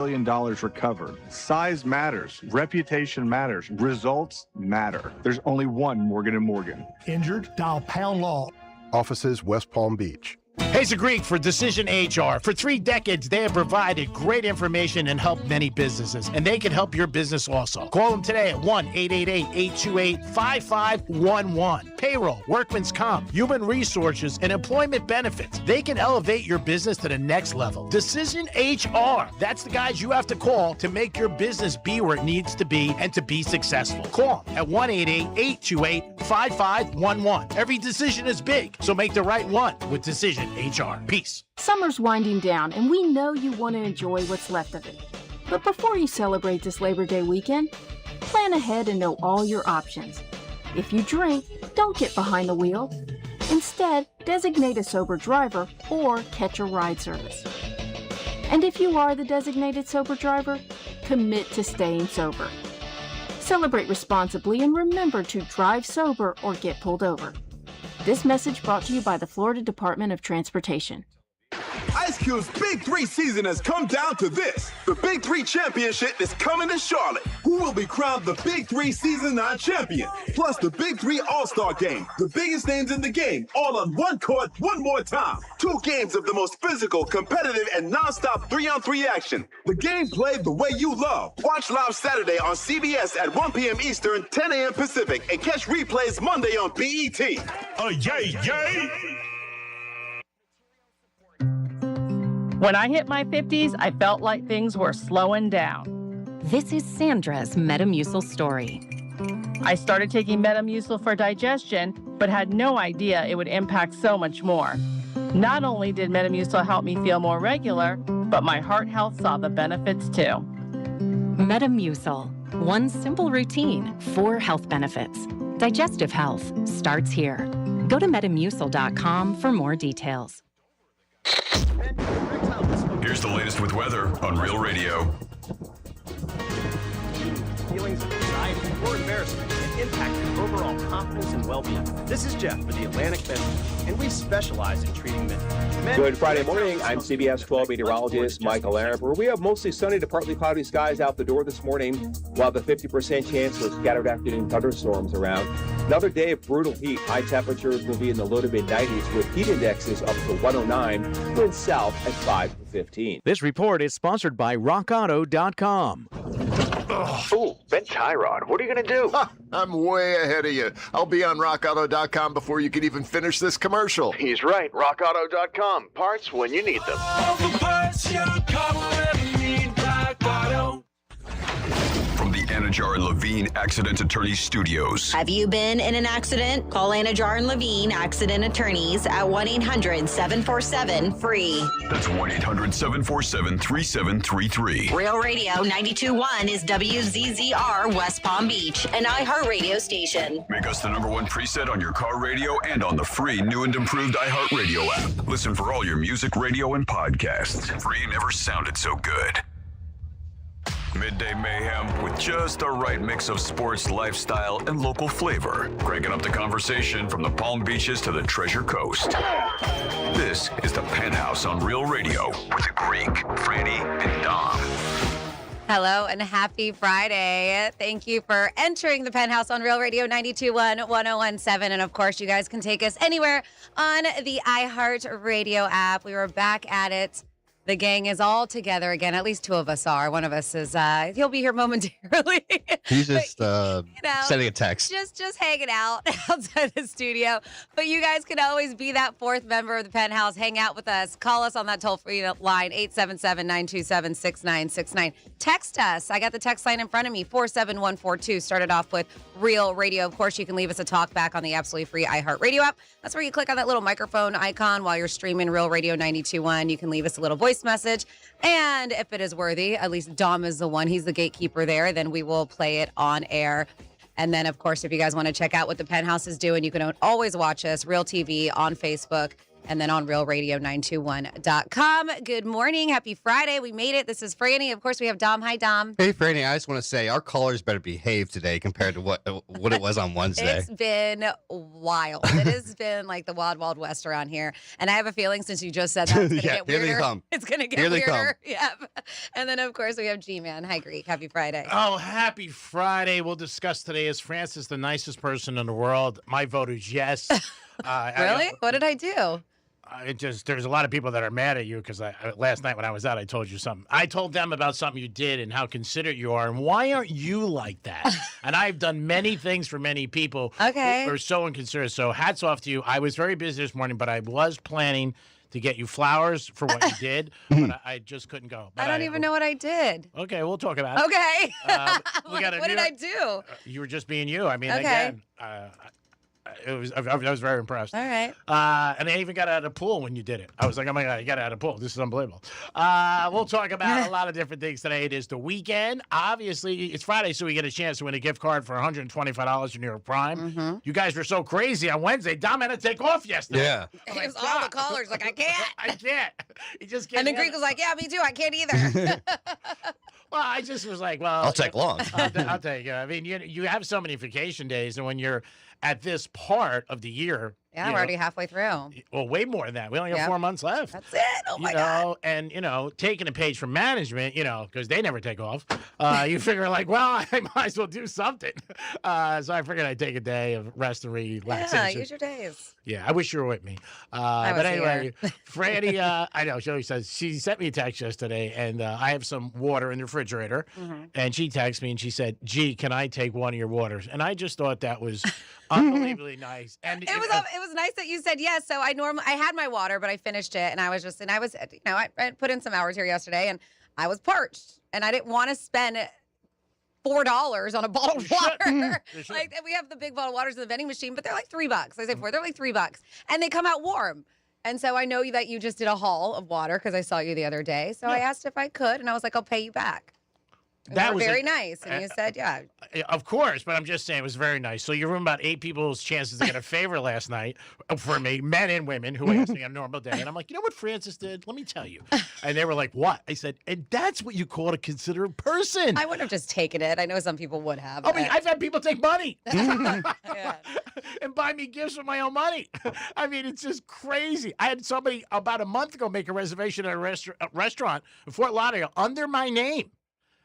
million recovered. Size matters. Reputation matters. Results matter. There's only one Morgan & Morgan. Injured? Dial Pound Law. Offices West Palm Beach. Hayes Greek for Decision HR. For 3 decades, they have provided great information and helped many businesses, and they can help your business also. Call them today at 1-888-828-5511. Payroll, workman's comp, human resources, and employment benefits. They can elevate your business to the next level. Decision HR. That's the guys you have to call to make your business be where it needs to be and to be successful. Call them at 1-888-828-5511. Every decision is big, so make the right one with Decision HR. Peace. Summer's winding down, and we know you want to enjoy what's left of it. But before you celebrate this Labor Day weekend, plan ahead and know all your options. If you drink, don't get behind the wheel. Instead, designate a sober driver or catch a ride service. And if you are the designated sober driver, commit to staying sober. Celebrate responsibly and remember to drive sober or get pulled over. This message brought to you by the Florida Department of Transportation. Ice Cube's Big 3 season has come down to this. The Big 3 Championship is coming to Charlotte. Who will be crowned the Big 3 Season 9 champion? Plus the Big 3 All-Star Game. The biggest names in the game, all on one court, one more time. 2 games of the most physical, competitive, and non-stop 3-on-3 action. The game played the way you love. Watch live Saturday on CBS at 1 p.m. Eastern, 10 a.m. Pacific, and catch replays Monday on BET. Yay, yay! When I hit my 50s, I felt like things were slowing down. This is Sandra's Metamucil story. I started taking Metamucil for digestion, but had no idea it would impact so much more. Not only did Metamucil help me feel more regular, but my heart health saw the benefits too. Metamucil, one simple routine, 4 health benefits. Digestive health starts here. Go to metamucil.com for more details. Here's the latest with weather on Real Radio. Feelings of anxiety or embarrassment that impact your overall confidence and well-being. This is Jeff with the Atlantic Men's, and we specialize in treating men. Good Friday morning. I'm CBS 12 meteorologist Michael Aramper. We have mostly sunny to partly cloudy skies out the door this morning, while the 50% chance for scattered afternoon thunderstorms around. Another day of brutal heat. High temperatures will be in the low to mid-90s with heat indexes up to 109, winds south at 5 to 15. This report is sponsored by RockAuto.com. Ooh, Ben Tyrod, what are you going to do? I'm way ahead of you. I'll be on RockAuto.com before you can even finish this commercial. He's right. RockAuto.com. Parts when you need them. All the parts your car will ever need. Rock Auto. From the Anajar and Levine Accident Attorneys Studios. Have you been in an accident? Call Anajar and Levine Accident Attorneys at 1-800-747-FREE. That's 1-800-747-3733. Real Radio 92.1 is WZZR West Palm Beach, an iHeartRadio station. Make us the #1 preset on your car radio and on the free new and improved iHeartRadio app. Listen for all your music, radio, and podcasts. Free never sounded so good. Midday Mayhem with just the right mix of sports, lifestyle, and local flavor. Cranking up the conversation from the Palm Beaches to the Treasure Coast. This is the Penthouse on Real Radio with the Greek, Franny, and Dom. Hello and happy Friday. Thank you for entering the Penthouse on Real Radio 92.1, 101.7. And of course, you guys can take us anywhere on the iHeartRadio app. We were back at it. The gang is all together again. At least 2 of us are. One of us is, he'll be here momentarily. He's just sending a text. Just hanging out outside the studio. But you guys can always be that 4th member of the Penthouse. Hang out with us. Call us on that toll-free line, 877-927-6969. Text us. I got the text line in front of me, 47142. Started off with Real Radio. Of course, you can leave us a talk back on the absolutely free iHeartRadio app. That's where you click on that little microphone icon while you're streaming Real Radio 92.1. You can leave us a little voice message, and if it is worthy, at least Dom is the one, he's the gatekeeper there, then we will play it on air. And then of course, if you guys want to check out what the Penthouse is doing, you can always watch us Real TV on Facebook and then on realradio921.com. Good morning. Happy Friday. We made it. This is Franny. Of course, we have Dom. Hi, Dom. Hey, Franny, I just want to say our callers better behave today compared to what it was on Wednesday. It's been wild. It has been like the wild, wild west around here. And I have a feeling since you just said that, it's going to get weirder. Here they come. It's going to get here weirder. Yep. And then, of course, we have G-Man. Hi, Greek. Happy Friday. Oh, happy Friday. We'll discuss today, is Francis the nicest person in the world? My vote is yes. Really? What did I do? There's a lot of people that are mad at you because last night when I was out, I told you something. I told them about something you did and how considerate you are, and why aren't you like that? And I've done many things for many people who are so inconsiderate. So hats off to you. I was very busy this morning, but I was planning to get you flowers for what you did, but I just couldn't go. But I don't even know what I did. Okay, we'll talk about it. Okay. What did I do? You were just being you. I mean, Okay. again, I was very impressed. All right. And I even got out of the pool when you did it. I was like, oh my God, you got out of the pool. This is unbelievable. We'll talk about a lot of different things today. It is the weekend. Obviously, it's Friday, so we get a chance to win a gift card for $125 to New York Prime. Mm-hmm. You guys were so crazy on Wednesday. Dom had to take off yesterday. Yeah. It was all the callers like, I can't. I can't. You just can't. And then Greek was like, yeah, me too. I can't either. Well, I just was like, well. I'll take long. I'll take it. I mean, you have so many vacation days, and when you're at this part of the year. Yeah, we're already halfway through. Well, way more than that. We only have 4 months left. That's it. Oh, my God. And, taking a page from management, because they never take off, you figure like, well, I might as well do something. So I figured I'd take a day of rest and relaxation. Yeah, use your days. Yeah, I wish you were with me. But anyway, Franny, I know, she sent me a text yesterday, and I have some water in the refrigerator, and she texted me, and she said, gee, can I take one of your waters? And I just thought that was unbelievably nice. And it was nice that you said yes. So I had my water, but I finished it, and I put in some hours here yesterday, and I was parched, and I didn't want to spend $4 on a bottle of water. Like, we have the big bottle of waters in the vending machine, but they're like $3. I say $4, they're like $3, and they come out warm. And so I know that you just did a haul of water because I saw you the other day. So I asked if I could, and I was like, I'll pay you back. And that was very nice. And you said, yeah. Of course, but I'm just saying it was very nice. So you ruined about 8 people's chances to get a favor last night for me, men and women who asked me on a normal day. And I'm like, you know what Francis did? Let me tell you. And they were like, what? I said, and that's what you call a considerate person. I wouldn't have just taken it. I know some people would have. I mean, I've had people take money and buy me gifts with my own money. I mean, it's just crazy. I had somebody about a month ago make a reservation at a restaurant in Fort Lauderdale under my name.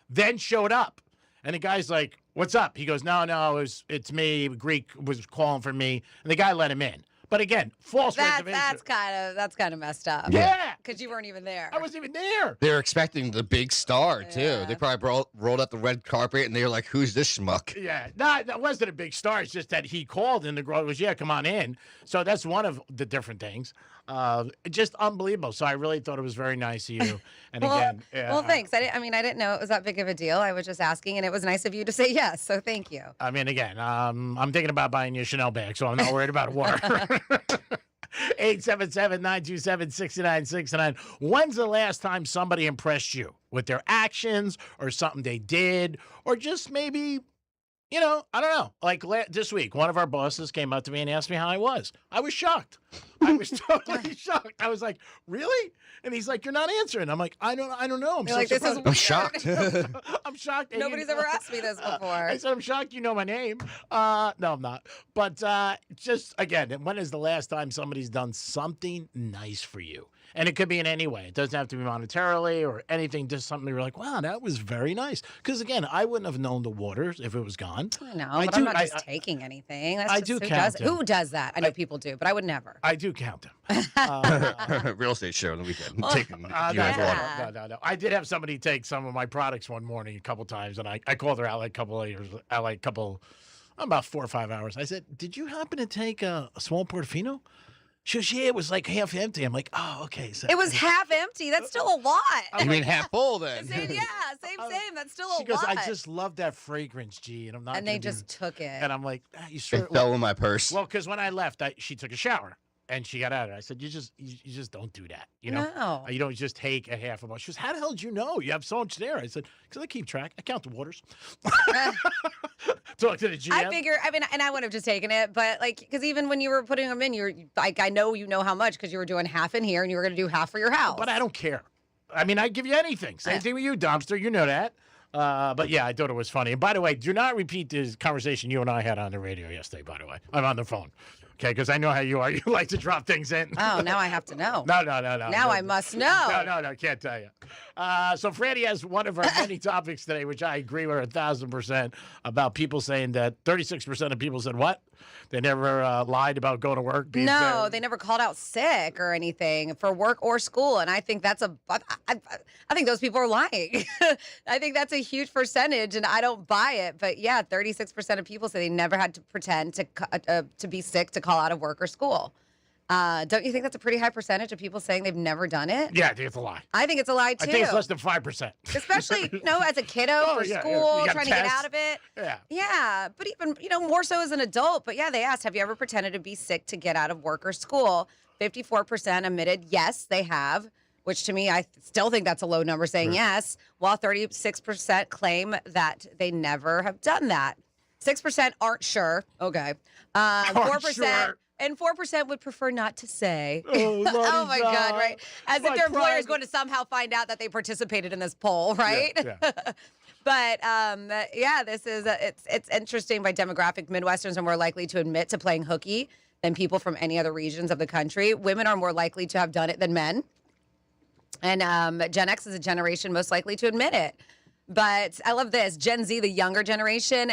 Then showed up, and the guy's like, "What's up?" He goes, "No, it's me." Greek was calling for me, and the guy let him in. But again, false reservation. That's kind of messed up. Yeah, because you weren't even there. I wasn't even there. They're expecting the big star too. Yeah. They probably rolled out the red carpet, and they were like, "Who's this schmuck?" Yeah, that wasn't a big star. It's just that he called, and the girl was, "Yeah, come on in." So that's one of the different things. Just unbelievable. So I really thought it was very nice of you. And well, thanks. I didn't know it was that big of a deal. I was just asking, and it was nice of you to say yes. So thank you. I mean, again, I'm thinking about buying you a Chanel bag, so I'm not worried about water. 877-927-6969. When's the last time somebody impressed you with their actions or something they did, or just maybe, I don't know. Like this week, one of our bosses came up to me and asked me how I was. I was shocked. I was totally shocked. I was like, really? And he's like, you're not answering. I'm like, I don't know. I'm shocked. I'm shocked. Nobody's ever asked me this before. I said, I'm shocked you know my name. No, I'm not. But just, again, when is the last time somebody's done something nice for you? And it could be in any way. It doesn't have to be monetarily or anything, just something you're like, wow, that was very nice. Because, again, I wouldn't have known the waters if it was gone. I know, but I'm not just taking anything. That's I just, do count them. Who does that? I know people do, but I would never. I do count them. Real estate show on the weekend. Taking No. I did have somebody take some of my products one morning a couple times, and I called her out about 4 or 5 hours. I said, did you happen to take a small Portofino? She goes, yeah, it was like half empty. I'm like, oh, okay. So it was half empty. That's still a lot. You mean half full then? Same. That's still a lot. She goes, I just love that fragrance, G, and I'm not. And they just took it. And I'm like, you sure? It fell in my purse. Well, because when I left, she took a shower. And she got out of it. I said, you just don't do that. You know, No. You don't just take a half a bottle. She goes, how the hell did you know? You have so much there. I said, because I keep track. I count the waters. Talk to the GM. I figure, and I wouldn't have just taken it, but like, because even when you were putting them in, you're like, I know you know how much because you were doing half in here and you were going to do half for your house. But I don't care. I mean, I'd give you anything. Same thing with you, Dumpster. You know that. But yeah, I thought it was funny. And by the way, do not repeat this conversation you and I had on the radio yesterday, by the way. I'm on the phone. Okay, because I know how you are. You like to drop things in. Oh, now I have to know. No. Now I must know. No, can't tell you. So Franny has one of our many topics today, which I agree with 1,000% about people saying that 36% of people said what? They never lied about going to work. No, they never called out sick or anything for work or school. And I think I think those people are lying. I think that's a huge percentage and I don't buy it. But yeah, 36% of people say they never had to pretend to be sick to call out of work or school. Don't you think that's a pretty high percentage of people saying they've never done it? Yeah, I think it's a lie. I think it's a lie too. I think it's less than 5%. Especially, as a kiddo for school, trying to get out of it. Yeah. Yeah, but even, more so as an adult. But yeah, they asked, have you ever pretended to be sick to get out of work or school? 54% admitted yes, they have, which to me, I still think that's a low number saying yes, while 36% claim that they never have done that. 6% aren't sure. Okay. 4%. Sure. And 4% would prefer not to say. Oh, my God, right? As if their employer is private. going to somehow find out that they participated in this poll, right? Yeah. But this is it's interesting. By demographic, Midwesterns are more likely to admit to playing hooky than people from any other regions of the country. Women are more likely to have done it than men. And Gen X is a generation most likely to admit it. But I love this. Gen Z, the younger generation,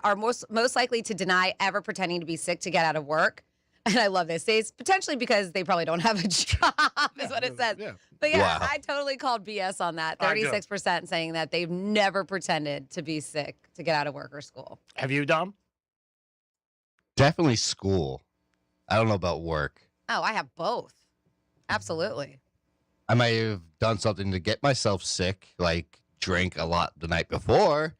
are most likely to deny ever pretending to be sick to get out of work. And I love this. It's potentially because they probably don't have a job, is what it says. Yeah. But yeah, Wow. I totally called BS on that. I do. 36% saying that they've never pretended to be sick to get out of work or school. Have you, Dom? Definitely school. I don't know about work. Oh, I have both. Absolutely. I might have done something to get myself sick, like drink a lot the night before.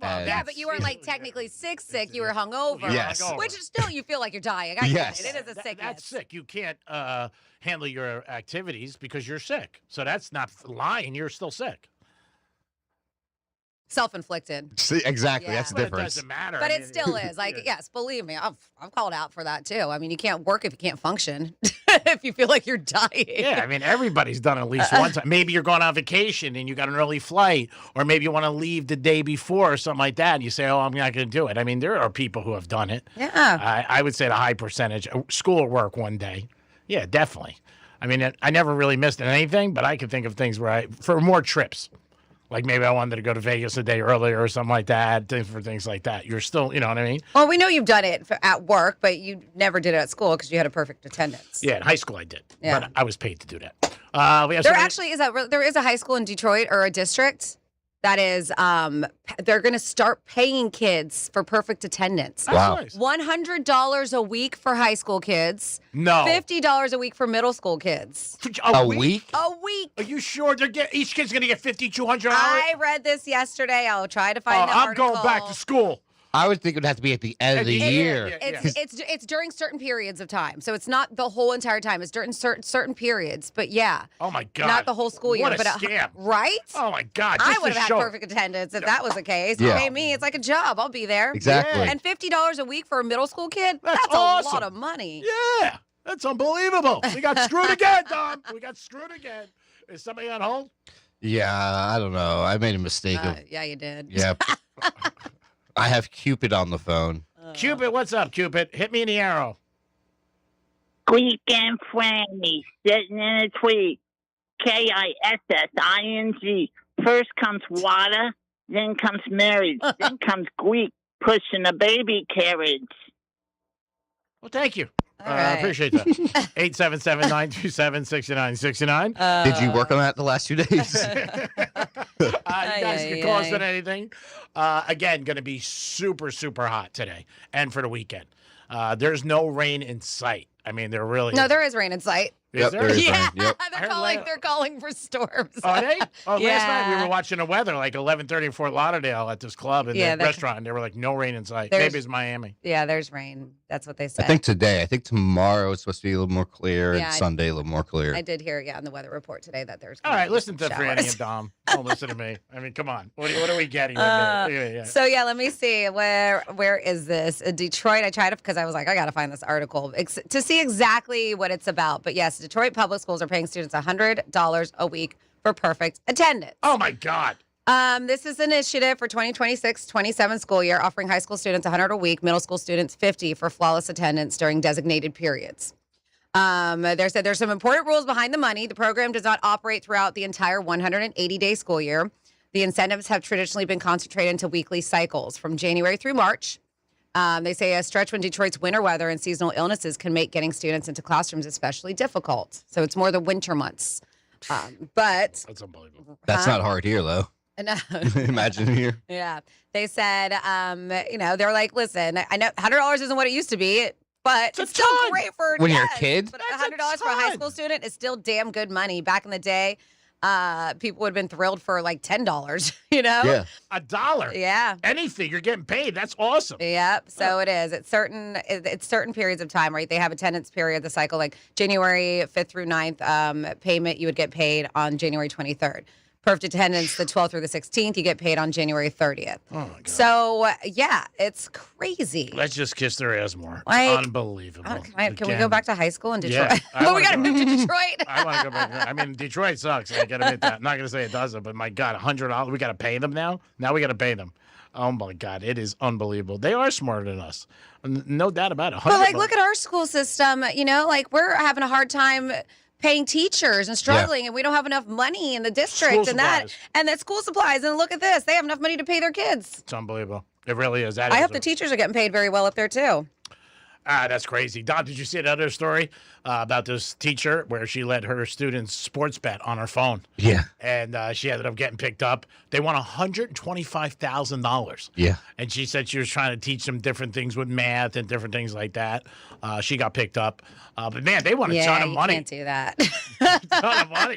and- Yeah, but you weren't like technically sick. You were hungover. Yes. Which is still, you feel like you're dying. I Yes. get it. It is a sickness. That's sick. You can't handle your activities because you're sick. So that's not lying. You're still sick. Self-inflicted. See, exactly. Yeah. That's the But it difference. doesn't matter. But I it mean, still is. Like, yes, believe me, I've called out for that too. I mean, you can't work if you can't function. If you feel like you're dying. Yeah, I mean, everybody's done it at least one time. Maybe you're going on vacation and you got an early flight, or maybe you want to leave the day before or something like that, and you say, oh, I'm not going to do it. I mean, there are people who have done it. Yeah. I would say the high percentage. School or work one day. Yeah, definitely. I mean, I never really missed anything, but I can think of things where for more trips. Like maybe I wanted to go to Vegas a day earlier or something like that, for things like that. You're still, you know what I mean? Well, we know you've done it at work, but you never did it at school because you had a perfect attendance. Yeah, in high school I did. Yeah. But I was paid to do that. We have There somebody- actually is there is a high school in Detroit or a district that is they're going to start paying kids for perfect attendance. That's Wow. nice. $100 a week for high school kids. No. $50 a week for middle school kids. A week? A week. Are you sure each kid's going to get $5,200? I read this yesterday. I'll try to find the I'm article. going back to school. I would think it would have to be at the end of the year. It's during certain periods of time, so it's not the whole entire time. It's during certain periods, but yeah. Oh my God! Not the whole school year, What a but scam! Right? Oh my God! I just would to have had show- perfect attendance if that was the case. Yeah. You pay me, it's like a job. I'll be there. Exactly. And $50 a week for a middle school kid? That's That's awesome. a lot of money. Yeah, that's unbelievable. We got screwed again, Dom. We got screwed again. Is somebody on hold? Yeah, I don't know. I made a mistake. Yeah, you did. Yep. I have Cupid on the phone. Cupid, what's up, Cupid? Hit me in the arrow. Squeak and Franny sitting in a tweet. Kissing. First comes water, then comes marriage, then comes Greek pushing a baby carriage. Well, thank you. All I right. appreciate that. 877-927-6969. Did you work on that the last 2 days? You guys can call us on anything. Again, going to be super, super hot today and for the weekend. There's no rain in sight. I mean, there really No, is. there is rain in sight. Is there? Yeah, Yep. they're calling for storms. Are they? Oh, Yeah. last night we were watching the weather, like 11:30 in Fort Lauderdale at this club and the they're- restaurant, and they were like, no rain in sight. There's- Maybe it's Miami. Yeah, there's rain. That's what they said. I think tomorrow it's supposed to be a little more clear, Yeah, and Sunday a little more clear. I did hear, on the weather report today that there's. All gonna right, be listen to some Franny showers. and Dom. Don't listen to me. I mean, come on. What are we getting? Yeah. So let me see where is this? Detroit. I tried it because I was like, I got to find this article to see exactly what it's about. But yes, Detroit public schools are paying students $100 a week for perfect attendance. Oh my God. This is an initiative for 2026-27 school year, offering high school students $100 a week, middle school students $50 for flawless attendance during designated periods. They said there's some important rules behind the money. The program does not operate throughout the entire 180-day school year. The incentives have traditionally been concentrated into weekly cycles from January through March. They say a stretch when Detroit's winter weather and seasonal illnesses can make getting students into classrooms especially difficult. So it's more the winter months. But that's unbelievable. That's not hard here, though. No. Imagine here. Yeah. They said, they're like, listen, I know $100 isn't what it used to be, but it's still great for When you're a kid? But $100 for a high school student is still damn good money. Back in the day, people would have been thrilled for like $10, Yeah. $1. Yeah. Anything, you're getting paid. That's awesome. Yep. So it is. It's certain periods of time, right? They have attendance period, the cycle, like January 5th through 9th payment, you would get paid on January 23rd. Perfect attendance, the 12th through the 16th, you get paid on January 30th. Oh, my God. So, yeah, it's crazy. Let's just kiss their ass more. Like, Unbelievable. Can we go back to high school in Detroit? Yeah, but we got to move to Detroit. I want to go back. I mean, Detroit sucks. I got to admit that. I'm not going to say it doesn't, but my God, $100. We got to pay them now? Now we got to pay them. Oh, my God. It is unbelievable. They are smarter than us. No doubt about it. But, look at our school system. We're having a hard time paying teachers and struggling, and we don't have enough money in the district and that school supplies. And look at this. They have enough money to pay their kids. It's unbelievable. It really is. I hope the teachers are getting paid very well up there, too. That's crazy. Don, did you see another story about this teacher where she let her students sports bet on her phone? Yeah. And she ended up getting picked up. They won $125,000. Yeah. And she said she was trying to teach them different things with math and different things like that. She got picked up. But, man, they won a ton of money. You can't do that. A ton of money.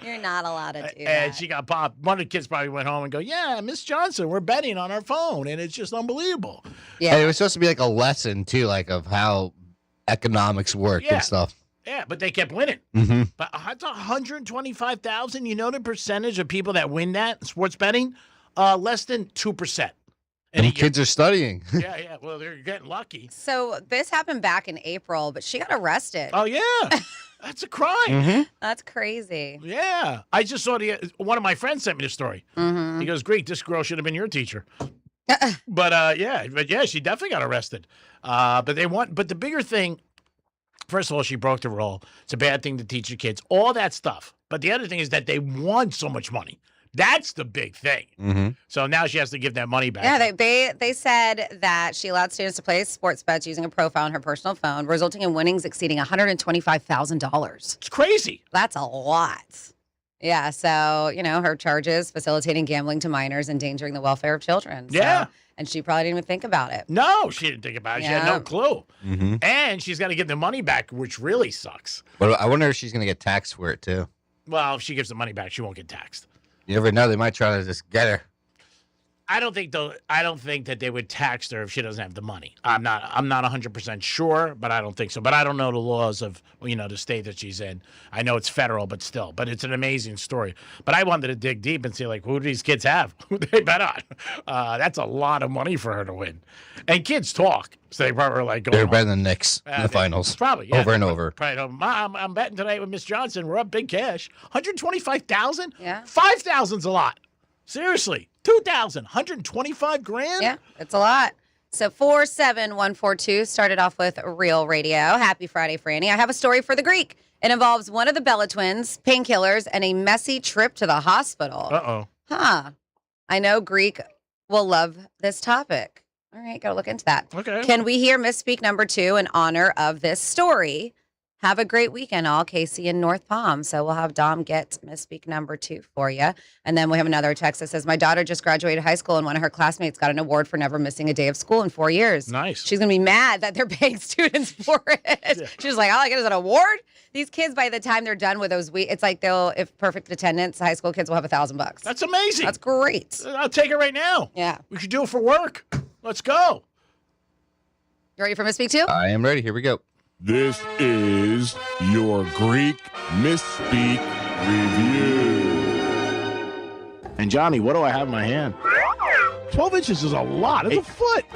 You're not allowed to do that. And she got popped. One of the kids probably went home and go, yeah, Miss Johnson, we're betting on our phone. And it's just unbelievable. Yeah. And it was supposed to be like a lesson, too, like of how economics work and stuff. Yeah, but they kept winning. Mm-hmm. But that's $125,000. You know the percentage of people that win that sports betting? Less than 2%. And kids are studying. Yeah. Well, they're getting lucky. So this happened back in April, but she got arrested. Oh, yeah. That's a crime. Mm-hmm. That's crazy. Yeah. I just saw one of my friends sent me the story. Mm-hmm. He goes, Greek, this girl should have been your teacher. But she definitely got arrested. But the bigger thing, first of all, she broke the rule. It's a bad thing to teach your kids, all that stuff. But the other thing is that they won so much money. That's the big thing. Mm-hmm. So now she has to give that money back. Yeah, they said that she allowed students to play sports bets using a profile on her personal phone, resulting in winnings exceeding $125,000. It's crazy. That's a lot. Yeah, so, her charges, facilitating gambling to minors, endangering the welfare of children. Yeah. And she probably didn't even think about it. No, she didn't think about it. She had no clue. Mm-hmm. And she's got to give the money back, which really sucks. But I wonder if she's going to get taxed for it, too. Well, if she gives the money back, she won't get taxed. You never know. They might try to just get her. I don't think that they would tax her if she doesn't have the money. I'm not 100% sure, but I don't think so. But I don't know the laws of the state that she's in. I know it's federal, but still. But it's an amazing story. But I wanted to dig deep and see who do these kids have? Who do they bet on? That's a lot of money for her to win. And kids talk, so they probably are going. They're better than the Knicks in the finals. Probably, yeah. Over and over. Probably, Mom, I'm betting tonight with Miss Johnson. We're up big cash. $125,000. Yeah. $5,000's a lot. Seriously. $2,000, $125,000? Yeah, it's a lot. So 47142 started off with Real Radio. Happy Friday, Franny. I have a story for the Greek. It involves one of the Bella twins, painkillers, and a messy trip to the hospital. Uh-oh. Huh. I know Greek will love this topic. All right, got to look into that. Okay. Can we hear misspeak number 2 in honor of this story? have a great weekend, all Casey and North Palm. So we'll have Dom get Misspeak number 2 for you. And then we have another text that says, my daughter just graduated high school and one of her classmates got an award for never missing a day of school in 4 years. Nice. She's going to be mad that they're paying students for it. Yeah. She's like, all I get is an award? These kids, by the time they're done with those weeks, it's like if perfect attendance, high school kids will have $1,000. That's amazing. That's great. I'll take it right now. Yeah. We should do it for work. Let's go. You ready for Misspeak 2? I am ready. Here we go. This is your Greek Misspeak Review. And Johnny, what do I have in my hand? 12 inches is a lot. It's a foot.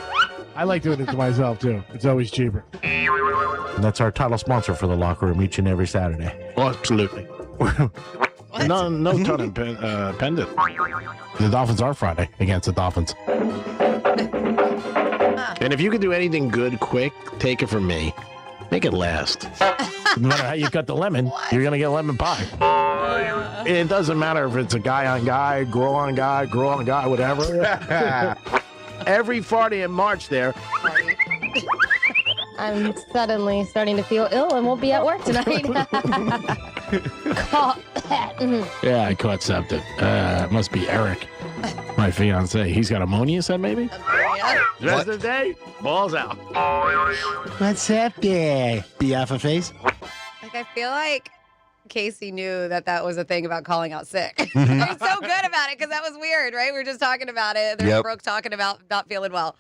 I like doing it to myself, too. It's always cheaper. And that's our title sponsor for the locker room each and every Saturday. Oh, absolutely. no ton pendant. The Dolphins are Friday against the Dolphins. And if you can do anything good quick, take it from me. Make it last. No matter how you cut the lemon, you're going to get lemon pie. It doesn't matter if it's a guy on guy, girl on guy, whatever. Every Friday in March there. I'm suddenly starting to feel ill and won't be at work tonight. Yeah, I caught something. It must be Eric, my fiance. He's got ammonia, said maybe? Yeah. The rest of the day, balls out. What's up there, BFFAs? Like, I feel like Casey knew that was a thing about calling out sick. He's so good about it because that was weird, right? We were just talking about it. There's Brooke talking about not feeling well.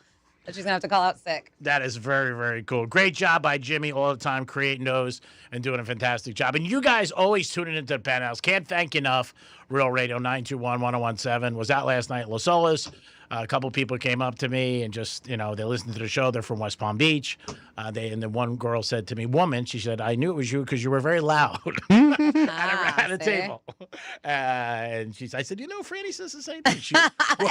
That she's going to have to call out sick. That is very, very cool. Great job by Jimmy all the time creating those and doing a fantastic job. And you guys always tuning into the Penthouse. Can't thank you enough. Real Radio 921-1017 was out last night in Los Olas. A couple people came up to me and just, they listened to the show. They're from West Palm Beach. And then one girl said to me, she said, I knew it was you because you were very loud at a table. And I said, Franny says the same thing.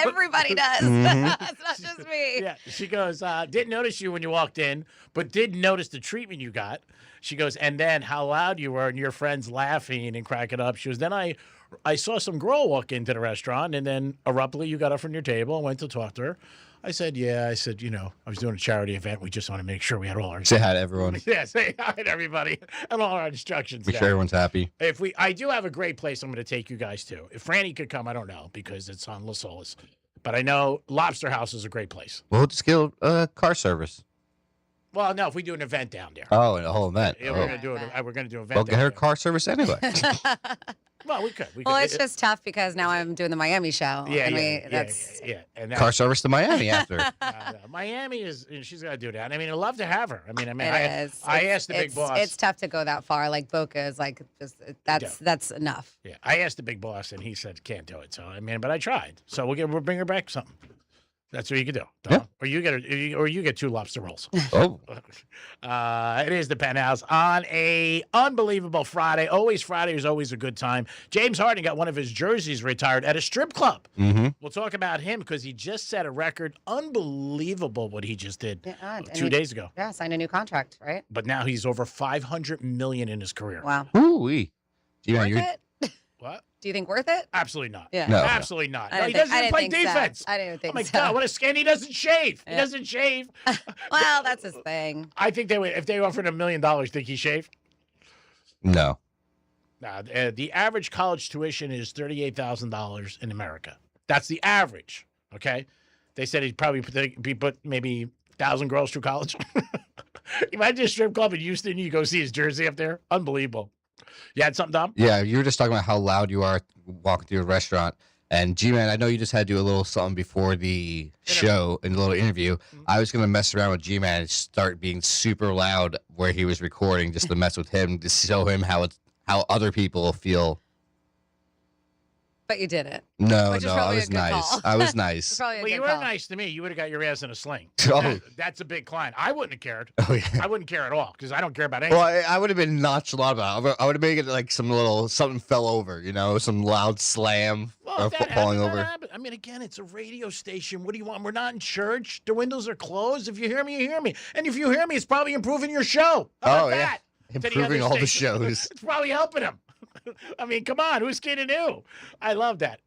Everybody does. It's not just me. Yeah. She goes, didn't notice you when you walked in, but did notice the treatment you got. She goes, and then how loud you were and your friends laughing and cracking up. She goes, then I saw some girl walk into the restaurant, and then abruptly you got up from your table and went to talk to her. I said, I was doing a charity event. We just want to make sure we had all our... Say hi to everyone. Yeah, say hi to everybody and all our instructions. Make sure everyone's happy. I do have a great place I'm going to take you guys to. If Franny could come, I don't know, because it's on Los Olas. But I know Lobster House is a great place. We'll just get car service. Well, no, if we do an event down there. Oh, a whole event. Yeah, we're going to do an event. Well, get her car service anyway. Well, we could. Well, it's just tough because now I'm doing the Miami show. Yeah, and car service to Miami after. Miami is, she's got to do that. I mean, I'd love to have her. It is. I asked the big boss. It's tough to go that far. Like Boca is like just that's enough. Yeah, I asked the big boss and he said can't do it. So but I tried. So we'll bring her back something. That's what you can do. Yeah. Or you get 2 lobster rolls. Oh. It is the Penthouse on a unbelievable Friday. Friday is always a good time. James Harden got one of his jerseys retired at a strip club. Mm-hmm. We'll talk about him because he just set a record. Unbelievable what he just did 2 days ago. Yeah, signed a new contract, right? But now he's over $500 million in his career. Wow. Ooh-wee. What? Do you think worth it? Absolutely not. Yeah. No. Absolutely not. I He doesn't didn't play think so. defense. I didn't think Oh my so. God, what a skin. He doesn't shave. Yeah. He doesn't shave. Well, that's his thing. I think if they offered $1 million, think he shaved? No. The average college tuition is $38,000 in America. That's the average. Okay. They said he'd probably put maybe 1,000 girls through college. Imagine a strip club in Houston. You go see his jersey up there. Unbelievable. You had something, Dom? Yeah, you were just talking about how loud you are walking through a restaurant. And G-Man, I know you just had to do a little something before the show in a little interview. Mm-hmm. I was going to mess around with G-Man and start being super loud where he was recording just to mess with him, to show him how other people feel. But you did it. No, Which is I probably was a good nice. call. I was nice. Probably a Well, good you were call. nice to me. You would have got your ass in a sling. Oh. That's a big client. I wouldn't have cared. Oh, yeah. I wouldn't care at all because I don't care about anything. Well, I would have been nonchalant about it. I would have made it like something fell over, some loud slam or falling over. I mean, again, it's a radio station. What do you want? We're not in church. The windows are closed. If you hear me, you hear me. And if you hear me, it's probably improving your show. How about that? Improving all the shows. It's probably helping him. I mean, come on, who's kidding who? I love that.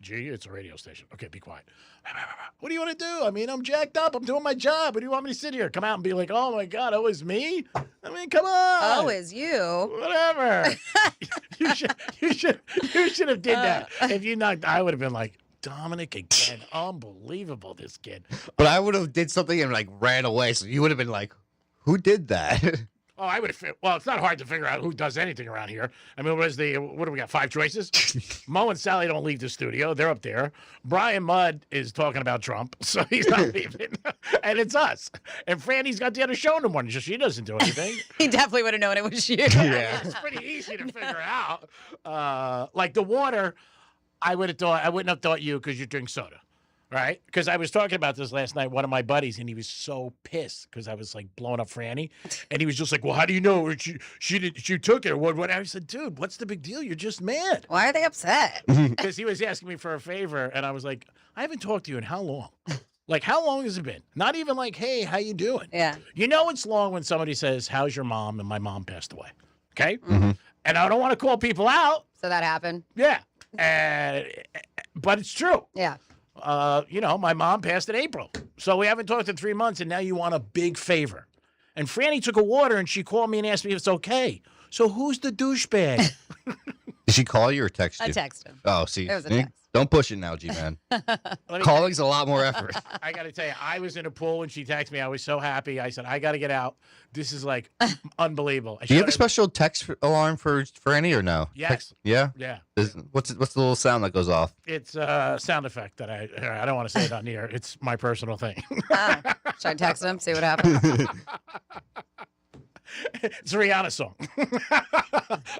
Gee, it's a radio station. Okay, be quiet. What do you want to do? I mean, I'm jacked up. I'm doing my job. What do you want me to sit here? Come out and be like, oh my God, oh, it's me? I mean, come on. Oh, it's you. Whatever. you should have did that. If you knocked, I would have been like, Dominic again. Unbelievable, this kid. But I would have did something and like ran away. So you would have been like, who did that? Oh, I would have. Well, it's not hard to figure out who does anything around here. I mean, what do we got? 5 choices? Mo and Sally don't leave the studio. They're up there. Brian Mudd is talking about Trump, so he's not leaving. And it's us. And Franny's got the other show in the morning, so she doesn't do anything. He definitely would have known it was you. Yeah, it's pretty easy to figure out. Like the water, I wouldn't have thought you because you drink soda. Right? Because I was talking about this last night, one of my buddies, and he was so pissed because I was like blowing up Franny. And he was just like, well, how do you know she took it? Or what? I said, dude, what's the big deal? You're just mad. Why are they upset? Because he was asking me for a favor, and I was like, I haven't talked to you in how long? Like, how long has it been? Not even like, hey, how you doing? Yeah. You know it's long when somebody says, how's your mom? And my mom passed away. Okay? Mm-hmm. And I don't want to call people out. So that happened? Yeah. But it's true. Yeah. My mom passed in April. So we haven't talked in 3 months, and now you want a big favor. And Franny took a water, and she called me and asked me if it's okay. So who's the douchebag? Did she call you or text you? I texted him. Oh, see. It was a text. Don't push it now, G-Man. Calling's a lot more effort. I got to tell you, I was in a pool, and she texted me. I was so happy. I said, I got to get out. This is, like, unbelievable. Do you have a special text alarm for any or no? Yes. Yeah? Yeah. What's the little sound that goes off? It's a sound effect that I don't want to say it on the air. It's my personal thing. Should I text him, see what happens? It's a Rihanna song.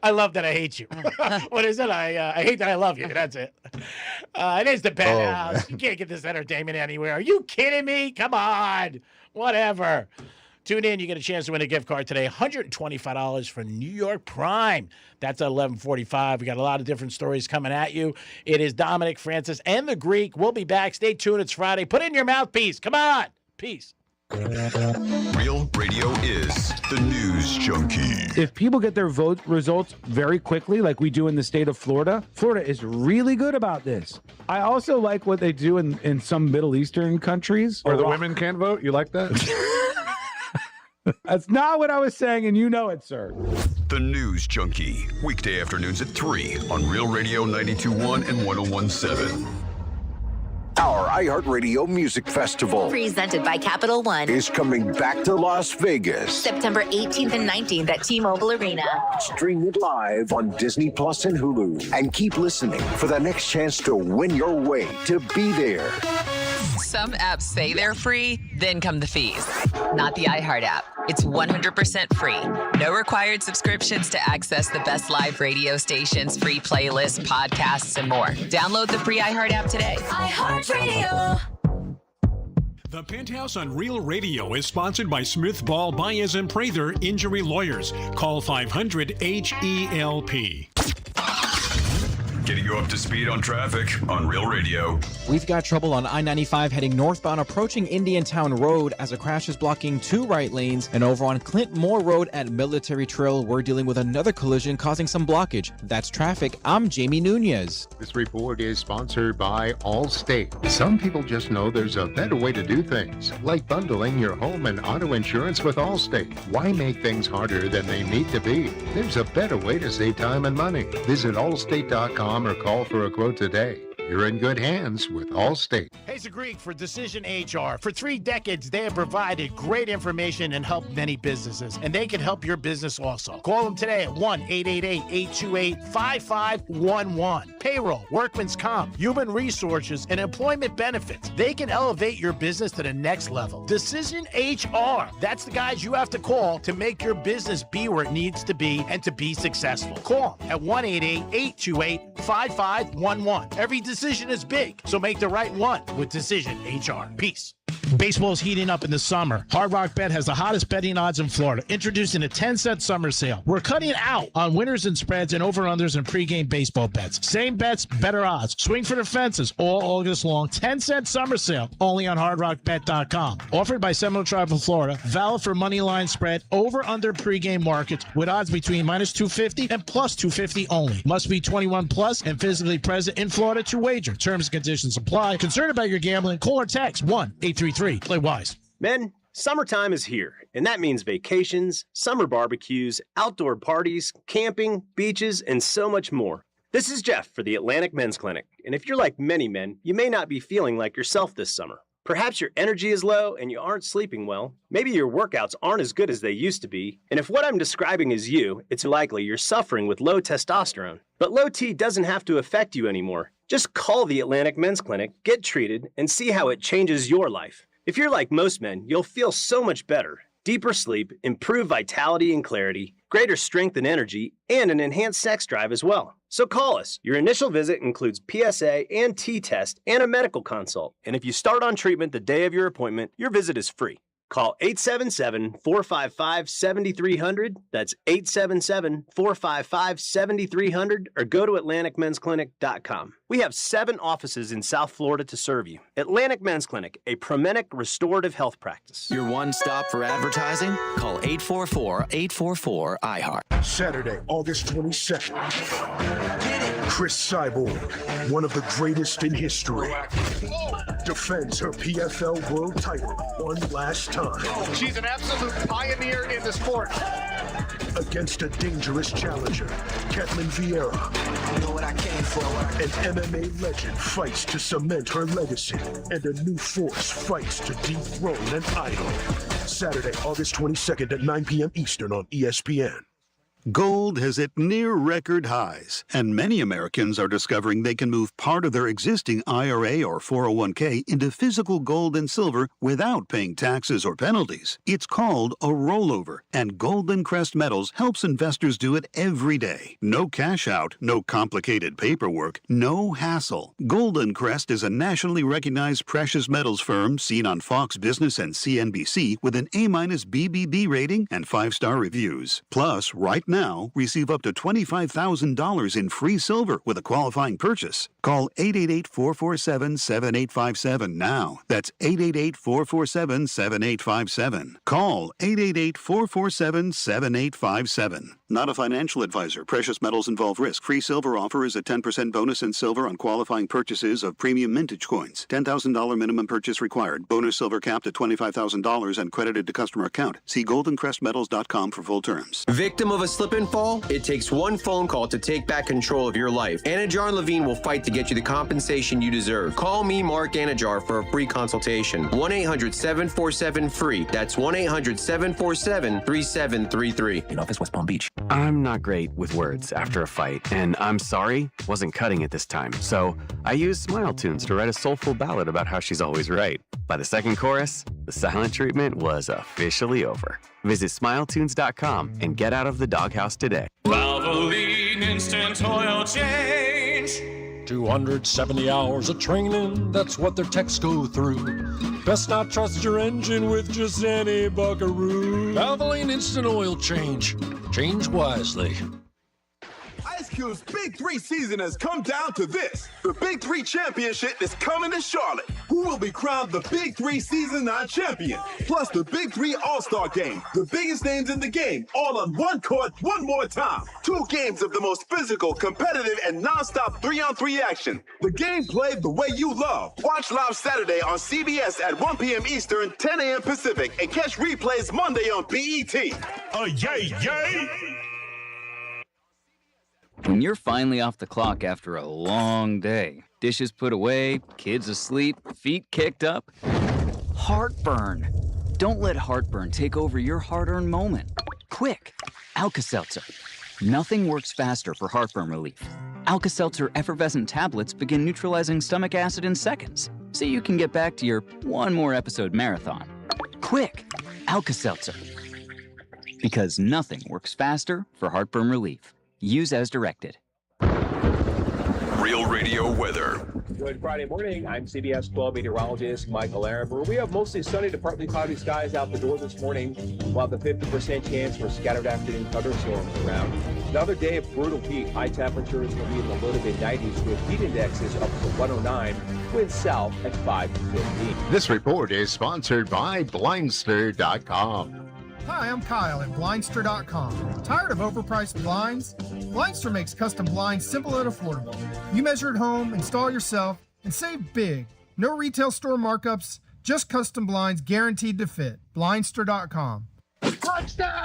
I love that I hate you. What is it? I hate that I love you. That's it. It is the Penthouse. You can't get this entertainment anywhere. Are you kidding me? Come on. Whatever. Tune in. You get a chance to win a gift card today. $125 for New York Prime. That's at 11:45. We got a lot of different stories coming at you. It is Dominic, Francis, and the Greek. We'll be back. Stay tuned. It's Friday. Put in your mouthpiece. Come on. Peace. Real Radio is the news junkie. If people get their vote results very quickly, like we do in the state of Florida, Florida is really good about this. I also like what they do in some Middle Eastern countries. Where the women can't vote? You like that? That's not what I was saying, and you know it, sir. The News Junkie. Weekday afternoons at 3 on Real Radio 92.1 and 101.7. Our iHeartRadio Music Festival, Presented by Capital One, is coming back to Las Vegas. September 18th and 19th at T-Mobile Arena. Stream it live on Disney Plus and Hulu. And keep listening for the next chance to win your way to be there. Some apps say they're free, then come the fees. Not the iHeart app. It's 100% free. No required subscriptions to access the best live radio stations, free playlists, podcasts, and more. Download the free iHeart app today. iHeartRadio. The Penthouse on Real Radio is sponsored by Smith Ball Baez and Prather Injury Lawyers. Call 500-HELP. Getting you up to speed on traffic on Real Radio. We've got trouble on I-95 heading northbound approaching Indiantown Road as a crash is blocking 2 right lanes. And over on Clint Moore Road at Military Trail, we're dealing with another collision causing some blockage. That's traffic. I'm Jamie Nunez. This report is sponsored by Allstate. Some people just know there's a better way to do things, like bundling your home and auto insurance with Allstate. Why make things harder than they need to be? There's a better way to save time and money. Visit allstate.com or call for a quote today. You're in good hands with Allstate. Hey, it's a Greek for Decision HR. For 3 decades, they have provided great information and helped many businesses, and they can help your business also. Call them today at 1-888-828-5511. Payroll, workman's comp, human resources, and employment benefits. They can elevate your business to the next level. Decision HR. That's the guys you have to call to make your business be where it needs to be and to be successful. Call them at 1-888-828-5511. Every decision is big, so make the right one with Decision HR. Peace. Baseball's heating up in the summer. Hard Rock Bet has the hottest betting odds in Florida, introducing a 10-cent summer sale. We're cutting out on winners and spreads and over-unders and pregame baseball bets. Same bets, better odds. Swing for the fences all August long. 10-cent summer sale only on hardrockbet.com. Offered by Seminole Tribe of Florida. Valid for money line spread, over-under pregame markets with odds between minus 250 and plus 250 only. Must be 21 plus and physically present in Florida to wager. Terms and conditions apply. Concerned about your gambling? Call or text 1-833-PLAY WISE. Men, summertime is here, and that means vacations, summer barbecues, outdoor parties, camping, beaches, and so much more. This is Jeff for the Atlantic Men's Clinic, and if you're like many men, you may not be feeling like yourself this summer. Perhaps your energy is low and you aren't sleeping well. Maybe your workouts aren't as good as they used to be. And if what I'm describing is you, it's likely you're suffering with low testosterone. But low T doesn't have to affect you anymore. Just call the Atlantic Men's Clinic, get treated, and see how it changes your life. If you're like most men, you'll feel so much better. Deeper sleep, improved vitality and clarity, greater strength and energy, and an enhanced sex drive as well. So call us. Your initial visit includes PSA and T-test and a medical consult. And if you start on treatment the day of your appointment, your visit is free. Call 877-455-7300. That's 877-455-7300 or go to AtlanticMen'sClinic.com. We have 7 offices in South Florida to serve you. Atlantic Men's Clinic, a Promenic restorative health practice. Your one stop for advertising? Call 844-844-IHEART. Saturday, August 22nd. Chris Cyborg, one of the greatest in history, defends her PFL world title one last time. She's an absolute pioneer in the sport. Against a dangerous challenger, Ketlin Vieira. You know what I came for. An MMA legend fights to cement her legacy, and a new force fights to dethrone an idol. Saturday, August 22nd at 9 p.m. Eastern on ESPN. Gold has hit near record highs, and many Americans are discovering they can move part of their existing IRA or 401k into physical gold and silver without paying taxes or penalties. It's called a rollover, and Golden Crest Metals helps investors do it every day. No cash out, no complicated paperwork, no hassle. Golden Crest is a nationally recognized precious metals firm seen on Fox Business and CNBC with an A- BBB rating and 5-star reviews. Plus, right now, receive up to $25,000 in free silver with a qualifying purchase. Call 888-447-7857 now. That's 888-447-7857. Call 888-447-7857. Not a financial advisor. Precious metals involve risk. Free silver offer is a 10% bonus in silver on qualifying purchases of premium mintage coins. $10,000 minimum purchase required. Bonus silver capped at $25,000 and credited to customer account. See goldencrestmetals.com for full terms. Victim of a slip and fall? It takes one phone call to take back control of your life. Anajar and Levine will fight to get you the compensation you deserve. Call me, Mark Anajar, for a free consultation. 1-800-747-FREE. That's 1-800-747-3733. In office, West Palm Beach. I'm not great with words after a fight, and I'm sorry wasn't cutting it this time. So I used Smile Tunes to write a soulful ballad about how she's always right. By the second chorus, the silent treatment was officially over. Visit SmileTunes.com and get out of the doghouse today. Valvoline Instant Oil Change. 270 hours of training, that's what their techs go through. Best not trust your engine with just any buckaroo. Valvoline Instant Oil Change. Change wisely. Ice Cube's Big 3 season has come down to this. The Big 3 Championship is coming to Charlotte. Who will be crowned the Big 3 Season 9 champion? Plus the Big 3 All-Star Game. The biggest names in the game, all on one court, one more time. 2 games of the most physical, competitive, and non-stop 3-on-3 action. The game played the way you love. Watch live Saturday on CBS at 1 p.m. Eastern, 10 a.m. Pacific, and catch replays Monday on BET. Yay, yay! When you're finally off the clock after a long day, dishes put away, kids asleep, feet kicked up, heartburn. Don't let heartburn take over your hard-earned moment. Quick, Alka-Seltzer. Nothing works faster for heartburn relief. Alka-Seltzer effervescent tablets begin neutralizing stomach acid in seconds, so you can get back to your one more episode marathon. Quick, Alka-Seltzer. Because nothing works faster for heartburn relief. Use as directed. Real Radio weather. Good Friday morning. I'm CBS 12 meteorologist Michael Aaron. We have mostly sunny to partly cloudy skies out the door this morning, while the 50% chance for scattered afternoon thunderstorms around. Another day of brutal heat. High temperatures will be in the low to mid-90s with heat indexes up to 109, winds south at 5 to 15. This report is sponsored by Blindster.com. Hi, I'm Kyle at Blindster.com. Tired of overpriced blinds? Blindster makes custom blinds simple and affordable. You measure at home, install yourself, and save big. No retail store markups, just custom blinds guaranteed to fit. Blindster.com. Touchdown!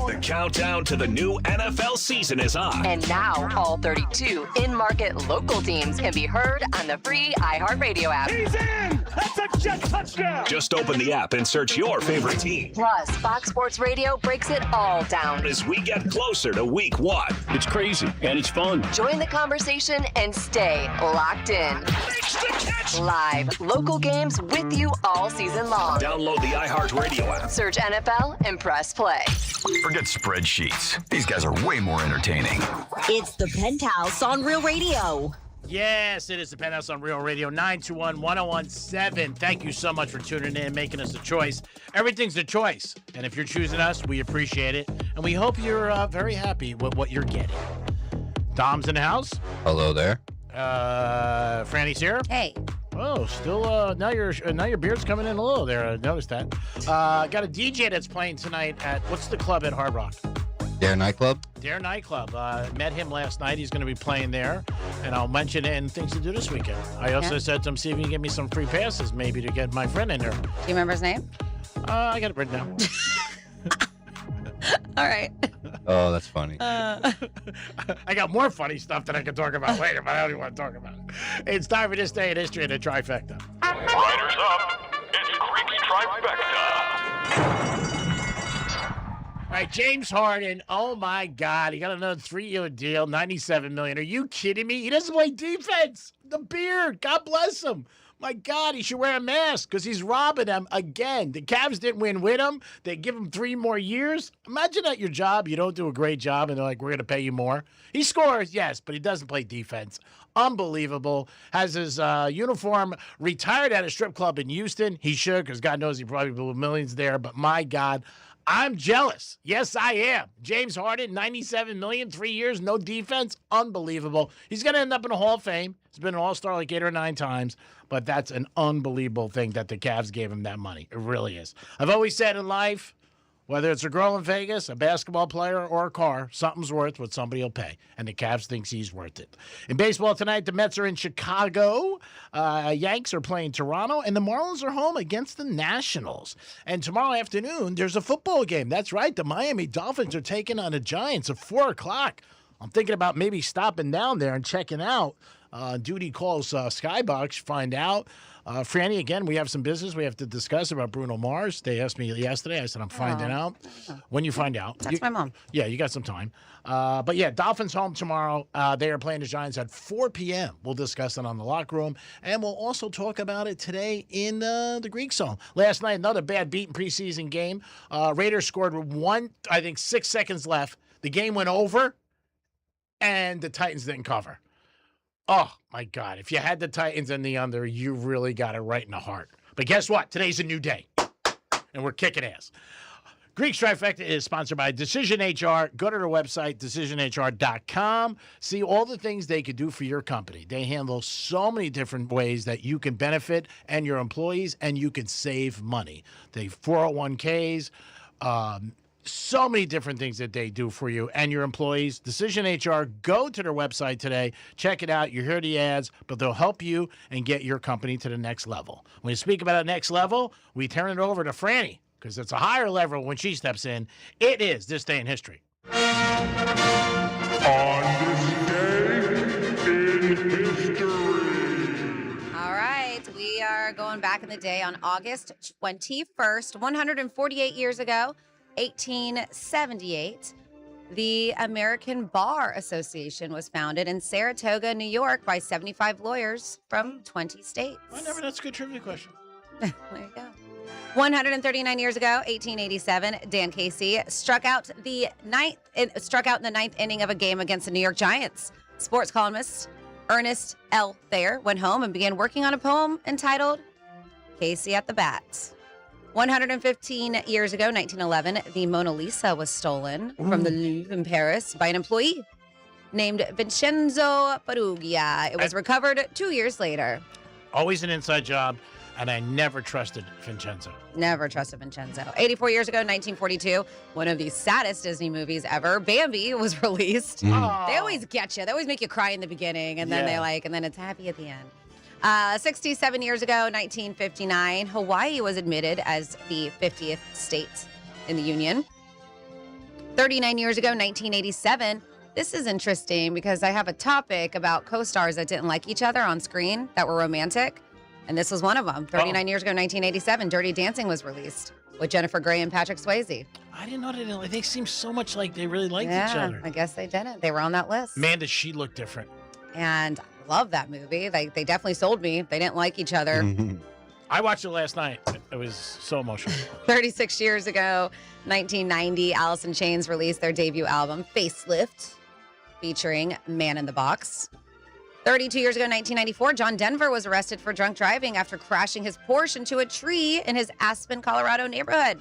The countdown to the new NFL season is on. And now, all 32 in-market local teams can be heard on the free iHeartRadio app. He's in! That's a jet touchdown! Just open the app and search your favorite team. Plus, Fox Sports Radio breaks it all down. As we get closer to week 1. It's crazy, and it's fun. Join the conversation and stay locked in. Live, local games with you all season long. Download the iHeartRadio app. Search NFL and press play. Forget spreadsheets. These guys are way more entertaining. It's the Penthouse on Real Radio. Yes, it is the Penthouse on Real Radio, 921-1017. Thank you so much for tuning in and making us a choice. Everything's a choice. And if you're choosing us, we appreciate it. And we hope you're very happy with what you're getting. Dom's in the house. Hello there. Franny's here. Hey. Oh, still, now your beard's coming in a little there. I noticed that. Got a DJ that's playing tonight at, what's the club at Hard Rock? Dare Nightclub? Dare Nightclub. Met him last night. He's going to be playing there, and I'll mention it and things to do this weekend. I also said to him, see if you can get me some free passes maybe to get my friend in there. Do you remember his name? I got it written down. All right. Oh, that's funny. I got more funny stuff that I can talk about later, but I don't even want to talk about it. It's time for this day in history in the trifecta. Riders up. It's Greek trifecta. All right, James Harden. Oh my God, he got another 3-year deal, $97 million. Are you kidding me? He doesn't play defense. The beard, God bless him. My God, he should wear a mask because he's robbing them again. The Cavs didn't win with him. They give him 3 more years. Imagine at your job, you don't do a great job, and they're like, we're going to pay you more. He scores, yes, but he doesn't play defense. Unbelievable. Has his uniform retired at a strip club in Houston. He should, because God knows he probably blew millions there. But my God, I'm jealous. Yes, I am. James Harden, $97 million, 3 years, no defense. Unbelievable. He's going to end up in the Hall of Fame. He's been an All-Star like 8 or 9 times. But that's an unbelievable thing that the Cavs gave him that money. It really is. I've always said in life, whether it's a girl in Vegas, a basketball player, or a car, something's worth what somebody will pay. And the Cavs thinks he's worth it. In baseball tonight, the Mets are in Chicago. Yanks are playing Toronto. And the Marlins are home against the Nationals. And tomorrow afternoon, there's a football game. That's right. The Miami Dolphins are taking on the Giants at 4 o'clock. I'm thinking about maybe stopping down there and checking out. Duty calls Skybox, find out. Franny, again, we have some business we have to discuss about Bruno Mars. They asked me yesterday. I said, I'm finding out. When you find out. That's my mom. Yeah, you got some time. But yeah, Dolphins home tomorrow. They are playing the Giants at 4 p.m. We'll discuss it on the locker room. And we'll also talk about it today in the Greek Zone. Last night, another bad beaten preseason game. Raiders scored with 6 seconds left. The game went over, and the Titans didn't cover. Oh, my God. If you had the Titans and the under, you really got it right in the heart. But guess what? Today's a new day, and we're kicking ass. Greek Trifecta is sponsored by Decision HR. Go to their website, decisionhr.com. See all the things they could do for your company. They handle so many different ways that you can benefit and your employees, and you can save money. They 401ks, so many different things that they do for you and your employees. Decision HR, go to their website today. Check it out. You hear the ads, but they'll help you and get your company to the next level. When you speak about a next level, we turn it over to Franny because it's a higher level when she steps in. It is This Day in History. On this day in history. All right, we are going back in the day on August 21st, 148 years ago. 1878, the American Bar Association was founded in Saratoga, New York by 75 lawyers from 20 states. That's a good trivia question. There you go. 139 years ago, 1887, Dan Casey struck out in the ninth inning of a game against the New York Giants. Sports columnist Ernest L. Thayer went home and began working on a poem entitled Casey at the Bat. 115 years ago, 1911, the Mona Lisa was stolen from the Louvre in Paris by an employee named Vincenzo Peruggia. It was recovered 2 years later. Always an inside job, and I never trusted Vincenzo. Never trusted Vincenzo. 84 years ago, 1942, one of the saddest Disney movies ever, Bambi, was released. They always get you. They always make you cry in the beginning, and then and then it's happy at the end. 67 years ago, 1959, Hawaii was admitted as the 50th state in the Union. 39 years ago, 1987, this is interesting because I have a topic about co-stars that didn't like each other on screen that were romantic, and this was one of them. 39 years ago, 1987, Dirty Dancing was released with Jennifer Grey and Patrick Swayze. I didn't know they seem so much like they really liked each other. I guess they didn't. They were on that list. Man, does she look different. And I love that movie. They definitely sold me. They didn't like each other. I watched it last night. It was so emotional. 36 years ago, 1990, Alice in Chains released their debut album, Facelift, featuring Man in the Box. 32 years ago, 1994, John Denver was arrested for drunk driving after crashing his Porsche into a tree in his Aspen, Colorado neighborhood.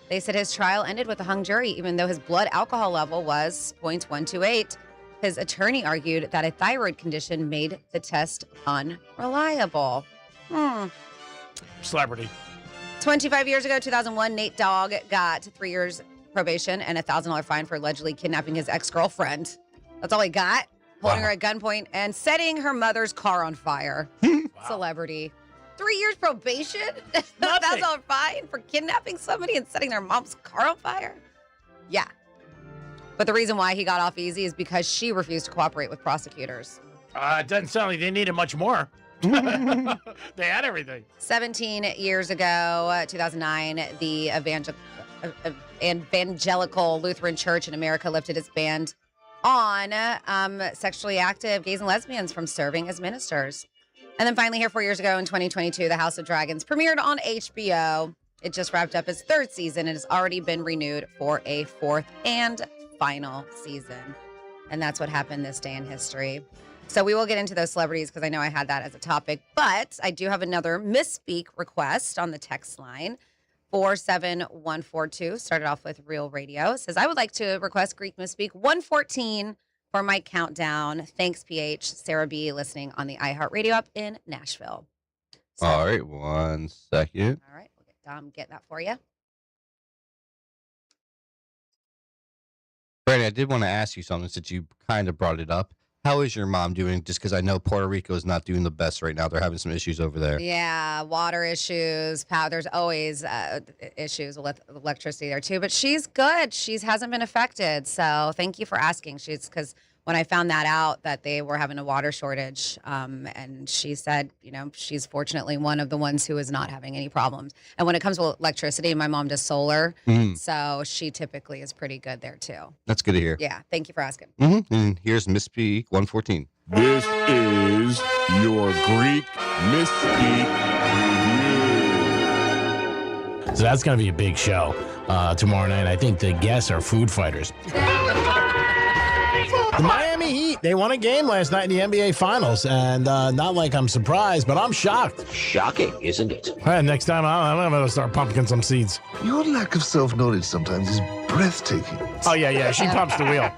They said his trial ended with a hung jury, even though his blood alcohol level was 0.128. His attorney argued that a thyroid condition made the test unreliable. Celebrity. 25 years ago, 2001, Nate Dogg got 3 years probation and a $1,000 fine for allegedly kidnapping his ex-girlfriend. That's all he got. Holding her at gunpoint and setting her mother's car on fire. Celebrity. 3 years probation? $1,000 fine for kidnapping somebody and setting their mom's car on fire? Yeah. But the reason why he got off easy is because she refused to cooperate with prosecutors. It doesn't sound like they needed much more. They had everything. 17 years ago, 2009, the Evangelical Lutheran Church in America lifted its ban on sexually active gays and lesbians from serving as ministers. And then finally, here 4 years ago in 2022, The House of Dragons premiered on HBO. It just wrapped up its third season and has already been renewed for a fourth and final season. And that's what happened this day in history. So we will get into those celebrities because I know I had that as a topic, but I do have another misspeak request on the text line. 47142 started off with Real Radio. It says, I would like to request Greek misspeak 114 for my countdown. Thanks, PH. Sarah B. listening on the iHeartRadio app in Nashville. So, all right, 1 second. All right, we'll get Dom get that for you. Brady, I did want to ask you something since you kind of brought it up. How is your mom doing? Just because I know Puerto Rico is not doing the best right now. They're having some issues over there. Yeah, water issues, power. There's always issues with electricity there too. But she's good. She hasn't been affected. So thank you for asking. Because when I found that out that they were having a water shortage, and she said, she's fortunately one of the ones who is not having any problems. And when it comes to electricity, my mom does solar, so she typically is pretty good there too. That's good to hear. Yeah, thank you for asking. And here's Misspeak 114. This is your Greek Misspeak Review. So that's going to be a big show tomorrow night. I think the guests are food fighters. The Miami Heat, they won a game last night in the NBA Finals, and not like I'm surprised, but I'm shocked. Shocking, isn't it? All right, next time I'm going to start pumping some seeds. Your lack of self-knowledge sometimes is breathtaking. Oh, yeah, she pumps the wheel.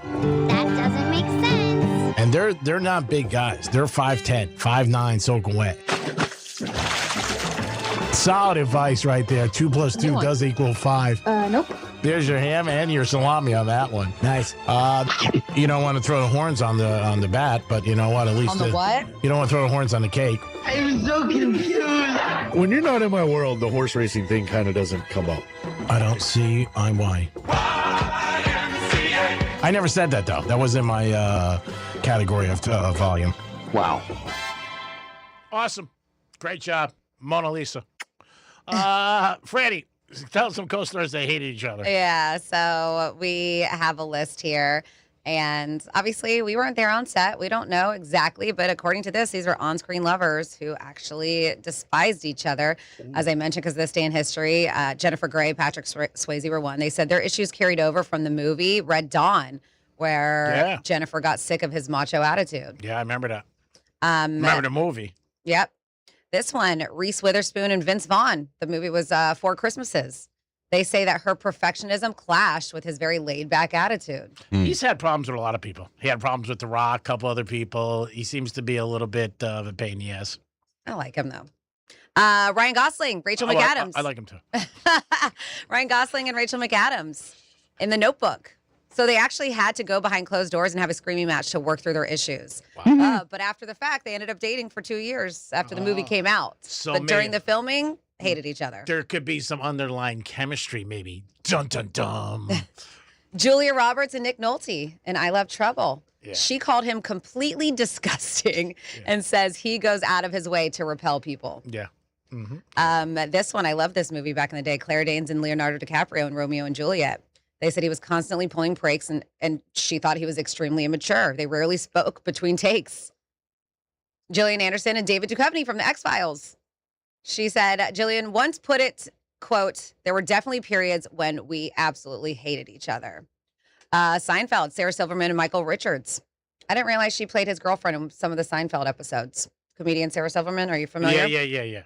That doesn't make sense. And they're not big guys. They're 5'10", 5'9", soaking wet. Solid advice right there. 2 + 2 does equal 5. Nope. There's your ham and your salami on that one. Nice. You don't want to throw the horns on the bat, but you know what? At least on the what? You don't want to throw the horns on the cake. I'm so confused. When you're not in my world, the horse racing thing kind of doesn't come up. I don't see why. I never said that though. That was in my category of volume. Wow. Awesome. Great job, Mona Lisa. Freddie, tell some co-stars they hated each other. Yeah, so we have a list here. And obviously, we weren't there on set. We don't know exactly. But according to this, these are on-screen lovers who actually despised each other. As I mentioned, because this day in history, Jennifer Grey, Patrick Swayze were one. They said their issues carried over from the movie Red Dawn, where Jennifer got sick of his macho attitude. Yeah, I remember that. Remember the movie? Yep. This one, Reese Witherspoon and Vince Vaughn. The movie was Four Christmases. They say that her perfectionism clashed with his very laid-back attitude. He's had problems with a lot of people. He had problems with The Rock, a couple other people. He seems to be a little bit of a pain in the ass. I like him, though. Ryan Gosling, Rachel McAdams. I like him, too. Ryan Gosling and Rachel McAdams in The Notebook. So they actually had to go behind closed doors and have a screaming match to work through their issues. Wow. But after the fact, they ended up dating for 2 years after the movie came out. But during the filming, hated each other. There could be some underlying chemistry, maybe. Dun, dun, dun. Julia Roberts and Nick Nolte in I Love Trouble. Yeah. She called him completely disgusting and says he goes out of his way to repel people. Yeah. Mm-hmm. This one, I love this movie back in the day. Claire Danes and Leonardo DiCaprio in Romeo and Juliet. They said he was constantly pulling pranks, and she thought he was extremely immature. They rarely spoke between takes. Gillian Anderson and David Duchovny from The X-Files. She said, Gillian once put it, quote, there were definitely periods when we absolutely hated each other. Seinfeld, Sarah Silverman and Michael Richards. I didn't realize she played his girlfriend in some of the Seinfeld episodes. Comedian Sarah Silverman, are you familiar? Yeah.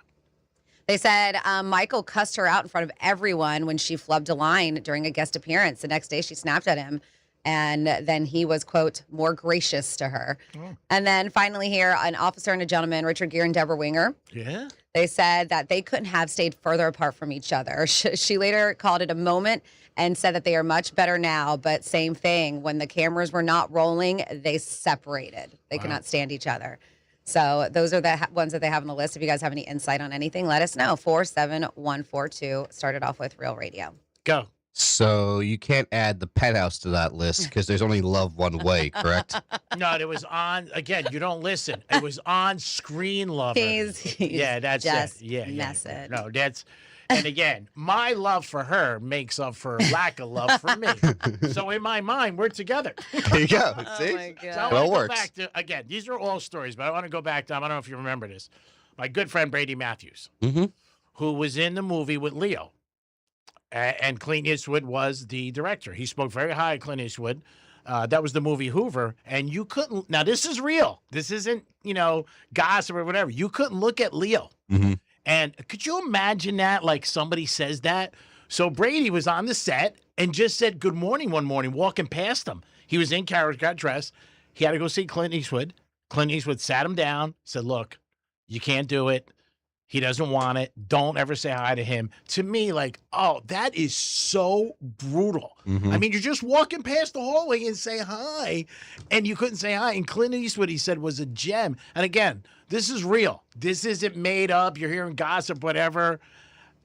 They said Michael cussed her out in front of everyone when she flubbed a line during a guest appearance. The next day, she snapped at him, and then he was, quote, more gracious to her. Oh. And then finally here, an officer and a gentleman, Richard Gere and Deborah Winger. Yeah. They said that they couldn't have stayed further apart from each other. She later called it a moment and said that they are much better now, but same thing. When the cameras were not rolling, they separated. They could not stand each other. So those are the ones that they have on the list. If you guys have any insight on anything, let us know. 47142. Started off with Real Radio. Go. So you can't add the Penthouse to that list because there's only love one way, correct? No, it was on, again, you don't listen. It was on Screen Lover. Yeah, that's just it. Yeah, message. No, that's, and again, my love for her makes up for lack of love for me. So in my mind, we're together. There you go. See? Oh my God. So I It all want to go works. back to, again, these are all stories, but I want to go back to, I don't know if you remember this, my good friend Brady Matthews, who was in the movie with Leo. And Clint Eastwood was the director. He spoke very high of Clint Eastwood. That was the movie Hoover. And you couldn't, now this is real. This isn't, gossip or whatever. You couldn't look at Leo. And could you imagine that? Like somebody says that. So Brady was on the set and just said good morning one morning, walking past him. He was in character, got dressed. He had to go see Clint Eastwood. Clint Eastwood sat him down, said, look, you can't do it. He doesn't want it. Don't ever say hi to him. To me, like, oh, that is so brutal. I mean, you're just walking past the hallway and say hi, and you couldn't say hi. And Clint Eastwood, he said, was a gem. And again, this is real. This isn't made up. You're hearing gossip, whatever.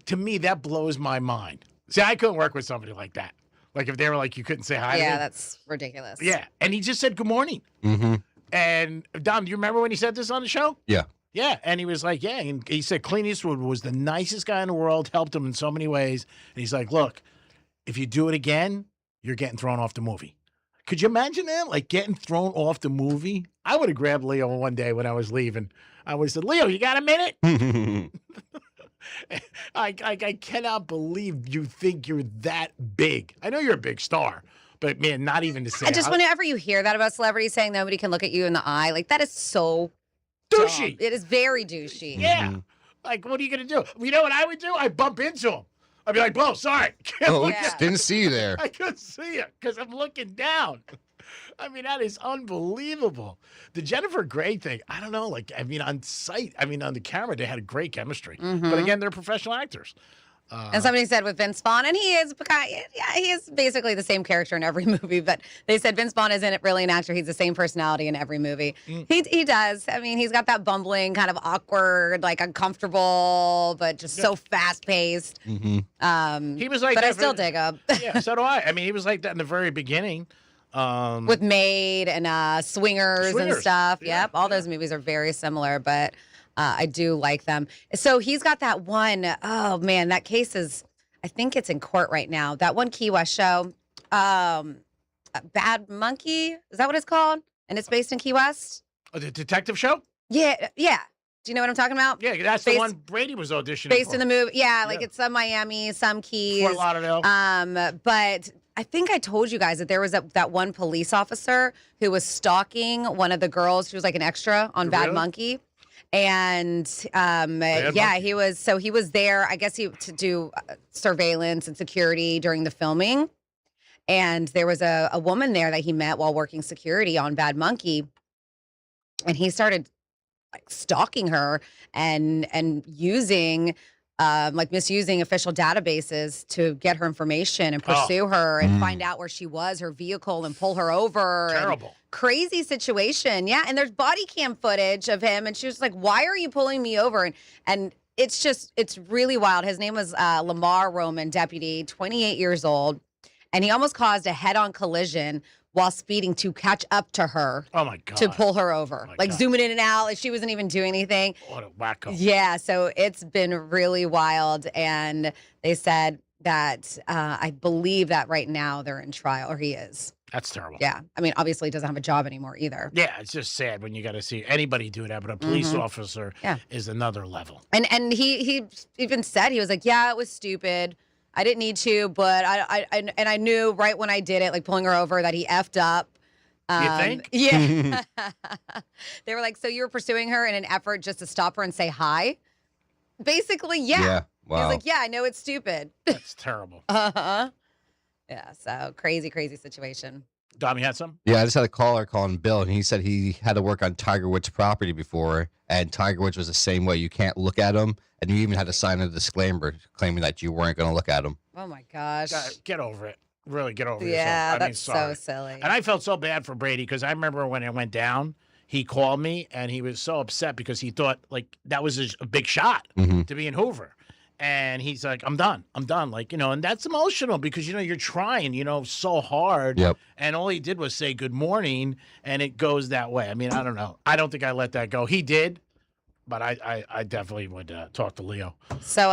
To me, that blows my mind. See, I couldn't work with somebody like that. Like if they were like, you couldn't say hi to me. Yeah, that's ridiculous. Yeah, and he just said good morning. And Dom, do you remember when he said this on the show? Yeah. Yeah, and he was like, yeah, and he said Clint Eastwood was the nicest guy in the world, helped him in so many ways. And he's like, look, if you do it again, you're getting thrown off the movie. Could you imagine that? Like getting thrown off the movie? I would have grabbed Leo one day when I was leaving. I would have said, Leo, you got a minute? I cannot believe you think you're that big. I know you're a big star, but man, not even to say. I just, whenever you hear that about celebrities saying nobody can look at you in the eye, like that is so douchey. dumb. It is very douchey. Yeah. Like, what are you going to do? You know what I would do? I'd bump into him. I'd be like, bro, sorry. Oh, didn't see you there. I couldn't see you because I'm looking down. I mean, that is unbelievable. The Jennifer Grey thing, I don't know. Like, I mean, on site, I mean, on the camera, they had great chemistry. But again, they're professional actors. And somebody said with Vince Vaughn, and he is basically the same character in every movie, but they said Vince Vaughn isn't really an actor. He's the same personality in every movie. He does. I mean, he's got that bumbling, kind of awkward, like uncomfortable, but just so fast-paced. He was like but that I still dig him. Yeah, so do I. I mean, he was like that in the very beginning. With Maid and Swingers and stuff. Yeah, yep, all those movies are very similar, but I do like them. So he's got that one, oh man, that case is, I think it's in court right now. That one Key West show, Bad Monkey, is that what it's called? And it's based in Key West? Oh, the detective show? Yeah. Do you know what I'm talking about? Yeah, that's the one Brady was auditioning based for. in the movie. Yeah, like it's some Miami, some Keys. Fort Lauderdale. But I think I told you guys that there was that one police officer who was stalking one of the girls. She was like an extra on Bad Monkey. And he was there, I guess to do surveillance and security during the filming. And there was a woman there that he met while working security on Bad Monkey. And he started like stalking her and using misusing official databases to get her information and pursue her and find out where she was, her vehicle, and pull her over. Terrible. Crazy situation. Yeah. And there's body cam footage of him. And she was like, why are you pulling me over? And it's really wild. His name was Lamar Roman, deputy, 28 years old. And he almost caused a head-on collision while speeding to catch up to her. Oh, my God. To pull her over. Zooming in and out. Like she wasn't even doing anything. What a wacko. Yeah, so it's been really wild. And they said that I believe that right now they're in trial, or he is. That's terrible. Yeah. I mean, obviously he doesn't have a job anymore either. Yeah, it's just sad when you got to see anybody do that, but a police officer is another level. And he even said, he was like, yeah, it was stupid. I didn't need to, but I knew right when I did it, like pulling her over, that he effed up. You think? Yeah. They were like, so you were pursuing her in an effort just to stop her and say hi? Basically, yeah. Yeah. Wow. He was like, yeah, I know it's stupid. That's terrible. Uh-huh. Yeah, so crazy situation. Dom, you had some? Yeah, I just had a caller calling Bill, and he said he had to work on Tiger Woods' property before, and Tiger Woods was the same way. You can't look at him, and you even had to sign a disclaimer claiming that you weren't going to look at him. Oh, my gosh. Get over it. Really get over yourself. Yeah, I mean, that's sorry. so silly. And I felt so bad for Brady because I remember when it went down, he called me, and he was so upset because he thought, like, that was a big shot to be in Hoover. And he's like, I'm done. Like, and that's emotional because, you're trying, so hard. Yep. And all he did was say good morning, and it goes that way. I mean, I don't know. I don't think I let that go. He did, but I definitely would talk to Leo. So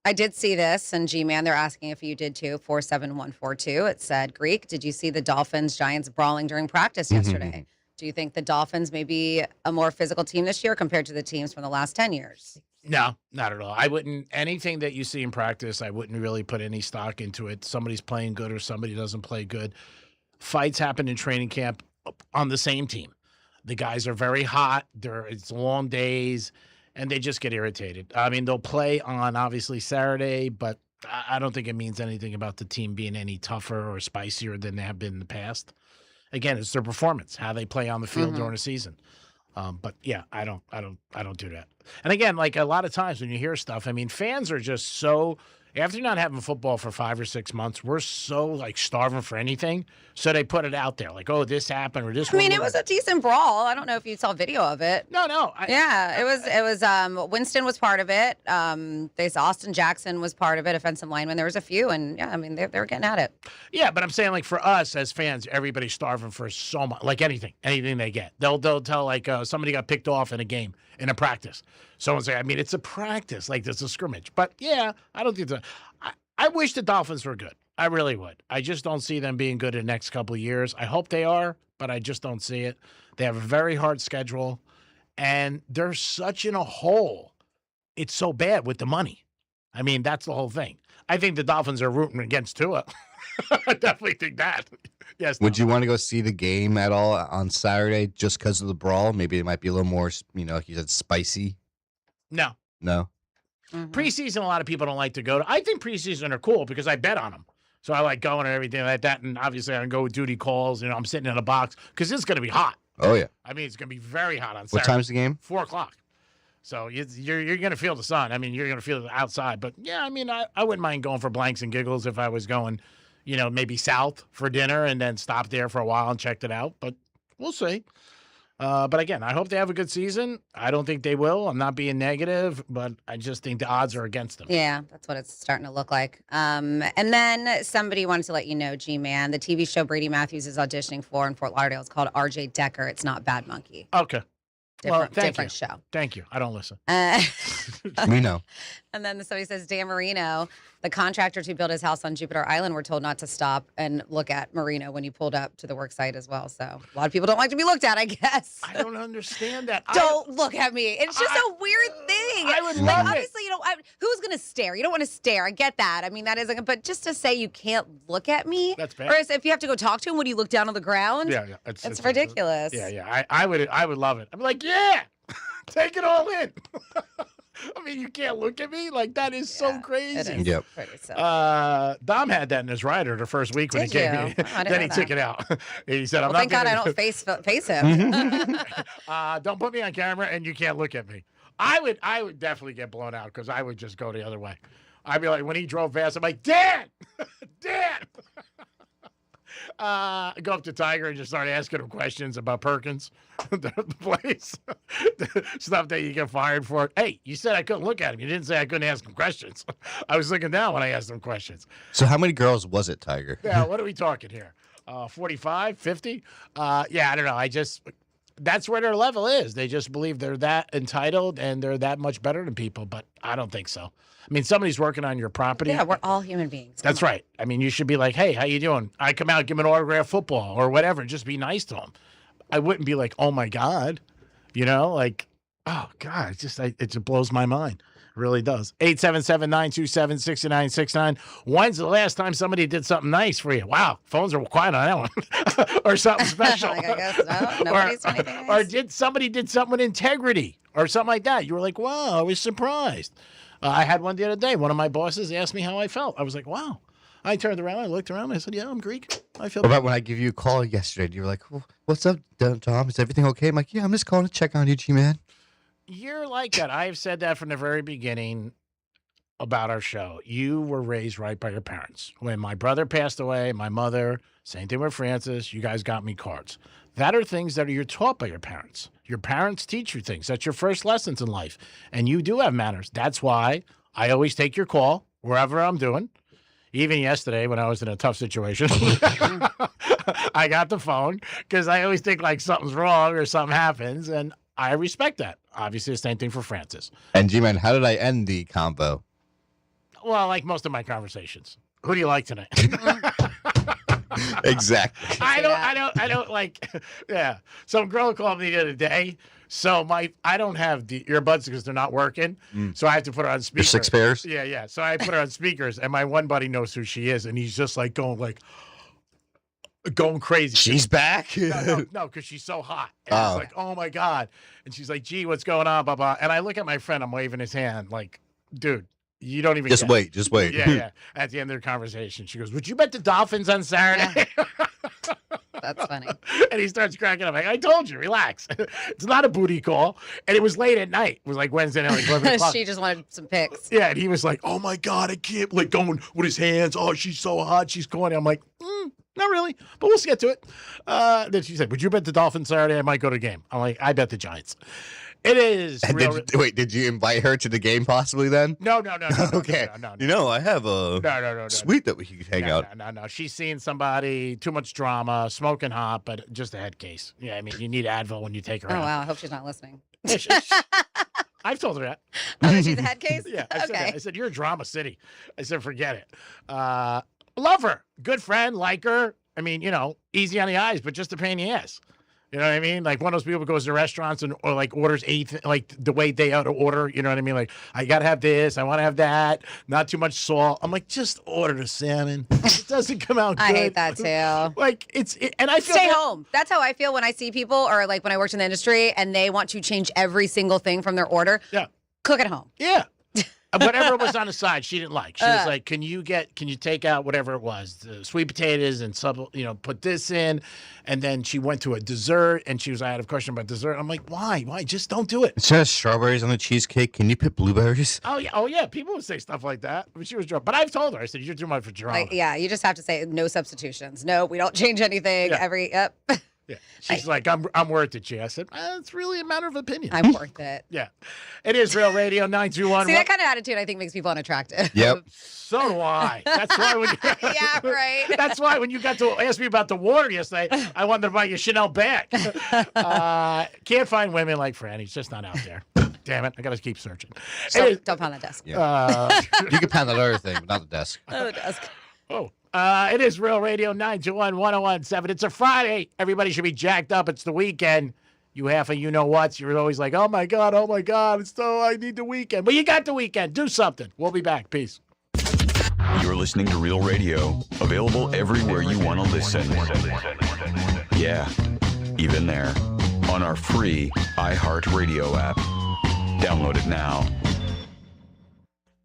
I did see this, and G-Man, they're asking if you did too, 47142. It said, Greek, did you see the Dolphins-Giants brawling during practice yesterday? Do you think the Dolphins may be a more physical team this year compared to the teams from the last 10 years? No, not at all. I wouldn't, anything that you see in practice, I wouldn't really put any stock into it. Somebody's playing good or somebody doesn't play good. Fights happen in training camp on the same team. The guys are very hot. It's long days, and they just get irritated. I mean, they'll play on, obviously, Saturday, but I don't think it means anything about the team being any tougher or spicier than they have been in the past. Again, it's their performance, how they play on the field during the season. But yeah, I don't do that. And again, like a lot of times when you hear stuff, I mean, fans are just so, after not having football for 5 or 6 months, we're so like starving for anything. So they put it out there like, oh, this happened or this. I mean, it was a decent brawl. I don't know if you saw video of it. No. It was Winston was part of it. Austin Jackson was part of it, offensive lineman. There was a few, and yeah, I mean, they were getting at it. Yeah, but I'm saying like for us as fans, everybody's starving for so much, like anything they get. They'll tell like somebody got picked off in a game, in a practice. Someone say, I mean, it's a practice, like there's a scrimmage. But yeah, I don't think that. I wish the Dolphins were good. I really would. I just don't see them being good in the next couple of years. I hope they are, but I just don't see it. They have a very hard schedule, and they're such in a hole. It's so bad with the money. I mean, that's the whole thing. I think the Dolphins are rooting against Tua. I definitely think that. Yes. Would you want to go see the game at all on Saturday just because of the brawl? Maybe it might be a little more, like you said, spicy. No. Preseason, a lot of people don't like to go to. I think preseason are cool because I bet on them. So I like going and everything like that. And obviously, I can go with duty calls. I'm sitting in a box because it's going to be hot. Oh, yeah. I mean, it's going to be very hot on Saturday. What time's the game? 4 o'clock. So you're going to feel the sun. I mean, you're going to feel it outside. But, yeah, I mean, I wouldn't mind going for blanks and giggles if I was going, maybe south for dinner and then stop there for a while and checked it out. But we'll see. But again, I hope they have a good season. I don't think they will. I'm not being negative, but I just think the odds are against them. Yeah, that's what it's starting to look like. And then somebody wanted to let you know, G-Man, the TV show Brady Matthews is auditioning for in Fort Lauderdale is called RJ Decker. It's not Bad Monkey. Okay. different show. Thank you. I don't listen. We know. And then somebody says, Dan Marino, the contractors who built his house on Jupiter Island were told not to stop and look at Marino when you pulled up to the work site as well. So a lot of people don't like to be looked at, I guess. I don't understand that. Don't look at me. It's just a weird thing. I would love it. Obviously, who's going to stare? You don't want to stare. I get that. I mean, that isn't, but just to say you can't look at me. That's bad. Or if you have to go talk to him, would you look down on the ground? Yeah. It's ridiculous. Yeah. I would love it. I'm like, yeah, take it all in. I mean, you can't look at me like that is so crazy. It is Yep. pretty silly. Dom had that in his rider the first week when Did he came you? in. Oh, I didn't Then he know took that. it out. He said, "I'm Well, not thank God gonna I don't face him. Don't put me on camera, and you can't look at me." I would definitely get blown out because I would just go the other way. I'd be like, when he drove fast, I'm like, Dan, Dan. Go up to Tiger and just start asking him questions about Perkins, the place, stuff that you get fired for. Hey, you said I couldn't look at him. You didn't say I couldn't ask him questions. I was looking down when I asked him questions. So how many girls was it, Tiger? Yeah, what are we talking here? 45, 50? Yeah, I don't know. That's where their level is. They just believe they're that entitled and they're that much better than people, but I don't think so. I mean, somebody's working on your property. Yeah, we're all human beings. That's right. I mean, you should be like, hey, how you doing? I come out, give him an autograph football or whatever. Just be nice to him. I wouldn't be like, oh, my God. You know, like, oh, God, it just blows my mind. It really does. 877-927-6969. When's the last time somebody did something nice for you? Wow, phones are quiet on that one. Or something special. I guess no, nobody's done anything nice. Or somebody did something with integrity or something like that. You were like, wow, I was surprised. I had one the other day. One of my bosses asked me how I felt. I was like, wow. I turned around. I looked around. I said, yeah, I'm Greek. I feel What about when I give you a call yesterday? You were like, what's up, Tom? Is everything okay? I'm like, yeah, I'm just calling to check on you, G-Man. You're like that. I've said that from the very beginning about our show. You were raised right by your parents. When my brother passed away, my mother, same thing with Francis, you guys got me cards. That are things that you're taught by your parents. Your parents teach you things. That's your first lessons in life. And you do have manners. That's why I always take your call wherever I'm doing. Even yesterday when I was in a tough situation, I got the phone because I always think like something's wrong or something happens. And I respect that. Obviously, the same thing for Francis. And G-Man, how did I end the combo? Well, like most of my conversations. Who do you like tonight? Exactly. I don't like, yeah. Some girl called me the other day. So I don't have the earbuds because they're not working. So I have to put her on speaker. 6 pairs? Yeah. So I put her on speakers and my one buddy knows who she is. And he's just like going crazy. She's back? No, because she's so hot. And it's like, oh my God. And she's like, gee, what's going on? Blah, blah. And I look at my friend, I'm waving his hand like, dude, you don't even Just wait. Yeah. At the end of the conversation, she goes, would you bet the Dolphins on Saturday? That's funny. And he starts cracking up. Like, I told you, relax. It's not a booty call. And it was late at night. It was like Wednesday night, like 11 o'clock. She just wanted some pics. Yeah, and he was like, oh my God, I can't, like going with his hands. Oh, she's so hot. She's corny. I'm like, not really, but we'll get to it. Then she said, would you bet the Dolphins Saturday? I might go to the game. I'm like, I bet the Giants. It is. Did you invite her to the game possibly then? No. Okay. No. You know, I have a no. suite that we could hang out. No. She's seeing somebody, too much drama, smoking hot, but just a head case. Yeah, I mean, you need Advil when you take her out. Oh, wow. I hope she's not listening. I've told her that. Oh, that she's a head case? Yeah, I said Okay. that. I said, you're a drama city. I said, forget it. Love her. Good friend, like her. I mean, you know, easy on the eyes, but just a pain in the ass. You know what I mean? Like one of those people who goes to restaurants or like orders like the way they ought to order. You know what I mean? Like, I got to have this. I want to have that. Not too much salt. I'm like, just order the salmon. It doesn't come out good. I hate that too. Like, and I feel Stay home. That's how I feel when I see people or like when I worked in the industry and they want to change every single thing from their order. Yeah. Cook at home. Yeah. Whatever was on the side, she didn't like. She was like, can you take out whatever it was, the sweet potatoes and put this in. And then she went to a dessert and she was, I had a question about dessert. I'm like, why? Just don't do it. Instead of strawberries on the cheesecake, can you put blueberries? Oh yeah. People would say stuff like that. But she was drunk. But I've told her, I said, you're too much for drama. Like, yeah, you just have to say no substitutions. No, we don't change anything. Yeah. Yep. Yeah. She's like, I'm worth it, G. I said, it's really a matter of opinion. I'm worth it. Yeah. It is Real Radio 921. See, that kind of attitude I think makes people unattractive. Yep. So do I. That's why when yeah, right. That's why when you got to ask me about the water yesterday, I wanted to buy you a Chanel bag. Can't find women like Fran. He's just not out there. Damn it. I got to keep searching. Don't pound that desk. Yeah. You can pound that other thing, but not the desk. Oh, the desk. Oh. It is Real Radio 921-1017. It's a Friday. Everybody should be jacked up. It's the weekend. You half of you-know-whats. You're always like, oh, my God. It's I need the weekend. Well, you got the weekend. Do something. We'll be back. Peace. You're listening to Real Radio, available everywhere you want to listen. Yeah, even there, on our free iHeartRadio app. Download it now.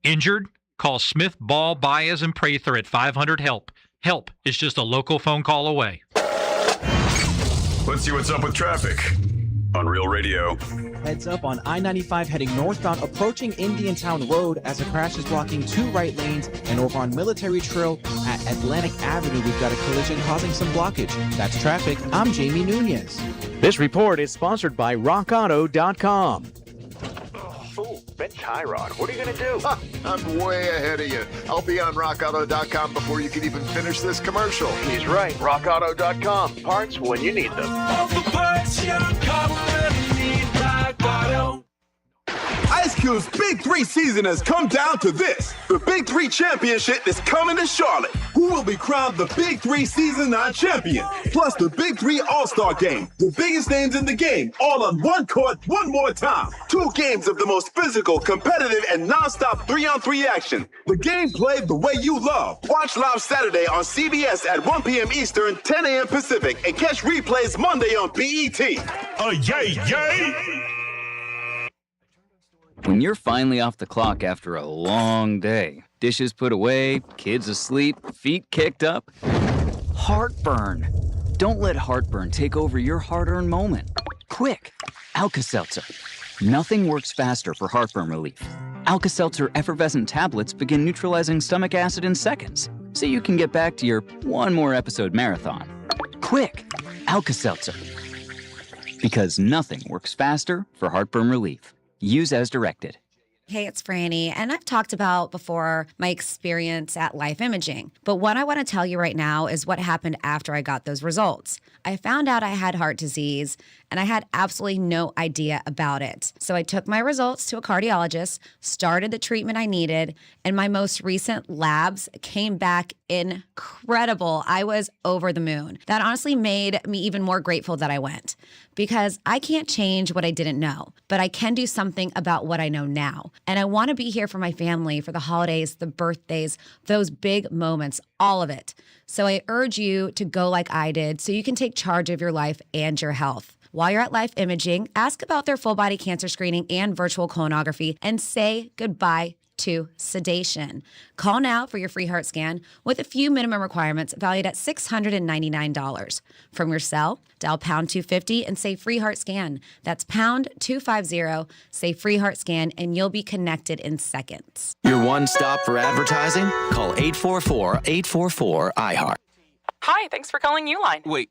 Injured? Call Smith, Ball, Baez, and Prather at 500-HELP. Help is just a local phone call away. Let's see what's up with traffic on Real Radio. Heads up on I-95 heading northbound, approaching Indiantown Road as a crash is blocking 2 right lanes. And over on Military Trail at Atlantic Avenue, we've got a collision causing some blockage. That's traffic. I'm Jamie Nunez. This report is sponsored by RockAuto.com. Ooh, Ben Tyrod, what are you going to do? I'm way ahead of you. I'll be on RockAuto.com before you can even finish this commercial. He's right. RockAuto.com. Parts when you need them. All the parts your car will ever need. Rock Auto. Ice Cube's Big 3 season has come down to this. The Big 3 Championship is coming to Charlotte. Who will be crowned the Big 3 Season 9 champion? Plus the Big 3 All-Star Game. The biggest names in the game, all on one court, one more time. 2 games of the most physical, competitive, and non-stop 3-on-3 action. The game played the way you love. Watch live Saturday on CBS at 1 p.m. Eastern, 10 a.m. Pacific, and catch replays Monday on BET. Yay! When you're finally off the clock after a long day, dishes put away, kids asleep, feet kicked up, heartburn. Don't let heartburn take over your hard-earned moment. Quick, Alka-Seltzer. Nothing works faster for heartburn relief. Alka-Seltzer effervescent tablets begin neutralizing stomach acid in seconds, so you can get back to your one more episode marathon. Quick, Alka-Seltzer. Because nothing works faster for heartburn relief. Use as directed. Hey, it's Franny, and I've talked about before my experience at Life Imaging. But what I want to tell you right now is what happened after I got those results. I found out I had heart disease, and I had absolutely no idea about it. So I took my results to a cardiologist, started the treatment I needed, and my most recent labs came back incredible. I was over the moon. That honestly made me even more grateful that I went, because I can't change what I didn't know, but I can do something about what I know now. And I want to be here for my family, for the holidays, the birthdays, those big moments, all of it. So I urge you to go like I did so you can take charge of your life and your health. While you're at Life Imaging, ask about their full body cancer screening and virtual colonoscopy, and say goodbye to sedation. Call now for your free heart scan with a few minimum requirements valued at $699. From your cell, dial pound 250 and say free heart scan. That's pound 250, say free heart scan, and you'll be connected in seconds. Your one stop for advertising? Call 844-844-iHeart. Hi, thanks for calling Uline. Wait,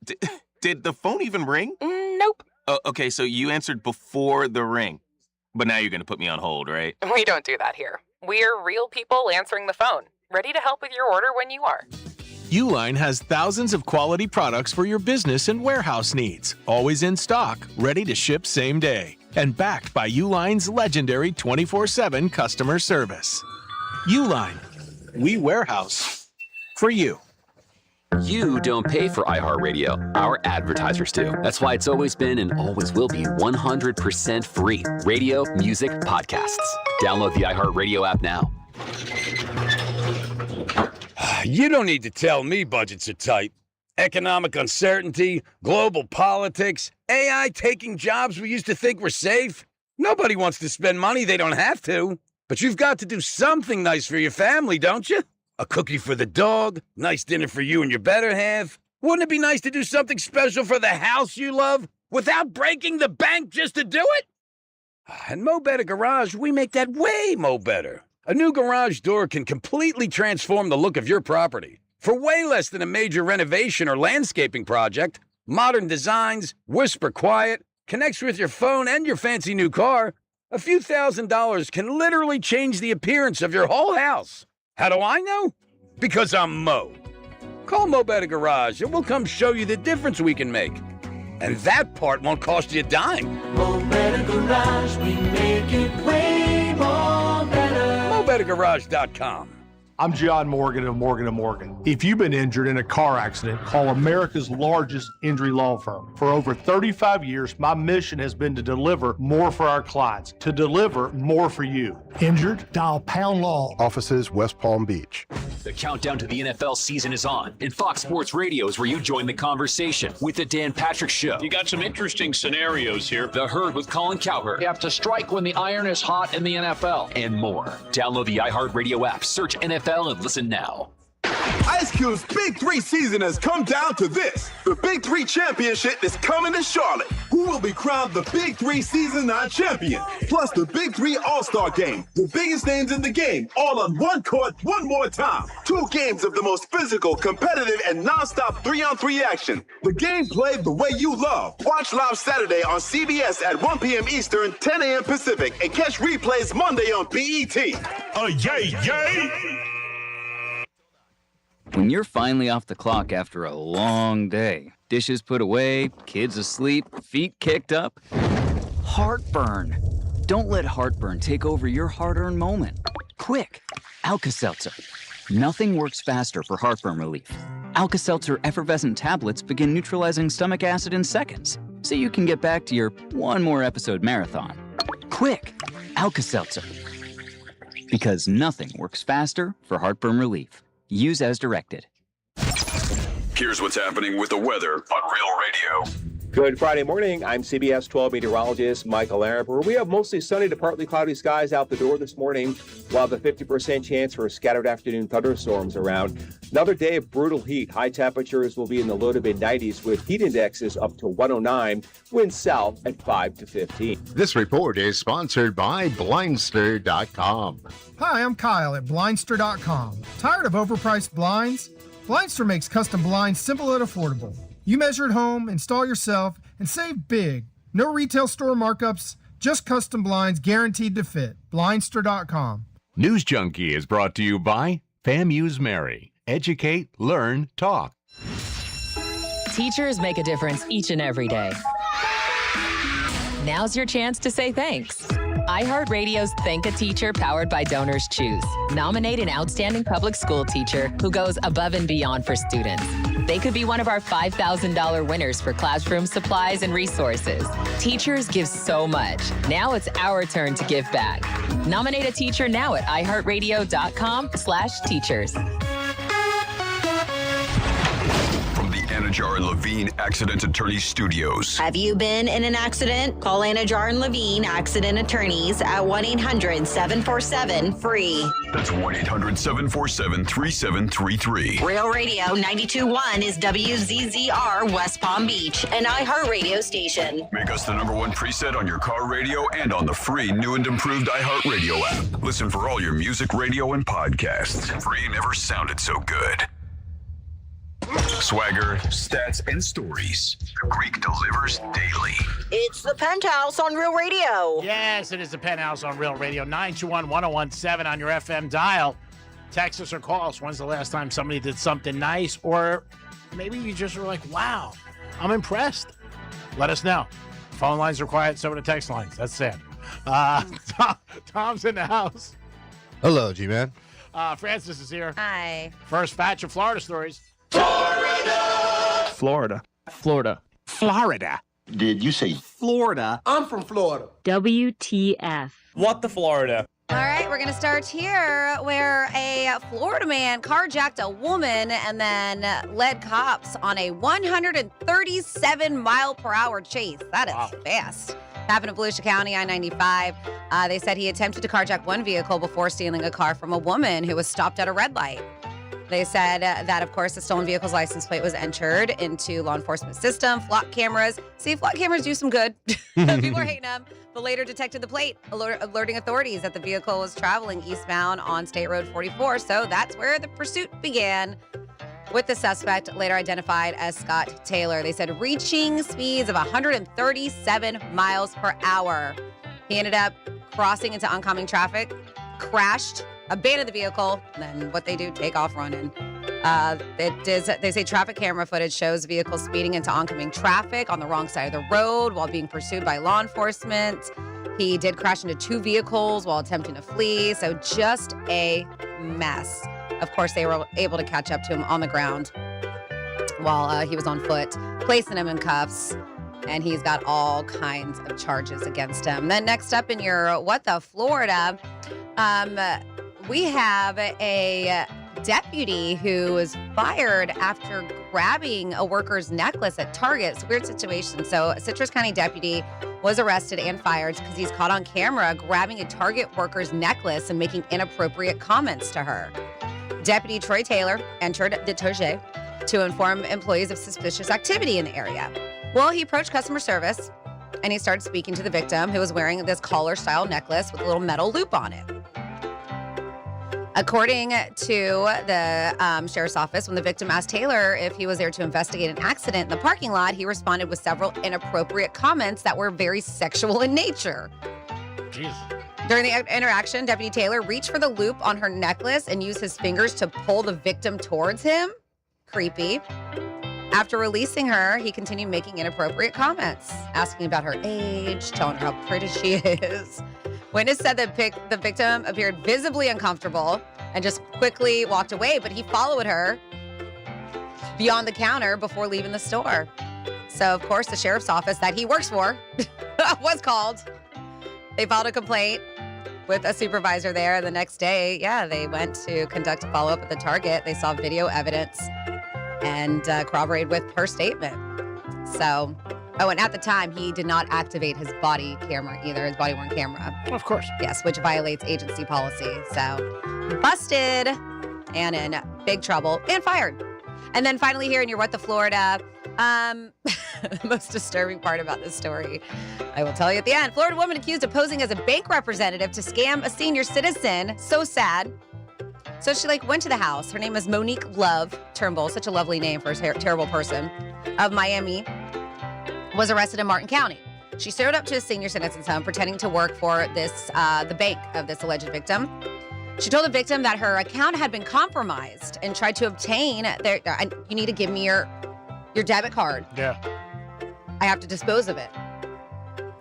did the phone even ring? Nope. Oh, okay, so you answered before the ring. But now you're going to put me on hold, right? We don't do that here. We're real people answering the phone, ready to help with your order when you are. Uline has thousands of quality products for your business and warehouse needs, always in stock, ready to ship same day, and backed by Uline's legendary 24/7 customer service. Uline, we warehouse for you. You don't pay for iHeartRadio. Our advertisers do. That's why it's always been and always will be 100% free. Radio, music, podcasts. Download the iHeartRadio app now. You don't need to tell me budgets are tight. Economic uncertainty, global politics, AI taking jobs we used to think were safe. Nobody wants to spend money they don't have to. But you've got to do something nice for your family, don't you? A cookie for the dog, nice dinner for you and your better half. Wouldn't it be nice to do something special for the house you love without breaking the bank just to do it? At Mo Better Garage, we make that way mo better. A new garage door can completely transform the look of your property. For way less than a major renovation or landscaping project, Modern designs, whisper quiet, connects with your phone and your fancy new car. A few $1,000s can literally change the appearance of your whole house. How do I know? Because I'm Mo. Call Mo Better Garage and we'll come show you the difference we can make. And that part won't cost you a dime. Mo Better Garage, we make it way more better. MoBetterGarage.com. I'm John Morgan of Morgan & Morgan. If you've been injured in a car accident, call America's largest injury law firm. For over 35 years, my mission has been to deliver more for our clients, to deliver more for you. Injured? Dial Pound Law. Offices, West Palm Beach. The countdown to the NFL season is on, and Fox Sports Radio is where you join the conversation with the Dan Patrick Show. You got some interesting scenarios here. The Herd with Colin Cowherd. You have to strike when the iron is hot in the NFL. And more. Download the iHeartRadio app, search NFL, and listen now. Ice Cube's Big 3 season has come down to this. The Big 3 championship is coming to Charlotte. Who will be crowned the Big 3 season 9 champion? Plus the Big 3 All-Star Game. The biggest names in the game, all on one court, one more time. 2 games of the most physical, competitive, and non-stop 3-on-3 action. The game played the way you love. Watch live Saturday on CBS at 1 p.m. Eastern, 10 a.m. Pacific, and catch replays Monday on BET. Yay! When you're finally off the clock after a long day, dishes put away, kids asleep, feet kicked up, heartburn. Don't let heartburn take over your hard-earned moment. Quick, Alka-Seltzer. Nothing works faster for heartburn relief. Alka-Seltzer effervescent tablets begin neutralizing stomach acid in seconds, so you can get back to your one more episode marathon. Quick, Alka-Seltzer. Because nothing works faster for heartburn relief. Use as directed. Here's what's happening with the weather on Real Radio. Good Friday morning. I'm CBS 12 meteorologist Michael Aramper. We have mostly sunny to partly cloudy skies out the door this morning. We'll have a 50% chance for scattered afternoon thunderstorms around. Another day of brutal heat. High temperatures will be in the low to mid-90s with heat indexes up to 109. Winds south at 5 to 15. This report is sponsored by Blindster.com. Hi, I'm Kyle at Blindster.com. Tired of overpriced blinds? Blindster makes custom blinds simple and affordable. You measure at home, install yourself, and save big. No retail store markups, just custom blinds guaranteed to fit. Blindster.com. News Junkie is brought to you by FAMU's Mary. Educate, learn, talk. Teachers make a difference each and every day. Now's your chance to say thanks. iHeartRadio's Thank a Teacher powered by Donors Choose. Nominate an outstanding public school teacher who goes above and beyond for students. They could be one of our $5,000 winners for classroom supplies and resources. Teachers give so much. Now it's our turn to give back. Nominate a teacher now at iHeartRadio.com/teachers. Anajar and Levine Accident Attorney Studios. Have you been in an accident? Call Anajar and Levine Accident Attorneys at 1-800-747-FREE. That's 1-800-747-3733. Real Radio 92.1 is WZZR West Palm Beach, an iHeartRadio station. Make us the #1 preset on your car radio and on the free new and improved iHeartRadio app. Listen for all your music, radio, and podcasts. Free never sounded so good. Swagger, stats, and stories. The Greek delivers daily. It's the Penthouse on Real Radio. Yes, it is the Penthouse on Real Radio. 921-1017 on your FM dial. Text us or call us. When's the last time somebody did something nice? Or maybe you just were like, wow, I'm impressed. Let us know. Phone lines are quiet, so are the text lines. That's sad. Tom's in the house. Hello, G-Man. Francis is here. Hi. First batch of Florida stories. Florida. Did you say Florida? I'm from Florida. WTF. What the Florida? All right, we're going to start here where a Florida man carjacked a woman and then led cops on a 137-mile-per-hour chase. That is fast. Happened in Volusia County, I-95. They said he attempted to carjack one vehicle before stealing a car from a woman who was stopped at a red light. They said that, of course, the stolen vehicle's license plate was entered into law enforcement system, flock cameras. See, flock cameras do some good. People are hating them, but later detected the plate, alerting authorities that the vehicle was traveling eastbound on State Road 44. So that's where the pursuit began. with the suspect, later identified as Scott Taylor. They said reaching speeds of 137 miles per hour. He ended up crossing into oncoming traffic, crashed, abandoned the vehicle, and then what they do, take off running. They say traffic camera footage shows vehicles speeding into oncoming traffic on the wrong side of the road while being pursued by law enforcement. He did crash into 2 vehicles while attempting to flee, so just a mess. Of course, they were able to catch up to him on the ground while he was on foot, placing him in cuffs, and he's got all kinds of charges against him. Then next up in your What the Florida, we have a deputy who was fired after grabbing a worker's necklace at Target. It's a weird situation. So a Citrus County deputy was arrested and fired because he's caught on camera grabbing a Target worker's necklace and making inappropriate comments to her. Deputy Troy Taylor entered the Target to inform employees of suspicious activity in the area. Well, he approached customer service and he started speaking to the victim, who was wearing this collar-style necklace with a little metal loop on it. According to the sheriff's office, when the victim asked Taylor if he was there to investigate an accident in the parking lot, he responded with several inappropriate comments that were very sexual in nature. Jeez. During the interaction, Deputy Taylor reached for the loop on her necklace and used his fingers to pull the victim towards him. Creepy. After releasing her, he continued making inappropriate comments, asking about her age, telling her how pretty she is. Witness said that the victim appeared visibly uncomfortable and just quickly walked away, but he followed her beyond the counter before leaving the store. So, of course, the sheriff's office that he works for was called. They filed a complaint with a supervisor there. The next day, they went to conduct a follow-up at the Target. They saw video evidence and corroborated with her statement. So, and at the time, he did not activate his body camera either, his body-worn camera. Of course. Yes, which violates agency policy. So, busted and in big trouble and fired. And then finally here in your What the Florida, the most disturbing part about this story, I will tell you at the end. Florida woman accused of posing as a bank representative to scam a senior citizen. So sad. So she went to the house. Her name is Monique Love Turnbull, such a lovely name for a terrible person, of Miami, was arrested in Martin County. She showed up to a senior citizen's home pretending to work for this the bank of this alleged victim. She told the victim that her account had been compromised and tried to obtain you need to give me your debit card. Yeah. I have to dispose of it.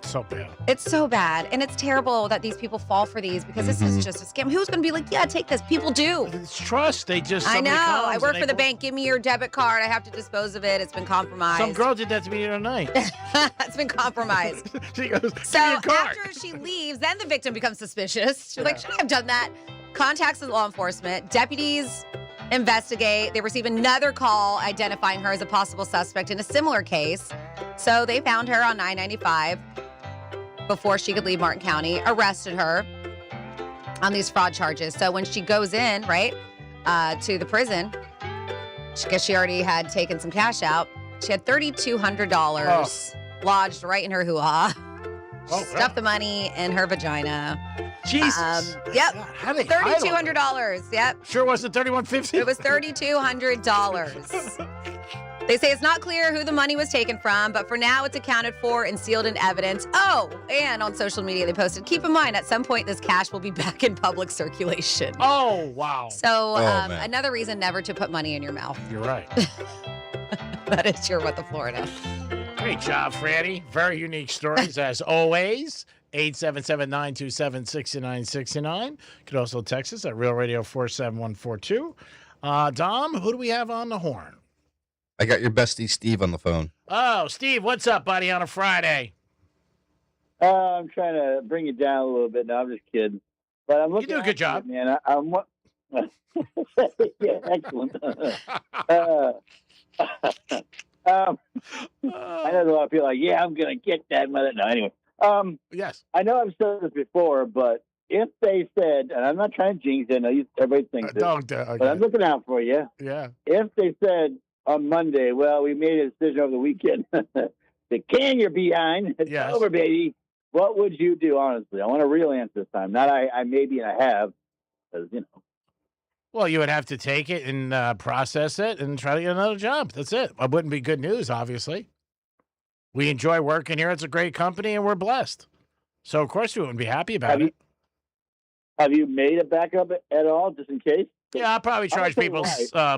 So bad. It's so bad. And it's terrible that these people fall for these because this is just a scam. Who's going to be like, yeah, take this? People do. It's trust. I know. I work for the bank. Give me your debit card. I have to dispose of it. It's been compromised. Some girl did that to me the other night. It's been compromised. She goes, so give me your card. after she leaves, then the victim becomes suspicious. She's like, shouldn't I have done that? Contacts the law enforcement. Deputies investigate. They receive another call identifying her as a possible suspect in a similar case. So they found her on 995 before she could leave Martin County, arrested her on these fraud charges. So when she goes in, to the prison, because she already had taken some cash out, she had $3,200 lodged right in her hoo-ha. Stuffed the money in her vagina. Jesus. Yep. How they $3,200. Yep. Sure wasn't $3,150? It was $3,200. They say it's not clear who the money was taken from, but for now it's accounted for and sealed in evidence. Oh, and on social media they posted, keep in mind, at some point this cash will be back in public circulation. Oh, wow. So another reason never to put money in your mouth. You're right. That is your What the Florida. Great job, Franny. Very unique stories, as always. 877-927-6969. You could also text us at Real Radio 47142. Dom, who do we have on the horn? I got your bestie Steve on the phone. Oh, Steve, what's up, buddy, on a Friday? I'm trying to bring you down a little bit. No, I'm just kidding. But I'm looking. You do a good job, man. I'm yeah, excellent. I know a lot of people are like, yeah, I'm gonna get that mother. No, anyway. Yes. I know I've said this before, but if they said, and I'm not trying to jinx it, I know everybody thinks it, but I'm looking out for you. Yeah. If they said on Monday, well, we made a decision over the weekend, the can you're behind, it's over, baby. What would you do, honestly? I want a real answer this time. Not I maybe and I have, because, Well, you would have to take it and process it and try to get another job. That's it. It wouldn't be good news, obviously. We enjoy working here. It's a great company, and we're blessed. So, of course, we wouldn't be happy about it. Have you made a backup at all, just in case? Yeah, I'll probably charge people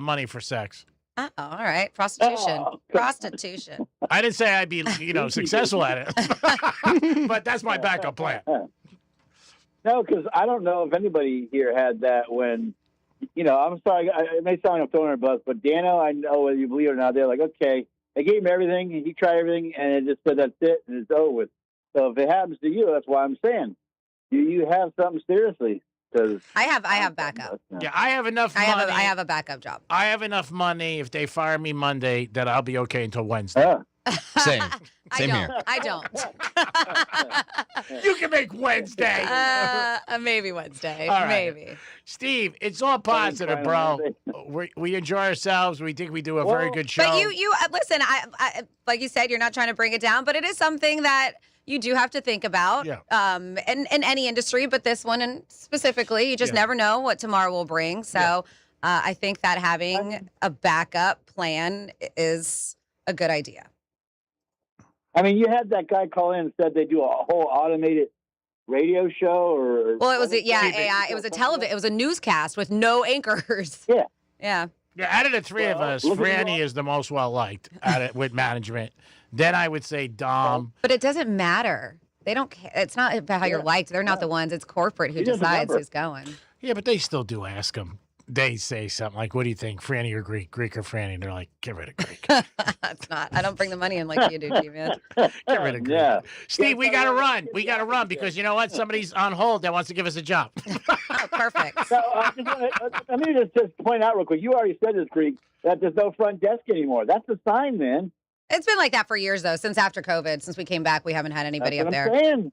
money for sex. Oh, all right. Prostitution. Prostitution. I didn't say I'd be, successful at it, but that's my backup plan. No, because I don't know if anybody here had that when, I'm sorry, it may sound like I'm throwing her a bus, but Dano, I know whether you believe it or not, they're like, okay, they gave him everything, and he tried everything, and it just said that's it, and it's over with. So if it happens to you, that's why I'm saying, do you have something seriously? Because I have backup. Yeah, I have enough money. I have a backup job. I have enough money if they fire me Monday that I'll be okay until Wednesday. Same here. I don't. You can make Wednesday. Maybe Wednesday. All right. Maybe. Steve, it's all positive, bro. We enjoy ourselves. We think we do a very good show. But you listen. I like you said, you're not trying to bring it down, but it is something that you do have to think about. Yeah. In any industry, but this one and specifically, you just never know what tomorrow will bring. So I think that having a backup plan is a good idea. I mean, you had that guy call in and said they do a whole automated radio show, or well, it was AI. It was a television. It was a newscast with no anchors. Yeah. Yeah. Out of the three of us, Franny is the most well liked at it with management. Then I would say Dom. But it doesn't matter. They don't care. It's not about how you're liked. They're not the ones. It's corporate who decides who's going. Yeah, but they still do ask them. They say something like, what do you think, Franny or Greek? Greek or Franny? And they're like, get rid of Greek. It's not. I don't bring the money in like you do, G-Man. Get rid of Greek. Yeah. Steve, we got to run. We got to run because you know what? Somebody's on hold that wants to give us a job. Oh, perfect. So, let me just point out real quick. You already said this, Greek, that there's no front desk anymore. That's a sign, man. It's been like that for years, though. Since after COVID, since we came back, we haven't had anybody up there. Saying.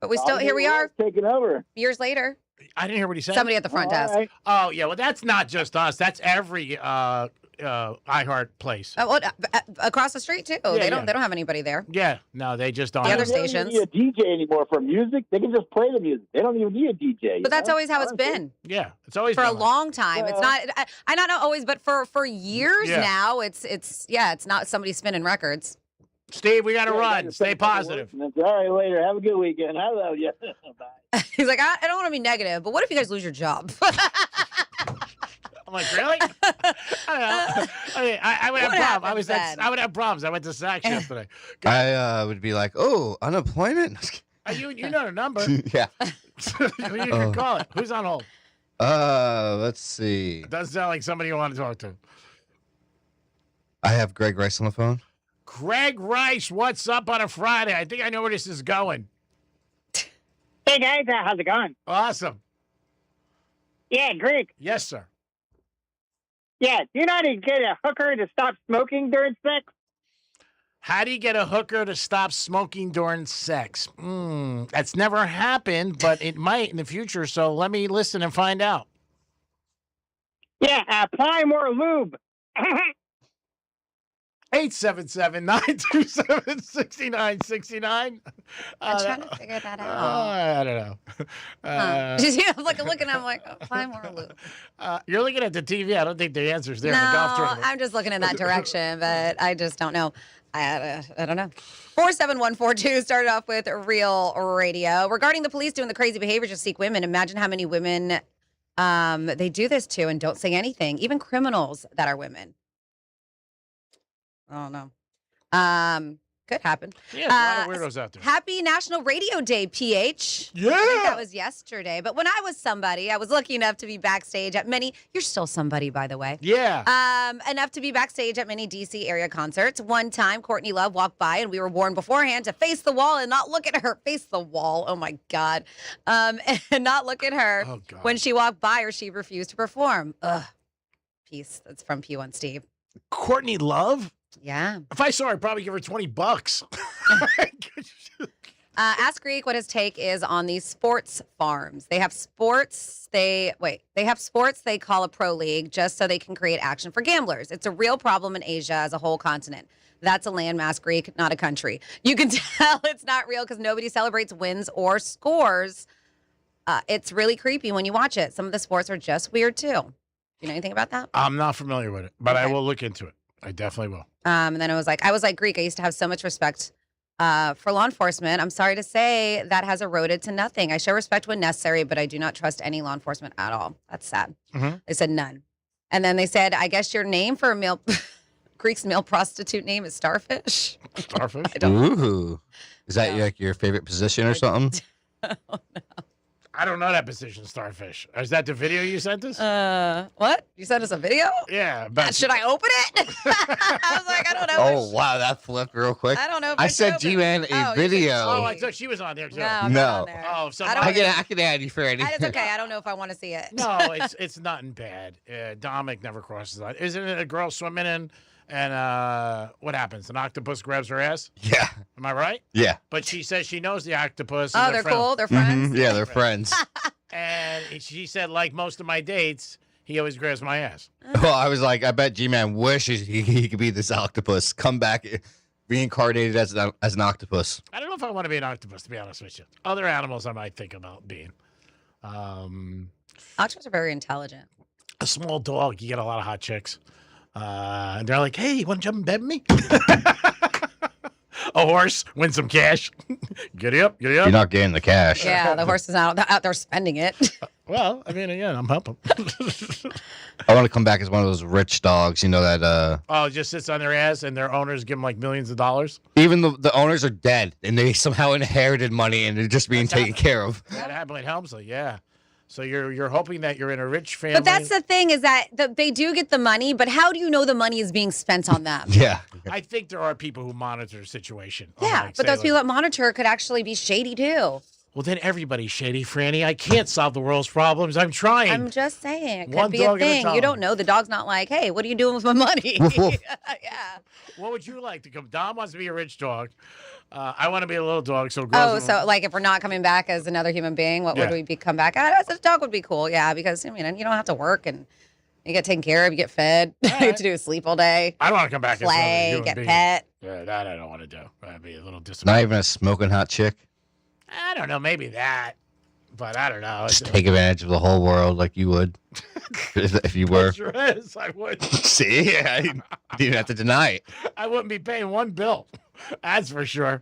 But we still, here we are. Taking over. Years later. I didn't hear what he said. Somebody at the front desk. Right. Oh, yeah. Well, that's not just us. That's every iHeart place. Across the street, too. They don't have anybody there. Yeah. No, they just don't. The have other They stations. don't need a DJ anymore for music. They can just play the music. They don't even need a DJ. But that's always how it's been. Yeah. It's always for been a long time. It's not. I not know always, but for years now, it's not somebody spinning records. Steve, we got to run. Stay positive. All right, later. Have a good weekend. I love you. Bye. He's like, I don't want to be negative, but what if you guys lose your job? I'm like, really? I don't know. I would have problems. I would have problems. I went to Saks yesterday. I would be like, oh, unemployment? You know the number. Yeah. You can call it. Who's on hold? Let's see. It doesn't sound like somebody you want to talk to. I have Greg Rice on the phone. Greg Rice, what's up on a Friday? I think I know where this is going. Hey, guys. How's it going? Awesome. Yeah, Greek. Yes, sir. Yeah, do you know how to get a hooker to stop smoking during sex? How do you get a hooker to stop smoking during sex? That's never happened, but it might in the future, so let me listen and find out. Yeah, apply more lube. 877-927-6969. I'm trying to figure that out. I don't know. Just looking at him like, apply more lube. You're looking at the TV. I don't think the answer's there No, in the golf tournament. I'm just looking in that direction, but I just don't know. I don't know. 47142 started off with Real Radio. Regarding the police doing the crazy behavior to seek women, imagine how many women they do this to and don't say anything, even criminals that are women. I don't know. Could happen. Yeah, there's a lot of weirdos out there. Happy National Radio Day, PH. Yeah. I think that was yesterday. But when I was somebody, I was lucky enough to be backstage at many. You're still somebody, by the way. Yeah. Enough to be backstage at many D.C. area concerts. One time, Courtney Love walked by, and we were warned beforehand to face the wall and not look at her. Face the wall. Oh, my God. And not look at her when she walked by or she refused to perform. Ugh. Peace. That's from P1 Steve. Courtney Love? Yeah. If I saw her, I'd probably give her $20. Ask Greek what his take is on these sports farms. They have sports. They have sports they call a pro league just so they can create action for gamblers. It's a real problem in Asia as a whole continent. That's a landmass, Greek, not a country. You can tell it's not real because nobody celebrates wins or scores. It's really creepy when you watch it. Some of the sports are just weird too. You know anything about that? I'm not familiar with it, but I Okay. will look into it. I definitely will. And then I was like Greek. I used to have so much respect for law enforcement. I'm sorry to say that has eroded to nothing. I show respect when necessary, but I do not trust any law enforcement at all. That's sad. They said none. And then they said, I guess your name for a male, Greek's male prostitute name is Starfish. Starfish? I don't know. Ooh. Is that like your favorite position or something? I don't know that position, Starfish. Is that the video you sent us? What? You sent us a video? Yeah. But Should I open it? I was like, I don't know. Oh, wow. That flipped real quick. I don't know if I I should sent open G-Man it. a Oh, video. Oh, I thought she was on there, too. No, I'm not on there. Oh, so I can add you for anything. It's okay. I don't know if I want to see it. No, it's nothing bad. Dominic never crosses that. Isn't it a girl swimming in and what happens? An octopus grabs her ass? Yeah. Am I right? Yeah. But she says she knows the octopus. Oh, and they're friends. cool? They're friends? Yeah, they're friends. And she said, like most of my dates, he always grabs my ass. Well, I was like, I bet G-Man wishes he could be this octopus. Come back reincarnated as an octopus. I don't know if I want to be an octopus, to be honest with you. Other animals I might think about being. Octopuses are very intelligent. A small dog, you get a lot of hot chicks. And they're like, hey, you want to jump in bed with me? A horse, win some cash. Giddy up, giddy up. You're not getting the cash. Yeah, the horse is out there spending it. Well, I mean, again, I'm helping. I want to come back as one of those rich dogs, you know, that Oh, just sits on their ass and their owners give them like millions of dollars. even the owners are dead and they somehow inherited money and they're just being taken care of. That happened in Helmsley, yeah. So you're hoping that you're in a rich family. But that's the thing is that they do get the money, but how do you know the money is being spent on them? Yeah. I think there are people who monitor the situation. Yeah, Like, but say, those people that monitor could actually be shady too. Well, then everybody's shady, Franny. I can't solve the world's problems. I'm trying. I'm just saying, it could One be a dog at a thing. time. You don't know. The dog's not like, hey, what are you doing with my money? Yeah. What would you like to come? Dom wants to be a rich dog. I want to be a little dog. So girls. Oh, so like if we're not coming back as another human being, what Yeah. would we come back as? A dog would be cool, yeah, because I mean you don't have to work and you get taken care of, you get fed, you have to do a sleep all day. I don't want to come back as another Play, human get being. pet. Yeah, that I don't want to do. That'd be a little Not disappointing. even a smoking hot chick. I don't know, maybe that, but I don't know. Just take advantage of the whole world like you would if you were. Sure is. I would. See, yeah, you didn't have to deny it. I wouldn't be paying one bill. That's for sure.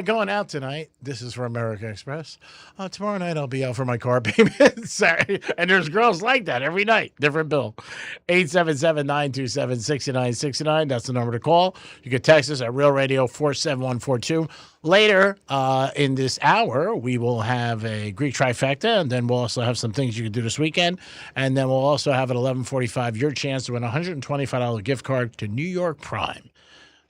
Going out tonight. This is for American Express. Tomorrow night I'll be out for my car payment. Sorry. And there's girls like that every night. Different bill. 877-927-6969. That's the number to call. You can text us at Real Radio 47142. Later in this hour, we will have a Greek trifecta, and then we'll also have some things you can do this weekend. And then we'll also have at 11:45 your chance to win a $125 gift card to New York Prime.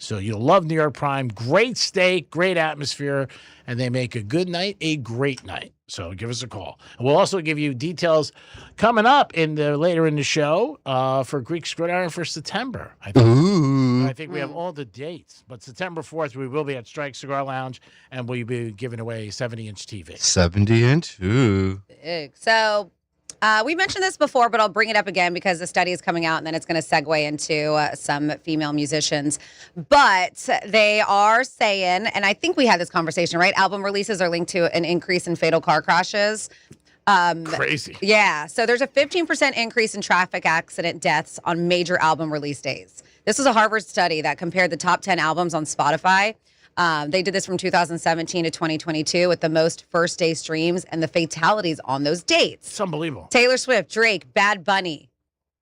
So you'll love New York Prime. Great steak, great atmosphere, and they make a good night a great night. So give us a call. And we'll also give you details coming up later in the show for Greek Gridiron for September. I think we have all the dates. But September 4th, we will be at Strike Cigar Lounge, and we'll be giving away a 70-inch TV. 70-inch? Ooh. Big. So we mentioned this before, but I'll bring it up again because the study is coming out and then it's going to segue into some female musicians. But they are saying, and I think we had this conversation, right? Album releases are linked to an increase in fatal car crashes. Crazy. Yeah. So there's a 15% increase in traffic accident deaths on major album release days. This was a Harvard study that compared the top 10 albums on Spotify. They did this from 2017 to 2022 with the most first-day streams and the fatalities on those dates. It's unbelievable. Taylor Swift, Drake, Bad Bunny.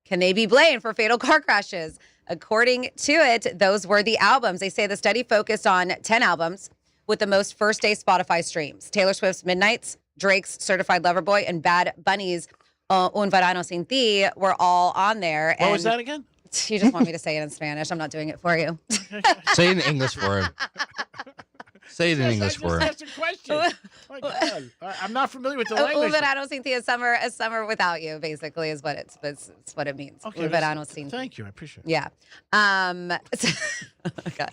Can they be blamed for fatal car crashes? According to it, those were the albums. They say the study focused on 10 albums with the most first-day Spotify streams. Taylor Swift's Midnights, Drake's Certified Lover Boy, and Bad Bunny's Un Verano Sin Ti were all on there. What was that again? You just want me to say it in Spanish. I'm not doing it for you. Say it in English for him. Say it in English for him. That's a question. My God. I'm not familiar with the Un language. Verano Sin Ti, a summer without you, basically, is what it's what it means. Okay, Un Verano Sin Ti. Thank you. I appreciate it. Yeah. God.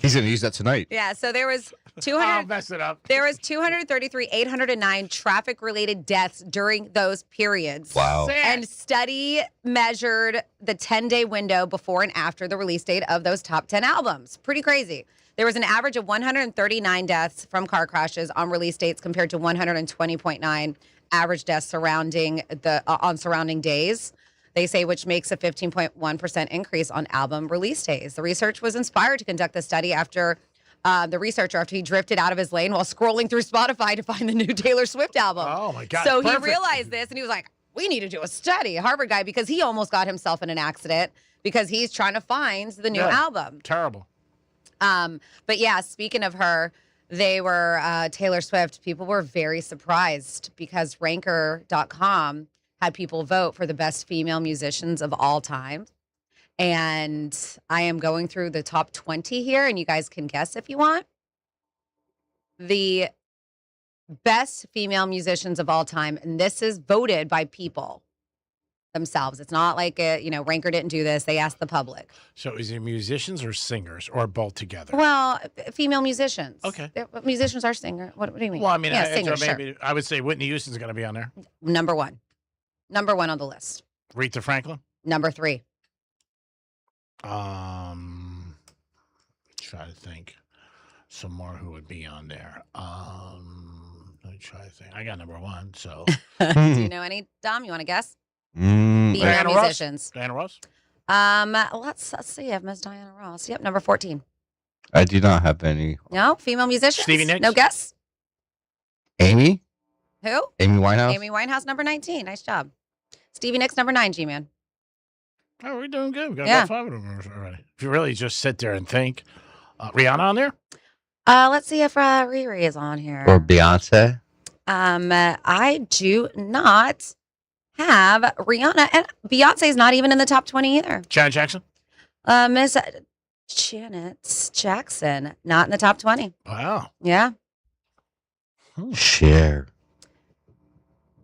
He's going to use that tonight. Yeah, so there was I'll mess it up. There was 809 traffic-related deaths during those periods. Wow. And study measured the 10-day window before and after the release date of those top 10 albums. Pretty crazy. There was an average of 139 deaths from car crashes on release dates compared to 120.9 average deaths surrounding on surrounding days. They say, which makes a 15.1% increase on album release days. The research was inspired to conduct the study after he drifted out of his lane while scrolling through Spotify to find the new Taylor Swift album. Oh, my God. So Perfect. he realized this, and he was like, we need to do a study, Harvard guy, because he almost got himself in an accident because he's trying to find the new album. Terrible. But yeah, speaking of her, they were Taylor Swift. People were very surprised because Ranker.com had people vote for the best female musicians of all time. And I am going through the top 20 here, and you guys can guess if you want. The best female musicians of all time, and this is voted by people themselves. It's not like, Ranker didn't do this. They asked the public. So is it musicians or singers or both together? Well, female musicians. Okay. Musicians are singers. What do you mean? Well, I mean, singers, maybe I would say Whitney Houston's going to be on there. Number one on the list. Aretha Franklin? Number 3. Try to think. Some more who would be on there. Let me try to think. I got number 1, so. Do you know any, Dom? You want to guess? Female Diana musicians. Ross? Diana Ross? Let's see. I've missed Diana Ross. Yep, number 14. I do not have any. No, female musicians. Stevie Nicks? No guess. Amy? Who? Amy Winehouse? Amy Winehouse, number 19. Nice job. Stevie Nicks, number 9, G-Man. Oh, we're doing good. We got about 5 of them already. If you really just sit there and think. Rihanna on there? Let's see if Riri is on here. Or Beyonce? I do not have Rihanna, and Beyonce's not even in the top 20 either. Janet Jackson? Miss Janet Jackson, not in the top 20. Wow. Yeah. Cher.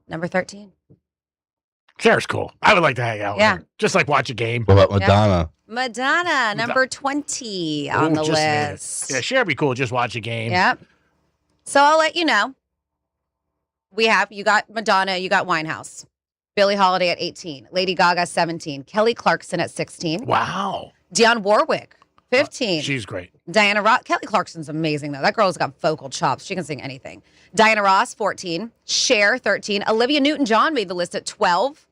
Number 13. Cher's cool. I would like to hang out with her. Just like watch a game. What about Madonna? Madonna, number 20 on the just made it. list. Yeah, Cher would be cool. Just watch a game. Yep. So I'll let you know. You got Madonna, you got Winehouse. Billie Holiday at 18. Lady Gaga, 17. Kelly Clarkson at 16. Wow. Dionne Warwick, 15. She's great. Diana Ross. Kelly Clarkson's amazing, though. That girl's got vocal chops. She can sing anything. Diana Ross, 14. Cher, 13. Olivia Newton-John made the list at 12.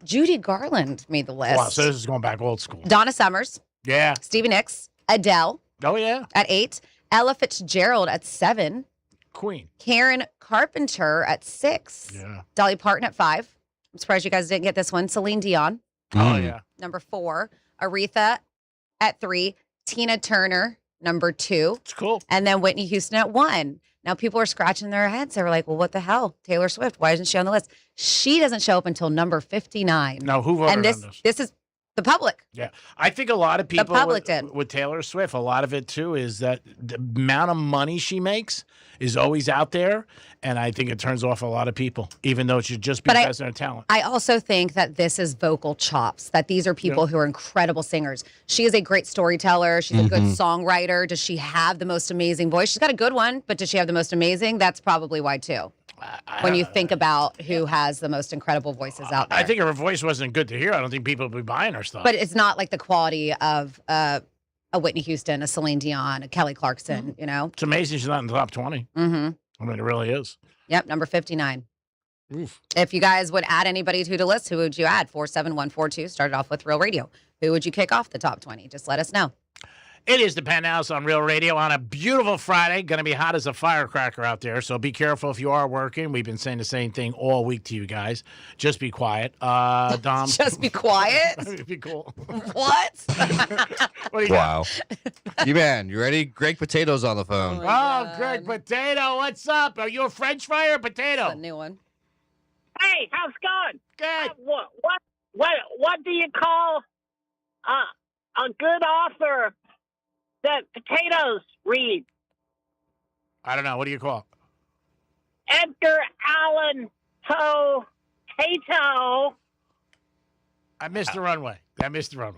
Judy Garland made the list. Wow, so this is going back old school. Donna Summers. Yeah. Stevie Nicks. Adele. Oh, yeah. At 8. Ella Fitzgerald at 7. Queen. Karen Carpenter at 6. Yeah. Dolly Parton at 5. I'm surprised you guys didn't get this one. Celine Dion. Oh, yeah. Number 4. Aretha at 3. Tina Turner, number 2. It's cool. And then Whitney Houston at 1. Now people are scratching their heads. They were like, well, what the hell? Taylor Swift, why isn't she on the list? She doesn't show up until number 59. No, who voted on this? This is the public. Yeah. I think a lot of people The public did. with Taylor Swift, a lot of it too is that the amount of money she makes is always out there. And I think it turns off a lot of people, even though it should just be because of their talent. I also think that this is vocal chops, that these are people who are incredible singers. She is a great storyteller. She's a good songwriter. Does she have the most amazing voice? She's got a good one, but does she have the most amazing? That's probably why, too. When you think about who has the most incredible voices out there. I think if her voice wasn't good to hear, I don't think people would be buying her stuff. But it's not like the quality of a Whitney Houston, a Celine Dion, a Kelly Clarkson, you know? It's amazing she's not in the top 20. Mm-hmm. I mean, it really is. Yep, number 59. Oof. If you guys would add anybody to the list, who would you add? 47142. Started off with Real Radio. Who would you kick off the top 20? Just let us know. It is the Penthouse on Real Radio on a beautiful Friday. Going to be hot as a firecracker out there, so be careful if you are working. We've been saying the same thing all week to you guys. Just be quiet. Dom. Just be quiet? It'd be cool. What? What do you Wow. Man, you ready? Greg Potato's on the phone. Oh, Greg Potato, what's up? Are you a French fry or potato? A new one. Hey, how's it going? Good. What do you call a good author that potatoes read? I don't know. What do you call it? Edgar Allan Poe Tato. I missed the runway.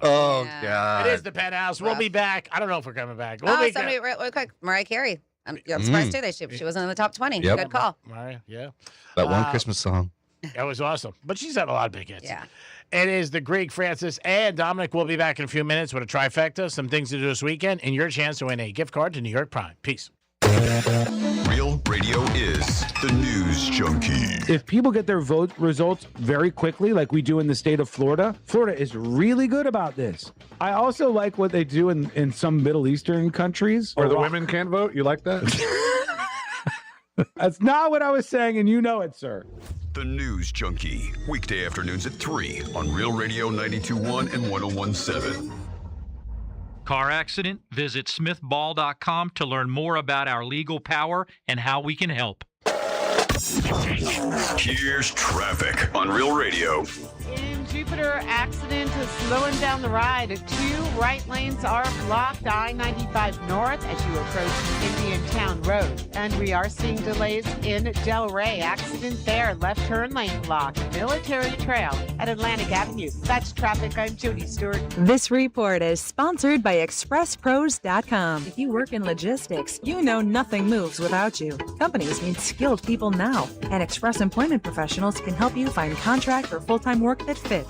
Oh, God. It is the Penthouse. We'll be back. I don't know if we're coming back. We'll Oh, be somebody, real quick. Mariah Carey. I'm surprised, too. She wasn't in the top 20. Yep. Good call. Mariah, yeah. That one Christmas song. That was awesome. But she's had a lot of big hits. Yeah. It is the Greek, Francis, and Dominic. We'll be back in a few minutes with a trifecta, some things to do this weekend, and your chance to win a gift card to New York Prime. Peace. Real, Radio is the News Junkie. If people get their vote results very quickly, like we do in the state of Florida, Florida is really good about this. I also like what they do in some Middle Eastern countries. Where the women can't vote? You like that? That's not what I was saying, and you know it, sir. The News Junkie. Weekday afternoons at 3 on Real Radio 92.1 and 101.7. Car accident? Visit smithball.com to learn more about our legal power and how we can help. Here's traffic on Real Radio. In Jupiter, accident is slowing down the ride. 2 right lanes are blocked. I-95 north as you approach Indian Town Road. And we are seeing delays in Delray. Accident there. Left turn lane blocked. Military Trail at Atlantic Avenue. That's traffic. I'm Jody Stewart. This report is sponsored by ExpressPros.com. If you work in logistics, you know nothing moves without you. Companies need skilled people now, and Express Employment Professionals can help you find contract or full-time work that fits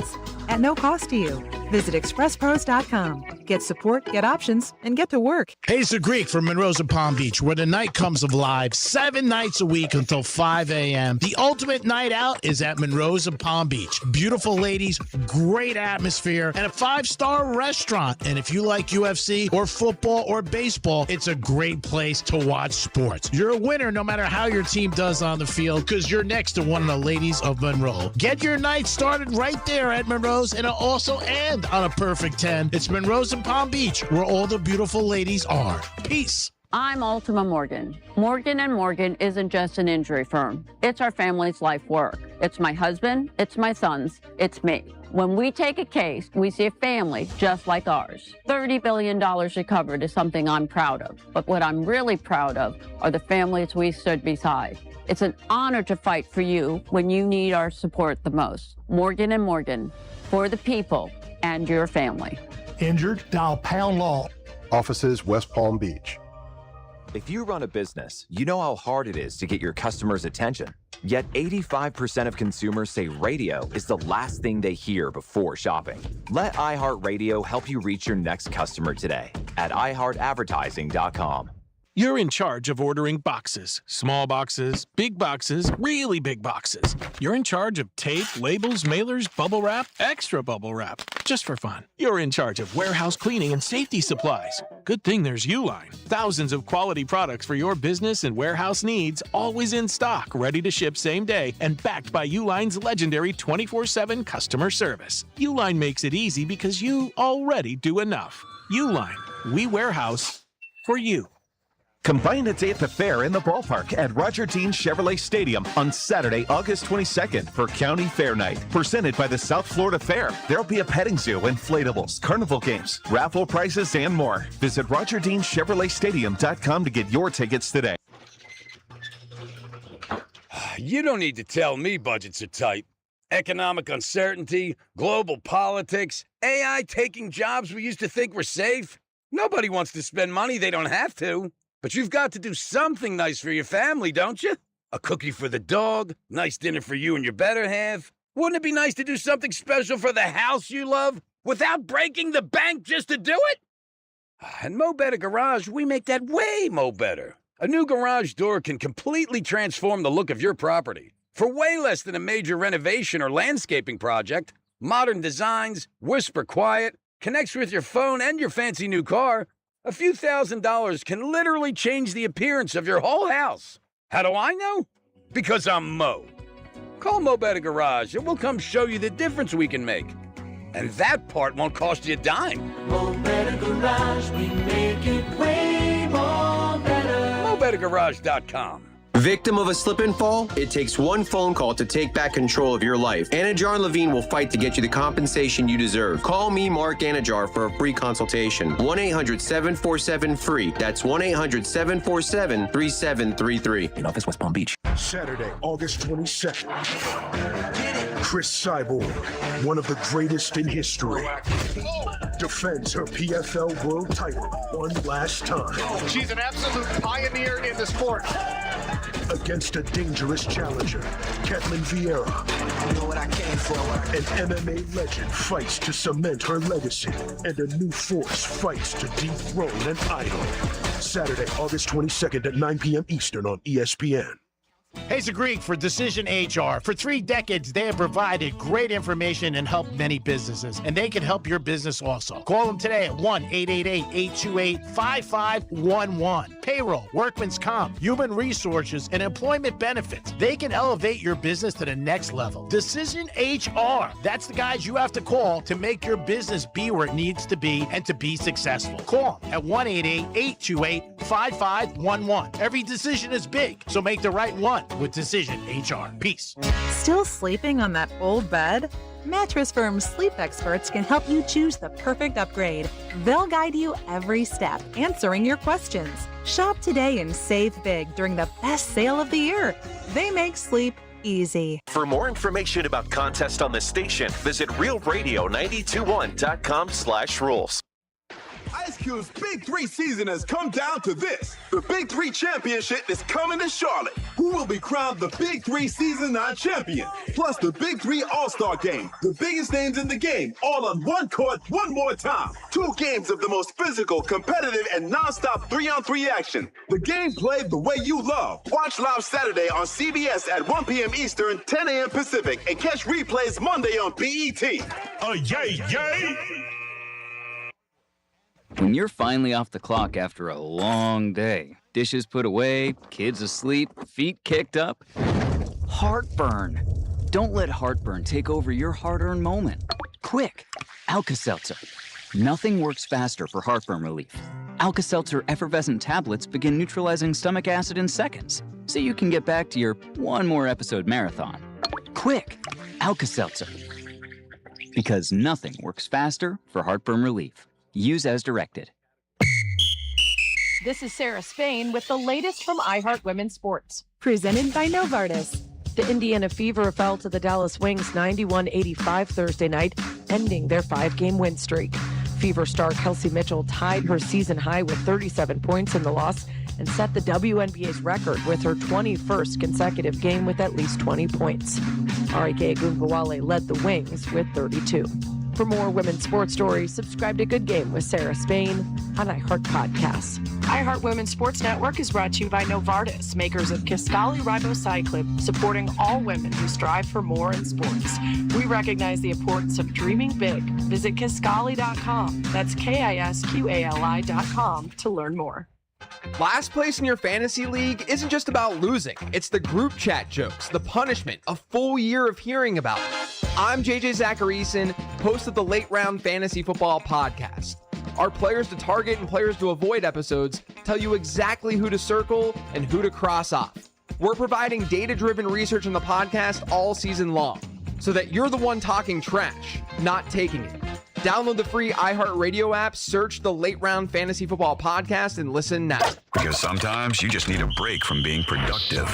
at no cost to you. Visit ExpressPros.com. Get support, get options, and get to work. Hey, it's the Greek from Monroe's of Palm Beach, where the night comes alive 7 nights a week until 5 a.m. The ultimate night out is at Monroe's of Palm Beach. Beautiful ladies, great atmosphere, and a 5-star restaurant. And if you like UFC or football or baseball, it's a great place to watch sports. You're a winner no matter how your team does on the field, because you're next to one of the ladies of Monroe. Get your night started right there at Monroe's, and it'll also end on a perfect 10. It's Monroe's in Palm Beach, where all the beautiful ladies are. Peace. I'm Ultima Morgan. Morgan & Morgan isn't just an injury firm. It's our family's life work. It's my husband, it's my sons, it's me. When we take a case, we see a family just like ours. $30 billion recovered is something I'm proud of. But what I'm really proud of are the families we stood beside. It's an honor to fight for you when you need our support the most. Morgan & Morgan, for the people and your family. Injured? Dial Pound Law. Offices West Palm Beach. If you run a business, you know how hard it is to get your customers' attention. Yet 85% of consumers say radio is the last thing they hear before shopping. Let iHeartRadio help you reach your next customer today at iHeartAdvertising.com. You're in charge of ordering boxes. Small boxes, big boxes, really big boxes. You're in charge of tape, labels, mailers, bubble wrap, extra bubble wrap, just for fun. You're in charge of warehouse cleaning and safety supplies. Good thing there's Uline. Thousands of quality products for your business and warehouse needs, always in stock, ready to ship same day, and backed by Uline's legendary 24/7 customer service. Uline makes it easy because you already do enough. Uline, we warehouse for you. Combine a day at the fair in the ballpark at Roger Dean Chevrolet Stadium on Saturday, August 22nd for County Fair Night. Presented by the South Florida Fair. There'll be a petting zoo, inflatables, carnival games, raffle prizes, and more. Visit RogerDeanChevroletStadium.com to get your tickets today. You don't need to tell me budgets are tight. Economic uncertainty, global politics, AI taking jobs we used to think were safe. Nobody wants to spend money they don't have to. But you've got to do something nice for your family, don't you? A cookie for the dog, nice dinner for you and your better half. Wouldn't it be nice to do something special for the house you love without breaking the bank just to do it? At Mo Better Garage, we make that way mo better. A new garage door can completely transform the look of your property. For way less than a major renovation or landscaping project, modern designs, whisper quiet, connects with your phone and your fancy new car. A few $1,000s can literally change the appearance of your whole house. How do I know? Because I'm Mo. Call Mo Better Garage and we'll come show you the difference we can make. And that part won't cost you a dime. Mo Better Garage, we make it way more better. MoBetterGarage.com. Victim of a slip and fall? It takes one phone call to take back control of your life. Anajar and Levine will fight to get you the compensation you deserve. Call me, Mark Anajar, for a free consultation. 1-800-747-FREE. That's 1-800-747-3733. In office, West Palm Beach. Saturday, August 22nd. Chris Cyborg, one of the greatest in history, defends her PFL world title one last time. She's an absolute pioneer in the sport. Against a dangerous challenger, Ketlin Vieira, You know what I came for. an MMA legend, fights to cement her legacy, and a new force fights to dethrone an idol. Saturday, August 22nd at 9 p.m. Eastern on ESPN. Hayes Greek for Decision HR. For 3 decades, they have provided great information and helped many businesses, and they can help your business also. Call them today at 1-888-828-5511. Payroll, workman's comp, human resources, and employment benefits. They can elevate your business to the next level. Decision HR. That's the guys you have to call to make your business be where it needs to be and to be successful. Call them at 1-888-828-5511. Every decision is big, so make the right one with Decision HR. Peace. Still sleeping on that old bed? Mattress Firm sleep experts can help you choose the perfect upgrade. They'll guide you every step, answering your questions. Shop today and save big during the best sale of the year. They make sleep easy. For more information about contests on the station, visit realradio921.com/rules. Ice Cube's Big 3 season has come down to this. The Big 3 Championship is coming to Charlotte. Who will be crowned the Big 3 Season 9 champion? Plus the Big 3 All-Star Game. The biggest names in the game, all on one court, one more time. 2 games of the most physical, competitive, and non-stop 3-on-3 action. The game played the way you love. Watch live Saturday on CBS at 1 p.m. Eastern, 10 a.m. Pacific, and catch replays Monday on BET. Yay, yay! When you're finally off the clock after a long day, dishes put away, kids asleep, feet kicked up, heartburn. Don't let heartburn take over your hard-earned moment. Quick, Alka-Seltzer. Nothing works faster for heartburn relief. Alka-Seltzer effervescent tablets begin neutralizing stomach acid in seconds, so you can get back to your one more episode marathon. Quick, Alka-Seltzer. Because nothing works faster for heartburn relief. Use as directed. This is Sarah Spain with the latest from iHeart Women's Sports. Presented by Novartis. The Indiana Fever fell to the Dallas Wings 91-85 Thursday night, ending their 5-game win streak. Fever star Kelsey Mitchell tied her season high with 37 points in the loss and set the WNBA's record with her 21st consecutive game with at least 20 points. Arike Ogunbowale led the Wings with 32. For more women's sports stories, subscribe to Good Game with Sarah Spain on iHeart Podcasts. iHeart Women's Sports Network is brought to you by Novartis, makers of Kisqali Ribociclib, supporting all women who strive for more in sports. We recognize the importance of dreaming big. Visit Kisqali.com. That's KISQALI.com to learn more. Last place in your fantasy league isn't just about losing. It's the group chat jokes, the punishment, a full year of hearing about it. I'm JJ Zacharyson, host of the Late Round Fantasy Football Podcast. Our players to target and players to avoid episodes tell you exactly who to circle and who to cross off. We're providing data-driven research in the podcast all season long, so that you're the one talking trash, not taking it. Download the free iHeartRadio app, search the Late Round Fantasy Football Podcast, and listen now. Because sometimes you just need a break from being productive.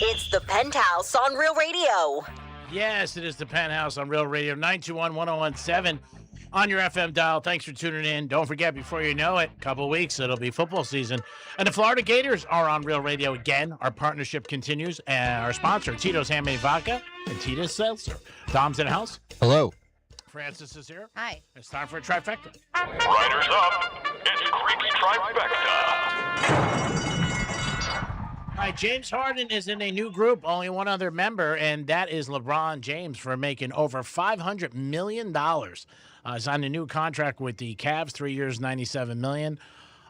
It's the Penthouse on Real Radio. Yes, it is the Penthouse on Real Radio, 921-1017 on your FM dial. Thanks for tuning in. Don't forget, before you know it, a couple of weeks, it'll be football season. And the Florida Gators are on Real Radio again. Our partnership continues. And our sponsor, Tito's Handmade Vodka and Tito's Seltzer. Dom's in the house. Hello. Francis is here. Hi. It's time for a trifecta. Riders up. It's Creepy Trifecta. All right, James Harden is in a new group, only one other member, and that is LeBron James for making over $500 million. Signed a new contract with the Cavs, 3 years, $97 million.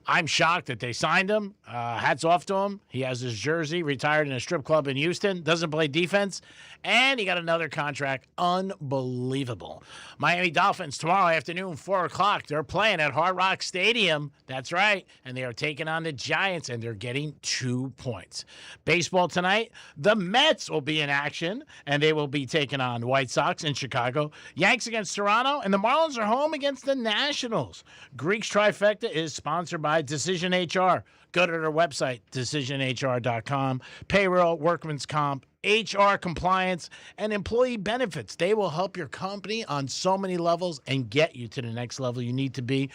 I'm shocked that they signed him. Hats off to him. He has his jersey, retired in a strip club in Houston, doesn't play defense, and he got another contract. Unbelievable. Miami Dolphins tomorrow afternoon, 4 o'clock. They're playing at Hard Rock Stadium. That's right. And they are taking on the Giants, and they're getting 2 points. Baseball tonight, the Mets will be in action, and they will be taking on White Sox in Chicago. Yanks against Toronto, and the Marlins are home against the Nationals. Greek's Trifecta is sponsored by Decision HR. Go to their website, decisionhr.com. Payroll, workman's comp, HR compliance, and employee benefits. They will help your company on so many levels and get you to the next level you need to be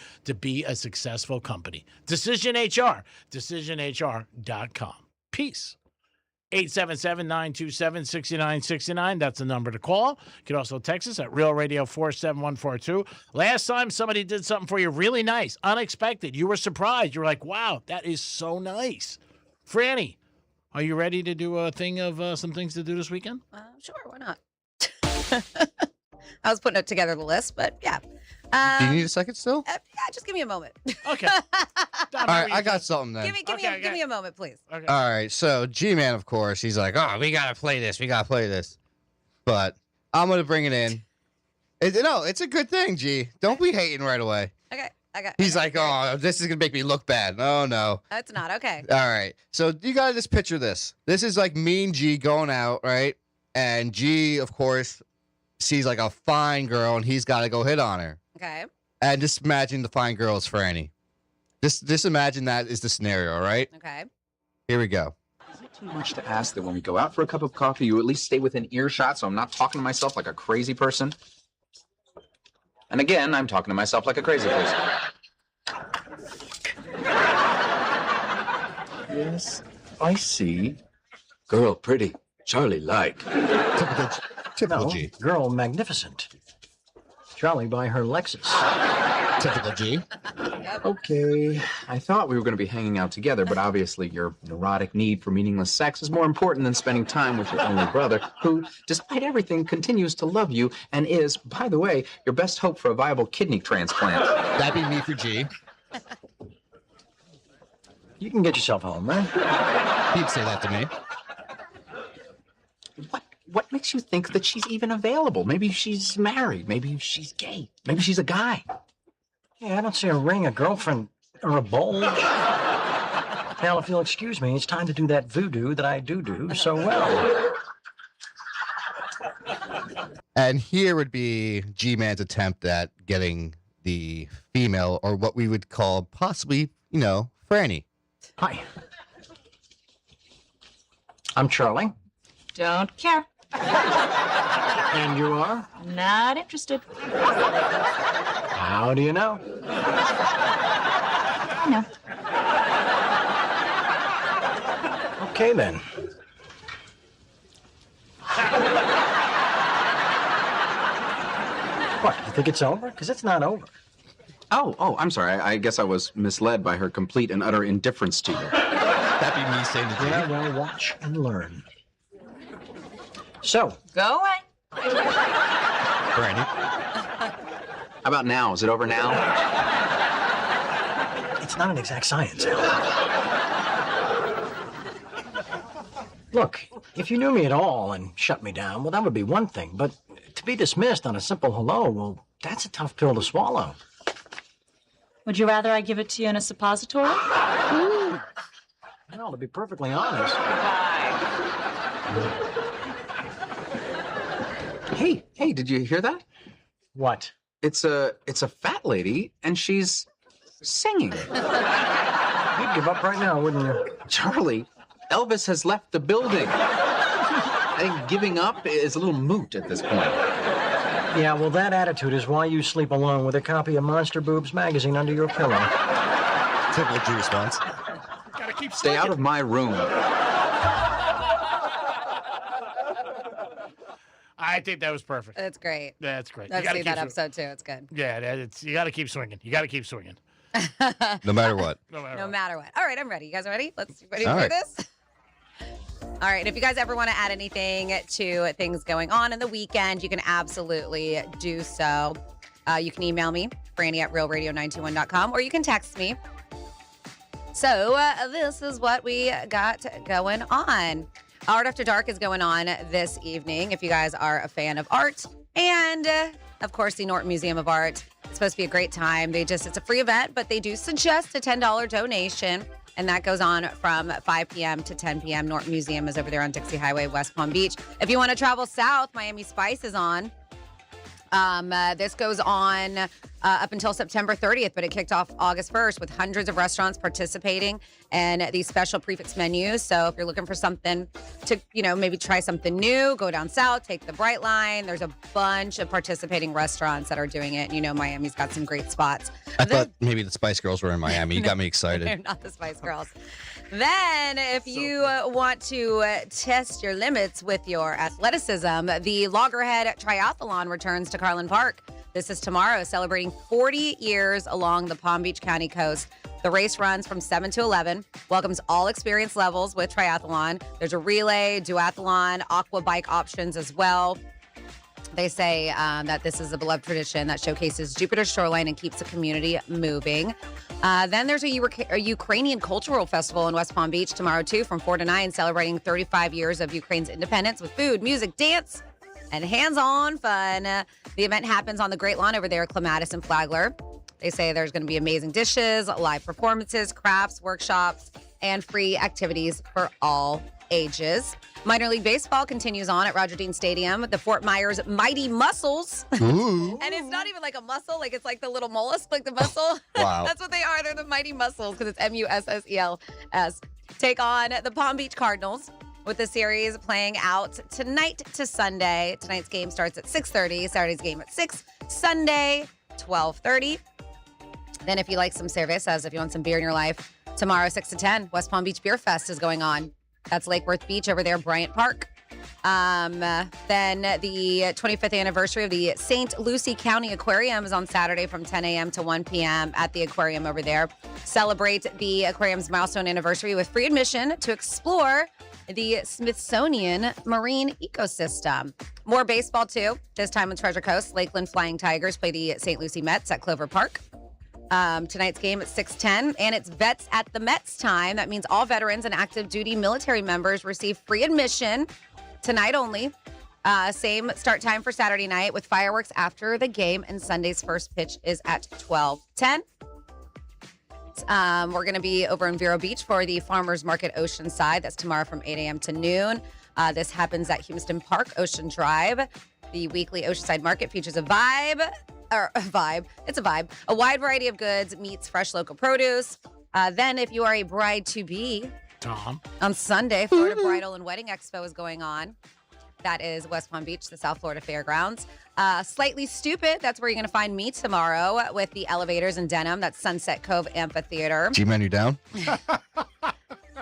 a successful company. Decision HR, decisionhr.com. Peace. 877-927-6969. That's the number to call. You can also text us at Real Radio 47142. Last time somebody did something for you really nice, unexpected. You were surprised. You were like, wow, that is so nice. Franny, are you ready to do a thing of some things to do this weekend? Sure, why not? I was putting together the list, but yeah. Do you need a second still? Yeah, just give me a moment. Okay. All right, I got something then. Give me a moment, please. Okay. All right, so G-Man, of course, he's like, oh, we got to play this. But I'm going to bring it in. It's a good thing, G. Don't be hating right away. Okay, He's like, oh, this is going to make me look bad. Oh, no. It's not, okay. All right, so you got to just picture this. This is like me and G going out, right? And G, of course, sees like a fine girl, and he's got to go hit on her. Okay. And just imagine the fine girl is Franny. Just imagine that is the scenario, all right? Okay. Here we go. Is it too much to ask that when we go out for a cup of coffee, you at least stay within earshot so I'm not talking to myself like a crazy person? And again, I'm talking to myself like a crazy person. Yes, I see. Girl, pretty. Charlie, like. Typical G. Girl, magnificent. Charlie by her Lexus. Typical G. Okay, I thought we were going to be hanging out together, but obviously your neurotic need for meaningless sex is more important than spending time with your only brother, who, despite everything, continues to love you and is, by the way, your best hope for a viable kidney transplant. That'd be me for G. You can get yourself home, man. He'd say that to me. What makes you think that she's even available? Maybe she's married. Maybe she's gay. Maybe she's a guy. Yeah, I don't see a ring, a girlfriend, or a bulge. Hell, if you'll excuse me, it's time to do that voodoo that I do so well. And here would be G-Man's attempt at getting the female, or what we would call possibly, Franny. Hi. I'm Charlie. Don't care. And you are? Not interested. How do you know? I know. Okay, then. What, you think it's over? Because it's not over. Oh, I'm sorry. I guess I was misled by her complete and utter indifference to you. That'd be me saying to G. Yeah, well, watch and learn. So. Go away. Franny. How about now? Is it over now? It's not an exact science, Al. Look, if you knew me at all and shut me down, well, that would be one thing. But to be dismissed on a simple hello, well, that's a tough pill to swallow. Would you rather I give it to you in a suppository? Well, to be perfectly honest. Hey, did you hear that? What? It's a fat lady, and she's singing. You'd give up right now, wouldn't you? Charlie, Elvis has left the building. I think giving up is a little moot at this point. Yeah, well, that attitude is why you sleep alone with a copy of Monster Boobs magazine under your pillow. Typical G response. Gotta keep Stay out of my room. I think that was perfect. That's great. That's great. I've seen that episode too. It's good. Yeah, you got to keep swinging. You got to keep swinging. No matter what. No matter what. All right, I'm ready. You guys ready? Ready All to do right. this? All right. If you guys ever want to add anything to things going on in the weekend, you can absolutely do so. You can email me, Franny@realradio921.com, or you can text me. So this is what we got going on. Art After Dark is going on this evening if you guys are a fan of art. And, of course, the Norton Museum of Art. It's supposed to be a great time. It's a free event, but they do suggest a $10 donation. And that goes on from 5 p.m. to 10 p.m. Norton Museum is over there on Dixie Highway, West Palm Beach. If you want to travel south, Miami Spice is on. This goes on up until September 30th, but it kicked off August 1st with hundreds of restaurants participating in these special prefix menus. So if you're looking for something to, maybe try something new, go down south, take the Bright Line. There's a bunch of participating restaurants that are doing it. Miami's got some great spots. I thought maybe the Spice Girls were in Miami. You got me excited. They're not the Spice Girls. Then, if you want to test your limits with your athleticism, the Loggerhead Triathlon returns to Carlin Park. This is tomorrow, celebrating 40 years along the Palm Beach County coast. The race runs from 7 to 11, welcomes all experience levels with triathlon. There's a relay, duathlon, aqua bike options as well. They say that this is a beloved tradition that showcases Jupiter's shoreline and keeps the community moving. Then there's a Ukrainian cultural festival in West Palm Beach tomorrow, too, from 4 to 9, celebrating 35 years of Ukraine's independence with food, music, dance, and hands-on fun. The event happens on the Great Lawn over there at Clematis and Flagler. They say there's going to be amazing dishes, live performances, crafts, workshops, and free activities for all ages. Minor League Baseball continues on at Roger Dean Stadium. The Fort Myers Mighty Mussels. Ooh. And it's not even like a mussel, like it's like the little mollusk, like the mussel. Wow. That's what they are. They're the Mighty Mussels because it's Mussels. Take on the Palm Beach Cardinals with the series playing out tonight to Sunday. Tonight's game starts at 6:30. Saturday's game at 6. Sunday, 12:30. Then if you like some cervezas, if you want some beer in your life, tomorrow 6 to 10, West Palm Beach Beer Fest is going on. That's Lake Worth Beach over there, Bryant Park. Then the 25th anniversary of the St. Lucie County Aquarium is on Saturday from 10 a.m. to 1 p.m. at the aquarium over there. Celebrate the aquarium's milestone anniversary with free admission to explore the Smithsonian Marine Ecosystem. More baseball, too. This time on Treasure Coast, Lakeland Flying Tigers play the St. Lucie Mets at Clover Park. Tonight's game at 6:10, and it's Vets at the Mets time. That means all veterans and active duty military members receive free admission tonight only. Same start time for Saturday night with fireworks after the game, and Sunday's first pitch is at 12:10. We're going to be over in Vero Beach for the Farmers Market Oceanside. That's tomorrow from 8 a.m. to noon. This happens at Houston Park Ocean Drive. The weekly Oceanside Market features a vibe. It's a vibe. A wide variety of goods meets fresh local produce. Then if you are a bride-to-be, Tom, on Sunday, Florida Bridal and Wedding Expo is going on. That is West Palm Beach, the South Florida Fairgrounds. Slightly Stupid, that's where you're going to find me tomorrow with the Elevators in Denham. That's Sunset Cove Amphitheater. G-Man, you down?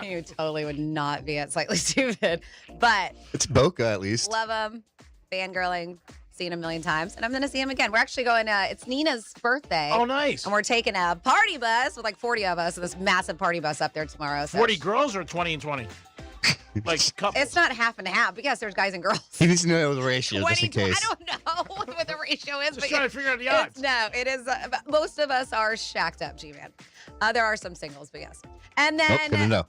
You totally would not be at Slightly Stupid. But It's Boca, at least. love them, fangirling, seen a million times, and I'm going to see him again. We're actually going it's Nina's birthday. Oh, nice. And we're taking a party bus with like 40 of us, this massive party bus up there tomorrow. So 40 girls or 20 and 20? Like couples? it's not half and half, but yes, there's guys and girls. He needs to know the ratio, just in case. I don't know what the ratio is. Just trying to figure out the odds. No, it is. Most of us are shacked up, G-Man. There are some singles, but yes. And then, Good to know.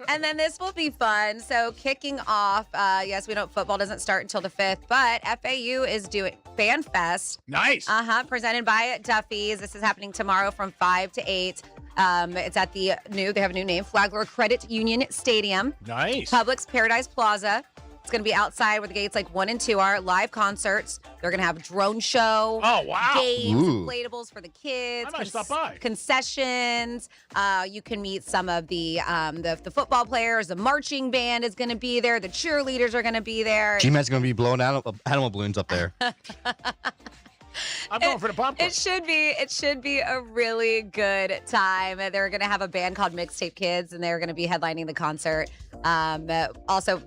and then this will be fun. So kicking off, yes, football doesn't start until the 5th, but FAU is doing Fan Fest. Nice. Presented by Duffy's. This is happening tomorrow from 5 to 8. It's at they have a new name, Flagler Credit Union Stadium. Nice. Publix Paradise Plaza. It's going to be outside where the gates like 1 and 2 are. Live concerts. They're going to have a drone show. Oh, wow. Games, Ooh. inflatables for the kids. I might stop by. Concessions. You can meet some of the football players. The marching band is going to be there. The cheerleaders are going to be there. G-Man's going to be blowing animal balloons up there. I'm going for the popcorn. It should be a really good time. They're going to have a band called Mixtape Kids, and they're going to be headlining the concert. Also,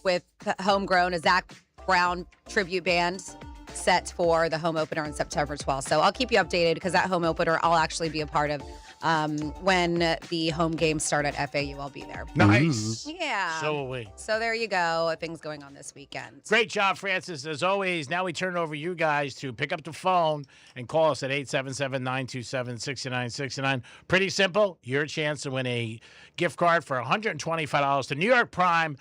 with Homegrown, a Zach Brown tribute band set for the home opener on September 12th. So I'll keep you updated because that home opener I'll actually be a part of. When the home games start at FAU, I'll be there. Nice. Yeah. So will we. So there you go. Things going on this weekend. Great job, Francis. As always, now we turn it over to you guys to pick up the phone and call us at 877-927-6969. Pretty simple. Your chance to win a gift card for $125 to New York Prime.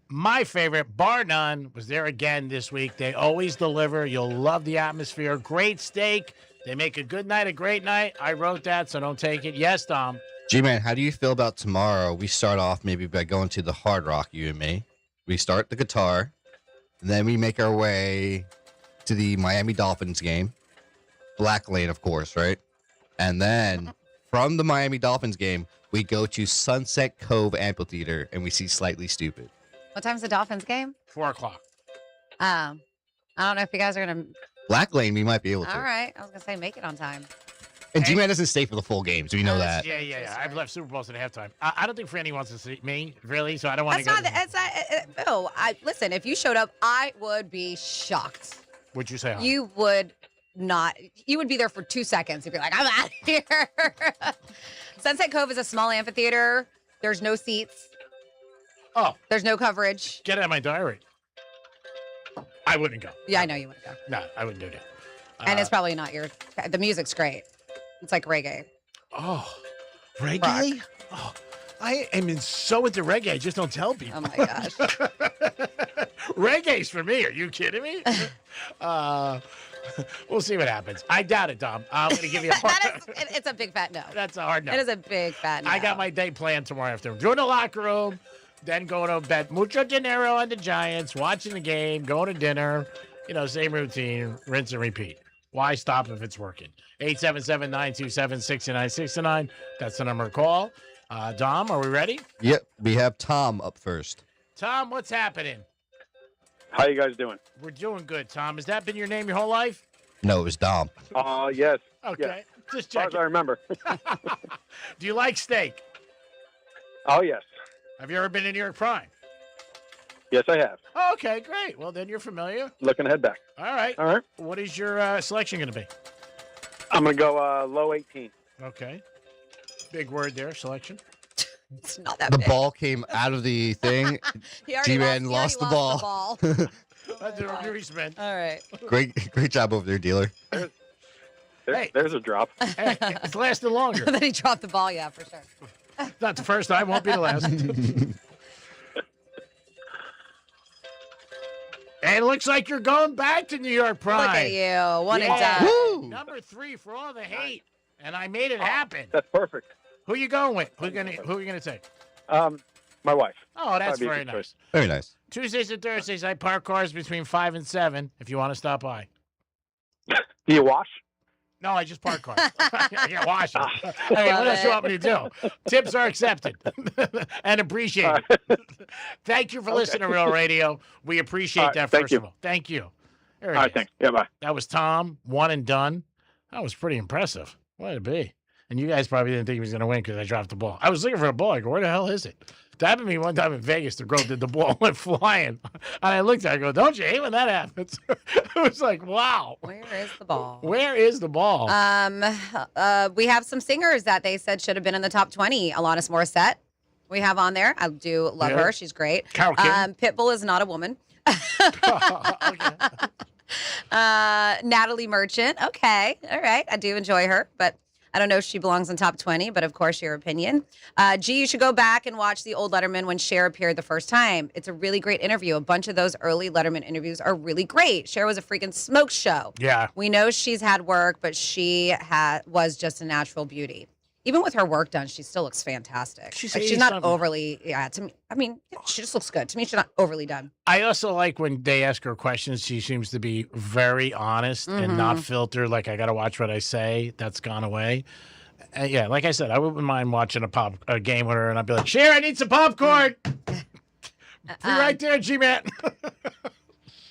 My favorite, bar none, was there again this week. They always deliver. You'll love the atmosphere. Great steak. They make a good night a great night. I wrote that, so don't take it. Yes, Tom. G-Man, how do you feel about tomorrow? We start off maybe by going to the Hard Rock, you and me. We start the guitar, and then we make our way to the Miami Dolphins game. Black Lane, of course, right? And then from the Miami Dolphins game, we go to Sunset Cove Amphitheater and we see Slightly Stupid. What time's the Dolphins game? 4:00. I don't know if you guys are going to. Black Lane, we might be able to. All right. I was going to say, make it on time. And G-Man doesn't stay for the full games. We know that. Yeah. I've left Super Bowls at halftime. I don't think Franny wants to see me, really, so I don't want to go. That's not. No, listen, if you showed up, I would be shocked. Would you say hi? You would not. You would be there for 2 seconds. You'd be like, I'm out of here. Sunset Cove is a small amphitheater. There's no seats. Oh. There's no coverage. Get out of my diary. I wouldn't go. Yeah, I know you wouldn't go. No, I wouldn't do that. And it's probably not your. The music's great. It's like reggae. Oh, reggae? Oh, I am so into reggae. I just don't tell people. Oh my gosh. Reggae's for me. Are you kidding me? We'll see what happens. I doubt it, Dom. I'm going to give you a It's a big fat no. That's a hard no. It is a big fat no. I got my day planned tomorrow afternoon. Doing the locker room, then going to bed. Mucho dinero on the Giants, watching the game, going to dinner. Same routine, rinse and repeat. Why stop if it's working? 877-927-6969. That's the number to call. Dom, are we ready? Yep, we have Tom up first. Tom, what's happening? How you guys doing? We're doing good, Tom. Has that been your name your whole life? No, it was Dom. Yes. Okay, just as far as checking. I remember. Do you like steak? Oh, yes. Have you ever been to New York Prime? Yes, I have. Oh, okay, great. Well, then you're familiar. Looking to head back. All right. All right. What is your selection going to be? I'm going to go low 18. Okay. Big word there, selection. It's not that The big. ball came out of the thing. G-Man lost the ball. That's a grease man. All right. Great job over there, dealer. There's a drop. Hey, it's lasting longer. Then he dropped the ball, yeah, for sure. Not the first time, won't be the last. Hey, it looks like you're going back to New York Prime. Look at you. One and Yeah. done. Woo! Number 3 for all the hate. And I made it happen. That's perfect. Who you going with? Who are you gonna take? My wife. Oh, that's That'd be a very good nice. choice. Very nice. Tuesdays and Thursdays, I park cars between 5 and 7 if you want to stop by. Do you wash? No, I just park cars. I can't wash them. I mean, what else you want me to do? Tips are accepted and appreciated. Thank you for listening to Real Radio. We appreciate that, thank first you. of all. Thank you. There All he right, is. thanks. Yeah, bye. That was Tom, one and done. That was pretty impressive. What did it be? And you guys probably didn't think he was going to win because I dropped the ball. I was looking for a ball. I go, where the hell is it? That happened to me one time in Vegas. The girl did the ball, went flying. And I looked at her, I go, don't you hate when that happens? I was like, wow. Where is the ball? Where is the ball? We have some singers that they said should have been in the top 20. Alanis Morissette, we have on there. I do love Yeah. her. She's great. Carole King. Pitbull is not a woman. Natalie Merchant. Okay. All right. I do enjoy her, but I don't know if she belongs in top 20, but of course, your opinion. G, you should go back and watch the old Letterman when Cher appeared the first time. It's a really great interview. A bunch of those early Letterman interviews are really great. Cher was a freaking smoke show. Yeah. We know she's had work, but she was just a natural beauty. Even with her work done, she still looks fantastic. She's Like, she's not 80-something. overly, to me, I mean, she just looks good. To me, she's not overly done. I also like when they ask her questions, she seems to be very honest and not filtered. Like, I got to watch what I say. That's gone away. Yeah, like I said, I wouldn't mind watching a game with her, and I'd be like, Cher, I need some popcorn. Be right there, G-Man.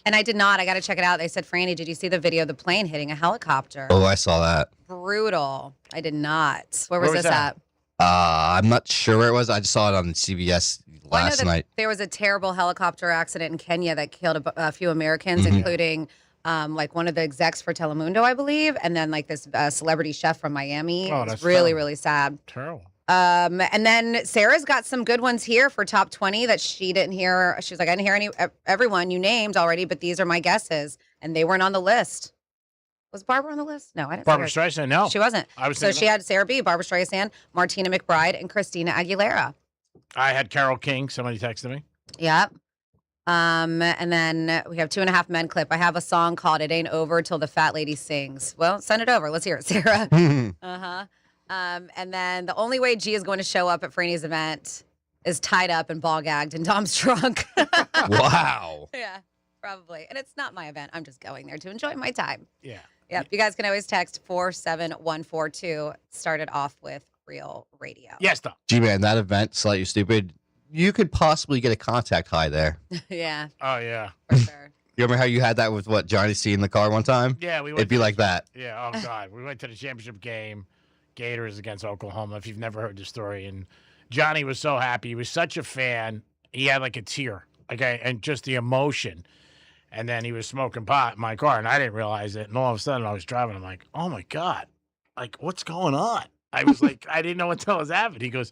And I did not. I got to check it out. They said, Franny, did you see the video of the plane hitting a helicopter? Oh, I saw that. Brutal. I did not. Where was this that? at? I'm not sure where it was. I just saw it on CBS Well, I know last that night. there was a terrible helicopter accident in Kenya that killed a few Americans, including like one of the execs for Telemundo, I believe, and then like this celebrity chef from Miami. Oh, It was that's really, terrible. really sad. Terrible. And then Sarah's got some good ones here for top 20 that she didn't hear. She's like, I didn't hear everyone you named already, but these are my guesses. And they weren't on the list. Was Barbara on the list? No, I didn't. Barbara see her. Streisand, no. She wasn't. I was So thinking she had Sarah B., Barbara Streisand, Martina McBride, and Christina Aguilera. I had Carole King. Somebody texted me. Yep. And then we have 2.5 Men clip. I have a song called It Ain't Over Till the Fat Lady Sings. Well, send it over. Let's hear it, Sarah. Uh-huh. And then the only way G is going to show up at Franny's event is tied up and ball gagged in Dom's trunk. Wow. Yeah. Probably. And it's not my event. I'm just going there to enjoy my time. Yeah. Yep. You guys can always text 47142. Started off with Real Radio. Yes, Tom. G-Man, that event, Slightly Stupid, you could possibly get a contact high there. Yeah. Oh, yeah. For sure. You remember how you had that with, Johnny C in the car one time? Yeah, we went It'd be like that. Yeah, oh, God. We went to the championship game, Gators against Oklahoma, if you've never heard the story. And Johnny was so happy. He was such a fan. He had like a tear, and just the emotion. And then he was smoking pot in my car, and I didn't realize it. And all of a sudden, I was driving. I'm like, oh, my God. Like, what's going on? I was like, I didn't know what the hell was happening. He goes,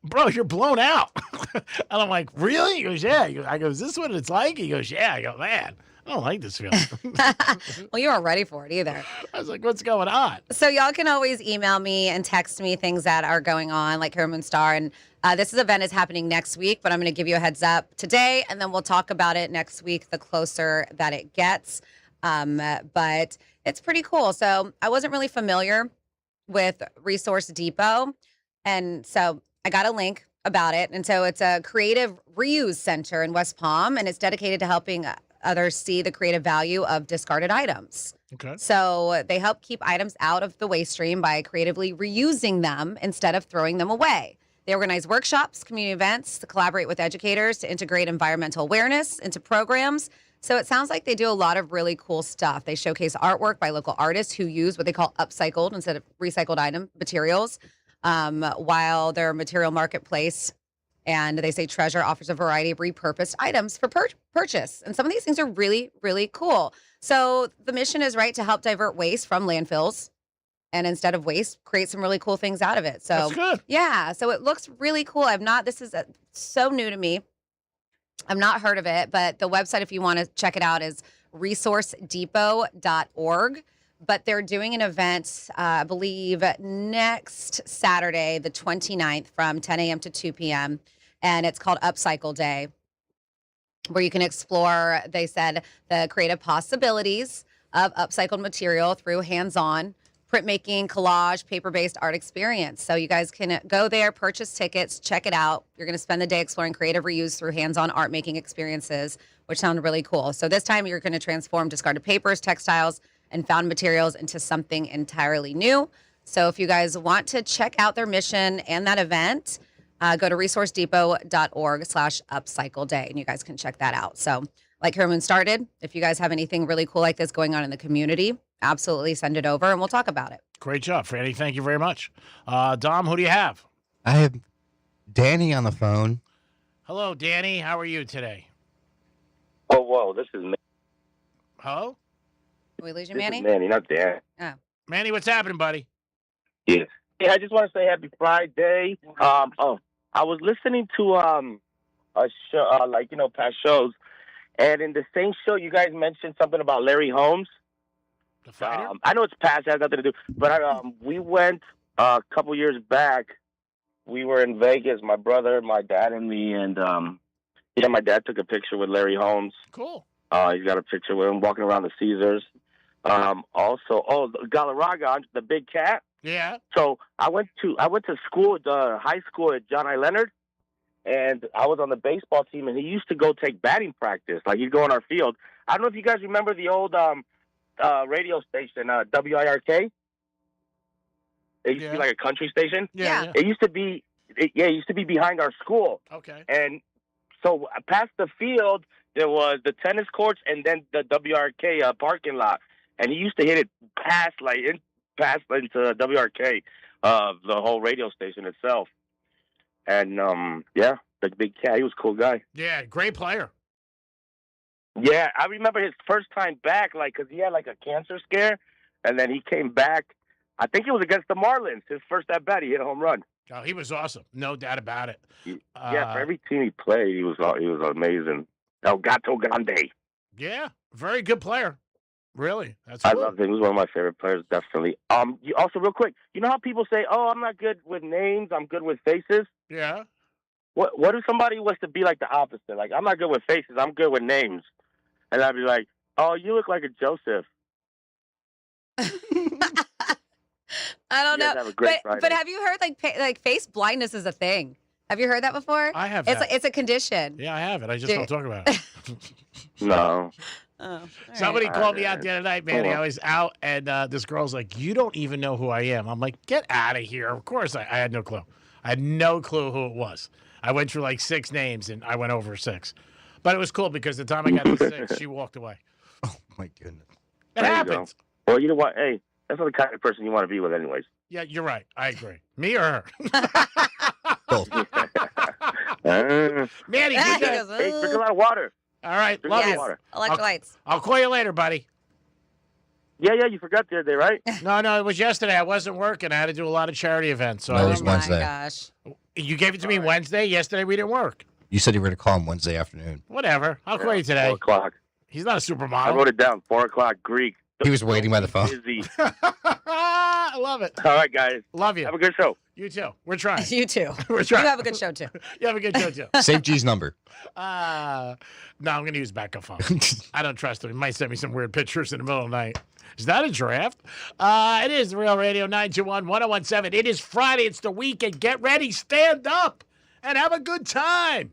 bro, you're blown out. And I'm like, really? He goes, yeah. I go, is this what it's like? He goes, yeah. I go, man, I don't like this feeling. Well, you weren't ready for it either. I was like, what's going on? So y'all can always email me and text me things that are going on, like Herman Star. And this event is happening next week, but I'm going to give you a heads up today, and then we'll talk about it next week, the closer that it gets. But it's pretty cool. So I wasn't really familiar with Resource Depot, and so I got a link about it. And so it's a creative reuse center in West Palm, and it's dedicated to helping others see the creative value of discarded items. Okay. So they help keep items out of the waste stream by creatively reusing them instead of throwing them away. They organize workshops, community events, to collaborate with educators to integrate environmental awareness into programs. So it sounds like they do a lot of really cool stuff. They showcase artwork by local artists who use what they call upcycled instead of recycled item materials, while their material marketplace, and they say Treasure offers a variety of repurposed items for purchase. And some of these things are really, really cool. So the mission is, right, to help divert waste from landfills, and instead of waste, create some really cool things out of it. So That's good. Yeah, so it looks really cool. This is so new to me. I've not heard of it, but the website, if you want to check it out, is resourcedepot.org. But they're doing an event, I believe, next Saturday, the 29th, from 10 a.m. to 2 p.m., and it's called Upcycle Day, where you can explore, they said, the creative possibilities of upcycled material through hands-on printmaking, collage, paper-based art experience. So you guys can go there, purchase tickets, check it out. You're going to spend the day exploring creative reuse through hands-on art-making experiences, which sound really cool. So this time you're going to transform discarded papers, textiles, and found materials into something entirely new. So if you guys want to check out their mission and that event, go to resourcedepot.org/upcycle day, and you guys can check that out. So like Herman started, if you guys have anything really cool like this going on in the community, absolutely send it over and we'll talk about it. Great job, Franny. Thank you very much. Dom, who do you have? I have Danny on the phone. Hello, Danny. How are you today? Oh, whoa, this is me. Hello? Did we lose you, This Manny? is Manny, not Dan. Oh. Manny, what's happening, buddy? Yes. Hey, I just want to say happy Friday. I was listening to a show, past shows, and in the same show, you guys mentioned something about Larry Holmes. The fighter? I know it's past, it has nothing to do, but we went a couple years back. We were in Vegas, my brother, my dad, and me, and my dad took a picture with Larry Holmes. Cool. He's got a picture with him walking around the Caesars. Galarraga, the big cat. Yeah. So I went to school at high school at John I. Leonard, and I was on the baseball team, and he used to go take batting practice. Like, he'd go on our field. I don't know if you guys remember the old radio station, WIRK. It used to be like a country station. Yeah. It used to be behind our school. Okay. And so past the field, there was the tennis courts and then the WRK parking lot. And he used to hit it past into WRK, the whole radio station itself. And, the big cat, he was a cool guy. Yeah, great player. Yeah, I remember his first time back, because he had, a cancer scare. And then he came back. I think it was against the Marlins. His first at-bat, he hit a home run. Oh, he was awesome. No doubt about it. For every team he played, he was amazing. El Gato Grande. Yeah, very good player. Really, that's I cool. loved him. He was one of my favorite players, definitely. Also, real quick, you know how people say, "Oh, I'm not good with names. I'm good with faces." Yeah. What if somebody was to be like the opposite? Like, I'm not good with faces. I'm good with names, and I'd be like, "Oh, you look like a Joseph." I don't You guys know, have a great Friday. but have you heard like face blindness is a thing? Have you heard that before? I have. It's a condition. Yeah, I have it. I just don't talk about it. No. Somebody right. called me out the other night, Manny. I was out, and this girl's like, "You don't even know who I am." I'm like, "Get out of here!" Of course, I had no clue. I had no clue who it was. I went through like 6 names, and I went over 6. But it was cool because the time I got to 6, she walked away. Oh my goodness. It happens. Well, you know what? Hey, that's not the kind of person you want to be with, anyways. Yeah, you're right. I agree. Me or her? Manny, He good day. goes, Hey, drink a lot of water. All right, Drink love a lot you. of water. Electrolytes. I'll call you later, buddy. Yeah, you forgot the other day, right? No, it was yesterday. I wasn't working. I had to do a lot of charity events. So No, it was Oh my Wednesday. gosh. You gave it to me Wednesday. Yesterday we didn't work. You said you were going to call him Wednesday afternoon. Whatever. I'll call you today. 4 o'clock. He's not a I supermodel. wrote it down. 4 o'clock Greek. He was waiting by the phone. Busy. I love it. All right, guys. Love you. Have a good show. You too. We're trying. You too. We're You trying. have a good show too. You have a good show too. Save G's number. No, I'm going to use backup phone. I don't trust him. He might send me some weird pictures in the middle of the night. Is that a draft? It is the Real Radio 921-1017. It is Friday. It's the weekend. Get ready. Stand up and have a good time.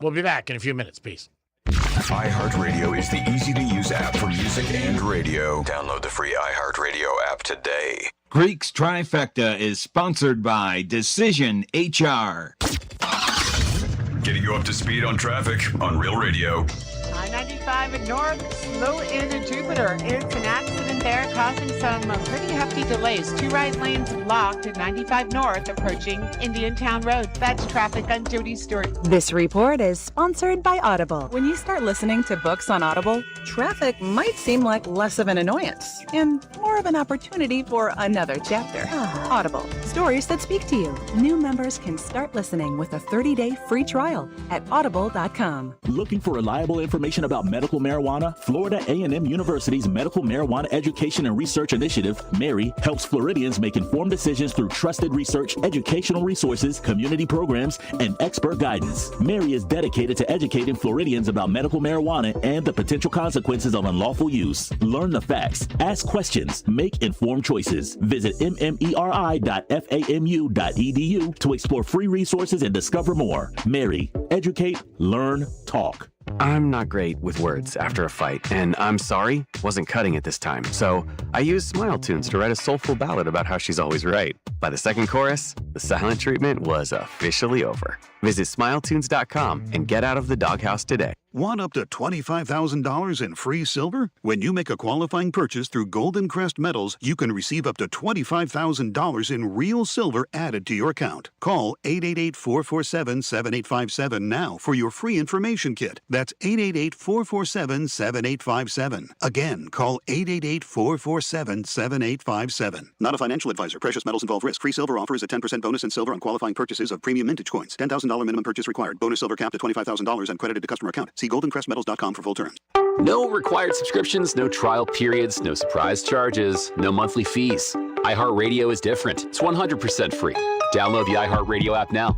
We'll be back in a few minutes. Peace. iHeartRadio is the easy-to-use app for music and radio. Download the free iHeartRadio app today. Greek's Trifecta is sponsored by Decision HR. Getting you up to speed on traffic on Real Radio. I-95 at North, slow into Jupiter. It's an accident there causing some pretty hefty delays. 2 right lanes blocked at 95 North approaching Indiantown Road. That's traffic on Jody Stewart. This report is sponsored by Audible. When you start listening to books on Audible, traffic might seem like less of an annoyance and more of an opportunity for another chapter. Audible, stories that speak to you. New members can start listening with a 30-day free trial at audible.com. Looking for reliable information about medical marijuana? Florida A&M University's Medical Marijuana Education and Research Initiative, MARY, helps Floridians make informed decisions through trusted research, educational resources, community programs, and expert guidance. MARY is dedicated to educating Floridians about medical marijuana and the potential consequences of unlawful use. Learn the facts, ask questions, make informed choices. Visit mmeri.famu.edu to explore free resources and discover more. MARY, educate, learn, talk. I'm not great with words after a fight, and I'm sorry wasn't cutting it this time. So I used Smile Tunes to write a soulful ballad about how she's always right. By the second chorus, the silent treatment was officially over. Visit smiletunes.com and get out of the doghouse today. Want up to $25,000 in free silver? When you make a qualifying purchase through Golden Crest Metals, you can receive up to $25,000 in real silver added to your account. Call 888-447-7857 now for your free information kit. That's 888-447-7857. Again, call 888-447-7857. Not a financial advisor. Precious metals involve risk. Free silver offer is a 10% bonus in silver on qualifying purchases of premium mintage coins. $10,000 minimum purchase required. Bonus silver capped at $25,000 and credited to customer account. See goldencrestmetals.com for full terms. No required subscriptions, no trial periods, no surprise charges, no monthly fees. iHeartRadio is different. It's 100% free. Download the iHeartRadio app now.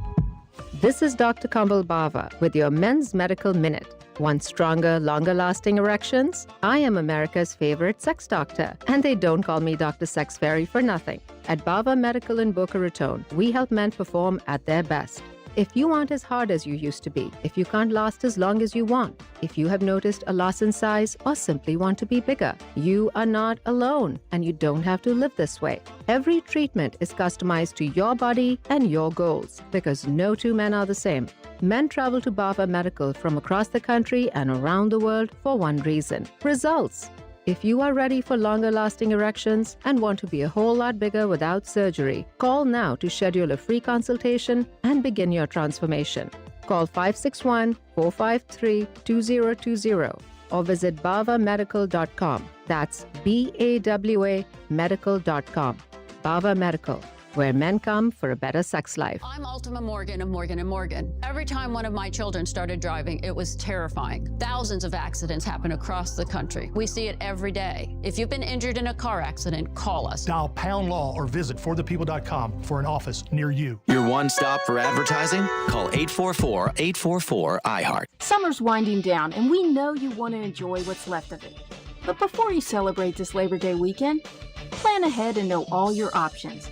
This is Dr. Kambal Bava with your Men's Medical Minute. Want stronger, longer-lasting erections? I am America's favorite sex doctor, and they don't call me Dr. Sex Fairy for nothing. At Bava Medical in Boca Raton, we help men perform at their best. If you aren't as hard as you used to be, if you can't last as long as you want, if you have noticed a loss in size or simply want to be bigger, you are not alone and you don't have to live this way. Every treatment is customized to your body and your goals because no two men are the same. Men travel to Bava Medical from across the country and around the world for one reason: results. If you are ready for longer-lasting erections and want to be a whole lot bigger without surgery, call now to schedule a free consultation and begin your transformation. Call 561-453-2020 or visit bavamedical.com. That's BAWA medical.com. Bava Medical, where men come for a better sex life. I'm Ultima Morgan of Morgan & Morgan. Every time one of my children started driving, it was terrifying. Thousands of accidents happen across the country. We see it every day. If you've been injured in a car accident, call us. Dial Pound Law or visit forthepeople.com for an office near you. Your one stop for advertising? Call 844-844-iHeart. Summer's winding down, and we know you want to enjoy what's left of it. But before you celebrate this Labor Day weekend, plan ahead and know all your options.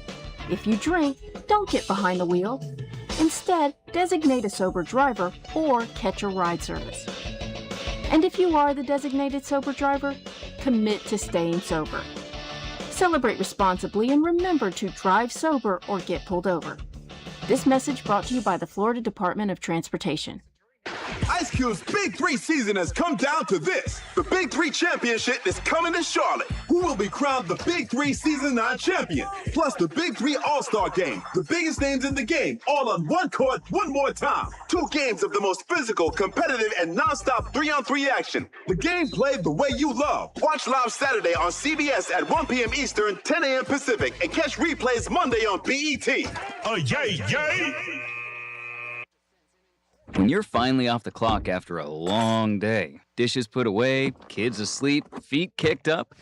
If you drink, don't get behind the wheel. Instead, designate a sober driver or catch a ride service. And if you are the designated sober driver, commit to staying sober. Celebrate responsibly and remember to drive sober or get pulled over. This message brought to you by the Florida Department of Transportation. Ice Cube's Big 3 season has come down to this. The Big 3 Championship is coming to Charlotte. Who will be crowned the Big 3 Season 9 champion? Plus the Big 3 All-Star Game. The biggest names in the game, all on one court, one more time. 2 games of the most physical, competitive, and non-stop 3-on-3 action. The game played the way you love. Watch live Saturday on CBS at 1 p.m. Eastern, 10 a.m. Pacific, and catch replays Monday on BET. Yay! When you're finally off the clock after a long day, dishes put away, kids asleep, feet kicked up,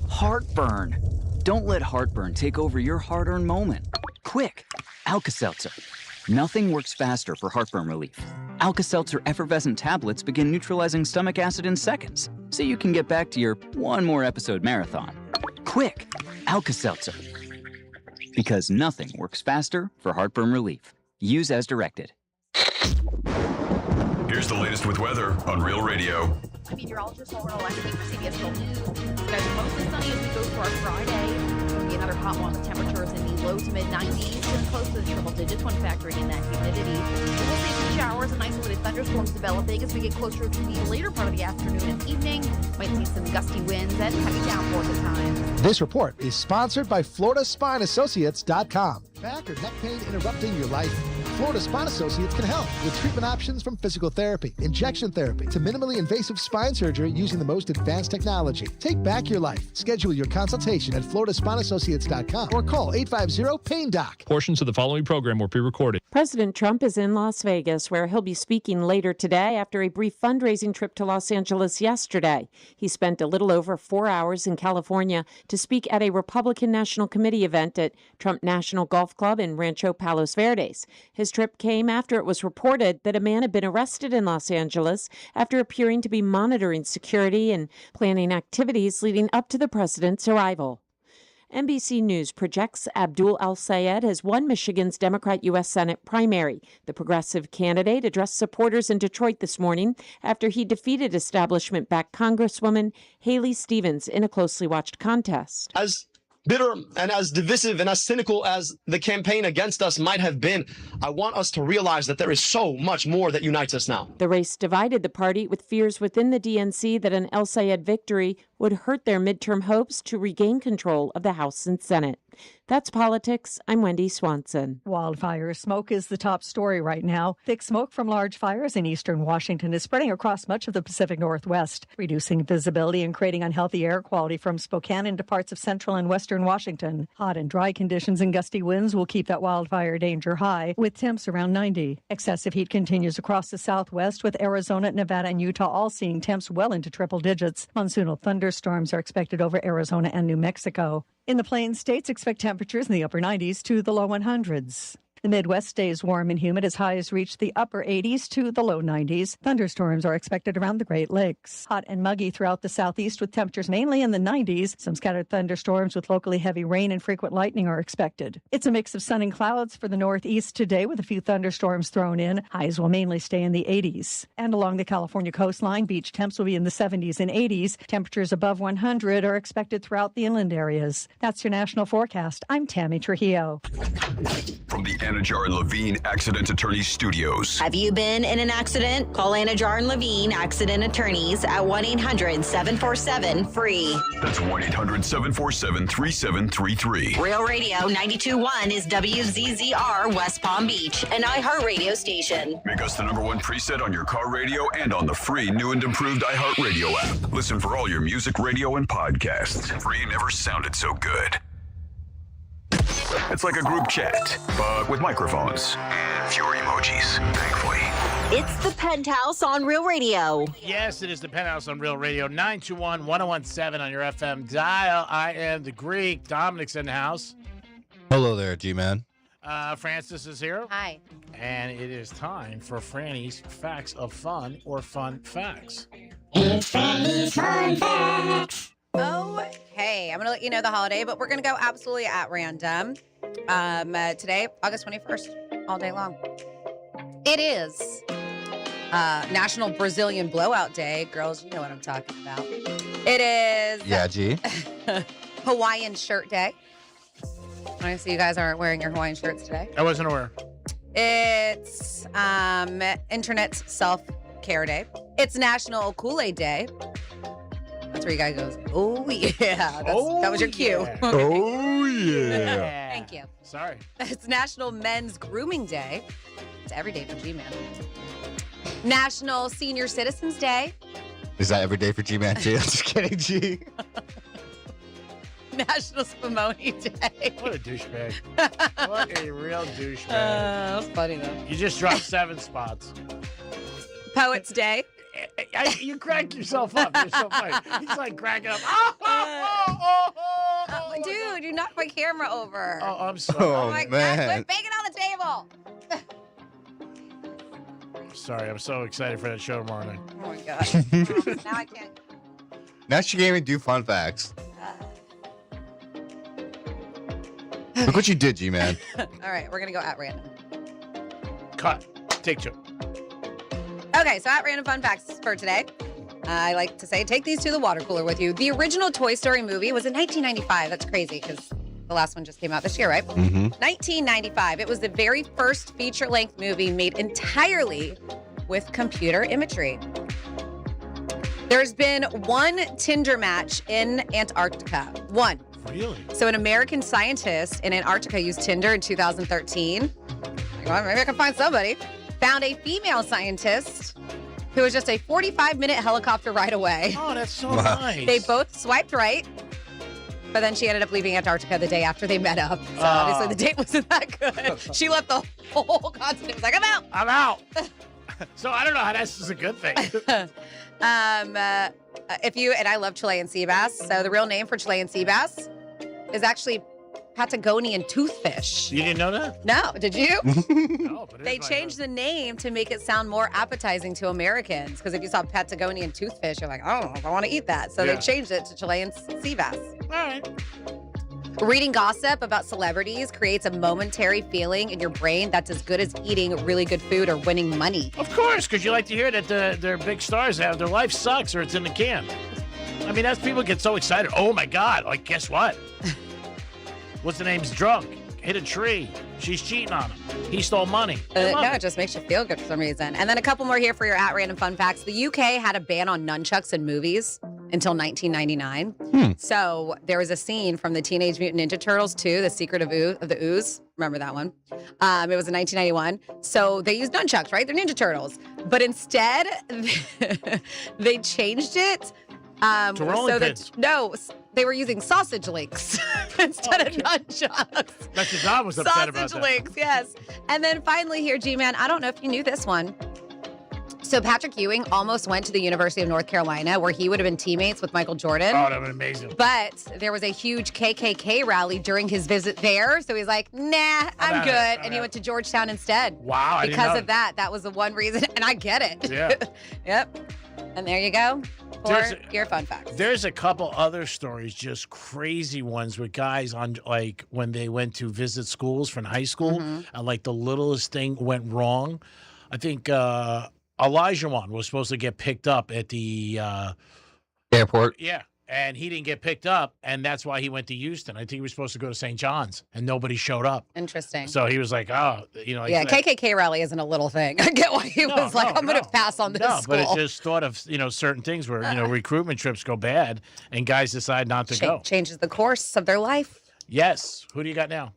heartburn. Don't let heartburn take over your hard-earned moment. Quick, Alka-Seltzer. Nothing works faster for heartburn relief. Alka-Seltzer effervescent tablets begin neutralizing stomach acid in seconds, so you can get back to your one more episode marathon. Quick, Alka-Seltzer. Because nothing works faster for heartburn relief. Use as directed. Here's the latest with weather on Real Radio. Meteorologist Lauren Alexi for CBS 12 News. Guys, mostly sunny as we go through our Friday. It's going to be another hot one with temperatures in the low to mid 90s, getting close to the triple digits when factoring in that humidity. We will see some showers and isolated thunderstorms developing as we get closer to the later part of the afternoon and evening. Might see some gusty winds and heavy downpours at times. This report is sponsored by FloridaSpineAssociates.com. Back or neck pain interrupting your life? Florida Spine Associates can help with treatment options from physical therapy, injection therapy, to minimally invasive spine surgery using the most advanced technology. Take back your life. Schedule your consultation at FloridaSpineAssociates.com or call 850-PAIN-DOC. Portions of the following program were pre-recorded. President Trump is in Las Vegas, where he'll be speaking later today after a brief fundraising trip to Los Angeles yesterday. He spent a little over 4 hours in California to speak at a Republican National Committee event at Trump National Golf Club in Rancho Palos Verdes. His trip came after it was reported that a man had been arrested in Los Angeles after appearing to be monitoring security and planning activities leading up to the president's arrival. NBC News projects Abdul El-Sayed has won Michigan's Democrat U.S. Senate primary. The progressive candidate addressed supporters in Detroit this morning after he defeated establishment-backed Congresswoman Haley Stevens in a closely watched contest. As bitter and as divisive and as cynical as the campaign against us might have been, I want us to realize that there is so much more that unites us now. The race divided the party, with fears within the DNC that an El-Sayed victory would hurt their midterm hopes to regain control of the House and Senate. That's politics. I'm Wendy Swanson. Wildfire smoke is the top story right now. Thick smoke from large fires in eastern Washington is spreading across much of the Pacific Northwest, reducing visibility and creating unhealthy air quality from Spokane into parts of central and western Washington. Hot and dry conditions and gusty winds will keep that wildfire danger high, with temps around 90. Excessive heat continues across the southwest, with Arizona, Nevada, and Utah all seeing temps well into triple digits. Monsoonal thunderstorms are expected over Arizona and New Mexico. In the Plains states, expect temperatures in the upper 90s to the low 100s. The Midwest stays warm and humid as highs reach the upper 80s to the low 90s. Thunderstorms are expected around the Great Lakes. Hot and muggy throughout the southeast with temperatures mainly in the 90s. Some scattered thunderstorms with locally heavy rain and frequent lightning are expected. It's a mix of sun and clouds for the northeast today with a few thunderstorms thrown in. Highs will mainly stay in the 80s. And along the California coastline, beach temps will be in the 70s and 80s. Temperatures above 100 are expected throughout the inland areas. That's your national forecast. I'm Tammy Trujillo. From the Anajar and Levine Accident Attorneys Studios. Have you been in an accident? Call Anajar and Levine Accident Attorneys at 1-800-747-FREE. That's 1-800-747-3733. Real Radio 92.1 is WZZR West Palm Beach, an iHeartRadio station. Make us the #1 preset on your car radio and on the free new and improved iHeartRadio app. Listen for all your music, radio, and podcasts. Free never sounded so good. It's like a group chat, but with microphones and fewer emojis, thankfully. It's the Penthouse on Real Radio. Yes, it is the Penthouse on Real Radio, 921-1017 on your FM dial. I am the Greek. Dominic's in the house. Hello there, G-Man. Francis is here. Hi. And it is time for Franny's Facts of Fun or Fun Facts. It's Franny's Fun Facts. Okay, I'm going to let you know the holiday, but we're going to go absolutely at random. Today, August 21st. all day long. It is National Brazilian Blowout Day. Girls, you know what I'm talking about. It is Yeah, G. Hawaiian Shirt Day. I see you guys aren't wearing your Hawaiian shirts today. I wasn't aware. It's Internet Self-Care Day. It's National Kool-Aid Day. That's where you guy goes, oh, yeah. That was your cue. Yeah. Oh, yeah. Thank you. Sorry. It's National Men's Grooming Day. It's every day for G-Man. National Senior Citizens Day. Is that every day for G-Man too? I'm just kidding, G. National Spumoni Day. What a douchebag. What a real douchebag. That was funny, though. You just dropped 7 spots. Poets Day. You crack yourself up. You're so funny. He's like cracking up. Dude, you knocked my camera over. Oh, I'm sorry. Oh, my man. God, quit banging on the table. Sorry, I'm so excited for that show tomorrow night. Oh, my God. Now I can't. Now she can't even do fun facts. Look what you did, G-Man. All right, we're going to go at random. Cut. Take 2. Okay, so at random fun facts for today. I like to say, take these to the water cooler with you. The original Toy Story movie was in 1995. That's crazy because the last one just came out this year, right? Mm-hmm. 1995. It was the very first feature-length movie made entirely with computer imagery. There's been one Tinder match in Antarctica. One. Really? So an American scientist in Antarctica used Tinder in 2013. Well, maybe I can find somebody. Found a female scientist who was just a 45-minute helicopter ride away. Oh, that's so nice. They both swiped right, but then she ended up leaving Antarctica the day after they met up. So obviously the date wasn't that good. She left the whole continent. Was like, I'm out. I'm out. So I don't know how this is a good thing. If you, and I love Chilean sea bass. So the real name for Chilean sea bass is actually Patagonian toothfish. You didn't know that? No, did you? No, but They changed the name to make it sound more appetizing to Americans. Because if you saw Patagonian toothfish, you're like, I don't know if I want to eat that. So they changed it to Chilean sea bass. All right. Reading gossip about celebrities creates a momentary feeling in your brain that's as good as eating really good food or winning money. Of course, because you like to hear that their big stars have their life sucks or it's in the can. I mean, that's people get so excited. Oh my God! Like, guess what? What's the name's drunk? Hit a tree. She's cheating on him. He stole money. No, it just makes you feel good for some reason. And then a couple more here for your at-random fun facts. The UK had a ban on nunchucks in movies until 1999. So there was a scene from the Teenage Mutant Ninja Turtles 2, The Secret of the Ooze. Remember that one? It was in 1991. So they used nunchucks, right? They're Ninja Turtles. But instead, they changed it. To rolling pins. No, they were using sausage links instead of nunchucks. That's your dad was upset about that. Sausage links, yes. And then finally here, G-Man, I don't know if you knew this one. So Patrick Ewing almost went to the University of North Carolina where he would have been teammates with Michael Jordan. Oh, that would be amazing. But there was a huge KKK rally during his visit there. So he's like, nah, I'm good. And he went to Georgetown instead. Wow, I didn't Because know of that. That was the one reason. And I get it. Yeah. Yep. And there you go. For your fun facts. There's a couple other stories, just crazy ones with guys on, like, when they went to visit schools from high school, and, like, the littlest thing went wrong. I think Elijah was supposed to get picked up at the airport. Yeah, and he didn't get picked up, and that's why he went to Houston. I think he was supposed to go to St. John's, and nobody showed up. Interesting. So he was like, oh, you know. Yeah, KKK rally isn't a little thing. I get why he was like, I'm going to pass on this school. But it just thought of, certain things where, recruitment trips go bad, and guys decide not to go. Changes the course of their life. Yes. Who do you got now?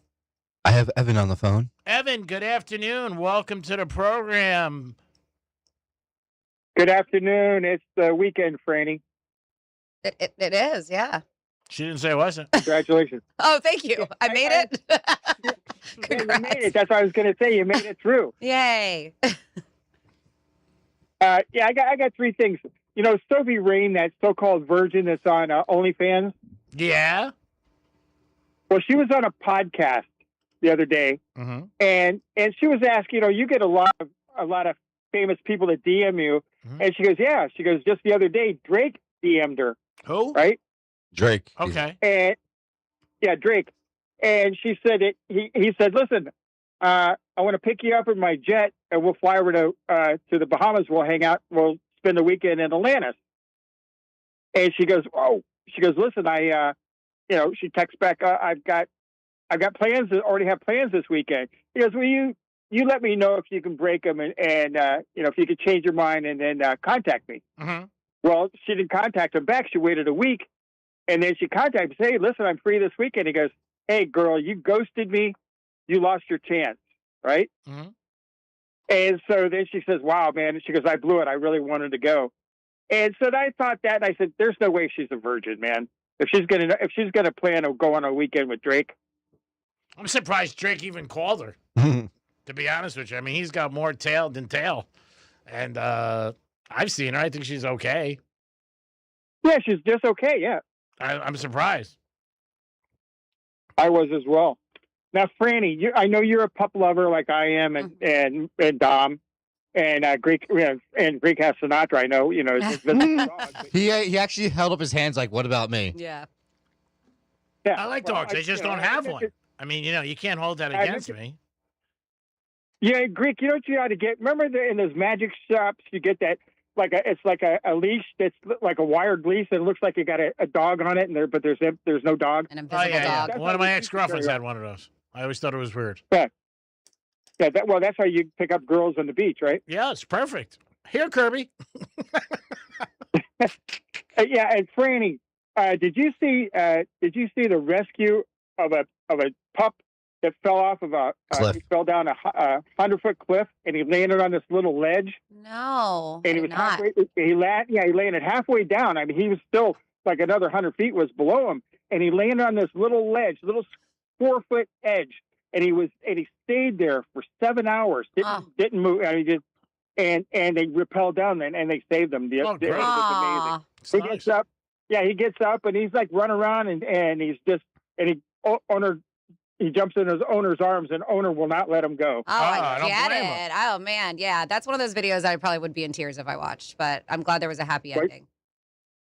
I have Evan on the phone. Evan, good afternoon. Welcome to the program. Good afternoon. It's the weekend, Franny. It is, yeah. She didn't say it wasn't. Congratulations. Oh, thank you. I made it. Congrats. You made it. That's what I was going to say. You made it through. Yay. I got 3 things. You know, Sophie Rain, that so-called virgin that's on OnlyFans. Yeah. Well, she was on a podcast the other day, and she was asking, you get a lot of famous people that DM you, and she goes, yeah. She goes, just the other day, Drake DM'd her. Who? Right? Drake. Okay. And yeah, Drake. And she said he said, listen, I want to pick you up in my jet, and we'll fly over to the Bahamas. We'll hang out. We'll spend the weekend in Atlantis. And she goes, oh, she goes, listen, she texts back, I've got plans. Already have plans this weekend. He goes, well, you let me know if you can break them and if you could change your mind and then contact me. Mm-hmm. Well, she didn't contact him back. She waited a week, and then she contacted him. Hey, listen, I'm free this weekend. He goes, hey, girl, you ghosted me. You lost your chance, right? Mm-hmm. And so then she says, wow, man. And she goes, I blew it. I really wanted to go. And so I thought that, and I said, there's no way she's a virgin, man. If she's gonna plan to go on a weekend with Drake. I'm surprised Drake even called her. To be honest with you, I mean, he's got more tail than tail, and I've seen her. I think she's okay. Yeah, she's just okay. Yeah, I'm surprised. I was as well. Now, Franny, I know you're a pup lover like I am, and Dom. And Greek has Sinatra. I know, his dog, He actually held up his hands like, "What about me?" Yeah. I like dogs. They just don't have one. I mean, you can't hold that against me. Yeah, Greek. You know what you ought to get? Remember in those magic shops, you get that it's like a leash that's like a wired leash, and it looks like you got a dog on it, but there's no dog. An invisible dog. One of my ex-girlfriends had one of those. I always thought it was weird. Yeah, that's how you pick up girls on the beach, right? Yeah, it's perfect. Here, Kirby. Yeah, and Franny, did you see the rescue of a pup that fell off of he fell down a 100-foot cliff, and he landed on this little ledge? No, and he was halfway. He landed halfway down. I mean, he was still like another 100 feet was below him, and he landed on this little ledge, little 4-foot edge. And he stayed there for 7 hours. Didn't move. I mean, and they rappelled down and they saved him. It was amazing. He gets up. Yeah, he gets up and he's like running around and he jumps in his owner's arms and owner will not let him go. Oh, I get it. Oh man, yeah, that's one of those videos that I probably would be in tears if I watched. But I'm glad there was a happy ending.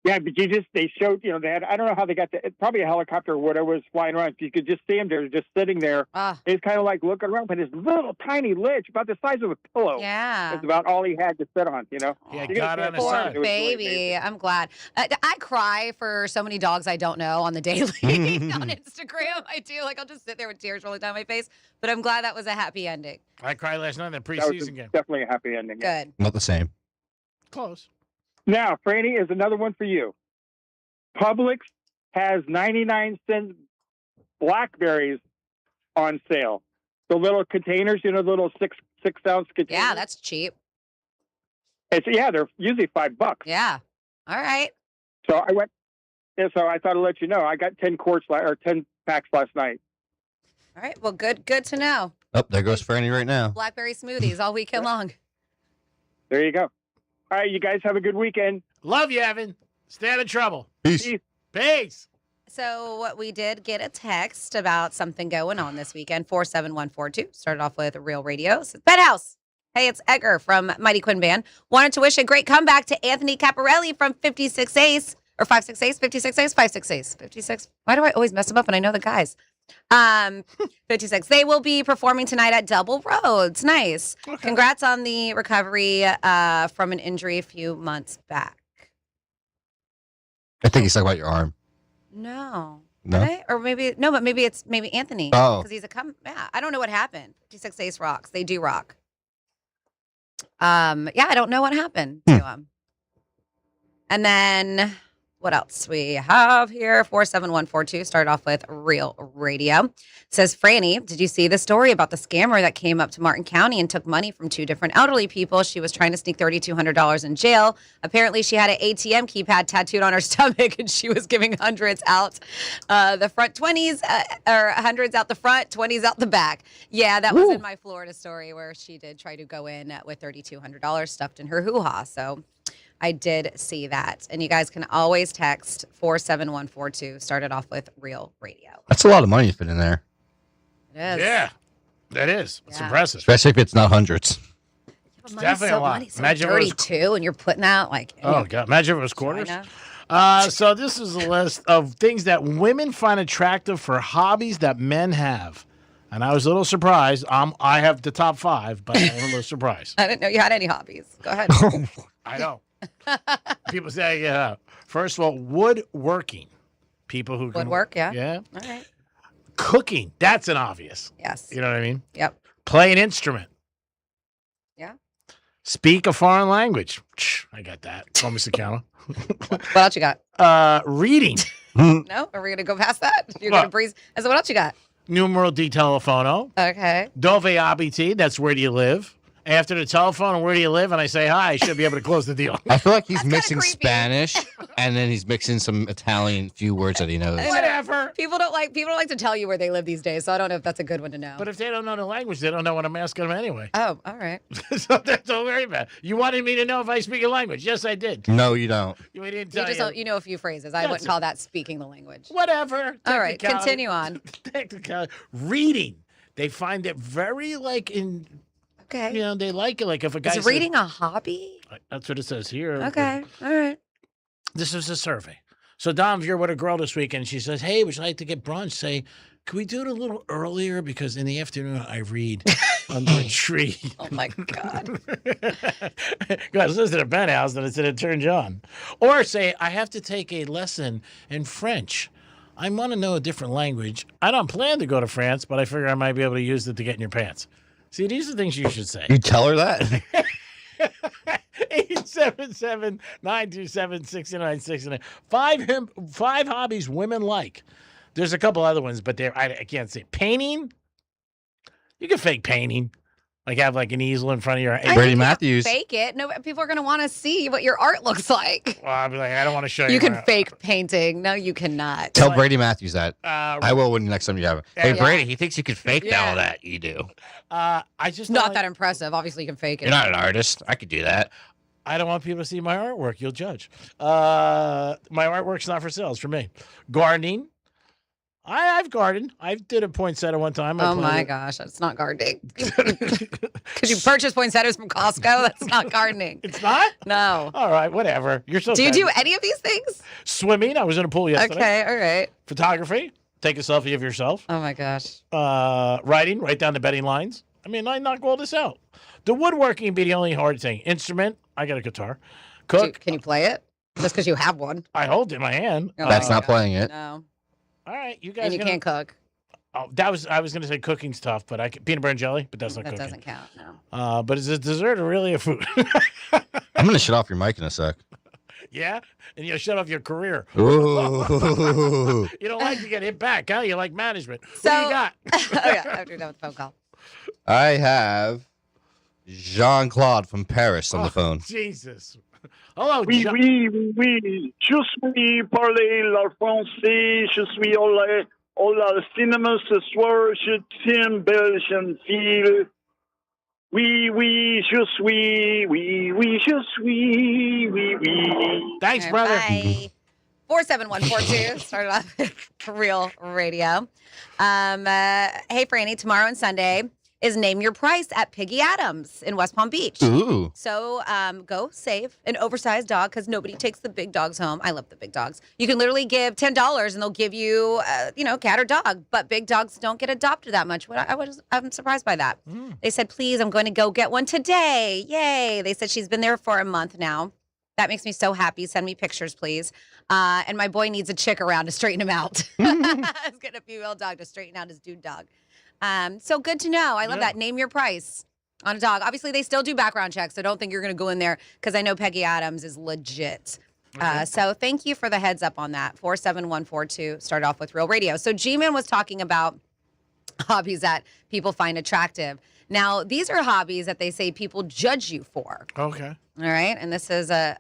Yeah, but they showed, they had, I don't know how they got probably a helicopter or whatever was flying around. You could just see him there, just sitting there. He's kind of like looking around, but his little tiny ledge, about the size of a pillow. Yeah. It's about all he had to sit on, Yeah, got on his side. Poor baby. Really I'm glad. I cry for so many dogs I don't know on the daily on Instagram. I do. Like, I'll just sit there with tears rolling down my face. But I'm glad that was a happy ending. I cried last night in the preseason game. Definitely a happy ending. Good. Not the same. Close. Now, Franny, is another one for you. Publix has 99-cent blackberries on sale. The little containers, little six ounce containers. Yeah, that's cheap. They're usually $5. Yeah. All right. So I went. Yeah, so I thought I'd let you know. I got 10 packs last night. All right. Well, good to know. Oh, there goes Franny right now. Blackberry smoothies all weekend long. There you go. All right, you guys have a good weekend. Love you, Evan. Stay out of trouble. Peace. Peace. So we did get a text about something going on this weekend. 47142. Started off with Real Radio. Penthouse. Hey, it's Edgar from Mighty Quinn Band. Wanted to wish a great comeback to Anthony Caparelli from 56 Ace. Or 56 Ace, 56 Ace, 56 Ace. 56. Why do I always mess them up and I know the guys? 56. They will be performing tonight at Double Roads. Nice. Okay. Congrats on the recovery from an injury a few months back. I think he's talking about your arm. No. No? Right? Or maybe it's Anthony. Oh. Because he's yeah, I don't know what happened. 56 Ace rocks. They do rock. Yeah, I don't know what happened to him. And then what else we have here? 47142 started off with Real Radio. It says, Franny, did you see the story about the scammer that came up to Martin County and took money from 2 different elderly people? She was trying to sneak $3,200 in jail. Apparently, she had an ATM keypad tattooed on her stomach, and she was giving hundreds out the front 20s, or hundreds out the front, 20s out the back. Yeah, that was in my Florida story where she did try to go in with $3,200 stuffed in her hoo-ha. So I did see that. And you guys can always text 47142. Started off with Real Radio. That's a lot of money you fit in there. It is. Yeah, that is. It's impressive. Especially if it's not hundreds. It's definitely a lot. Imagine 32 and you're putting out like... Oh, God. Imagine if it was quarters. So this is a list of things that women find attractive for hobbies that men have. And I was a little surprised. I have the top 5, but I'm a little surprised. I didn't know you had any hobbies. Go ahead. I know. People say, first of all, woodworking. People who can Woodwork, yeah. Yeah. All right. Cooking. That's an obvious. Yes. You know what I mean? Yep. Play an instrument. Yeah. Speak a foreign language. I got that. Call Mr. Counter. What else you got? Reading. No? Are we going to go past that? You're going to breeze. So what else you got? Numero di telefono. Okay. Dove abiti. That's where do you live. After the telephone, where do you live? And I say hi. I should be able to close the deal. I feel like he's mixing Spanish and then he's mixing some Italian few words that he knows. Whatever. People don't like to tell you where they live these days, so I don't know if that's a good one to know. But if they don't know the language, they don't know what I'm asking them anyway. Oh, all right. So that's don't worry about it. You wanted me to know if I speak a language. Yes, I did. No, you don't. We didn't tell you. You know a few phrases. I wouldn't call that speaking the language. Whatever. All right, continue on. Reading. They find it very Okay. You know, they like it. Like if a guy Is reading a hobby? That's what it says here. Okay. All right. This is a survey. So, Dom, if you're with a girl this weekend, she says, hey, would you like to get brunch? Say, can we do it a little earlier? Because in the afternoon, I read under a tree. Oh, my God. Guys, listen to Penthouse, and it's going to turn you on. Or say, I have to take a lesson in French. I want to know a different language. I don't plan to go to France, but I figure I might be able to use it to get in your pants. See, these are things you should say. You tell her that? 877-927-6969. Five hobbies women like. There's a couple other ones, but I can't say. Painting? You can fake painting. Like have like an easel in front of your Brady Matthews. Fake it. No, people are going to want to see what your art looks like. Well, I'll be like, I don't want to show you. You can fake painting. No, you cannot. Tell Brady Matthews that. I will when next time you have it. Hey, Brady, he thinks you can fake all that. You do. I just not that impressive. Obviously, you can fake it. You're not an artist. I could do that. I don't want people to see my artwork. You'll judge. My artwork's not for sale. It's for me. Gardening. I've gardened. I did a poinsettia one time. Oh my gosh, that's not gardening. Could you purchase poinsettias from Costco? That's not gardening. It's not? No. All right, whatever. You're so. Do you do any of these things? Swimming. I was in a pool yesterday. Okay, all right. Photography. Take a selfie of yourself. Oh my gosh. Writing. Write down the betting lines. I mean, I knock all this out. The woodworking would be the only hard thing. Instrument. I got a guitar. Cook. Can you play it? Just because you have one. I hold it in my hand. That's not playing it. No. All right, you guys. And you can't cook. Oh, I was going to say cooking's tough, but peanut butter and jelly, but that's not cooking. That doesn't count. No. But is it dessert or really a food? I'm going to shut off your mic in a sec. Yeah, and you'll shut off your career. Ooh. You don't like to get hit back, huh? You like management. So, what do you got? After you're done with the phone call. I have Jean-Claude from Paris on the phone. Jesus. Hello, Oui, je suis parler le français, je suis au cinéma ce soir, je t'aime, belle jeune fille. Oui, je suis, oui. Thanks, brother. Bye. 47142 started off with Real Radio. Hey, Franny, tomorrow and Sunday is Name Your Price at Piggy Adams in West Palm Beach. Ooh. So go save an oversized dog because nobody takes the big dogs home. I love the big dogs. You can literally give $10 and they'll give you, cat or dog. But big dogs don't get adopted that much. I'm surprised by that. They said, please, I'm going to go get one today. Yay. They said she's been there for a month now. That makes me so happy. Send me pictures, please. And my boy needs a chick around to straighten him out. Let's get a female dog to straighten out his dude dog. So good to know. I love that. Name your price on a dog. Obviously, they still do background checks, so don't think you're going to go in there because I know Peggy Adams is legit. So thank you for the heads up on that. 47142 started off with Real Radio. So G-Man was talking about hobbies that people find attractive. Now, these are hobbies that they say people judge you for. Okay. All right. And this is a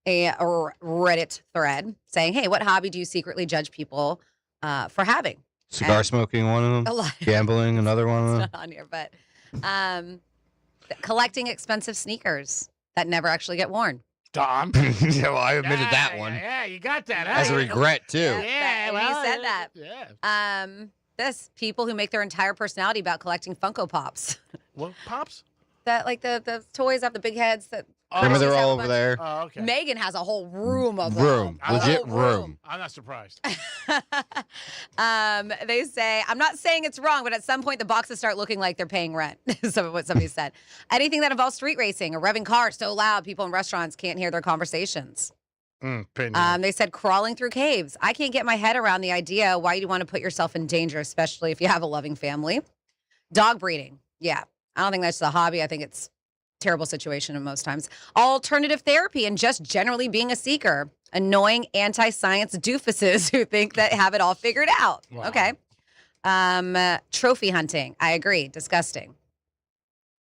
Reddit thread saying, hey, what hobby do you secretly judge people for having? Cigar smoking, one of them. A lot. Gambling, another one of them. It's not on here, but collecting expensive sneakers that never actually get worn. Dom. Yeah, well, I admitted that one. Yeah, you got that. Huh? As a regret, too. Yeah, Well, you said that. Yeah. People who make their entire personality about collecting Funko Pops. What, Pops? That like the toys have the big heads that Remember they're all over there. Oh, okay. Megan has a whole room of Room. them. Legit room. I'm not surprised. They say, I'm not saying it's wrong, but at some point the boxes start looking like they're paying rent. Some of what somebody said. Anything that involves street racing or revving cars so loud, people in restaurants can't hear their conversations. They said crawling through caves. I can't get my head around the idea why you want to put yourself in danger, especially if you have a loving family. Dog breeding. Yeah. I don't think that's a hobby. I think it's a terrible situation in most times. Alternative therapy and just generally being a seeker. Annoying anti-science doofuses who think that have it all figured out. Wow. Okay. Trophy hunting. I agree. Disgusting.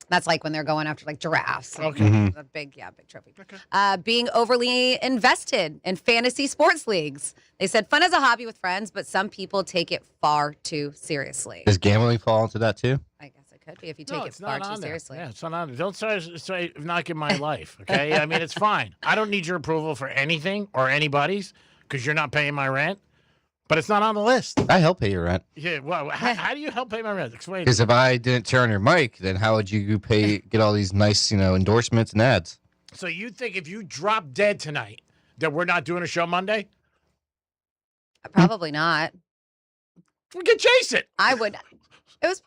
That's like when they're going after like giraffes. Okay. A big trophy. Okay. Being overly invested in fantasy sports leagues. They said fun as a hobby with friends, but some people take it far too seriously. Does gambling fall into that too? I guess it could be if you take it far too seriously. Yeah, it's not on there. Don't say knocking my life, okay? I mean, it's fine. I don't need your approval for anything or anybody's because you're not paying my rent. But it's not on the list. I help pay your rent. Yeah, well, how do you help pay my rent? Explain. Because if I didn't turn your mic, then how would you get all these nice, endorsements and ads? So you think if you drop dead tonight that we're not doing a show Monday? Probably not. We could chase it. I would.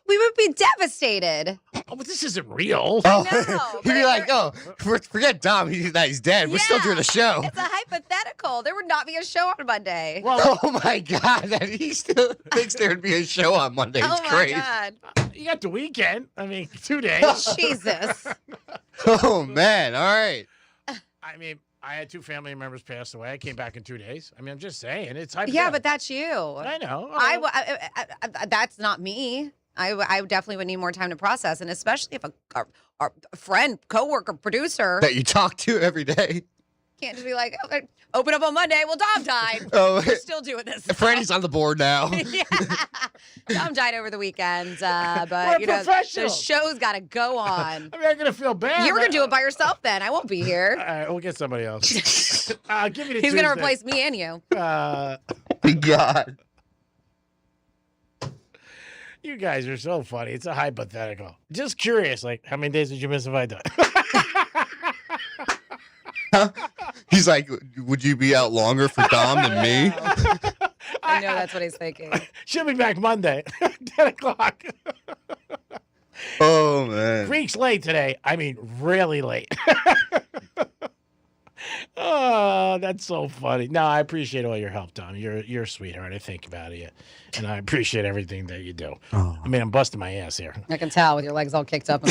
We would be devastated. Oh, but this isn't real. I know. You'd be like, oh, forget Dom. He's dead. We're still doing a show. It's a hypothetical. There would not be a show on Monday. Well, oh, my God. That he still thinks there would be a show on Monday. It's crazy. God. You got the weekend. I mean, 2 days. Jesus. Oh, man. All right. I mean, I had 2 family members pass away. I came back in 2 days. I mean, I'm just saying. It's hypothetical. Yeah, but that's you. I know. I that's not me. I definitely would need more time to process, and especially if a friend, coworker, producer that you talk to every day can't just be like, oh, open up on Monday. Well, Dom died. Oh, we're still doing this. Freddie's on the board now. Yeah, Dom died over the weekend, but we're the show's got to go on. I mean, I'm gonna feel bad. You're gonna do it by yourself then. I won't be here. All right, we'll get somebody else. Give me the He's gonna replace me and you. God. You guys are so funny. It's a hypothetical. Just curious, like, how many days did you miss if I died? He's like, would you be out longer for Dom than me? I know that's what he's thinking. She'll be back Monday, 10 o'clock. Oh, man. Greek's late today. I mean, really late. Oh, that's so funny. No, I appreciate all your help, Tom. You're a sweetheart. I think about it, and I appreciate everything that you do. Oh. I mean, I'm busting my ass here. I can tell with your legs all kicked up.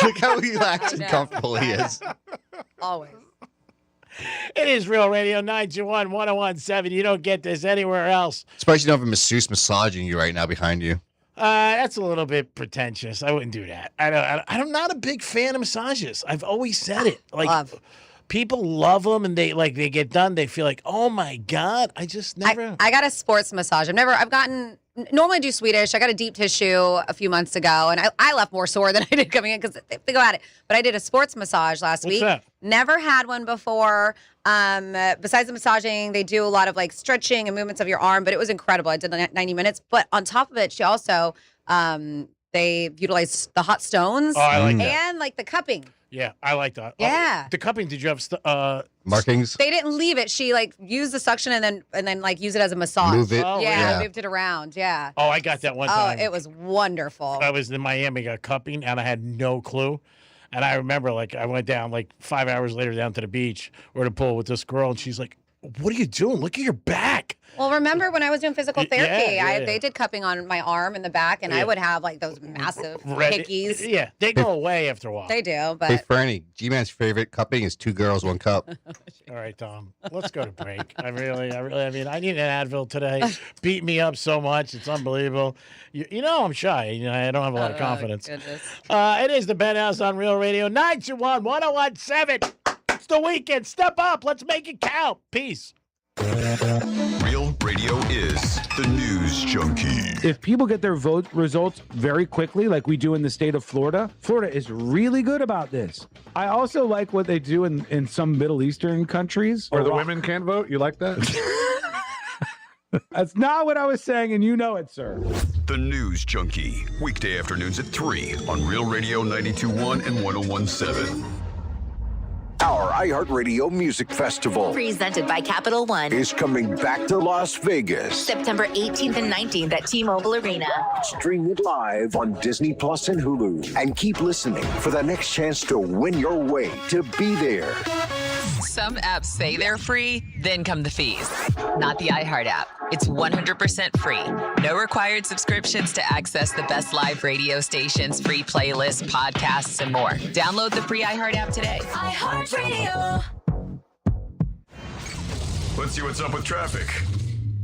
Look how relaxed and comfortable he is. Always. It is Real Radio 921-1017. You don't get this anywhere else. Surprised you don't have a masseuse massaging you right now behind you. That's a little bit pretentious. I wouldn't do that. I'm not a big fan of massages. I've always said it. People love them, and they get done. They feel like, oh my God, I just never. I got a sports massage. Normally do Swedish. I got a deep tissue a few months ago, and I left more sore than I did coming in because they go at it. But I did a sports massage last week. What's that? Never had one before. Besides the massaging, they do a lot of like stretching and movements of your arm, but it was incredible. I did 90 minutes. But on top of it, she also, they utilized the hot stones and like the cupping. Yeah, I like that. Yeah. The cupping, did you have markings? They didn't leave it. She like used the suction and then like use it as a massage. Move it. Yeah, moved it around. Yeah. Oh, I got that one time. Oh, it was wonderful. I was in Miami, got cupping, and I had no clue. And I remember, I went down 5 hours later down to the beach or to pool with this girl, and she's like, "What are you doing? Look at your back." Well, remember when I was doing physical therapy, they did cupping on my arm and the back, and I would have those massive hickeys. Yeah, they go away after a while. They do, but... Hey, Franny, G-Man's favorite cupping is 2 girls, 1 cup. All right, Tom, let's go to break. I mean, I need an Advil today. Beat me up so much. It's unbelievable. You know I'm shy. I don't have a lot of confidence. It is the Penthouse on Real Radio 921-1017. It's the weekend. Step up. Let's make it count. Peace. Real Radio is the news junkie. If people get their vote results very quickly, like we do in the state of Florida, Florida is really good about this. I also like what they do in some Middle Eastern countries. Where the women can't vote? You like that? That's not what I was saying, and you know it, sir. The News Junkie, weekday afternoons at 3 on Real Radio 92.1 and 101.7. Our iHeartRadio Music Festival, Presented by Capital One, is coming back to Las Vegas. September 18th and 19th at T-Mobile Arena. Stream it live on Disney Plus and Hulu. And keep listening for the next chance to win your way to be there. Some apps say they're free, then come the fees. Not the iHeart app. It's 100% free. No required subscriptions to access the best live radio stations, free playlists, podcasts, and more. Download the free iHeart app today. iHeartRadio. Let's see what's up with traffic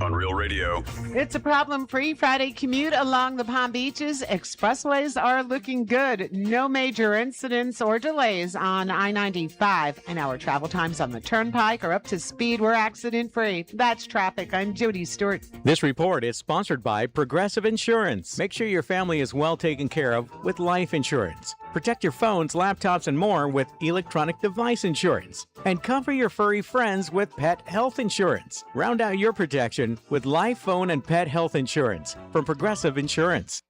on Real Radio. It's a problem-free Friday commute along the Palm Beaches. Expressways are looking good. No major incidents or delays on I-95. And our travel times on the Turnpike are up to speed. We're accident-free. That's traffic. I'm Jody Stewart. This report is sponsored by Progressive Insurance. Make sure your family is well taken care of with life insurance. Protect your phones, laptops, and more with electronic device insurance. And cover your furry friends with pet health insurance. Round out your protection with life, phone, and pet health insurance from Progressive Insurance.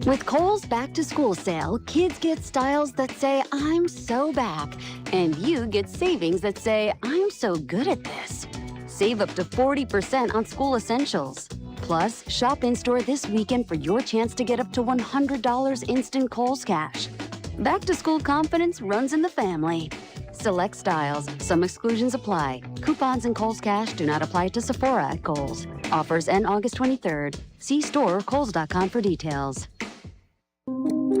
With Kohl's Back to School sale, kids get styles that say, I'm so back. And you get savings that say, I'm so good at this. Save up to 40% on school essentials. Plus, shop in-store this weekend for your chance to get up to $100 instant Kohl's cash. Back to school confidence runs in the family. Select styles. Some exclusions apply. Coupons and Kohl's Cash do not apply to Sephora at Kohl's. Offers end August 23rd. See store or kohls.com for details.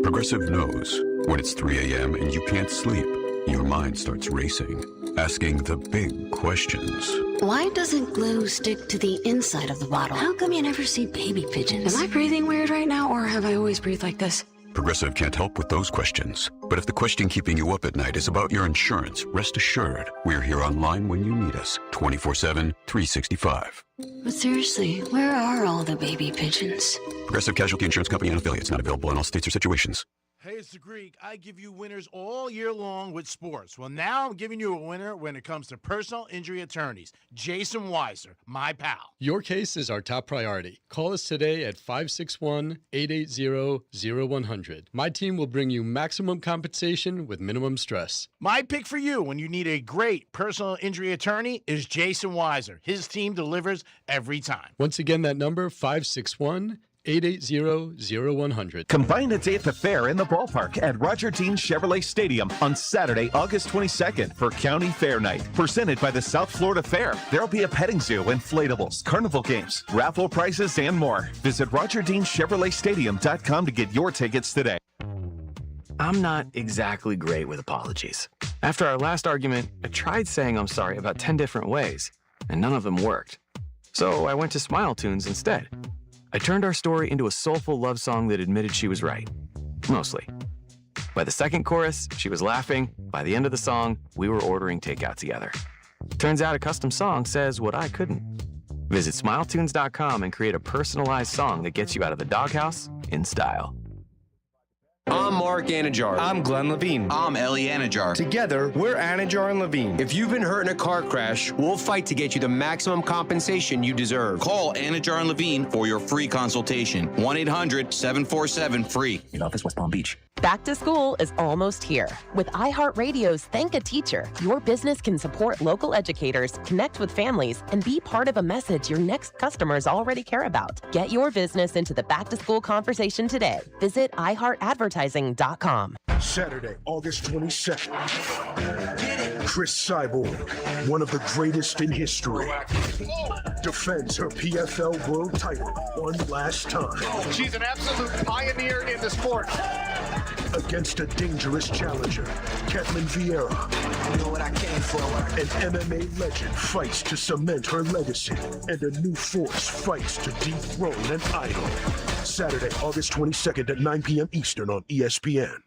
Progressive knows when it's 3 a.m. and you can't sleep, your mind starts racing, asking the big questions. Why doesn't glue stick to the inside of the bottle? How come you never see baby pigeons? Am I breathing weird right now, or have I always breathed like this? Progressive can't help with those questions. But if the question keeping you up at night is about your insurance, rest assured, we're here online when you need us, 24/7, 365. But seriously, where are all the baby pigeons? Progressive Casualty Insurance Company and affiliates, not available in all states or situations. Hey, it's the Greek. I give you winners all year long with sports. Well, now I'm giving you a winner when it comes to personal injury attorneys. Jason Weiser, my pal. Your case is our top priority. Call us today at 561-880-0100. My team will bring you maximum compensation with minimum stress. My pick for you when you need a great personal injury attorney is Jason Weiser. His team delivers every time. Once again, that number, 561-880-0100. Combine a day at the fair in the ballpark at Roger Dean Chevrolet Stadium on Saturday, August 22nd for County Fair Night. Presented by the South Florida Fair. There'll be a petting zoo, inflatables, carnival games, raffle prizes, and more. Visit RogerDeanChevroletStadium.com to get your tickets today. I'm not exactly great with apologies. After our last argument, I tried saying I'm sorry about 10 different ways, and none of them worked. So I went to Smile Tunes instead. I turned our story into a soulful love song that admitted she was right. Mostly. By the second chorus, she was laughing. By the end of the song, we were ordering takeout together. Turns out a custom song says what I couldn't. Visit SmileTunes.com and create a personalized song that gets you out of the doghouse in style. I'm Mark Anajar. I'm Glenn Levine. I'm Ellie Anajar. Together, we're Anajar and Levine. If you've been hurt in a car crash, we'll fight to get you the maximum compensation you deserve. Call Anajar and Levine for your free consultation. 1-800-747-FREE. In office, West Palm Beach. Back to school is almost here. With iHeartRadio's Thank a Teacher, your business can support local educators, connect with families, and be part of a message your next customers already care about. Get your business into the back-to-school conversation today. Visit iHeartAdvertising.com. Saturday, August 22nd. Chris Cyborg, one of the greatest in history, defends her PFL world title one last time. She's an absolute pioneer in the sport. Against a dangerous challenger, Ketlin Vieira. You know what I came for. An MMA legend fights to cement her legacy, and a new force fights to dethrone an idol. Saturday, August 22nd at 9 p.m. Eastern on ESPN.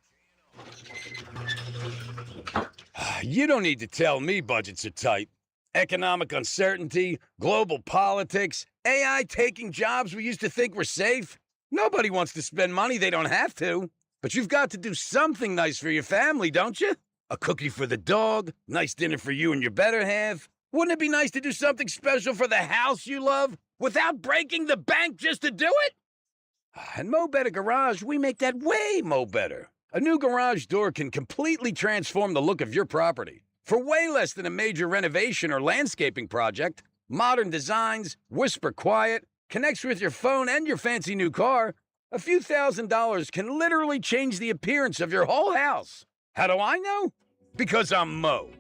You don't need to tell me budgets are tight. Economic uncertainty, global politics, AI taking jobs we used to think were safe. Nobody wants to spend money they don't have to. But you've got to do something nice for your family, don't you? A cookie for the dog, nice dinner for you and your better half. Wouldn't it be nice to do something special for the house you love without breaking the bank just to do it? At Mo Better Garage, we make that way mo better. A new garage door can completely transform the look of your property. For way less than a major renovation or landscaping project, modern designs, whisper quiet, connects with your phone and your fancy new car, a few $1,000s can literally change the appearance of your whole house. How do I know? Because I'm Mo.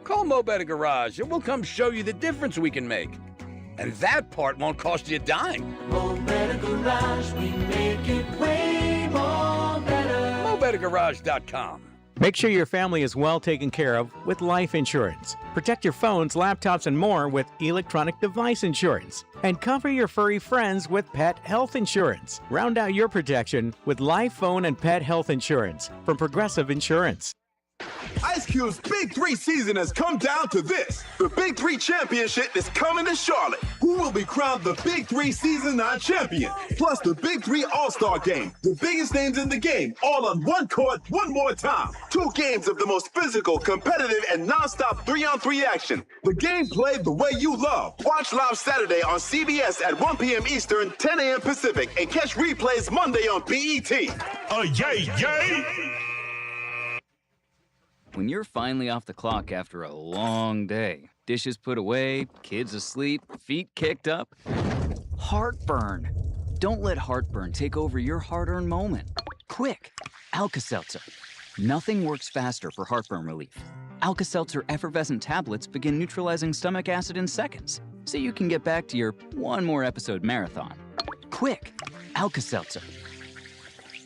Call Mo Better Garage and we'll come show you the difference we can make. And that part won't cost you a dime. Mo Better Garage, we make it way more better. MoBetterGarage.com. Make sure your family is well taken care of with life insurance. Protect your phones, laptops, and more with electronic device insurance. And cover your furry friends with pet health insurance. Round out your protection with life, phone, and pet health insurance from Progressive Insurance. Ice Cube's Big 3 season has come down to this. The Big 3 Championship is coming to Charlotte. Who will be crowned the Big 3 Season 9 champion? Plus the Big 3 All-Star Game. The biggest names in the game, all on one court, one more time. 2 games of the most physical, competitive, and non-stop 3-on-3 action. The game played the way you love. Watch live Saturday on CBS at 1 p.m. Eastern, 10 a.m. Pacific, and catch replays Monday on BET. Yay, yay! When you're finally off the clock after a long day, dishes put away, kids asleep, feet kicked up, heartburn. Don't let heartburn take over your hard-earned moment. Quick, Alka-Seltzer. Nothing works faster for heartburn relief. Alka-Seltzer effervescent tablets begin neutralizing stomach acid in seconds, so you can get back to your one more episode marathon. Quick, Alka-Seltzer.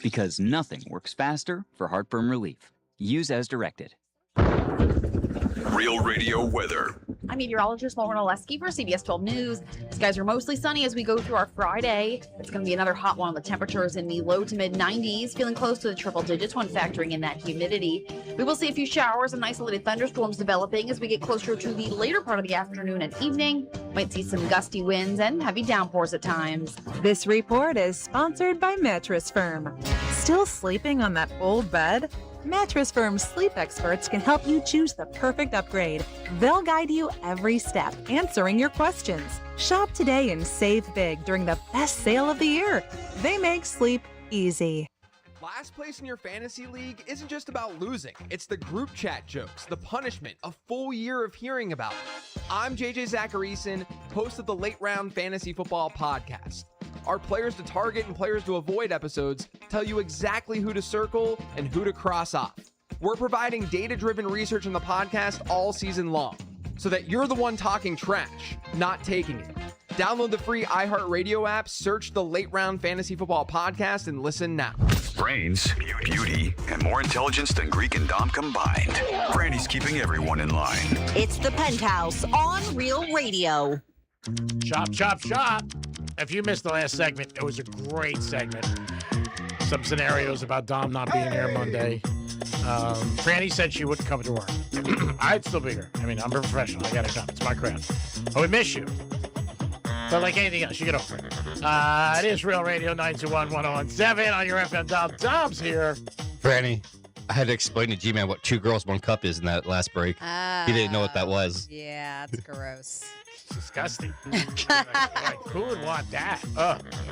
Because nothing works faster for heartburn relief. Use as directed. Real Radio weather. I'm meteorologist Lauren Oleski for CBS 12 News. Skies are mostly sunny as we go through our Friday. It's going to be another hot one on the temperatures in the low to mid 90s, feeling close to the triple digits when factoring in that humidity. We will see a few showers and isolated thunderstorms developing as we get closer to the later part of the afternoon and evening. Might see some gusty winds and heavy downpours at times. This report is sponsored by Mattress Firm. Still sleeping on that old bed? Mattress Firm's sleep experts can help you choose the perfect upgrade. They'll guide you every step, answering your questions. Shop today and save big during the best sale of the year. They make sleep easy. Last place in your fantasy league isn't just about losing. It's the group chat jokes, the punishment, a full year of hearing about it. I'm JJ Zacharyson, host of the Late Round Fantasy Football Podcast. Our players to target and players to avoid episodes tell you exactly who to circle and who to cross off. We're providing data-driven research in the podcast all season long, so that you're the one talking trash, not taking it. Download the free iHeartRadio app, search the Late Round Fantasy Football Podcast, and listen now. Brains, beauty, and more intelligence than Greek and Dom combined. Brandy's keeping everyone in line. It's the Penthouse on Real Radio. Chop, chop, chop. If you missed the last segment, it was a great segment. Some scenarios about Dom not being here Monday. Franny said she wouldn't come to work. I'd still be here. I mean, I'm a professional. I got to come. It's my craft. I would miss you. But like anything else, you get over it. It is Real Radio 921-1017 on your FM Dom. Dom's here. Franny, I had to explain to G-Man what 2 girls, 1 cup is in that last break. He didn't know what that was. Yeah, it's gross. It's disgusting. Like, who would want that?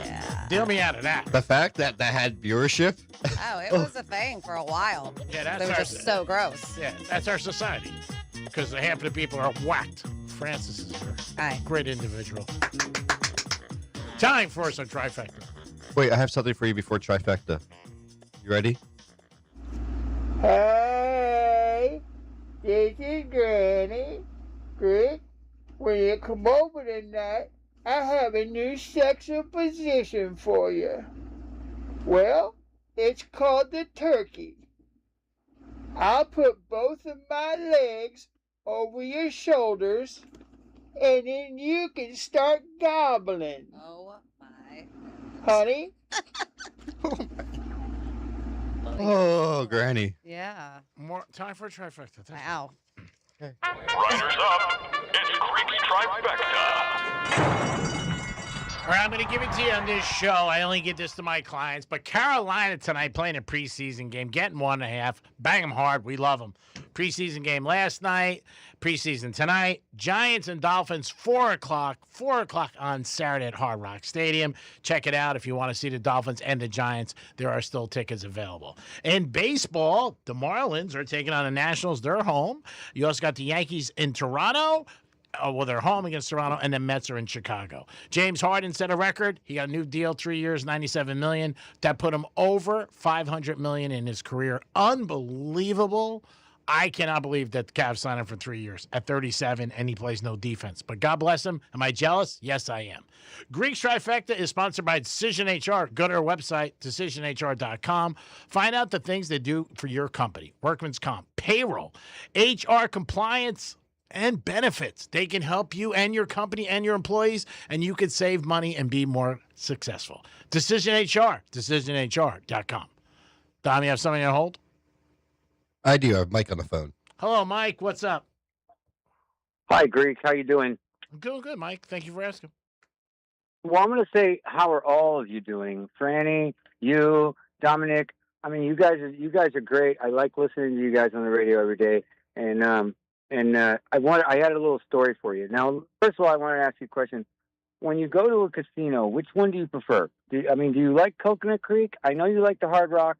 Yeah. Deal me out of that. The fact that that had viewership. Oh, it was a thing for a while. Yeah, that's They were just so gross. Yeah, that's our society. Because half of the people are whacked. Francis is a great individual. Time for some trifecta. Wait, I have something for you before trifecta. You ready? Hey, this is Granny. Chris, when you come over tonight, I have a new sexual position for you. Well, it's called the turkey. I'll put both of my legs over your shoulders, and then you can start gobbling. Oh, my. Honey? Oh, Granny. Yeah. More time for a trifecta. Wow. Riders up. It's Greek's Trifecta. All right, I'm going to give it to you on this show. I only give this to my clients. But Carolina tonight playing a preseason game, getting 1.5. Bang them hard. We love them. Preseason game last night, preseason tonight. Giants and Dolphins, 4 o'clock. 4 o'clock on Saturday at Hard Rock Stadium. Check it out if you want to see the Dolphins and the Giants. There are still tickets available. In baseball, the Marlins are taking on the Nationals. They're home. You also got the Yankees in Toronto. Well, they're home against Toronto, and the Mets are in Chicago. James Harden set a record. He got a new deal, 3 years, $97 million. That put him over $500 million in his career. Unbelievable. I cannot believe that the Cavs signed him for 3 years at 37, and he plays no defense. But God bless him. Am I jealous? Yes, I am. Greek's Trifecta is sponsored by Decision HR. Go to our website, decisionhr.com. Find out the things they do for your company. Workman's comp, payroll, HR compliance, and benefits. They can help you and your company and your employees, and you can save money and be more successful. Decision HR, decisionhr.com. Dom, you have something on hold? I do. I have Mike on the phone. Hello, Mike. What's up? Hi, Greek. How you doing? I'm doing good, Mike. Thank you for asking. Well, I'm going to say, how are all of you doing? Franny, you, Dominic. I mean, you guys are great. I like listening to you guys on the radio every day. And I had a little story for you. Now, first of all, I want to ask you a question. When you go to a casino, which one do you prefer? Do you like Coconut Creek? I know you like the Hard Rock.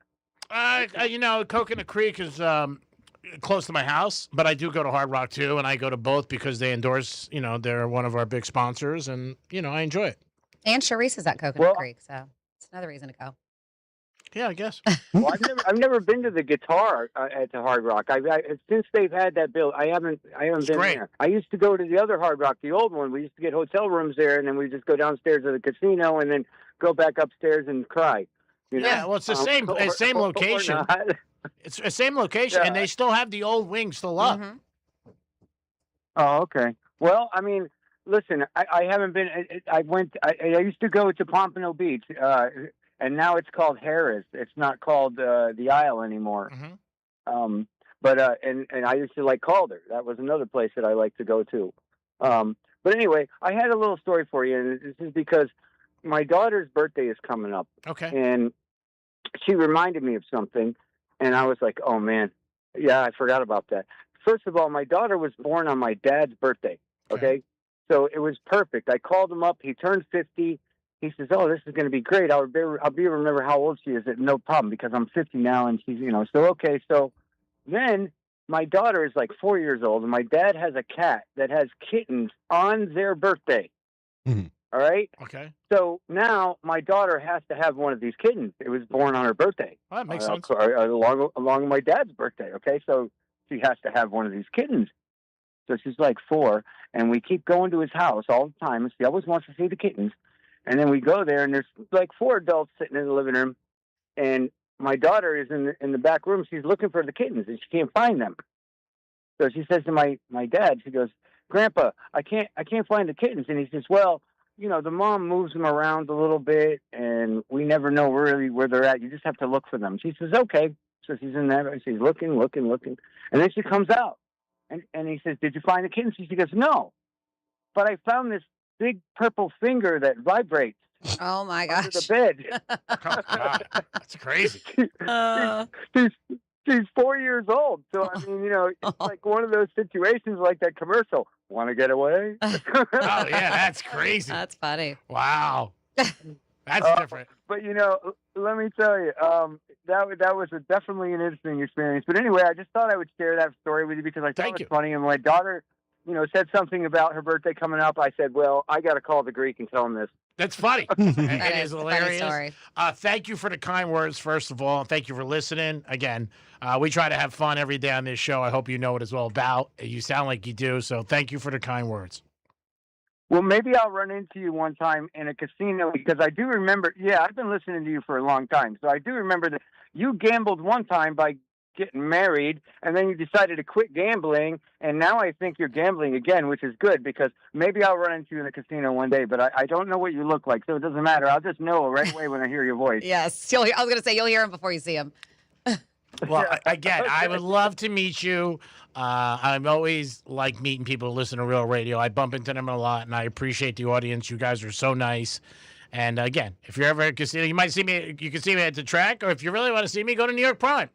Coconut Creek is close to my house, but I do go to Hard Rock too, and I go to both because they endorse, they're one of our big sponsors, and, I enjoy it. And Sharice is at Coconut Creek, so it's another reason to go. Yeah, I guess. Well, I've never been to the guitar at the Hard Rock. Since they've had that build, I haven't been there. I used to go to the other Hard Rock, the old one. We used to get hotel rooms there, and then we just go downstairs to the casino, and then go back upstairs and cry. Yeah, well, it's the same location. It's the same location, and they still have the old wing still up. Mm-hmm. Oh, okay. Well, I mean, listen, I haven't been. I used to go to Pompano Beach. And now it's called Harris. It's not called the Isle anymore. Mm-hmm. But I used to like Calder. That was another place that I like to go to. But anyway, I had a little story for you, and this is because my daughter's birthday is coming up. Okay. And she reminded me of something, and I was like, oh man, yeah, I forgot about that. First of all, my daughter was born on my dad's birthday. Okay. So it was perfect. I called him up. He turned 50. He says, oh, this is going to be great. I'll be able to remember how old she is. No problem, because I'm 50 now, and she's, so okay. So then my daughter is like 4 years old, and my dad has a cat that has kittens on their birthday. Mm-hmm. All right? Okay. So now my daughter has to have one of these kittens. It was born on her birthday. Oh, that makes sense. Along my dad's birthday, okay? So she has to have one of these kittens. So she's like 4, and we keep going to his house all the time, and she always wants to see the kittens. And then we go there, and there's like 4 adults sitting in the living room, and my daughter is in the back room. She's looking for the kittens, and she can't find them. So she says to my dad, she goes, Grandpa, I can't find the kittens. And he says, well, the mom moves them around a little bit, and we never know really where they're at. You just have to look for them. She says, okay. So she's in there, and she's looking. And then she comes out, and he says, did you find the kittens? She goes, no, but I found this big purple finger that vibrates. Oh my gosh! Under the bed. Oh, God. That's crazy. She's 4 years old, so I mean, it's like one of those situations like that commercial. Want to get away? Oh yeah, that's crazy. That's funny. Wow, that's different. But let me tell you, that was definitely an interesting experience. But anyway, I just thought I would share that story with you because I thought it was funny, and my daughter, said something about her birthday coming up. I said, well, I got to call the Greek and tell him this. That's funny. It is a hilarious. funny story. Thank you for the kind words, first of all. Thank you for listening. Again, we try to have fun every day on this show. I hope you know what it's all about. You sound like you do, so thank you for the kind words. Well, maybe I'll run into you one time in a casino because I do remember, I've been listening to you for a long time, so I do remember that you gambled one time by getting married, and then you decided to quit gambling, and now I think you're gambling again, which is good because maybe I'll run into you in a casino one day, but I don't know what you look like, so it doesn't matter. I'll just know right away when I hear your voice. Yes. I was going to say, you'll hear him before you see him. Well, again, I would love to meet you. I'm always like meeting people who listen to Real Radio. I bump into them a lot, and I appreciate the audience. You guys are so nice. And again, if you're ever at a casino, you might see me. You can see me at the track, or if you really want to see me, go to New York Prime.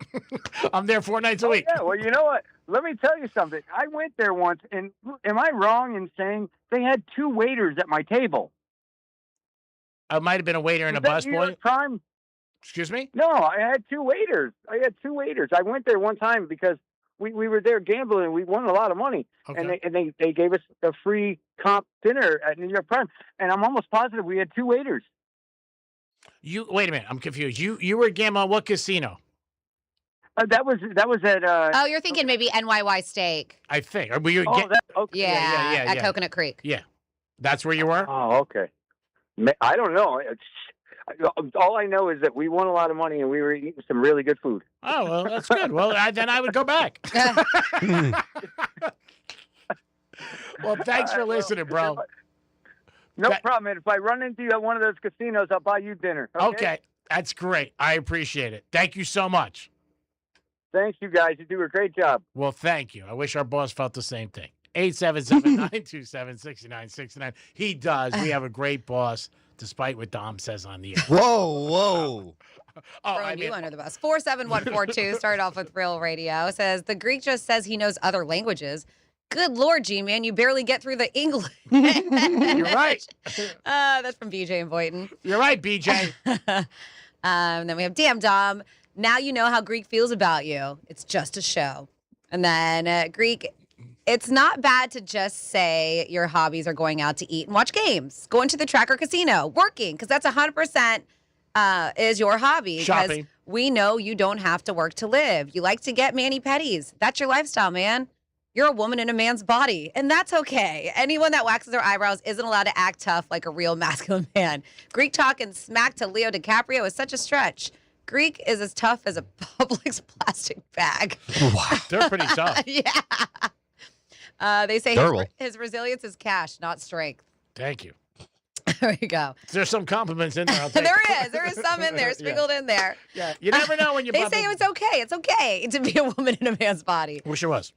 I'm there 4 nights a week. Yeah, well, you know what? Let me tell you something. I went there once, and am I wrong in saying they had 2 waiters at my table? I might have been a waiter and a Was that New busboy. York Prime? Excuse me? No, I had 2 waiters. I went there one time because we were there gambling and we won a lot of money. Okay. And they gave us a free comp dinner at New York Prime. And I'm almost positive we had 2 waiters. Wait a minute. I'm confused. You were gambling on what casino? That was at. Oh, you're thinking maybe NYY Steak. I think. Or were you okay. Yeah, at Coconut Creek. Yeah. That's where you were? Oh, okay. I don't know. All I know is that we won a lot of money and we were eating some really good food. Oh, well, that's good. Well, then I would go back. Well, thanks for listening, bro. No problem, man. If I run into you at one of those casinos, I'll buy you dinner. Okay. That's great. I appreciate it. Thank you so much. Thanks, you guys. You do a great job. Well, thank you. I wish our boss felt the same thing. 877-927-6969. He does. We have a great boss, despite what Dom says on the air. Whoa. Throwing you under the bus. 47142 started off with Real Radio. Says the Greek just says he knows other languages. Good Lord, G-Man, you barely get through the English. You're right. That's from BJ and Boynton. You're right, BJ. Then we have Damn Dom. Now you know how Greek feels about you. It's just a show. And then Greek, it's not bad to just say your hobbies are going out to eat and watch games, going to the track or casino, working, because that's 100% is your hobby. Shopping. We know you don't have to work to live. You like to get mani-pedis. That's your lifestyle, man. You're a woman in a man's body, and that's okay. Anyone that waxes their eyebrows isn't allowed to act tough like a real masculine man. Greek talking smack to Leo DiCaprio is such a stretch. Greek is as tough as a Publix plastic bag. Wow. They're pretty tough. Yeah. They say his resilience is cash, not strength. Thank you. There you go. There's some compliments in there. I'll take There is some in there, sprinkled in there. Yeah, you never know when you. They say it's okay. It's okay to be a woman in a man's body. Wish it was.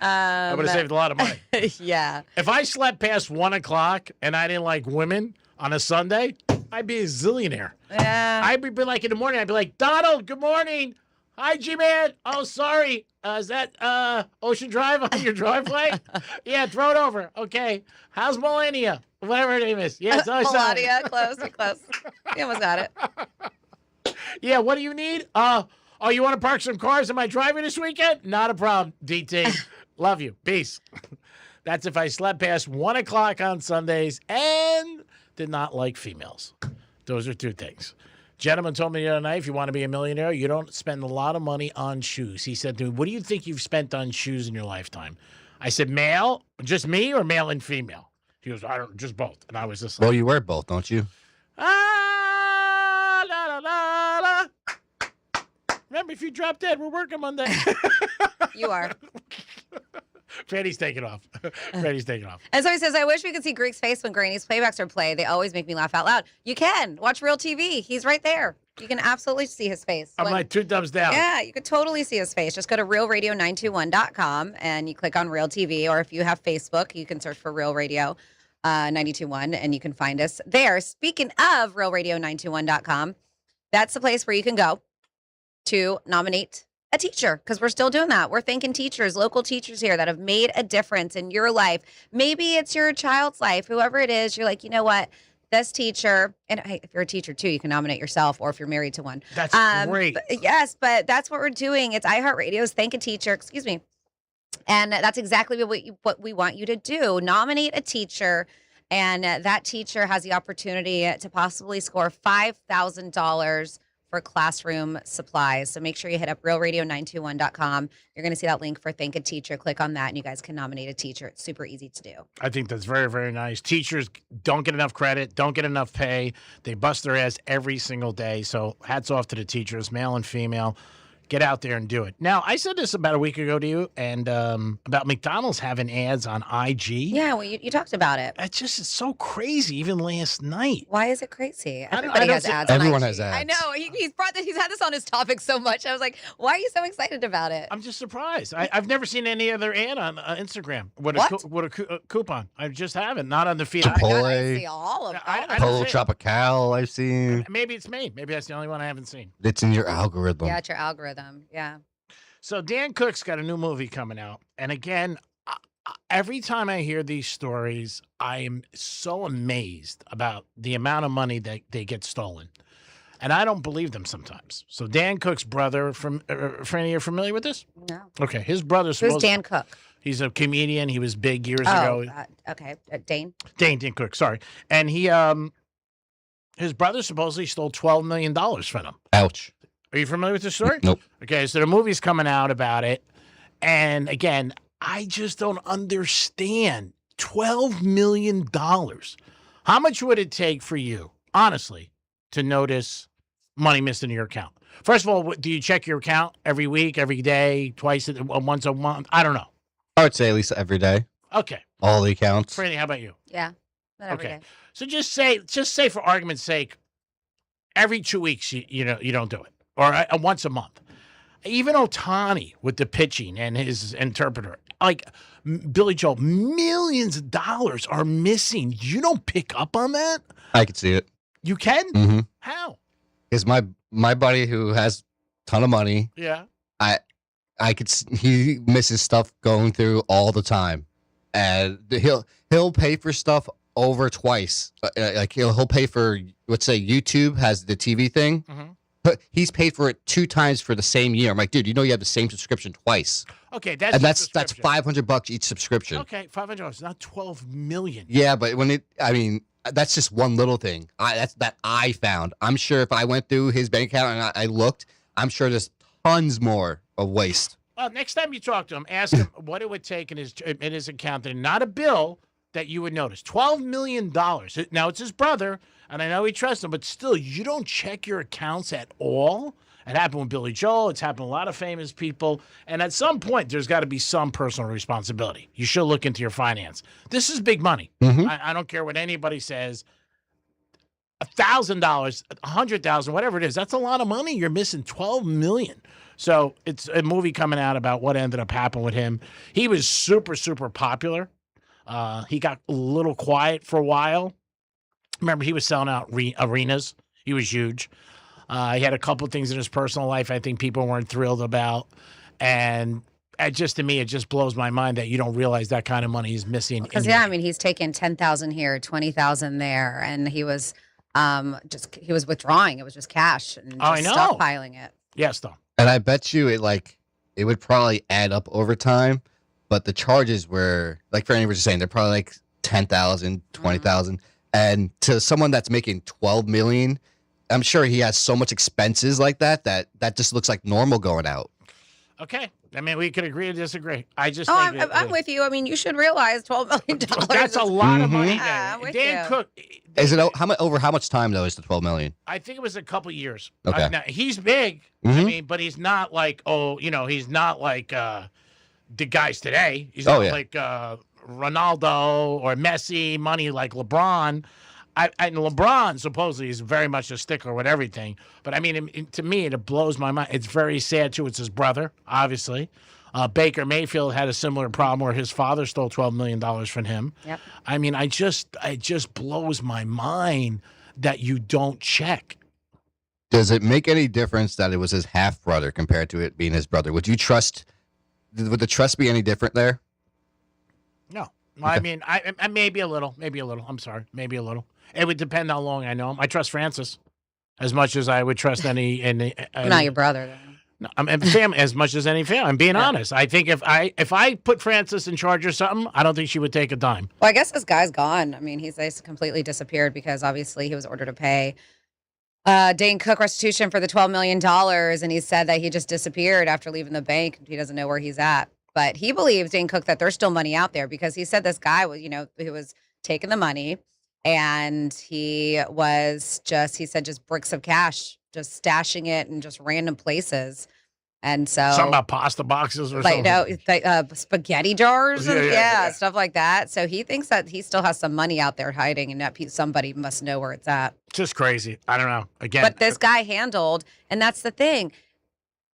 I would have saved a lot of money. Yeah. If I slept past 1 o'clock and I didn't like women on a Sunday, I'd be a zillionaire. Yeah. I'd be like in the morning. I'd be like, Donald, good morning. Hi, G-Man. Oh, sorry. Is that Ocean Drive on your driveway? Yeah, throw it over. Okay. How's Melania? Whatever her name is. Yeah, it's Melania, close. You almost got it. Yeah, what do you need? Oh, you want to park some cars in my driveway this weekend? Not a problem, DT. Love you. Peace. That's if I slept past 1 o'clock on Sundays and did not like females. Those are 2 things. Gentleman told me the other night, if you want to be a millionaire, you don't spend a lot of money on shoes. He said to me, what do you think you've spent on shoes in your lifetime? I said, male, just me, or male and female? He goes, I don't, just both. And I was just like, Well, you wear both, don't you? la, la, la, la. Remember, if you drop dead, we're working Monday. You are. Freddie's taking off. Freddie's taking off. And so he says, I wish we could see Greek's face when Granny's playbacks are played. They always make me laugh out loud. You can. Watch Real TV. He's right there. You can absolutely see his face. I'm like 2 thumbs down. Yeah, you could totally see his face. Just go to realradio921.com and you click on Real TV. Or if you have Facebook, you can search for Real Radio 921 and you can find us there. Speaking of realradio921.com, that's the place where you can go to nominate a teacher, because we're still doing that. We're thanking teachers, local teachers here that have made a difference in your life. Maybe it's your child's life, whoever it is. You're like, you know what? This teacher, and hey, if you're a teacher too, you can nominate yourself, or if you're married to one. That's great. Yes, but that's what we're doing. It's iHeartRadio's Thank a Teacher, and that's exactly what we want you to do. Nominate a teacher, and that teacher has the opportunity to possibly score $5,000 for classroom supplies. So make sure you hit up realradio921.com. You're going to see that link for Thank a Teacher. Click on that and you guys can nominate a teacher. It's super easy to do. I think that's very, very nice. Teachers don't get enough credit, don't get enough pay. They bust their ass every single day. So hats off to the teachers, male and female. Get out there and do it. Now, I said this about a week ago to you, and about McDonald's having ads on IG. Yeah, well, you talked about it. It's just so crazy. Even last night. Why is it crazy? I don't Everybody has see- ads. on Everyone IG. has ads. I know. He's had this on his topic so much. I was like, why are you so excited about it? I'm just surprised. I've never seen any other ad on Instagram with a coupon. I just haven't. Not on the feed. Chipotle, See all of I don't Polo see it. Tropical, I've seen. Maybe it's me. Maybe that's the only one I haven't seen. It's in your algorithm. Yeah, it's your algorithm. Yeah. So Dan Cook's got a new movie coming out, and again, every time I hear these stories, I am so amazed about the amount of money that they get stolen, and I don't believe them sometimes. So Dan Cook's brother, Franny, you're familiar with this? No. Okay, his brother's Who's Dan Cook? He's a comedian. He was big years Oh, ago. okay. Dane. Dan Cook, sorry, and his brother supposedly stole $12 million from him. Ouch. Are you familiar with the story? Nope. Okay, so the movie's coming out about it. And again, I just don't understand. $12 million. How much would it take for you, honestly, to notice money missed in your account? First of all, do you check your account every week, every day, once a month? I don't know. I would say at least every day. Okay. All the accounts. Franny, how about you? Yeah. Not every Okay. day. So just say for argument's sake, every 2 weeks you don't do it, or once a month. Even Otani with the pitching and his interpreter, like Billy Joel, millions of dollars are missing. You don't pick up on that? I could see it. You can? Mm-hmm. How? Because my buddy who has a ton of money, Yeah. he misses stuff going through all the time, and he'll pay for stuff over twice. Like he'll pay for, let's say YouTube has the TV thing. Mm-hmm. But he's paid for it 2 times for the same year. I'm like, dude, you know you have the same subscription twice. Okay, that's and your that's subscription. $500 each subscription. Okay, $500, not $12 million. Yeah, but that's just one little thing. That I found. I'm sure if I went through his bank account and I looked, I'm sure there's tons more of waste. Well, next time you talk to him, ask him what it would take in his account, and not a bill that you would notice. $12 million. Now, it's his brother, and I know he trusts him, but still, you don't check your accounts at all. It happened with Billy Joel. It's happened with a lot of famous people. And at some point, there's got to be some personal responsibility. You should look into your finance. This is big money. Mm-hmm. I don't care what anybody says. $1,000, $100,000, whatever it is, that's a lot of money. You're missing $12 million. So it's a movie coming out about what ended up happening with him. He was super, super popular. He got a little quiet for a while. Remember, he was selling out arenas. He was huge. He had a couple of things in his personal life I think people weren't thrilled about. And to me, it just blows my mind that you don't realize that kind of money is missing. Because he's taken 10,000 here, 20,000 there, and he was withdrawing. It was just cash and just I know. stockpiling it. Yes, though. And I bet you it would probably add up over time, but the charges were, like Franny was just saying, they're probably like 10,000, 20,000. And to someone that's making 12 million, I'm sure he has so much expenses like that just looks like normal going out. Okay. I mean, we could agree or disagree. I just I'm with you. I mean, you should realize $12 million. That's a lot of money. Yeah, I'm with Dan you. Cook, Is it over how much time though is the 12 million? I think it was a couple years. Okay. Now, he's big. I Mhm. mean, but he's not like, he's not like the guys today. He's Oh, not yeah. like Ronaldo or Messi, money like LeBron. And LeBron supposedly is very much a stickler with everything. But I mean, to me, it blows my mind. It's very sad too. It's his brother, obviously. Baker Mayfield had a similar problem where his father stole $12 million from him. Yep. I mean, it just blows my mind that you don't check. Does it make any difference that it was his half brother compared to it being his brother? Would the trust be any different there? No. I mean, I maybe a little. I'm sorry. Maybe a little. It would depend how long I know him. I trust Francis as much as I would trust any Not your brother, then. No, I'm family as much as any family. I'm being honest. I think if I put Francis in charge of something, I don't think she would take a dime. Well, I guess this guy's gone. I mean, he's completely disappeared because obviously he was ordered to pay Dane Cook restitution for the $12 million, and he said that he just disappeared after leaving the bank. He doesn't know where he's at. But he believes, Dane Cook, that there's still money out there because he said this guy was, who was taking the money, and he said just bricks of cash, just stashing it in just random places. And so Something about pasta boxes or like something. spaghetti jars and Yeah. stuff like that. So he thinks that he still has some money out there hiding, and that somebody must know where it's at. Just crazy. I don't know. Again, But this guy handled, and that's the thing.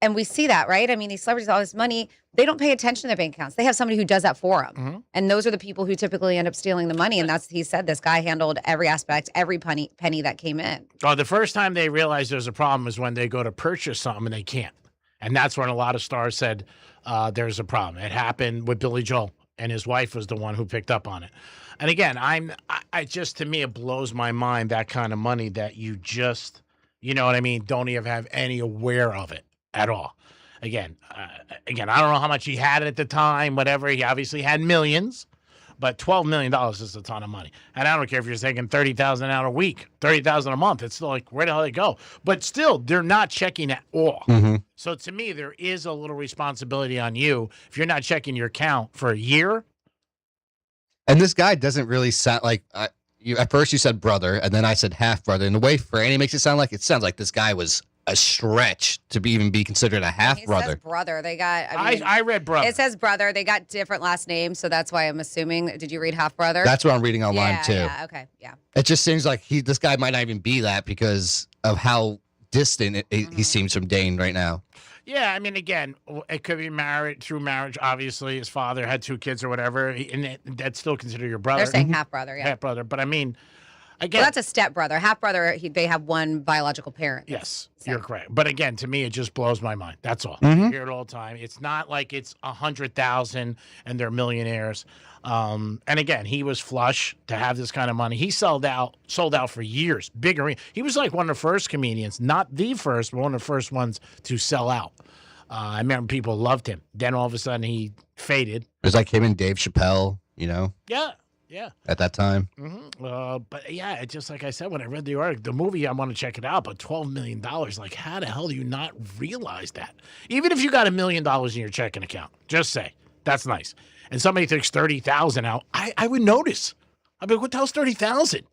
And we see that, right? I mean, these celebrities, all this money, they don't pay attention to their bank accounts. They have somebody who does that for them. Mm-hmm. And those are the people who typically end up stealing the money. And he said this guy handled every aspect, every penny that came in. Oh, the first time they realize there's a problem is when they go to purchase something and they can't. And that's when a lot of stars said there's a problem. It happened with Billy Joel, and his wife was the one who picked up on it. And again, I just, to me, it blows my mind, that kind of money that you just, you know what I mean, don't even have any aware of it at all. Again, I don't know how much he had at the time, whatever. He obviously had millions. But $12 million is a ton of money. And I don't care if you're taking $30,000 out a week, $30,000 a month. It's still like, where the hell did it go? But still, they're not checking at all. Mm-hmm. So to me, there is a little responsibility on you. If you're not checking your account for a year. And this guy doesn't really sound like, at first you said brother, and then I said half brother. And the way Franny makes it sounds like this guy was a stretch to even be considered a half brother. It says brother. They got. I read brother. It says brother. They got different last names, so that's why I'm assuming. Did you read half brother? That's what I'm reading online too. Yeah. Okay. Yeah. It just seems like this guy might not even be that because of how distant he seems from Dane right now. Yeah, I mean, again, it could be married through marriage. Obviously, his father had 2 kids or whatever, and that's still considered your brother. They're saying half brother. Yeah. Half brother, but I mean. Again, Well, that's a step brother. Half brother, they have one biological parent. Yes, you're correct. But again, to me, it just blows my mind. That's all. Mhm. I hear it all the time. It's not like it's 100,000 and they're millionaires. And again, he was flush to have this kind of money. He sold out for years. Bigger. He was like one of the first comedians, not the first, but one of the first ones to sell out. I remember people loved him. Then all of a sudden, he faded. It was like him and Dave Chappelle, you know? Yeah. At that time. Mm-hmm. But yeah, it's just like I said, when I read the article, the movie, I want to check it out, but $12 million, like how the hell do you not realize that? Even if you got $1 million in your checking account, just say, that's nice. And somebody takes 30,000 out, I would notice. I'd be like, what the hell's 30,000?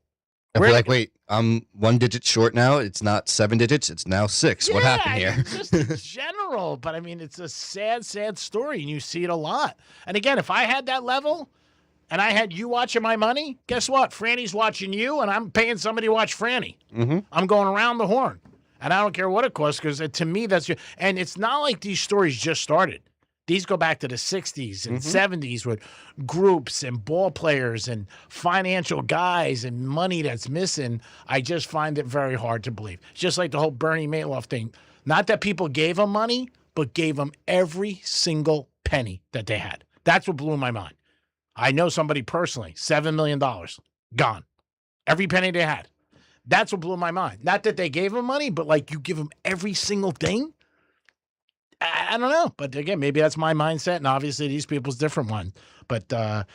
I'd be like, wait, I'm 1 digit short now. It's not 7 digits. It's now 6. What happened here? Just in general, but I mean, it's a sad, sad story, and you see it a lot. And again, if I had that level, and I had you watching my money, guess what? Franny's watching you, and I'm paying somebody to watch Franny. Mm-hmm. I'm going around the horn. And I don't care what it costs, because to me, that's your... And it's not like these stories just started. These go back to the 60s and 70s with groups and ball players and financial guys and money that's missing. I just find it very hard to believe. It's just like the whole Bernie Madoff thing. Not that people gave him money, but gave him every single penny that they had. That's what blew my mind. I know somebody personally, $7 million, gone. Every penny they had. That's what blew my mind. Not that they gave him money, but like you give him every single thing. I don't know. But again, maybe that's my mindset. And obviously these people's different one. But the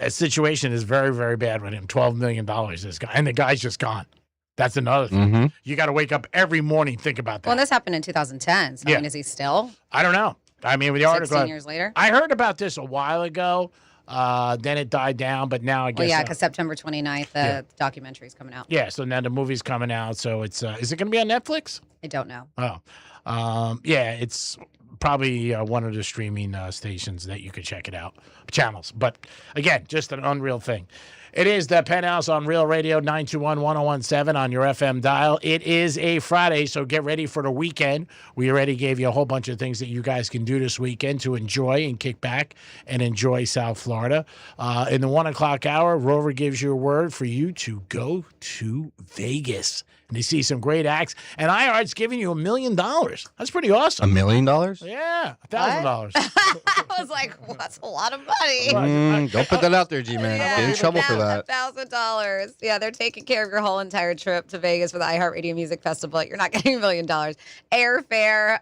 situation is very, very bad with him. $12 million, this guy. And the guy's just gone. That's another thing. Mm-hmm. You got to wake up every morning, think about that. Well, this happened in 2010. So, I mean, is he still? I don't know. I mean, with the 16 article, years later? I heard about this a while ago. Then it died down, but now I guess. Well, yeah, because September 29th, the documentary's coming out. Yeah, so now the movie's coming out. So it's is it going to be on Netflix? I don't know. Oh, yeah, it's probably one of the streaming stations that you could check it out, channels. But again, just an unreal thing. It is the Penthouse on Real Radio 921-1017 on your FM dial. It is a Friday, so get ready for the weekend. We already gave you a whole bunch of things that you guys can do this weekend to enjoy and kick back and enjoy South Florida. In the 1 o'clock hour, Rover gives you a word for you to go to Vegas. And you see some great acts. And iHeart's giving you $1 million. That's pretty awesome. $1 million? Yeah, $1,000. I was like, well, that's a lot of money. Don't put that out there, G-Man. Get in trouble for that. $1,000. Yeah, they're taking care of your whole entire trip to Vegas for the iHeartRadio Music Festival. You're not getting $1 million. Airfare,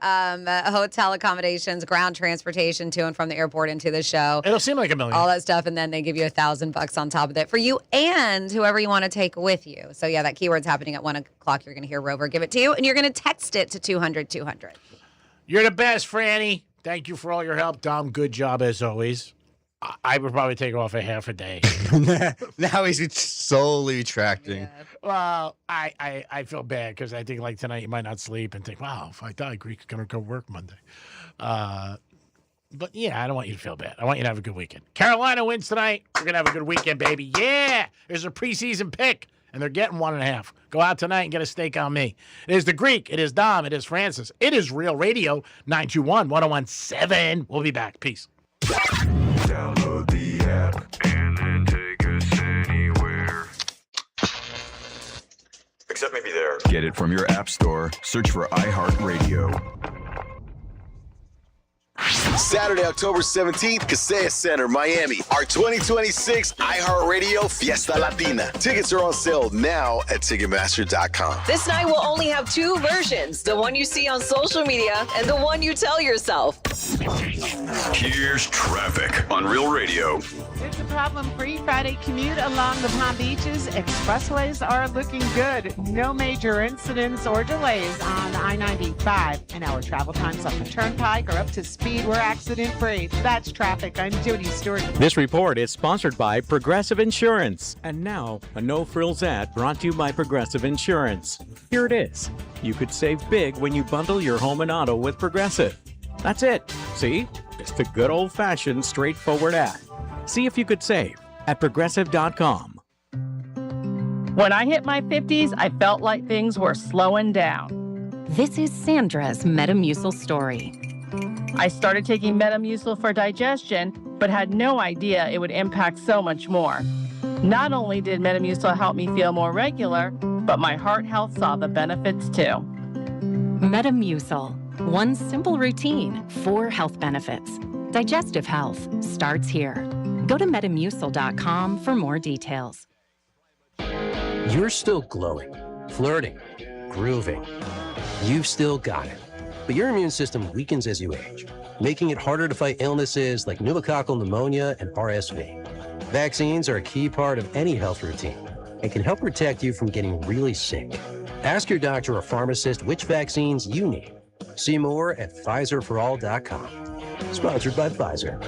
hotel accommodations, ground transportation to and from the airport into the show. It'll seem like $1 million. All that stuff, and then they give you $1,000 on top of it for you and whoever you want to take with you. So yeah, that keyword's happening at 1 o'clock. You're going to hear Rover give it to you, and you're going to text it to 200-200. You're the best, Franny. Thank you for all your help, Dom. Good job as always. I would probably take off a half a day. Now he's slowly retracting. Yeah. Well, I feel bad because I think like tonight you might not sleep and think, wow, if I die, Greek's going to go work Monday. But yeah, I don't want you to feel bad. I want you to have a good weekend. Carolina wins tonight. We're going to have a good weekend, baby. Yeah, there's a preseason pick, and they're getting 1.5. Go out tonight and get a steak on me. It is the Greek. It is Dom. It is Francis. It is Real Radio 921-1017. We'll be back. Peace. Download the app and then take us anywhere. Except maybe there. Get it from your app store. Search for iHeartRadio. Saturday, October 17th, Kaseya Center, Miami. Our 2026 iHeartRadio Fiesta Latina. Tickets are on sale now at Ticketmaster.com. This night will only have 2 versions, the one you see on social media and the one you tell yourself. Here's traffic on Real Radio. It's a problem-free Friday commute along the Palm Beaches. Expressways are looking good. No major incidents or delays on I-95. And our travel times on the Turnpike are up to speed. We're accident-free. That's traffic. I'm Jody Stewart. This report is sponsored by Progressive Insurance. And now, a no-frills ad brought to you by Progressive Insurance. Here it is. You could save big when you bundle your home and auto with Progressive. That's it. See? Just a good old-fashioned, straightforward ad. See if you could save at Progressive.com. When I hit my 50s, I felt like things were slowing down. This is Sandra's Metamucil story. I started taking Metamucil for digestion, but had no idea it would impact so much more. Not only did Metamucil help me feel more regular, but my heart health saw the benefits too. Metamucil. One simple routine, 4 health benefits. Digestive health starts here. Go to Metamucil.com for more details. You're still glowing, flirting, grooving. You've still got it. But your immune system weakens as you age, making it harder to fight illnesses like pneumococcal pneumonia and RSV. Vaccines are a key part of any health routine and can help protect you from getting really sick. Ask your doctor or pharmacist which vaccines you need. See more at PfizerForAll.com. Sponsored by Pfizer.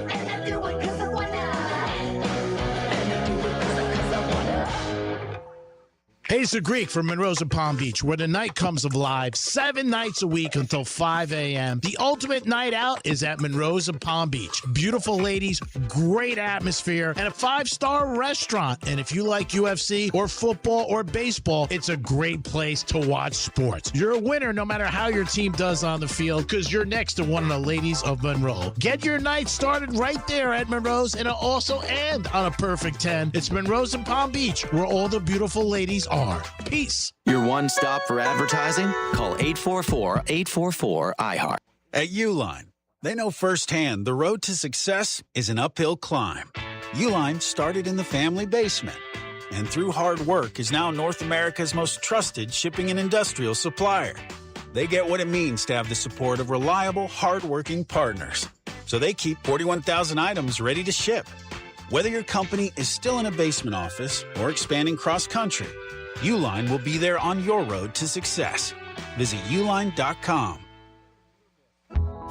Hey, it's the Greek from Monroe's and Palm Beach, where the night comes alive 7 nights a week until 5 a.m. The ultimate night out is at Monroe's and Palm Beach. Beautiful ladies, great atmosphere, and a 5-star restaurant. And if you like UFC or football or baseball, it's a great place to watch sports. You're a winner no matter how your team does on the field, because you're next to one of the ladies of Monroe. Get your night started right there at Monroe's, and it'll also end on a perfect 10. It's Monroe's and Palm Beach, where all the beautiful ladies are. Peace. Your one stop for advertising? Call 844-844-IHEART. At Uline, they know firsthand the road to success is an uphill climb. Uline started in the family basement, and through hard work is now North America's most trusted shipping and industrial supplier. They get what it means to have the support of reliable, hardworking partners. So they keep 41,000 items ready to ship. Whether your company is still in a basement office or expanding cross-country, Uline will be there on your road to success. Visit uline.com.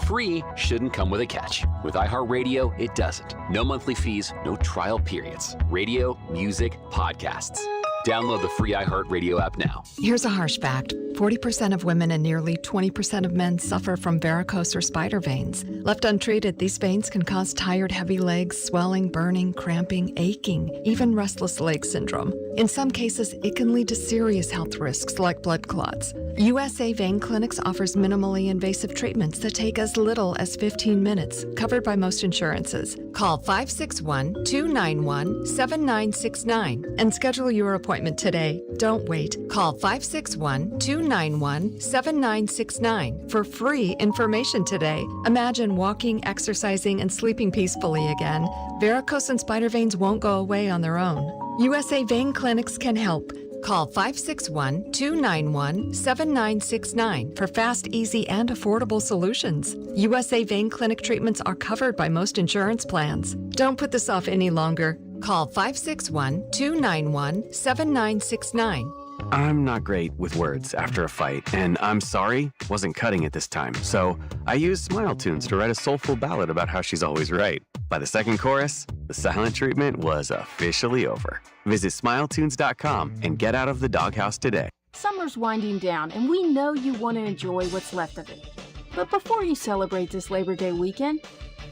Free shouldn't come with a catch. With iHeartRadio, it doesn't. No monthly fees, no trial periods. Radio, music, podcasts. Download the free iHeartRadio app now. Here's a harsh fact. 40% of women and nearly 20% of men suffer from varicose or spider veins. Left untreated, these veins can cause tired, heavy legs, swelling, burning, cramping, aching, even restless leg syndrome. In some cases, it can lead to serious health risks like blood clots. USA Vein Clinics offers minimally invasive treatments that take as little as 15 minutes, covered by most insurances. Call 561-291-7969 and schedule your appointment today. Don't wait. Call 561-291-7969 for free information today. Imagine walking, exercising, and sleeping peacefully again. Varicose and spider veins won't go away on their own. USA Vein Clinics can help. Call 561-291-7969 for fast, easy, and affordable solutions. USA Vein Clinic treatments are covered by most insurance plans. Don't put this off any longer. Call 561-291-7969. I'm not great with words after a fight, and I'm sorry wasn't cutting it this time. So I used Smile Tunes to write a soulful ballad about how she's always right. By the second chorus, the silent treatment was officially over. Visit SmileTunes.com and get out of the doghouse today. Summer's winding down, and we know you want to enjoy what's left of it. But before you celebrate this Labor Day weekend,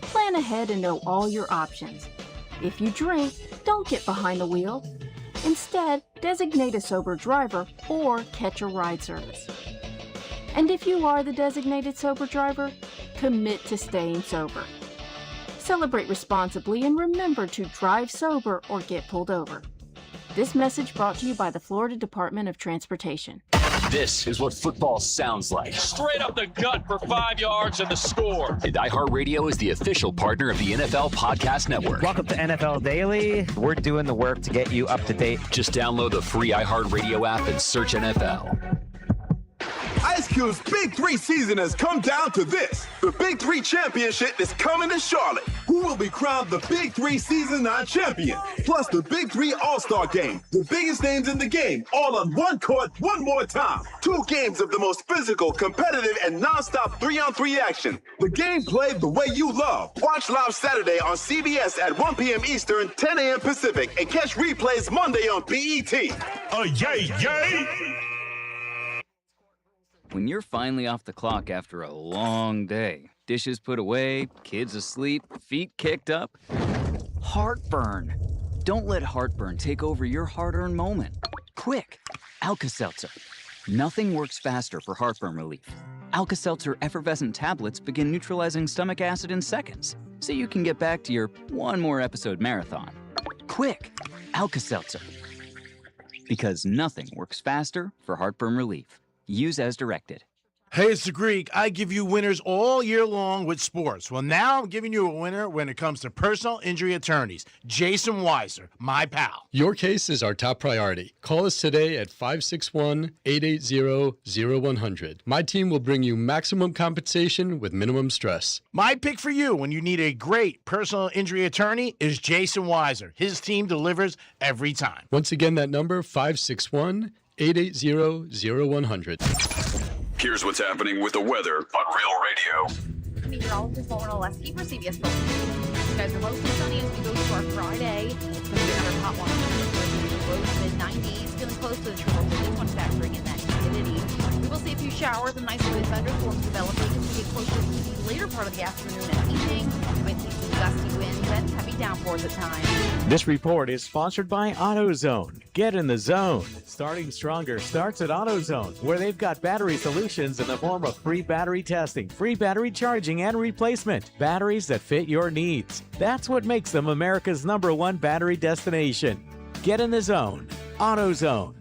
plan ahead and know all your options. If you drink, don't get behind the wheel. Instead, designate a sober driver or catch a ride service. And if you are the designated sober driver, commit to staying sober. Celebrate responsibly and remember to drive sober or get pulled over. This message brought to you by the Florida Department of Transportation. This is what football sounds like. Straight up the gut for 5 yards and the score. And iHeartRadio is the official partner of the NFL Podcast Network. Welcome to NFL Daily. We're doing the work to get you up to date. Just download the free iHeartRadio app and search NFL. Ice Cube's Big 3 season has come down to this. The Big 3 Championship is coming to Charlotte. Who will be crowned the Big 3 Season 9 champion? Plus the Big 3 All-Star Game. The biggest names in the game, all on one court, one more time. 2 games of the most physical, competitive, and non-stop 3-on-3 action. The game played the way you love. Watch live Saturday on CBS at 1 p.m. Eastern, 10 a.m. Pacific, and catch replays Monday on BET. Yay, yay! When you're finally off the clock after a long day, dishes put away, kids asleep, feet kicked up, heartburn. Don't let heartburn take over your hard-earned moment. Quick, Alka-Seltzer. Nothing works faster for heartburn relief. Alka-Seltzer effervescent tablets begin neutralizing stomach acid in seconds, so you can get back to your one more episode marathon. Quick, Alka-Seltzer. Because nothing works faster for heartburn relief. Use as directed. Hey, it's the Greek. I give you winners all year long with sports. Well, now I'm giving you a winner when it comes to personal injury attorneys. Jason Weiser, my pal. Your case is our top priority. Call us today at 561-880-0100. My team will bring you maximum compensation with minimum stress. My pick for you when you need a great personal injury attorney is Jason Weiser. His team delivers every time. Once again, that number, 561-880-0100. Here's what's happening with the weather on Real Radio. Meteorologist Lauren Oleski for CBS Sports. You guys are mostly sunny as we go to our Friday. It's going to be another hot one. Low to mid-90s, feeling close to the triple digits when factoring in that humidity. We will see a few showers and isolated thunderstorms developing as we get closer to the later part of the afternoon and evening. We might see some gusty winds and heavy downpours at times. This report is sponsored by AutoZone. Get in the zone. Starting Stronger starts at AutoZone, where they've got battery solutions in the form of free battery testing, free battery charging and replacement, batteries that fit your needs. That's what makes them America's #1 battery destination. Get in the zone. AutoZone.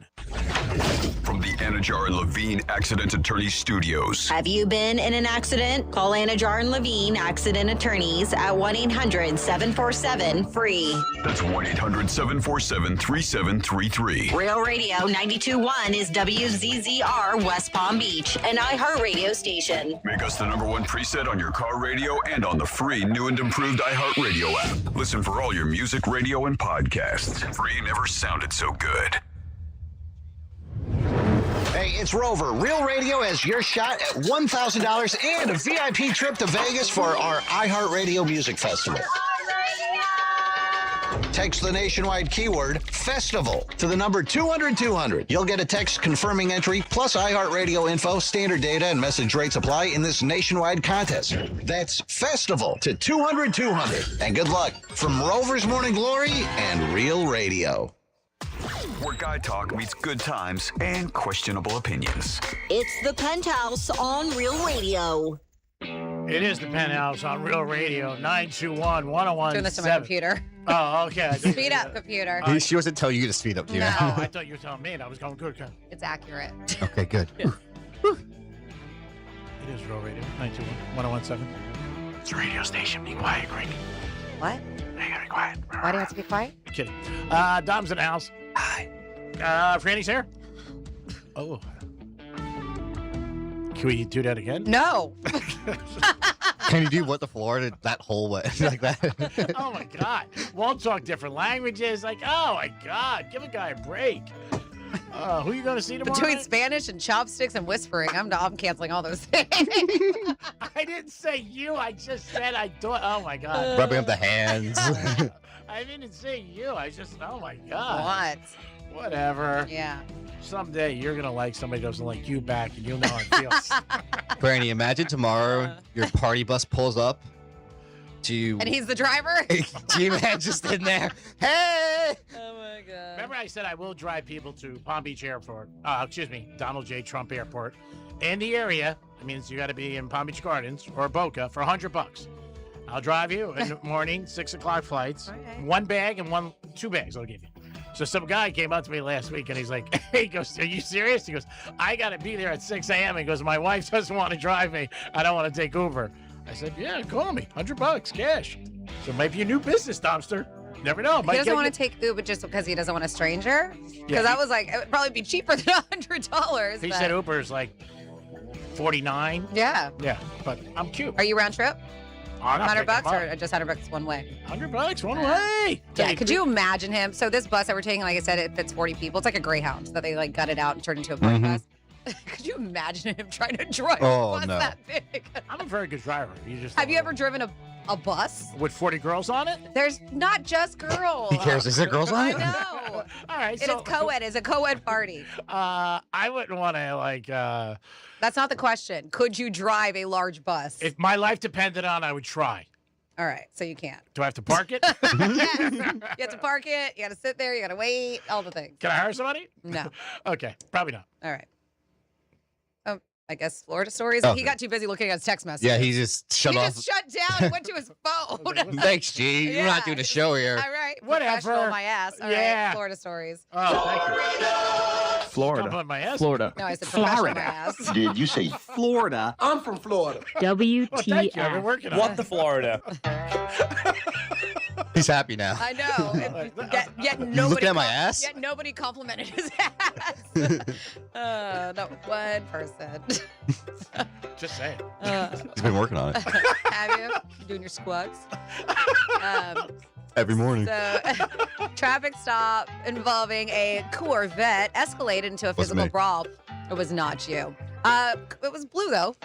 From the Anajar and Levine Accident Attorney Studios. Have you been in an accident? Call Anajar and Levine Accident Attorneys at 1-800-747-FREE. That's 1-800-747-3733. Real Radio 92.1 is WZZR West Palm Beach, an iHeartRadio station. Make us the #1 preset on your car radio and on the free new and improved iHeartRadio app. Listen for all your music, radio, and podcasts. Free never sounded so good. Hey, it's Rover. Real Radio has your shot at $1,000 and a VIP trip to Vegas for our iHeartRadio Music Festival. Text the nationwide keyword FESTIVAL to the number 200-200. You'll get a text confirming entry, plus iHeartRadio info, standard data, and message rates apply in this nationwide contest. That's FESTIVAL to 200-200. And good luck from Rover's Morning Glory and Real Radio. Where guy talk meets good times and questionable opinions. It's the Penthouse on Real Radio. It is the Penthouse on Real Radio, 921-1017. Doing this on my computer. Oh, okay. Speed up, computer. She wasn't telling you to speed up, Tina. Oh, I thought you were telling me, and I was going good. It's accurate. Okay, good. It is Real Radio, 921-1017. It's a radio station. Be quiet, Greg. What? You gotta be quiet. Why do I have to be quiet? I'm kidding. Dom's in the house. Hi. Franny's here. Oh. Can we do that again? No. Can you do what the Florida, that whole way, like that? Oh, my God. Won't talk different languages. Like, oh, my God. Give a guy a break. Who are you going to see tomorrow? Between Spanish and chopsticks and whispering, I'm canceling all those things. I didn't say you. I just said I thought. Oh my God. Rubbing up the hands. I didn't say you. I just. Oh my God. What? Whatever. Yeah. Someday you're going to like somebody who doesn't like you back, and you'll know how it feels. Brandy, imagine tomorrow your party bus pulls up. And he's the driver? G-Man just in there. Hey! Oh, my God. Remember I said I will drive people to Palm Beach Airport. Donald J. Trump Airport. In the area, it means you got to be in Palm Beach Gardens or Boca for $100. I'll drive you in the morning, 6 o'clock flights. Okay. 1 bag and 2 bags I'll give you. So some guy came up to me last week and he's like, hey, he goes, are you serious? He goes, I got to be there at 6 a.m. He goes, my wife doesn't want to drive me. I don't want to take Uber. I said, yeah, call me. $100 cash. So maybe a new business dumpster. Never know. He doesn't want to take Uber just because he doesn't want a stranger? Because I was like, it would probably be cheaper than $100. He said Uber's like $49. Yeah. Yeah, but I'm cute. Are you round trip? $100 or just $100 one way? $100 one way. Yeah, could you imagine him? So this bus that we're taking, like I said, it fits 40 people. It's like a Greyhound that they like gutted out and turned into a party bus. Could you imagine him trying to drive a bus that big? I'm a very good driver. Have you ever driven a bus? With 40 girls on it? There's not just girls. He cares. Is there girls on it? I know. All right. It is co-ed. It's a co-ed party. I wouldn't want to That's not the question. Could you drive a large bus? If my life depended on, I would try. All right, so you can't. Do I have to park it? Yes. You have to park it. You got to sit there. You got to wait. All the things. Can I hire somebody? No. Okay, probably not. All right. I guess Florida stories. Oh. He got too busy looking at his text messages. Yeah, he just shut off. He just shut down and went to his phone. Thanks, G. We're not doing a show here. All right. Whatever. Professional my ass. All right. Florida stories. Oh, thank you. Florida. Don't put my ass. Florida. No, I said professional my ass. Did you say Florida? I'm from Florida. WTF. Well, thank you. I've been working on it. the Florida? He's happy now. I know. Yet You nobody. looking at my ass? Yet nobody complimented his ass. Not one person. Just saying. He's been working on it. Have you? Doing your squats? Every morning. So, traffic stop involving a Corvette escalated into a physical brawl. It was not you. It was blue, though.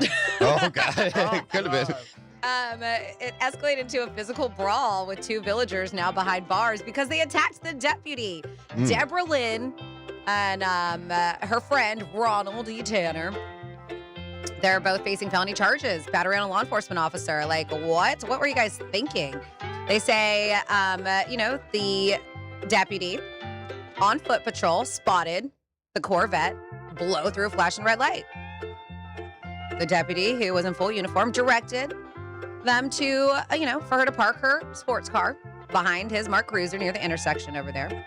Oh, God. It could have been. It escalated into a physical brawl with 2 villagers now behind bars because they attacked the deputy. Deborah Lynn and her friend, Ronald E. Tanner. They're both facing felony charges, battery on a law enforcement officer. Like, what? What were you guys thinking? They say, the deputy on foot patrol spotted the Corvette blow through a flashing red light. The deputy, who was in full uniform, directed them to, for her to park her sports car behind his marked cruiser near the intersection over there.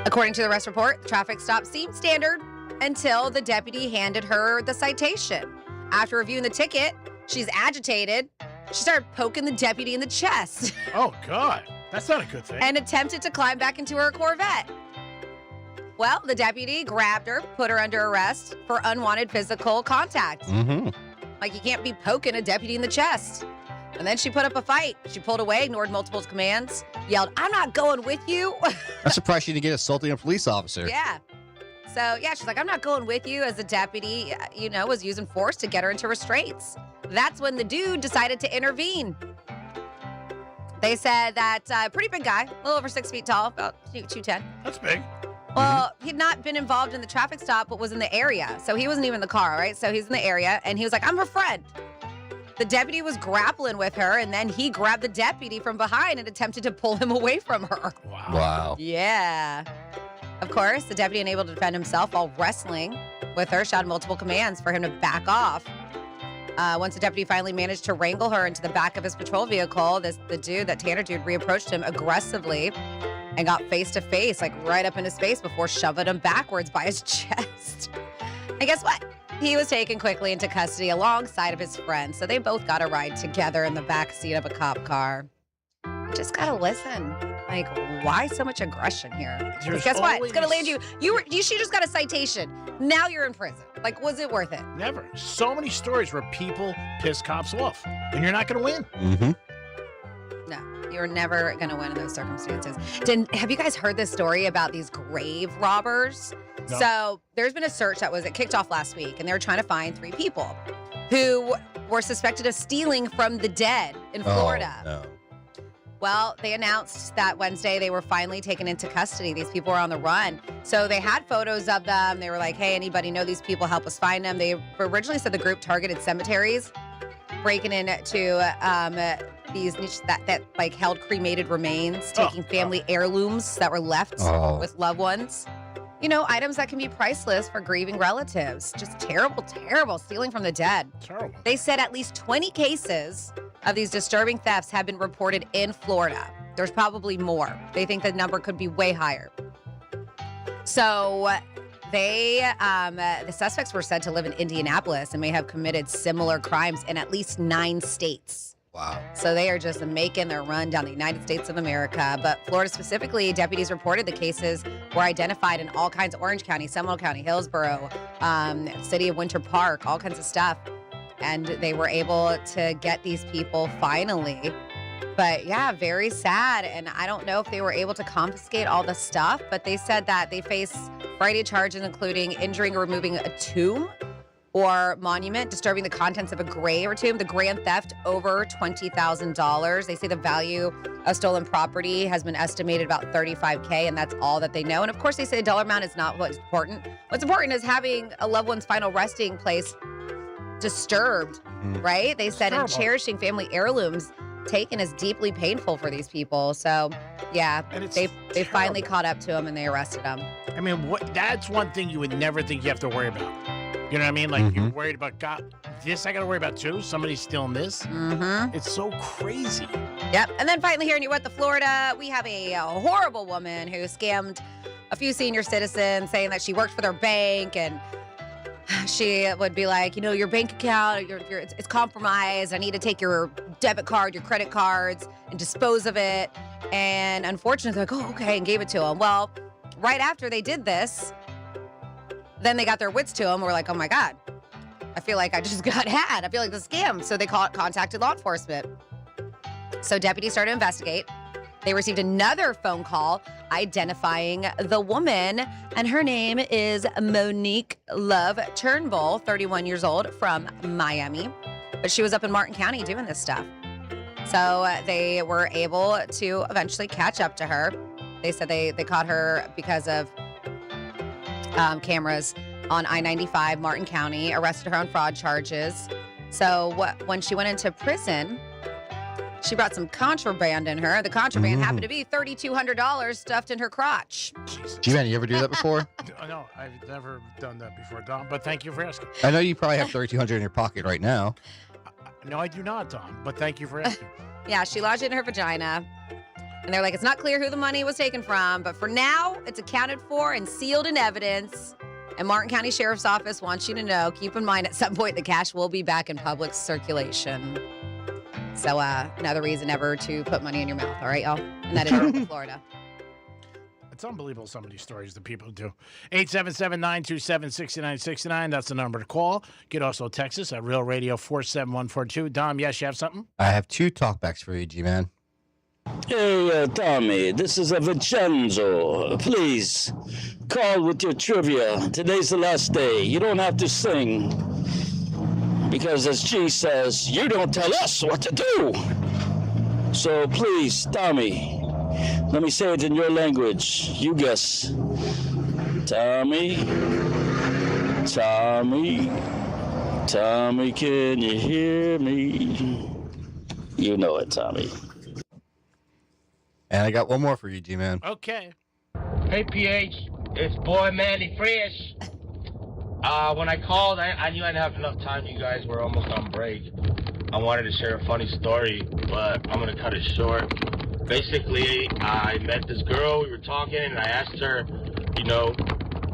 According to the arrest report, the traffic stop seemed standard until the deputy handed her the citation. After reviewing the ticket, she's agitated. She started poking the deputy in the chest. Oh, God. That's not a good thing. And attempted to climb back into her Corvette. Well, the deputy grabbed her, put her under arrest for unwanted physical contact. Mm-hmm. Like, you can't be poking a deputy in the chest. And then she put up a fight. She pulled away, ignored multiple commands, yelled, "I'm not going with you." I'm surprised she didn't get assaulting a police officer. Yeah. So, yeah, she's like, "I'm not going with you," as the deputy, was using force to get her into restraints. That's when the dude decided to intervene. They said that pretty big guy, a little over 6 feet tall, about 210. That's big. Well, he'd not been involved in the traffic stop, but was in the area. So he wasn't even in the car, right? So he's in the area, and he was like, "I'm her friend." The deputy was grappling with her, and then he grabbed the deputy from behind and attempted to pull him away from her. Wow. Yeah. Of course, the deputy, unable to defend himself while wrestling with her, shouted multiple commands for him to back off. Once the deputy finally managed to wrangle her into the back of his patrol vehicle, that Tanner dude reapproached him aggressively and got face-to-face, like right up in his face before shoving him backwards by his chest. And guess what? He was taken quickly into custody alongside of his friend, so they both got a ride together in the back seat of a cop car. You just gotta listen. Like, why so much aggression here? Because guess what? It's gonna land you. She just got a citation. Now you're in prison. Like, was it worth it? Never. So many stories where people piss cops off, and you're not gonna win. Mm-hmm. No. You're never going to win in those circumstances. Have you guys heard this story about these grave robbers? No. So there's been a search that kicked off last week, and they were trying to find 3 people who were suspected of stealing from the dead in Florida. Oh, no. Well, they announced that Wednesday they were finally taken into custody. These people were on the run. So they had photos of them. They were like, hey, anybody know these people? Help us find them. They originally said the group targeted cemeteries, breaking into these niches that like held cremated remains, taking family heirlooms that were left with loved ones. You know, items that can be priceless for grieving relatives. Just terrible, terrible stealing from the dead. Terrible. They said at least 20 cases of these disturbing thefts have been reported in Florida. There's probably more. They think the number could be way higher. So the suspects were said to live in Indianapolis and may have committed similar crimes in at least 9 states. Wow. So they are just making their run down the United States of America. But Florida specifically, deputies reported the cases were identified in all kinds of Orange County, Seminole County, Hillsborough, city of Winter Park, all kinds of stuff. And they were able to get these people finally. But yeah, very sad. And I don't know if they were able to confiscate all the stuff, but they said that they face a variety of charges, including injuring or removing a tomb or monument, disturbing the contents of a grave or tomb. The grand theft over $20,000. They say the value of stolen property has been estimated about $35,000, and that's all that they know. And of course, they say the dollar amount is not what's important. What's important is having a loved one's final resting place disturbed, right? They said, and cherishing family heirlooms taken is deeply painful for these people. So, yeah, they finally caught up to him and they arrested him. I mean, that's one thing you would never think you have to worry about. You know what I mean? Like, you're worried about, God, this I got to worry about too? Somebody's stealing this? It's so crazy. Yep. And then finally here in Florida, we have a horrible woman who scammed a few senior citizens saying that she worked for their bank, and she would be like, you know, your bank account, it's compromised. I need to take your debit card, your credit cards, and dispose of it. And unfortunately, they're like, oh, okay, and gave it to them. Well, right after they did this, then they got their wits to them. We're like, oh my God, I feel like I just got had. I feel like the scam. So they contacted law enforcement. So deputies started to investigate. They received another phone call identifying the woman, and her name is Monique Love Turnbull, 31 years old, from Miami. But she was up in Martin County doing this stuff. So they were able to eventually catch up to her. They said they caught her because of cameras on I-95, Martin County, arrested her on fraud charges. So when she went into prison, she brought some contraband in her. The contraband happened to be $3,200 stuffed in her crotch. G-Man, you ever do that before? No, I've never done that before, Dom, but thank you for asking. I know you probably have $3,200 in your pocket right now. No, I do not, Dom, but thank you for asking. Yeah, she lodged it in her vagina. And they're like, it's not clear who the money was taken from, but for now, it's accounted for and sealed in evidence. And Martin County Sheriff's Office wants you to know, keep in mind, at some point, the cash will be back in public circulation. So another reason ever to put money in your mouth, all right, y'all? And that is Florida. It's unbelievable, some of these stories that people do. 877-927-6969. That's the number to call. You can also text us at Real Radio 47142. Dom, yes, you have something? I have 2 talkbacks for you, G-Man. Hey, Tommy, this is a Vincenzo. Please, call with your trivia. Today's the last day. You don't have to sing. Because as G says, you don't tell us what to do. So please, Tommy, let me say it in your language. You guess. Tommy, Tommy, Tommy, can you hear me? You know it, Tommy. And I got one more for you, G-Man. Okay. Hey, PH. It's boy Manny Fresh. When I called, I knew I didn't have enough time. You guys were almost on break. I wanted to share a funny story, but I'm going to cut it short. Basically, I met this girl. We were talking, and I asked her, you know,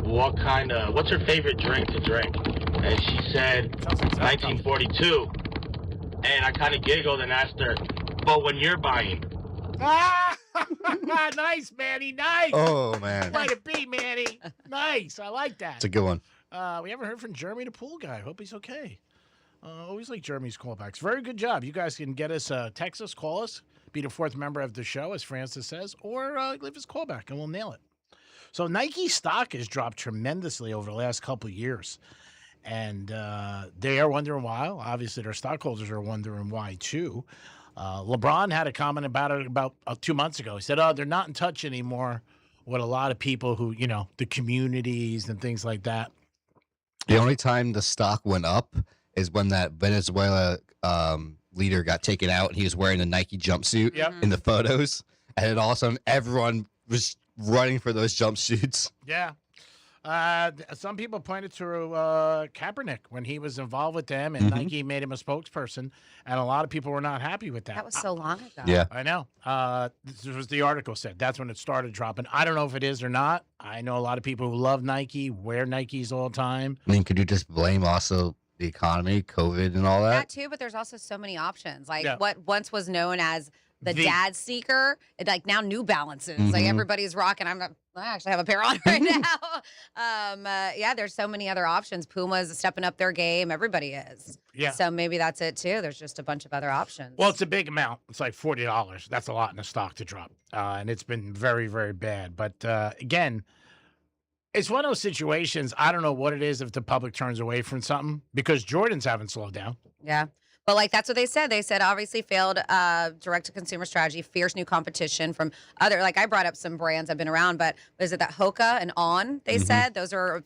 what's her favorite drink to drink? And she said, 1942. And I kind of giggled and asked her, but when you're buying? Nice, Manny, nice. Oh, man. Might it be, Manny. Nice, I like that. It's a good one. We haven't heard from Jeremy the pool guy. Hope he's okay. Always like Jeremy's callbacks. Very good job. You guys can get us, text us, call us. be the fourth member of the show, as Francis says, or leave his call back and we'll nail it. So Nike stock has dropped tremendously over the last couple of years. And they are wondering why. Obviously, their stockholders are wondering why, too. LeBron had a comment about it about 2 months ago. He said, they're not in touch anymore with a lot of people who, the communities and things like that. The only time the stock went up is when that Venezuela leader got taken out and he was wearing a Nike jumpsuit in the photos. And then all of a sudden, everyone was running for those jumpsuits. Yeah. Some people pointed to Kaepernick when he was involved with them, and Nike made him a spokesperson, and a lot of people were not happy with that. That was so long ago. Yeah. I know. This was the article said. That's when it started dropping. I don't know if it is or not. I know a lot of people who love Nike, wear Nikes all the time. I mean, could you just blame also the economy, COVID, and all that? That too, but there's also so many options. Like what once was known as the dad sneaker, like now New Balances. Like everybody's rocking. I actually have a pair on right now. Yeah, there's so many other options. Puma's stepping up their game. Everybody is. Yeah. So maybe that's it too. There's just a bunch of other options. Well, it's a big amount. It's like $40. That's a lot in the stock to drop. And it's been very, very bad. But again, it's one of those situations. I don't know what it is if the public turns away from something because Jordans haven't slowed down. Yeah. But like that's what they said. They said obviously failed direct-to-consumer strategy, fierce new competition from other. Like I brought up some brands I've been around, but is it that Hoka and On? They said those are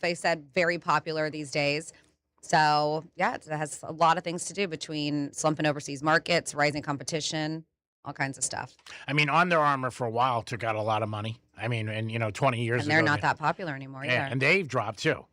very popular these days. So yeah, it has a lot of things to do between slumping overseas markets, rising competition, all kinds of stuff. I mean, Under Armour for a while took out a lot of money. I mean, and 20 years ago, and they're not that popular anymore either. And they've dropped too.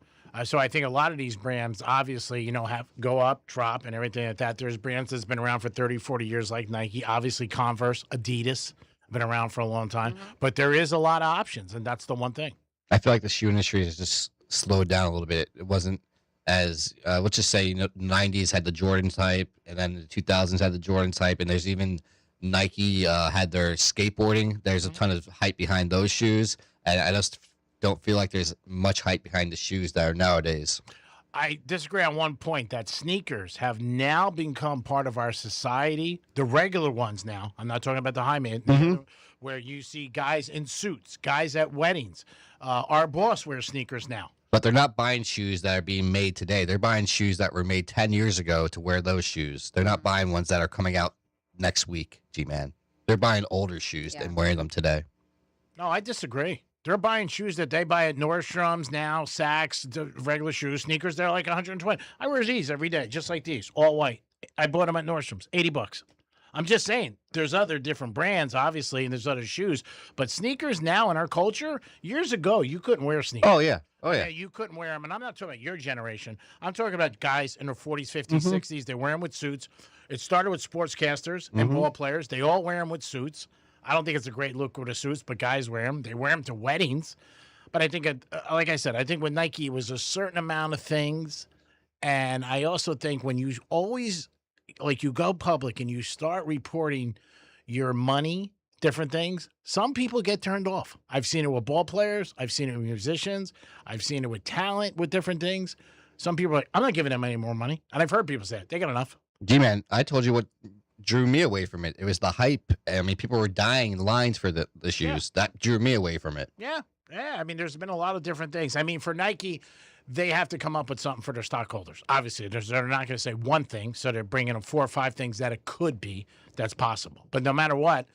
So I think a lot of these brands obviously, have go up, drop, and everything like that. There's brands that's been around for 30, 40 years like Nike, obviously Converse, Adidas, been around for a long time. But there is a lot of options, and that's the one thing. I feel like the shoe industry has just slowed down a little bit. It wasn't as, let's just say, the 90s had the Jordan type, and then the 2000s had the Jordan type, and there's even Nike had their skateboarding. There's a ton of hype behind those shoes, and I just don't feel like there's much hype behind the shoes that are nowadays. I disagree on one point that sneakers have now become part of our society, the regular ones now. I'm not talking about the high man, where you see guys in suits, guys at weddings. Our boss wears sneakers now. But they're not buying shoes that are being made today. They're buying shoes that were made 10 years ago to wear those shoes. They're not buying ones that are coming out next week, G-Man. They're buying older shoes and wearing them today. No, I disagree. They're buying shoes that they buy at Nordstrom's now, Saks, the regular shoes, sneakers. They're like 120. I wear these every day, just like these, all white. I bought them at Nordstrom's, $80. I'm just saying, there's other different brands, obviously, and there's other shoes. But sneakers now in our culture, years ago, you couldn't wear sneakers. Oh, yeah. Oh, yeah. You couldn't wear them. And I'm not talking about your generation. I'm talking about guys in their 40s, 50s, 60s. They wear them with suits. It started with sportscasters and ball players. They all wear them with suits. I don't think it's a great look with the suits, but guys wear them. They wear them to weddings. But I think, like I said, I think with Nike, it was a certain amount of things. And I also think when you always, like you go public and you start reporting your money, different things, some people get turned off. I've seen it with ball players. I've seen it with musicians. I've seen it with talent, with different things. Some people are like, I'm not giving them any more money. And I've heard people say it. They got enough. G-Man, I told you what drew me away from it. It was the hype. I mean, people were dying in lines for the shoes. That drew me away from it. Yeah. I mean, there's been a lot of different things. I mean, for Nike, they have to come up with something for their stockholders. Obviously, they're not going to say one thing, so they're bringing them 4 or 5 things that it could be that's possible. But no matter what,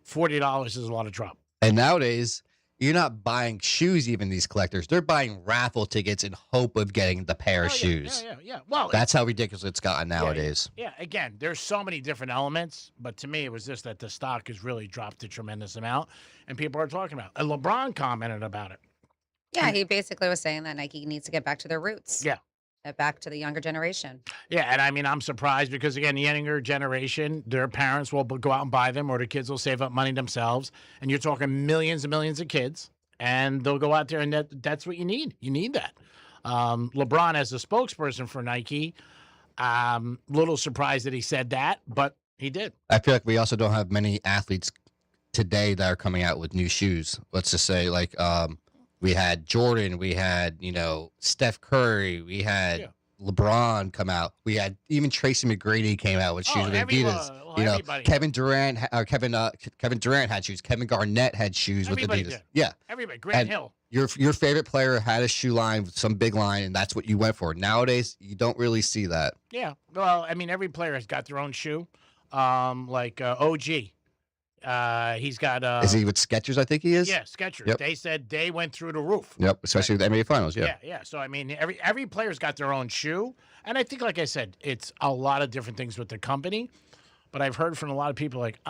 $40 is a lot of drop. And nowadays, you're not buying shoes, even these collectors. They're buying raffle tickets in hope of getting the pair of shoes. Yeah. Well, that's how ridiculous it's gotten nowadays. Yeah. Again, there's so many different elements, but to me, it was just that the stock has really dropped a tremendous amount, and people are talking about it. And LeBron commented about it. Yeah, he basically was saying that Nike needs to get back to their roots. Yeah. Get back to the younger generation. Yeah, and I mean, I'm surprised because, again, the younger generation, their parents will go out and buy them, or the kids will save up money themselves, and you're talking millions and millions of kids, and they'll go out there, and that's what you need. You need that. LeBron, as a spokesperson for Nike, little surprised that he said that, but he did. I feel like we also don't have many athletes today that are coming out with new shoes. Let's just say, like, we had Jordan, we had, Steph Curry, we had LeBron come out. We had even Tracy McGrady came out with shoes with Adidas. Kevin Durant had shoes. Kevin Garnett had shoes with Adidas. Did. Yeah, everybody. Grant Hill. Your favorite player had a shoe line, some big line, and that's what you went for. Nowadays, you don't really see that. Yeah, well, I mean, every player has got their own shoe. Like OG, he's got. Is he with Skechers? I think he is. Yeah, Skechers. Yep. They said they went through the roof. Yep, especially with the NBA Finals. Yeah. Yeah. So I mean, every player's got their own shoe, and I think, like I said, it's a lot of different things with the company. But I've heard from a lot of people like,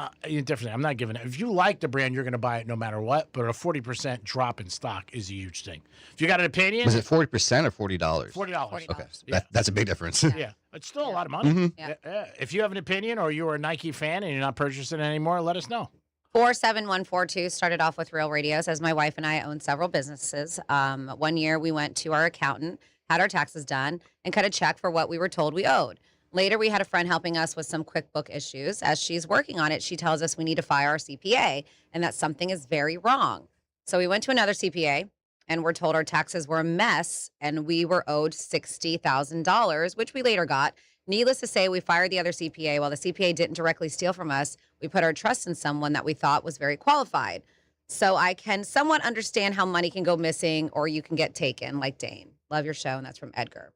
different. I'm not giving it. If you like the brand, you're going to buy it no matter what. But a 40% drop in stock is a huge thing. If you got an opinion, was it 40% or $40? $40. Okay, that's a big difference. Yeah, it's still a lot of money. Yeah. If you have an opinion or you're a Nike fan and you're not purchasing it anymore, let us know. 47142 started off with Real Radio. Says my wife and I own several businesses. One year we went to our accountant, had our taxes done, and cut a check for what we were told we owed. Later, we had a friend helping us with some QuickBook issues. As she's working on it, she tells us we need to fire our CPA and that something is very wrong. So we went to another CPA and we're told our taxes were a mess and we were owed $60,000, which we later got. Needless to say, we fired the other CPA. While the CPA didn't directly steal from us, we put our trust in someone that we thought was very qualified. So I can somewhat understand how money can go missing or you can get taken, like Dane. Love your show, and that's from Edgar.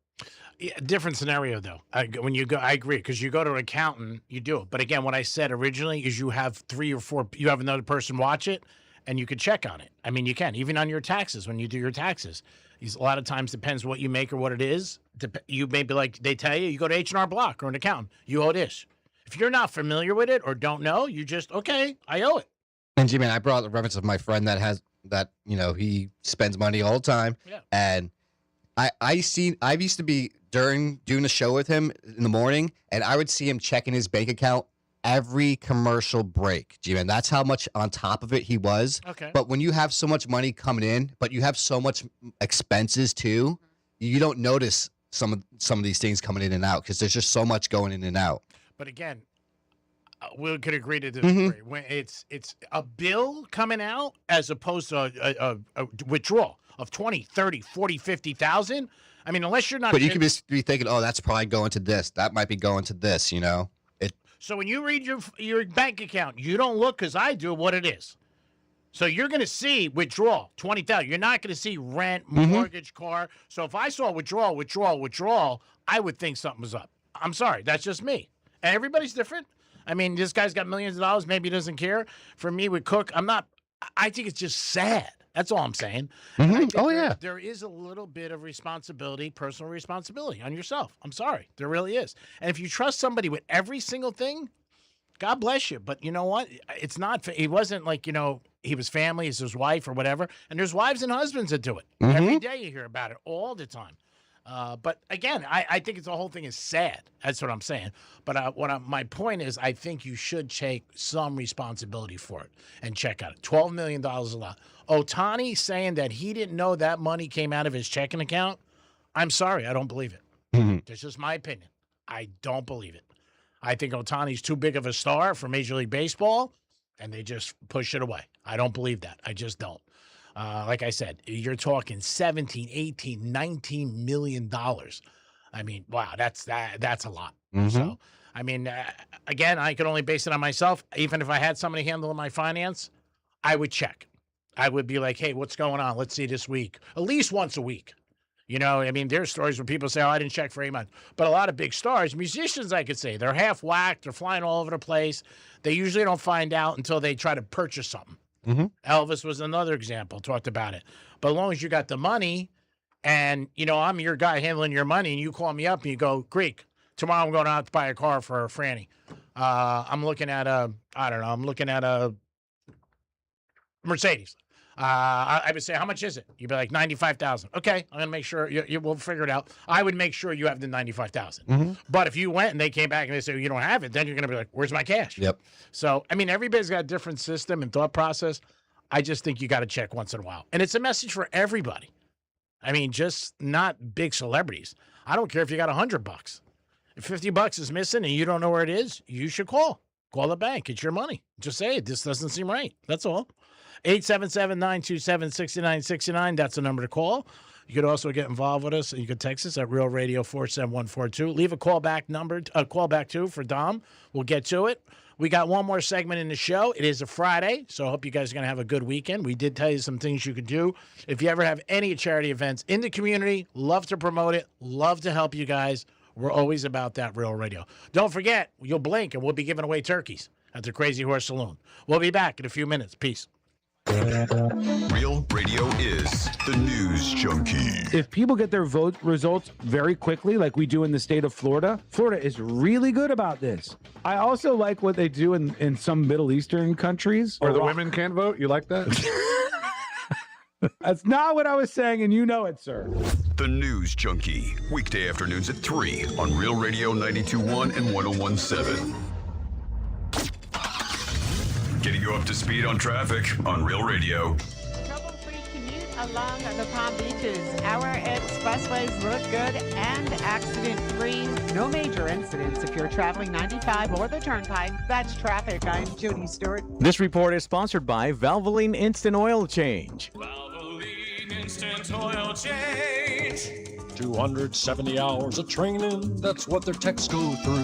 Yeah, different scenario though. When you go, I agree, because you go to an accountant, you do it. But again, what I said originally is you have 3 or 4. You have another person watch it, and you could check on it. I mean, you can even on your taxes when you do your taxes. A lot of times depends what you make or what it is. You may be like they tell you go to H&R Block or an accountant. You owe this. If you're not familiar with it or don't know, you just okay, I owe it. And G-Man, I brought the reference of my friend that he spends money all the time, and I used to be doing a show with him in the morning, and I would see him checking his bank account every commercial break. G-Man, that's how much on top of it he was. Okay. But when you have so much money coming in, but you have so much expenses too, you don't notice some of these things coming in and out because there's just so much going in and out. But again, we could agree to disagree. When it's a bill coming out as opposed to a withdrawal of 20, 30, 40, 50,000. I mean, unless you're not. But you could be thinking, oh, that's probably going to this. That might be going to this, So when you read your bank account, you don't look, because I do, what it is. So you're going to see withdrawal, 20,000. You're not going to see rent, mortgage, car. So if I saw withdrawal, I would think something was up. I'm sorry. That's just me. And everybody's different. I mean, this guy's got millions of dollars. Maybe he doesn't care. For me, with Cook, I think it's just sad. That's all I'm saying. There is a little bit of responsibility, personal responsibility on yourself. I'm sorry. There really is. And if you trust somebody with every single thing, God bless you. But you know what? It's not, he wasn't like, he was family, he's his wife or whatever. And there's wives and husbands that do it. Every day you hear about it, all the time. But again, I think the whole thing is sad. That's what I'm saying. But my point is, I think you should take some responsibility for it and check out it. $12 million is a lot. Ohtani saying that he didn't know that money came out of his checking account, I'm sorry, I don't believe it. That's just my opinion. I don't believe it. I think Ohtani's too big of a star for Major League Baseball, and they just push it away. I don't believe that. I just don't. Like I said, you're talking 17, 18, 19 million dollars. I mean, wow, that's a lot. So, I mean, again, I could only base it on myself. Even if I had somebody handling my finance, I would check. I would be like, hey, what's going on? Let's see this week. At least once a week. I mean, there's stories where people say, oh, I didn't check for 8 months. But a lot of big stars, musicians, I could say, they're half whacked. They're flying all over the place. They usually don't find out until they try to purchase something. Elvis was another example, talked about it. But as long as you got the money and, I'm your guy handling your money and you call me up and you go, Greek, tomorrow I'm going out to buy a car for Franny. I'm looking at a Mercedes. I would say, how much is it? You'd be like, $95,000. Okay, I'm going to make sure we'll figure it out. I would make sure you have the $95,000. But if you went and they came back and they say, you don't have it, then you're going to be like, where's my cash? Yep. So, I mean, everybody's got a different system and thought process. I just think you got to check once in a while. And it's a message for everybody. I mean, just not big celebrities. I don't care if you got $100. If $50 is missing and you don't know where it is, you should call. Call the bank. It's your money. Just say, this doesn't seem right. That's all. 877-927-6969. That's the number to call. You could also get involved with us. You can text us at Real Radio 47142. Leave a callback too for Dom. We'll get to it. We got one more segment in the show. It is a Friday, so I hope you guys are going to have a good weekend. We did tell you some things you could do. If you ever have any charity events in the community, love to promote it, love to help you guys. We're always about that, Real Radio. Don't forget, you'll blink and we'll be giving away turkeys at the Crazy Horse Saloon. We'll be back in a few minutes. Peace. Real Radio is the news junkie. If people get their vote results very quickly, like we do in the state of Florida, Florida is really good about this. I also like what they do in some Middle Eastern countries. Where the women can't vote? You like that? That's not what I was saying, and you know it, sir. The News Junkie, weekday afternoons at 3 on Real Radio 92.1 and 101.7. Getting you up to speed on traffic on Real Radio. Trouble-free commute along the Palm Beaches. Our expressways look good and accident-free. No major incidents if you're traveling 95 or the Turnpike. That's traffic. I'm Judy Stewart. This report is sponsored by Valvoline Instant Oil Change. Valvoline Instant Oil Change. 270 hours of training, that's what their techs go through.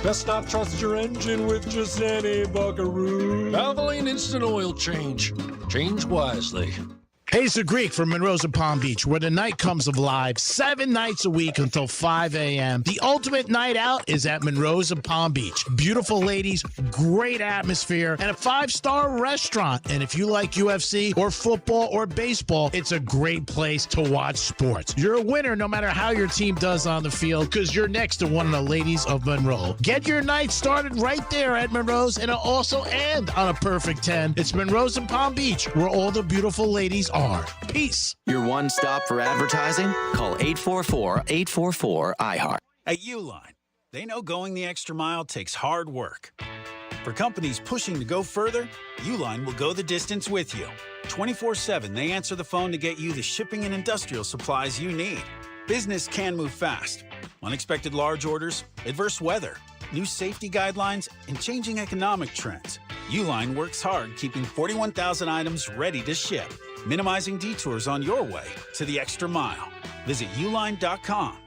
Best not trust your engine with just any buckaroo. Valvoline Instant Oil Change. Change wisely. Hey, it's the Greek from Monroe's and Palm Beach, where the night comes alive 7 nights a week until 5 a.m. The ultimate night out is at Monroe's and Palm Beach. Beautiful ladies, great atmosphere, and a 5-star restaurant. And if you like UFC or football or baseball, it's a great place to watch sports. You're a winner no matter how your team does on the field, because you're next to one of the ladies of Monroe. Get your night started right there at Monroe's, and it'll also end on a perfect 10. It's Monroe's and Palm Beach, where all the beautiful ladies are. Peace. Your one stop for advertising? Call 844-844-IHEART. At Uline, they know going the extra mile takes hard work. For companies pushing to go further, Uline will go the distance with you. 24/7, they answer the phone to get you the shipping and industrial supplies you need. Business can move fast. Unexpected large orders, adverse weather, new safety guidelines, and changing economic trends. Uline works hard keeping 41,000 items ready to ship, minimizing detours on your way to the extra mile. Visit uline.com.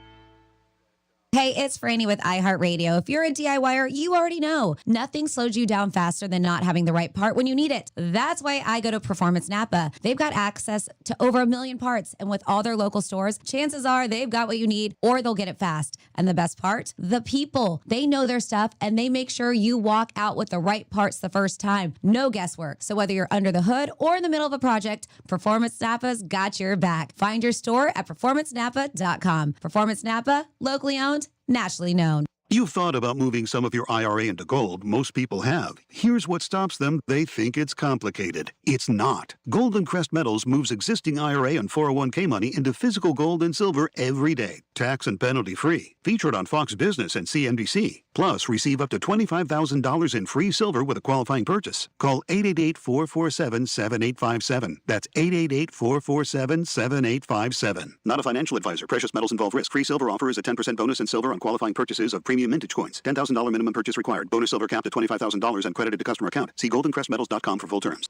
Hey, it's Franny with iHeartRadio. If you're a DIYer, you already know nothing slows you down faster than not having the right part when you need it. That's why I go to Performance Napa. They've got access to over 1 million parts, and with all their local stores, chances are they've got what you need or they'll get it fast. And the best part? The people. They know their stuff, and they make sure you walk out with the right parts the first time. No guesswork. So whether you're under the hood or in the middle of a project, Performance Napa's got your back. Find your store at performancenapa.com. Performance Napa, locally owned, nationally known. You've thought about moving some of your IRA into gold. Most people have. Here's what stops them. They think it's complicated. It's not. Golden Crest Metals moves existing IRA and 401k money into physical gold and silver every day, tax and penalty free. Featured on Fox Business and CNBC. Plus, receive up to $25,000 in free silver with a qualifying purchase. Call 888-447-7857. That's 888-447-7857. Not a financial advisor. Precious metals involve risk. Free silver offer is a 10% bonus in silver on qualifying purchases of premium mintage coins. $10,000 minimum purchase required. Bonus silver capped at $25,000 and credited to customer account. See goldencrestmetals.com for full terms.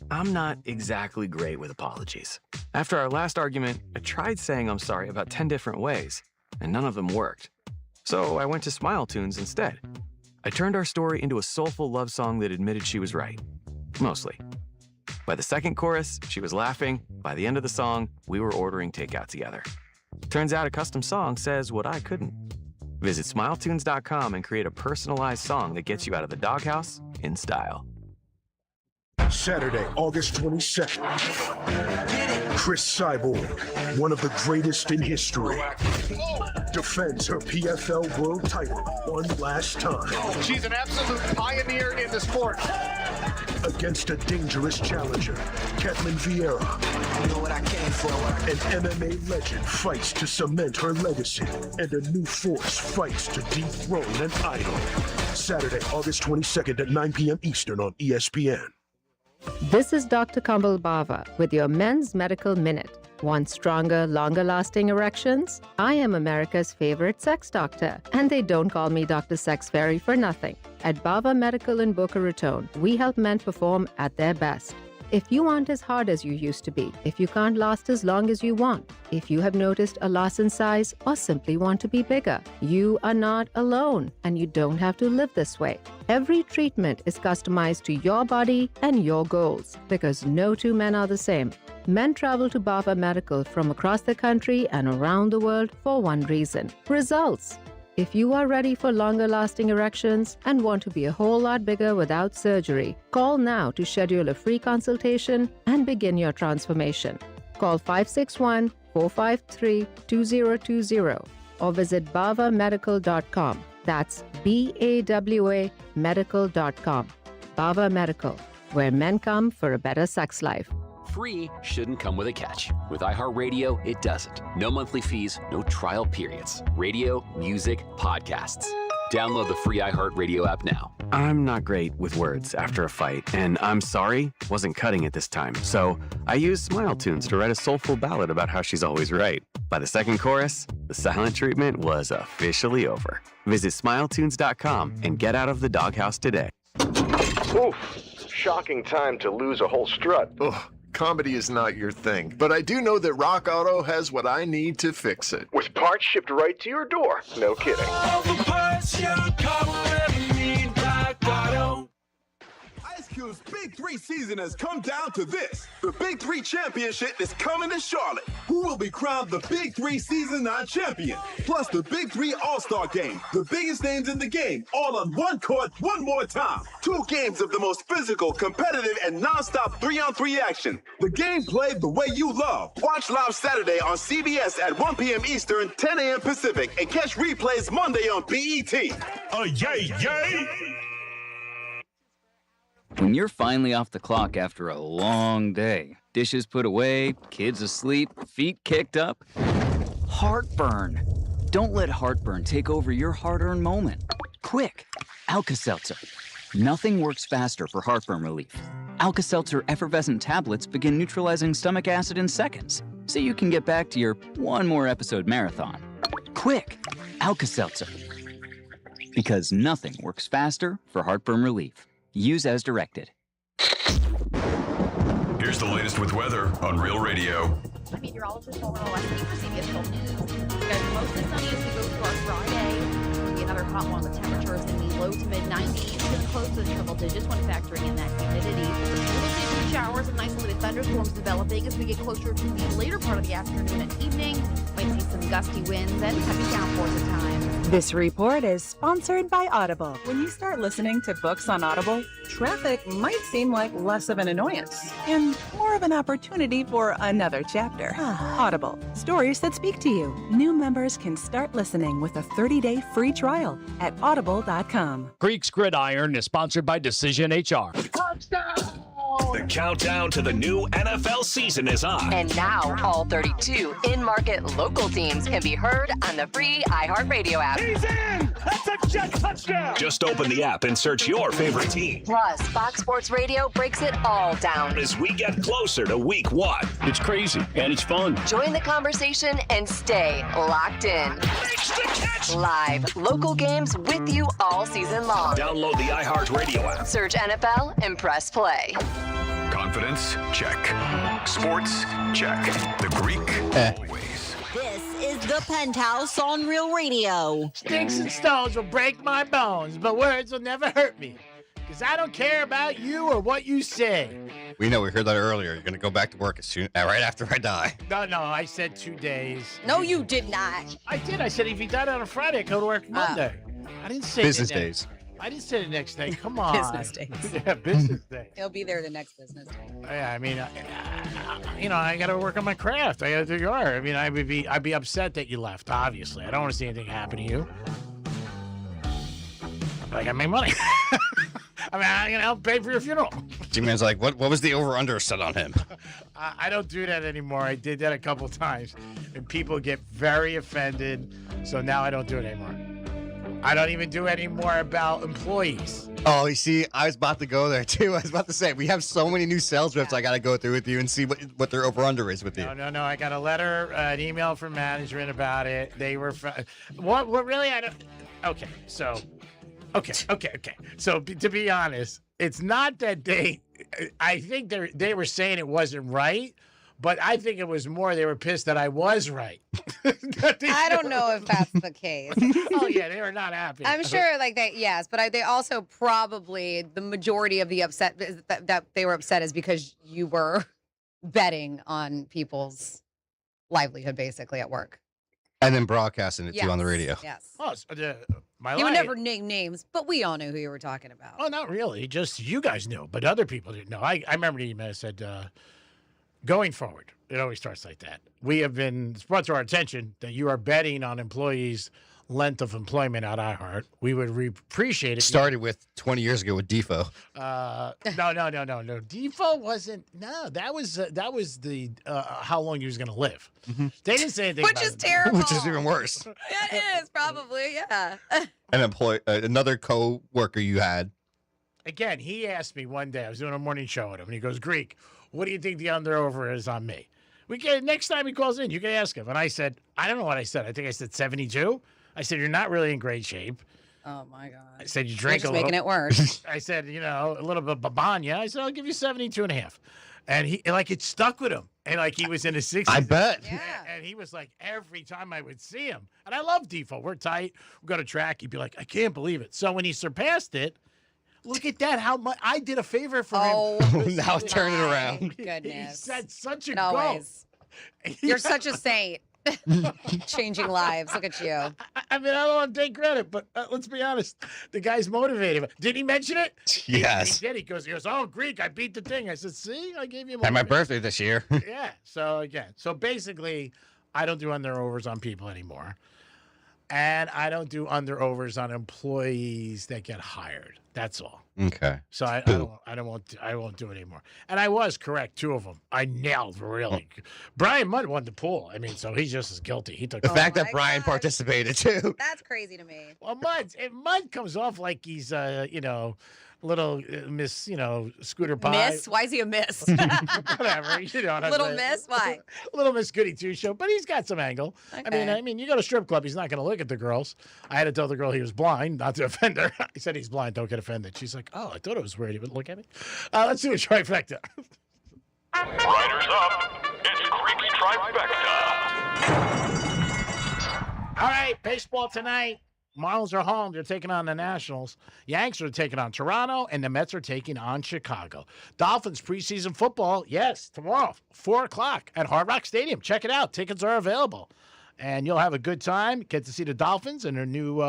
I'm not exactly great with apologies. After our last argument, I tried saying I'm sorry about 10 different ways, and none of them worked. So I went to Smile Tunes instead. I turned our story into a soulful love song that admitted she was right. Mostly. By the second chorus, she was laughing. By the end of the song, we were ordering takeout together. Turns out a custom song says what I couldn't. Visit smiletunes.com and create a personalized song that gets you out of the doghouse in style. Saturday, August 22nd. Chris Cyborg, one of the greatest in history, defends her PFL world title one last time. She's an absolute pioneer in the sport. Against a dangerous challenger, Ketlin Vieira. You know what I came for. An MMA legend fights to cement her legacy, and a new force fights to dethrone an idol. Saturday, August 22nd at 9 p.m. Eastern on ESPN. This is Dr. Kambal Bava with your Men's Medical Minute. Want stronger, longer-lasting erections? I am America's favorite sex doctor, and they don't call me Dr. Sex Fairy for nothing. At Bava Medical in Boca Raton, we help men perform at their best. If you aren't as hard as you used to be, if you can't last as long as you want, if you have noticed a loss in size or simply want to be bigger, you are not alone and you don't have to live this way. Every treatment is customized to your body and your goals because no two men are the same. Men travel to Bava Medical from across the country and around the world for one reason: results. If you are ready for longer-lasting erections and want to be a whole lot bigger without surgery, call now to schedule a free consultation and begin your transformation. Call 561-453-2020 or visit bavamedical.com. That's BAWA medical.com. Bava Medical, where men come for a better sex life. Free shouldn't come with a catch. With iHeartRadio, it doesn't. No monthly fees, no trial periods. Radio, music, podcasts. Download the free iHeartRadio app now. I'm not great with words after a fight, and I'm sorry wasn't cutting it this time. So I used Smile Tunes to write a soulful ballad about how she's always right. By the second chorus, the silent treatment was officially over. Visit smiletunes.com and get out of the doghouse today. Oof, shocking time to lose a whole strut. Ugh. Comedy is not your thing, but I do know that Rock Auto has what I need to fix it. With parts shipped right to your door. No kidding. All the parts you ever need, Rock Auto. Ice Cube's Big 3 season has come down to this. The Big 3 Championship is coming to Charlotte. Who will be crowned the Big 3 Season 9 champion? Plus the Big 3 All-Star Game. The biggest names in the game, all on one court, one more time. 2 games of the most physical, competitive, and non-stop 3-on-3 action. The game played the way you love. Watch live Saturday on CBS at 1 p.m. Eastern, 10 a.m. Pacific, and catch replays Monday on BET. Yay, yay! When you're finally off the clock after a long day, dishes put away, kids asleep, feet kicked up, heartburn. Don't let heartburn take over your hard-earned moment. Quick, Alka-Seltzer. Nothing works faster for heartburn relief. Alka-Seltzer effervescent tablets begin neutralizing stomach acid in seconds, so you can get back to your one more episode marathon. Quick, Alka-Seltzer. Because nothing works faster for heartburn relief. Use as directed. Here's the latest with weather on Real Radio. Meteorologist Lauren Alexi for CBS 12 News. Guys, mostly sunny as we go through our Friday. It'll be another hot one with temperatures in the low to mid 90s, feeling close to the triple digits when factoring in that humidity. We'll see some showers and isolated thunderstorms developing as we get closer to the later part of the afternoon and evening. Might see some gusty winds and heavy downpours at times. This report is sponsored by Audible. When you start listening to books on Audible, traffic might seem like less of an annoyance and more of an opportunity for another chapter. Audible, stories that speak to you. New members can start listening with a 30-day free trial at audible.com. Greek's Gridiron is sponsored by Decision HR. The countdown to the new NFL season is on. And now, all 32 in-market local teams can be heard on the free iHeartRadio app. He's in! That's a jet touchdown! Just open the app and search your favorite team. Plus, Fox Sports Radio breaks it all down. As we get closer to week 1. It's crazy, and it's fun. Join the conversation and stay locked in. Live, local games with you all season long. Download the iHeartRadio app. Search NFL and press play. Confidence? Check. Sports? Check. The Greek? Always. This is the Penthouse on Real Radio. Sticks and stones will break my bones, but words will never hurt me. Because I don't care about you or what you say. We know, we heard that earlier. You're going to go back to work as soon, right after I die. No, I said 2 days. No, you did not. I did. I said if he died on a Friday, I'd go to work Monday. I didn't say business days. I didn't say the next day. Come on. Business days. Yeah, business day. He'll be there the next business day. Yeah, I mean, I got to work on my craft. I got to do your art. I mean, I'd be upset that you left. Obviously, I don't want to see anything happen to you. But I got to make money. I mean, I'm gonna help pay for your funeral. G-Man's like, what was the over-under set on him? I don't do that anymore. I did that a couple times, and people get very offended. So now I don't do it anymore. I don't even do any more about employees. Oh, you see, I was about to go there too. I was about to say, we have so many new sales reps I got to go through with you and see what their over-under is with you. No. I got a letter, an email from management about it. They were, what really, I don't, okay. So, okay. So to be honest, It's not that I think they were saying it wasn't right, but I think it was more they were pissed that I was right. I don't know if that's the case. Oh yeah, they were not happy. I'm sure, yes, but they also probably the majority of the upset that they were upset is because you were betting on people's livelihood, basically at work. And then broadcasting it too on the radio. Yes. Oh, He would never name names, but we all knew who you were talking about. Oh, not really. Just you guys knew, but other people didn't know. I remember the email said, going forward, it always starts like that. It's brought to our attention that you are betting on employees' length of employment at iHeart. We would appreciate it. Started with 20 years ago with Defo. No. Defo wasn't. No, that was the how long he was going to live. Mm-hmm. They didn't say anything, Which is terrible. Which is even worse. Yeah, it is probably. Yeah. Another co-worker you had. Again, he asked me one day. I was doing a morning show with him, and he goes, "Greek, what do you think the under/over is on me?" Next time he calls in, you can ask him. And I said, I don't know what I said. I think I said 72. I said, you're not really in great shape. Oh, my God. I said, you drink a little. Making it worse. I said, a little bit of babanya. I said, I'll give you 72.5. And it stuck with him. And he was in his 60s. I bet. Yeah. And he was like, every time I would see him. And I love Defo. We're tight. We go to track. He'd be like, I can't believe it. So when he surpassed it, look at that. How much I did a favor for him. Now turn it around. Goodness. He said such a And goal. always. You're such a saint. Changing lives. Look at you. I mean, I don't want to take credit, but let's be honest. The guy's motivated. Did he mention it? Yes. He did. He goes, oh, Greek, I beat the thing. I said, see, I gave you Had my motivation." birthday this year. Yeah. So basically, I don't do under-overs on people anymore. And I don't do under-overs on employees that get hired. That's all. Okay. So I won't do it anymore. And I was correct, 2 of them. I nailed really. Brian Mudd won the pool. I mean, so he's just as guilty. He took The fact that Brian participated too. That's crazy to me. Well, Mudd comes off like he's little Miss, Scooter Pie. Miss? Why is he a miss? Whatever. You know what I'm Little saying. miss? Why? Little Miss Goody Two Show, but he's got some angle. Okay. I mean, you go to strip club, he's not going to look at the girls. I had to tell the girl he was blind, not to offend her. I said he's blind, don't get offended. She's like, oh, I thought it was weird. He would look at me. Let's do a trifecta. Riders up. It's Creepy Trifecta. All right, baseball tonight. Marlins are home. They're taking on the Nationals. Yanks are taking on Toronto, and the Mets are taking on Chicago. Dolphins preseason football, yes, tomorrow, 4 o'clock at Hard Rock Stadium. Check it out. Tickets are available. And you'll have a good time. Get to see the Dolphins and their new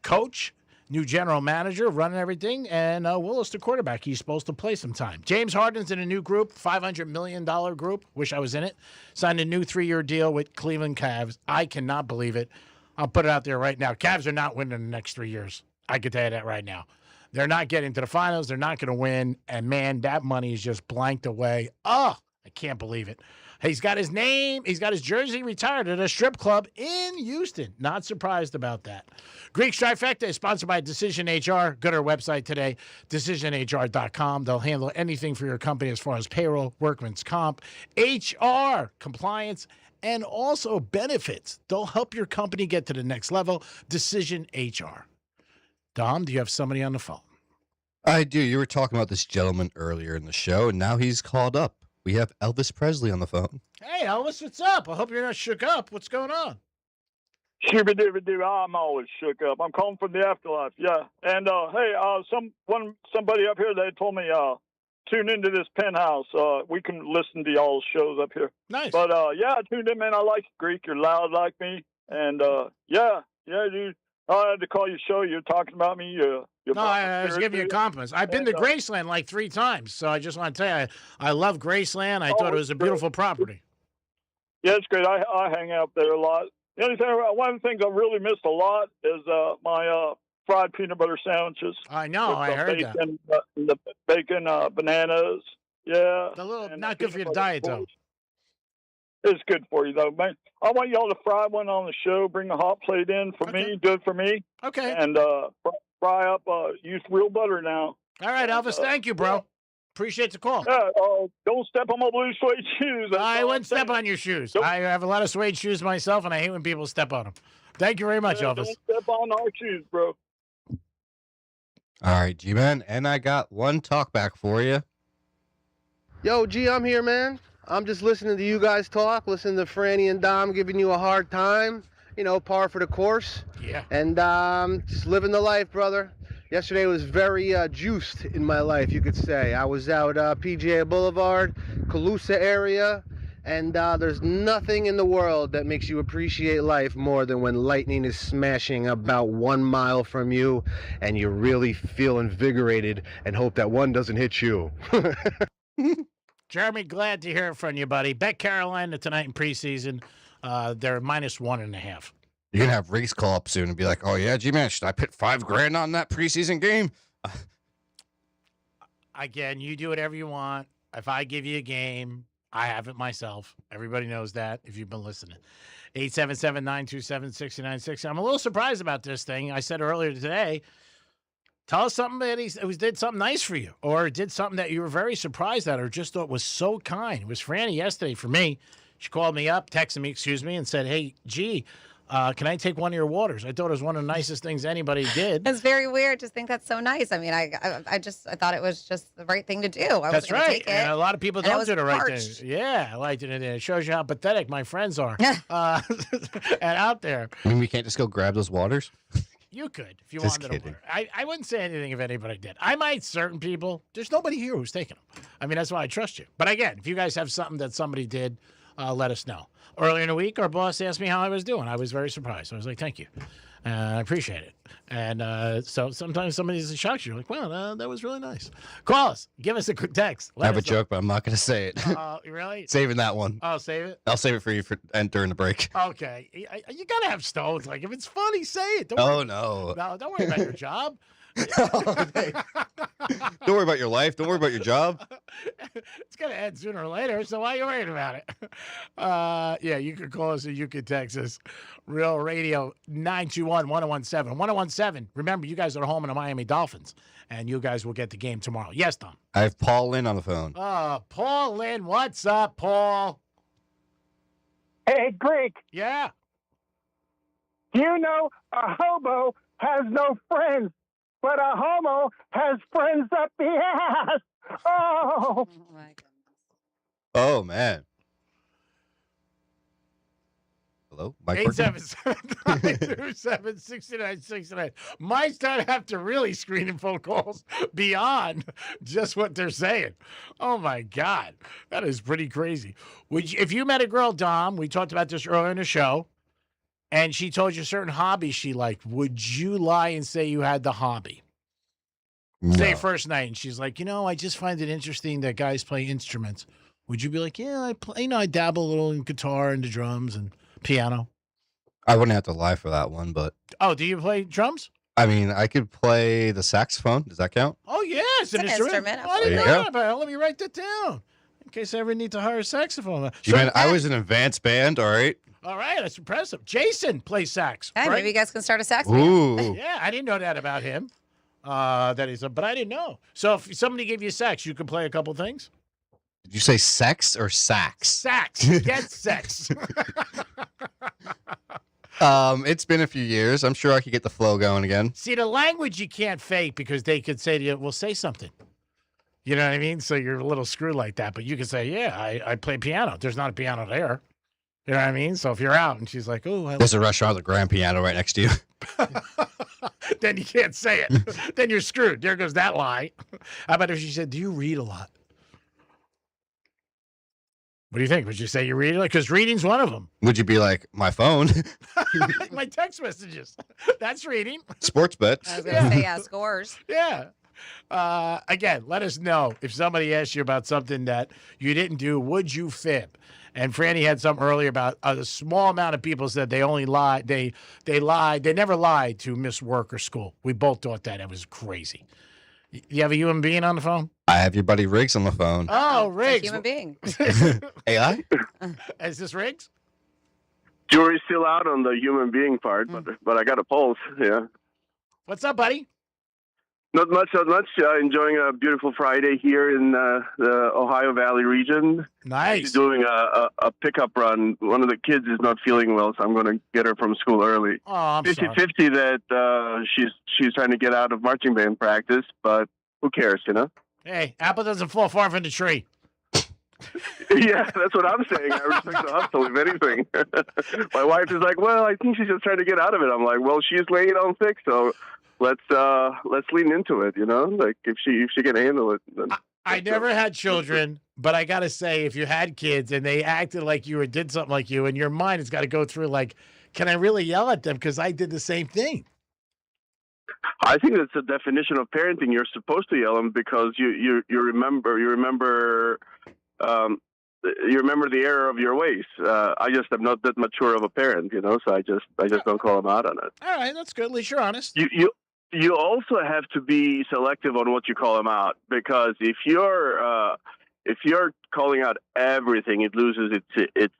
coach, new general manager running everything, and Willis, the quarterback. He's supposed to play sometime. James Harden's in a new group, $500 million group. Wish I was in it. Signed a new 3-year deal with Cleveland Cavs. I cannot believe it. I'll put it out there right now. Cavs are not winning the next 3 years. I can tell you that right now. They're not getting to the finals. They're not going to win. And, man, that money is just blanked away. Oh, I can't believe it. He's got his name. He's got his jersey retired at a strip club in Houston. Not surprised about that. Greek Trifecta is sponsored by Decision HR. Go to our website today, decisionhr.com. They'll handle anything for your company as far as payroll, workman's comp, HR, compliance, and also benefits. They'll help your company get to the next level. Decision HR. Dom, do you have somebody on the phone? I do. You were talking about this gentleman earlier in the show, and now he's called up. We have Elvis Presley on the phone. Hey, Elvis, what's up? I hope you're not shook up. What's going on? Shooby-dooby-doo, I'm always shook up. I'm calling from the afterlife, yeah. And, hey, somebody up here, they told me, tune into this Penthouse. We can listen to y'all's shows up here. Nice. But, yeah, I tuned in, man. I like Greek. You're loud like me. And, yeah, dude. I had to call your show. You're talking about me. No, I was giving you compliments. I've been to Graceland like 3 times, so I just want to tell you, I love Graceland. I thought it was a beautiful property. Yeah, it's great. I hang out there a lot. The only thing, one of the things I really missed a lot is my fried peanut butter sandwiches. I know. I heard bacon, that. The bacon, bananas. Yeah. A little not good for your diet, though. It's good for you, though, man. I want y'all to fry one on the show. Bring a hot plate in for me. Do it for me. Okay. And fry up. Use real butter now. All right, Elvis. Thank you, bro. Appreciate the call. Yeah, don't step on my blue suede shoes. I wouldn't step on your shoes. I have a lot of suede shoes myself, and I hate when people step on them. Thank you very much, Elvis. Don't step on our shoes, bro. All right, G-Man, and I got one talkback for you. Yo, G, I'm here, man. I'm just listening to you guys talk, listening to Franny and Dom giving you a hard time. You know, par for the course. Yeah. And just living the life, brother. Yesterday was very juiced in my life, you could say. I was out PGA Boulevard, Calusa area, and there's nothing in the world that makes you appreciate life more than when lightning is smashing about 1 mile from you and you really feel invigorated and hope that one doesn't hit you. Jeremy, glad to hear from you, buddy. Bet Carolina tonight in preseason. They're -1.5. You're going to have Riggs call up soon and be like, oh, yeah, G-Man, should I put $5,000 on that preseason game? Again, you do whatever you want. If I give you a game, I have it myself. Everybody knows that if you've been listening. 877-927-6960. I'm a little surprised about this thing. I said earlier today, tell us something that he did something nice for you or did something that you were very surprised at or just thought was so kind. It was Franny yesterday for me. She called me up, texted me, and said, hey, G, can I take one of your waters? I thought it was one of the nicest things anybody did. It's very weird. Just think that's so nice. I mean, I thought it was just the right thing to do. That's right. Take it, and a lot of people don't do the right thing. Yeah, I liked it. It shows you how pathetic my friends are and out there. I mean, we can't just go grab those waters? You could if you Just wanted kidding. to. I wouldn't say anything if anybody did. I might certain people. There's nobody here who's taking them. I mean, that's why I trust you. But again, if you guys have something that somebody did, let us know. Earlier in the week, our boss asked me how I was doing. I was very surprised. I was like, thank you. I appreciate it. And so sometimes somebody's shocked you. You're like, wow, that was really nice. Call us. Give us a quick text. I have a joke, but I'm not going to say it. Really? Saving that one. Oh, save it? I'll save it for you during the break. Okay. You got to have stones. Like, if it's funny, say it. Don't Oh, worry. no. No, don't worry about your job. Don't worry about your life. Don't worry about your job. It's going to end sooner or later, so why are you worried about it? Yeah, you can call us or you can text us. Real Radio 921-1017. 1017. Remember, you guys are home in the Miami Dolphins, and you guys will get the game tomorrow. Yes, Tom? I have Paul Lynn on the phone. Paul Lynn. What's up, Paul? Hey, Greek. Yeah? Do you know a hobo has no friends, but a homo has friends up the ass? Oh! Oh, man. Hello? Mike 877-927-6969. Might start have to really screen phone calls beyond just what they're saying. Oh, my God. That is pretty crazy. If you met a girl, Dom, we talked about this earlier in the show, and she told you certain hobbies she liked, would you lie and say you had the hobby? No. Say first night, and she's like, I just find it interesting that guys play instruments. Would you be like, yeah, I play, I dabble a little in guitar and the drums and piano? I wouldn't have to lie for that one, but Oh, do you play drums? I mean, I could play the saxophone. Does that count? Oh, yeah, it's an instrument. Oh, I There didn't you know go. that, but let me write that down in case I ever need to hire a saxophone. Man, I was in an advanced band, all right? All right, that's impressive. Jason plays sax. Hey, right? maybe you guys can start a sax. Ooh. Yeah, I didn't know that about him. But I didn't know. So if somebody gave you sax, you could play a couple things? Did you say sex or sax? Sax. Get sex. It's been a few years. I'm sure I could get the flow going again. See, the language you can't fake because they could say to you, well, say something. You know what I mean? So you're a little screwed like that. But you could say, yeah, I play piano. There's not a piano there. You know what I mean? So if you're out and she's like, oh, There's a restaurant with a grand piano right next to you. then you can't say it. Then you're screwed. There goes that lie. How about if she said, do you read a lot? What do you think? Would you say you read it? Because reading's one of them. Would you be like, my phone? My text messages. That's reading. Sports bets. I was going to say, scores. Yeah. Again, let us know if somebody asked you about something that you didn't do. Would you fib? And Franny had something earlier about a small amount of people said they only lied. They lied. They never lied to miss work or school. We both thought that. It was crazy. You have a human being on the phone? I have your buddy Riggs on the phone. Oh, Riggs. Human being. AI? Is this Riggs? Jury's still out on the human being part, but I got a pulse. Yeah. What's up, buddy? Not much, not much. Enjoying a beautiful Friday here in the Ohio Valley region. Nice. Doing a pickup run. One of the kids is not feeling well, so I'm going to get her from school early. Oh, I'm 50-50 that she's trying to get out of marching band practice, but who cares, you know? Hey, apple doesn't fall far from the tree. Yeah, that's what I'm saying. I respect the hustle, if anything. My wife is like, well, I think she's just trying to get out of it. I'm like, well, she's laying on thick, so let's lean into it, you know? Like, if she can handle it. Then I never had children, but I got to say, if you had kids and they acted like you or did something like you, in your mind has got to go through, like, can I really yell at them? Because I did the same thing. I think that's the definition of parenting. You're supposed to yell them because you remember the error of your ways. I just am not that mature of a parent, you know, so I just don't call them out on it. All right, that's good. At least you're honest. You also have to be selective on what you call them out, because if you're calling out everything, it loses its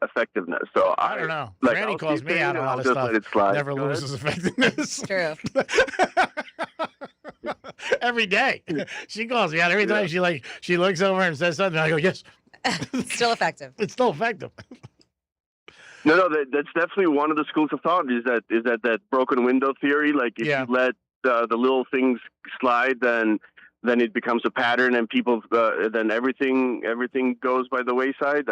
effectiveness. So I don't know. Like, Granny calls me out on a lot of just stuff. let it slide. Never loses effectiveness. True. Every day. She calls me out every time. She looks over and says something. I go, yes. Still effective. It's still effective. No, that's definitely one of the schools of thought. Is that broken window theory? Like, if you let the little things slide, then it becomes a pattern, and people then everything goes by the wayside.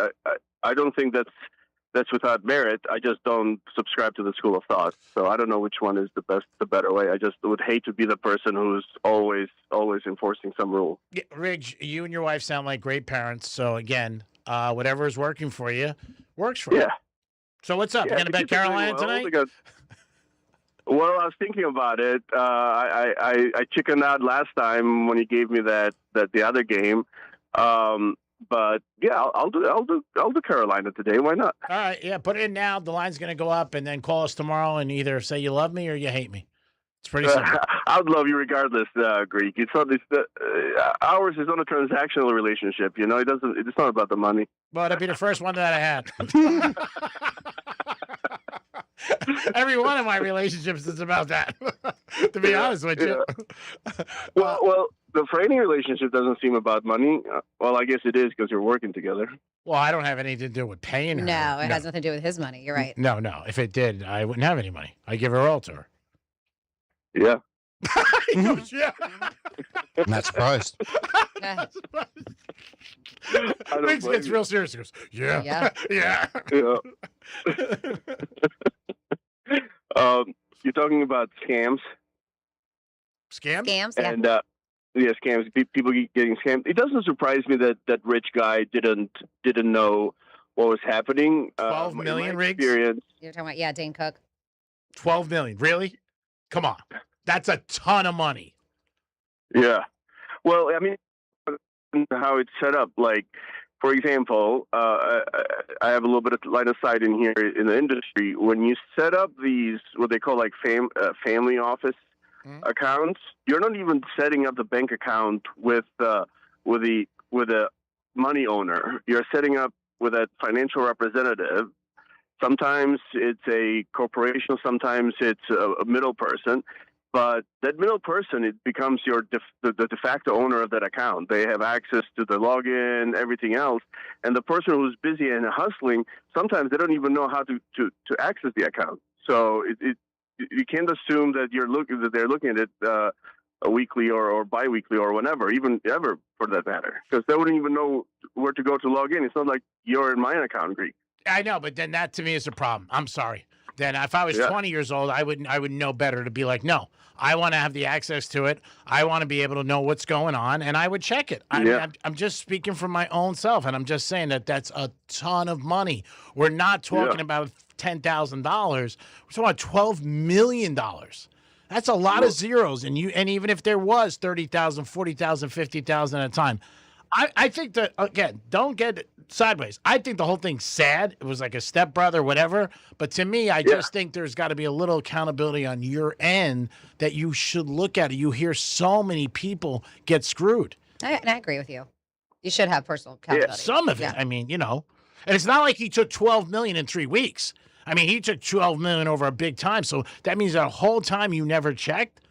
I don't think that's without merit. I just don't subscribe to the school of thought. So I don't know which one is the better way. I just would hate to be the person who's always enforcing some rule. Yeah, Riggs, you and your wife sound like great parents. So again, whatever is working for you works for you. Yeah. So what's up? Yeah, you going to bet Carolina tonight? Well, I was thinking about it. I chickened out last time when he gave me the other game. But yeah, I'll do Carolina today. Why not? All right, yeah, put it in now. The line's going to go up, and then call us tomorrow and either say you love me or you hate me. It's pretty simple. I'd love you regardless, Greek. It's not ours is not a transactional relationship. You know, it's not about the money. Well, that'd be the first one that I had. Every one of my relationships is about that. To be honest with you. Well, the framing relationship doesn't seem about money. Well, I guess it is because you're working together. Well, I don't have anything to do with paying her. No, it has nothing to do with his money. You're right. No. If it did, I wouldn't have any money. I give her all to her. Yeah. He goes, yeah. I'm not surprised. Riggs gets real serious. He goes, yeah. Yeah. You're talking about scams. Scams? Scams, yeah. And scams. People getting scammed. It doesn't surprise me that rich guy didn't know what was happening. 12 million, Riggs? You're talking about, Dane Cook. 12 million. Really? Come on. That's a ton of money. Yeah. Well, I mean, how it's set up. Like, for example, I have a little bit of line of sight in here in the industry. When you set up these, what they call like family office accounts, you're not even setting up the bank account with the money owner. You're setting up with a financial representative. Sometimes it's a corporation, sometimes it's a middle person. But that middle person, it becomes the de facto owner of that account. They have access to the login, everything else. And the person who's busy and hustling, sometimes they don't even know how to access the account. So you can't assume that they're looking at it a weekly or biweekly or whenever, even ever for that matter, because they wouldn't even know where to go to log in. It's not like you're in my account, Greek. I know, but then that to me is a problem. I'm sorry. Then if I was 20 years old, I would know better to be like, no, I want to have the access to it. I want to be able to know what's going on, and I would check it. I mean, I'm just speaking from my own self, and I'm just saying that's a ton of money. We're not talking about $10,000. We're talking about $12 million. That's a lot of zeros, and even if there was 30,000, 40,000, 50,000 at a time, I think that, again, don't get sideways. I think the whole thing's sad. It was like a stepbrother, whatever. But to me, I just think there's got to be a little accountability on your end that you should look at it. You hear so many people get screwed. I agree with you. You should have personal accountability. Some of it. I mean, and it's not like he took $12 million in 3 weeks. I mean, he took $12 million over a big time. So that means that whole time you never checked.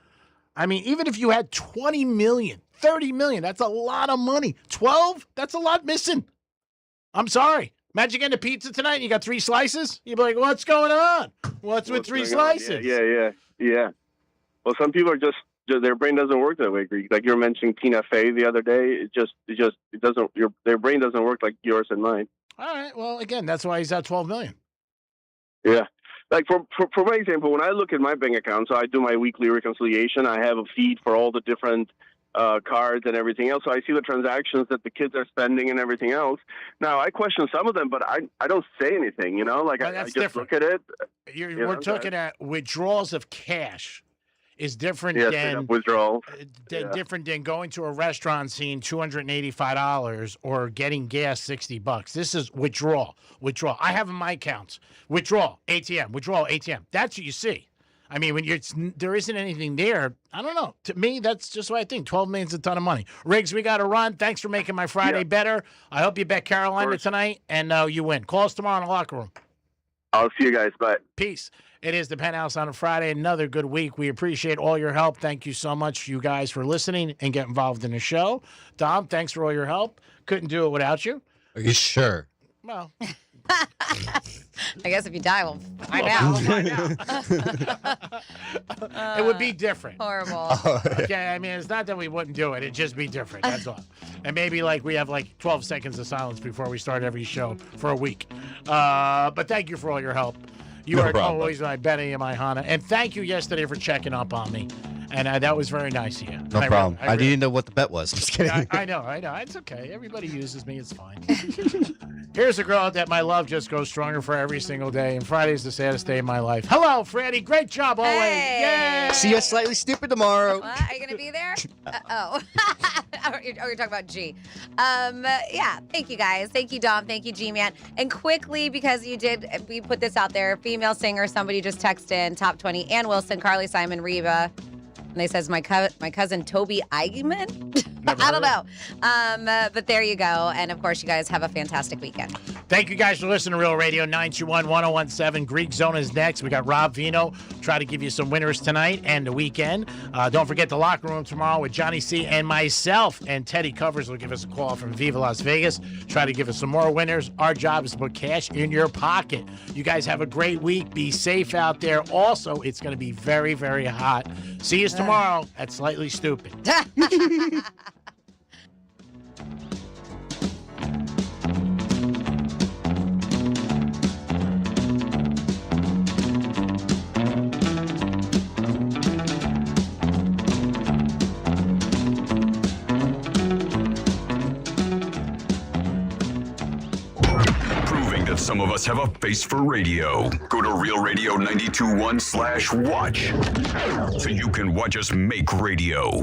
I mean, even if you had 20 million, 30 million, that's a lot of money. 12, that's a lot missing. I'm sorry. Imagine getting a pizza tonight and you got 3 slices. You'd be like, what's going on? What's with 3 slices? Yeah. Well, some people are just their brain doesn't work that way. Like you were mentioning Tina Fey the other day. It doesn't. Their brain doesn't work like yours and mine. All right. Well, again, that's why he's at 12 million. Yeah. Like for my example, when I look at my bank account, so I do my weekly reconciliation. I have a feed for all the different cards and everything else. So I see the transactions that the kids are spending and everything else. Now I question some of them, but I don't say anything. You know, like I just look at it. We're talking at withdrawals of cash. Is different than withdrawal. Different than going to a restaurant, seeing $285 or getting gas $60. This is withdrawal. I have in my accounts withdrawal ATM. That's what you see. I mean, when there isn't anything there. I don't know. To me, that's just what I think. 12 million is a ton of money. Riggs, we got to run. Thanks for making my Friday better. I hope you bet Carolina tonight and you win. Call us tomorrow in the locker room. I'll see you guys. Bye. Peace. It is the Penthouse on a Friday. Another good week. We appreciate all your help. Thank you so much, you guys, for listening and get involved in the show. Dom, thanks for all your help. Couldn't do it without you. Are you sure? Well, I guess if you die, we'll find out. It would be different. Horrible. Okay, I mean, it's not that we wouldn't do it. It'd just be different. That's all. And maybe we have 12 seconds of silence before we start every show for a week. But thank you for all your help. You are always my Benny and my Hannah. And thank you yesterday for checking up on me. And that was very nice of you. No problem. I didn't know what the bet was. Just kidding. I know. It's okay. Everybody uses me. It's fine. Here's a girl that my love just goes stronger for every single day. And Friday's the saddest day of my life. Hello, Freddie. Great job always. Hey. Yay. See you Slightly Stupid tomorrow. What? Are you going to be there? You're talking about G. Yeah. Thank you, guys. Thank you, Dom. Thank you, G-Man. And quickly, because we put this out there, female singer, somebody just texted in, top 20, Ann Wilson, Carly Simon, Reba. And they says, my cousin Toby Eichmann? I don't know. But there you go. And, of course, you guys have a fantastic weekend. Thank you guys for listening to Real Radio 921-1017. Greek Zone is next. We got Rob Vino. Try to give you some winners tonight and the weekend. Don't forget the locker room tomorrow with Johnny C. and myself. And Teddy Covers will give us a call from Viva Las Vegas. Try to give us some more winners. Our job is to put cash in your pocket. You guys have a great week. Be safe out there. Also, it's going to be very, very hot. See you tomorrow at Slightly Stupid. Proving that some of us have a face for radio. Go to realradio921.com/watch so you can watch us make radio.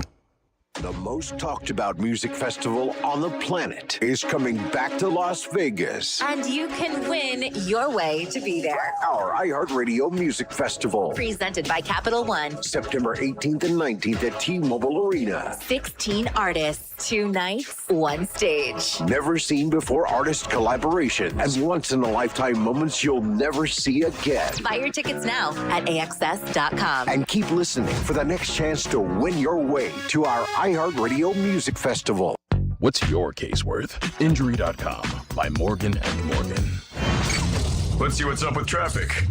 The most talked about music festival on the planet is coming back to Las Vegas. And you can win your way to be there. Our iHeartRadio Music Festival. Presented by Capital One. September 18th and 19th at T-Mobile Arena. 16 artists, 2 nights, 1 stage. Never seen before artist collaborations and once-in-a-lifetime moments you'll never see again. Buy your tickets now at AXS.com. And keep listening for the next chance to win your way to our iHeartRadio Music Festival. What's your case worth? Injury.com by Morgan & Morgan. Let's see what's up with traffic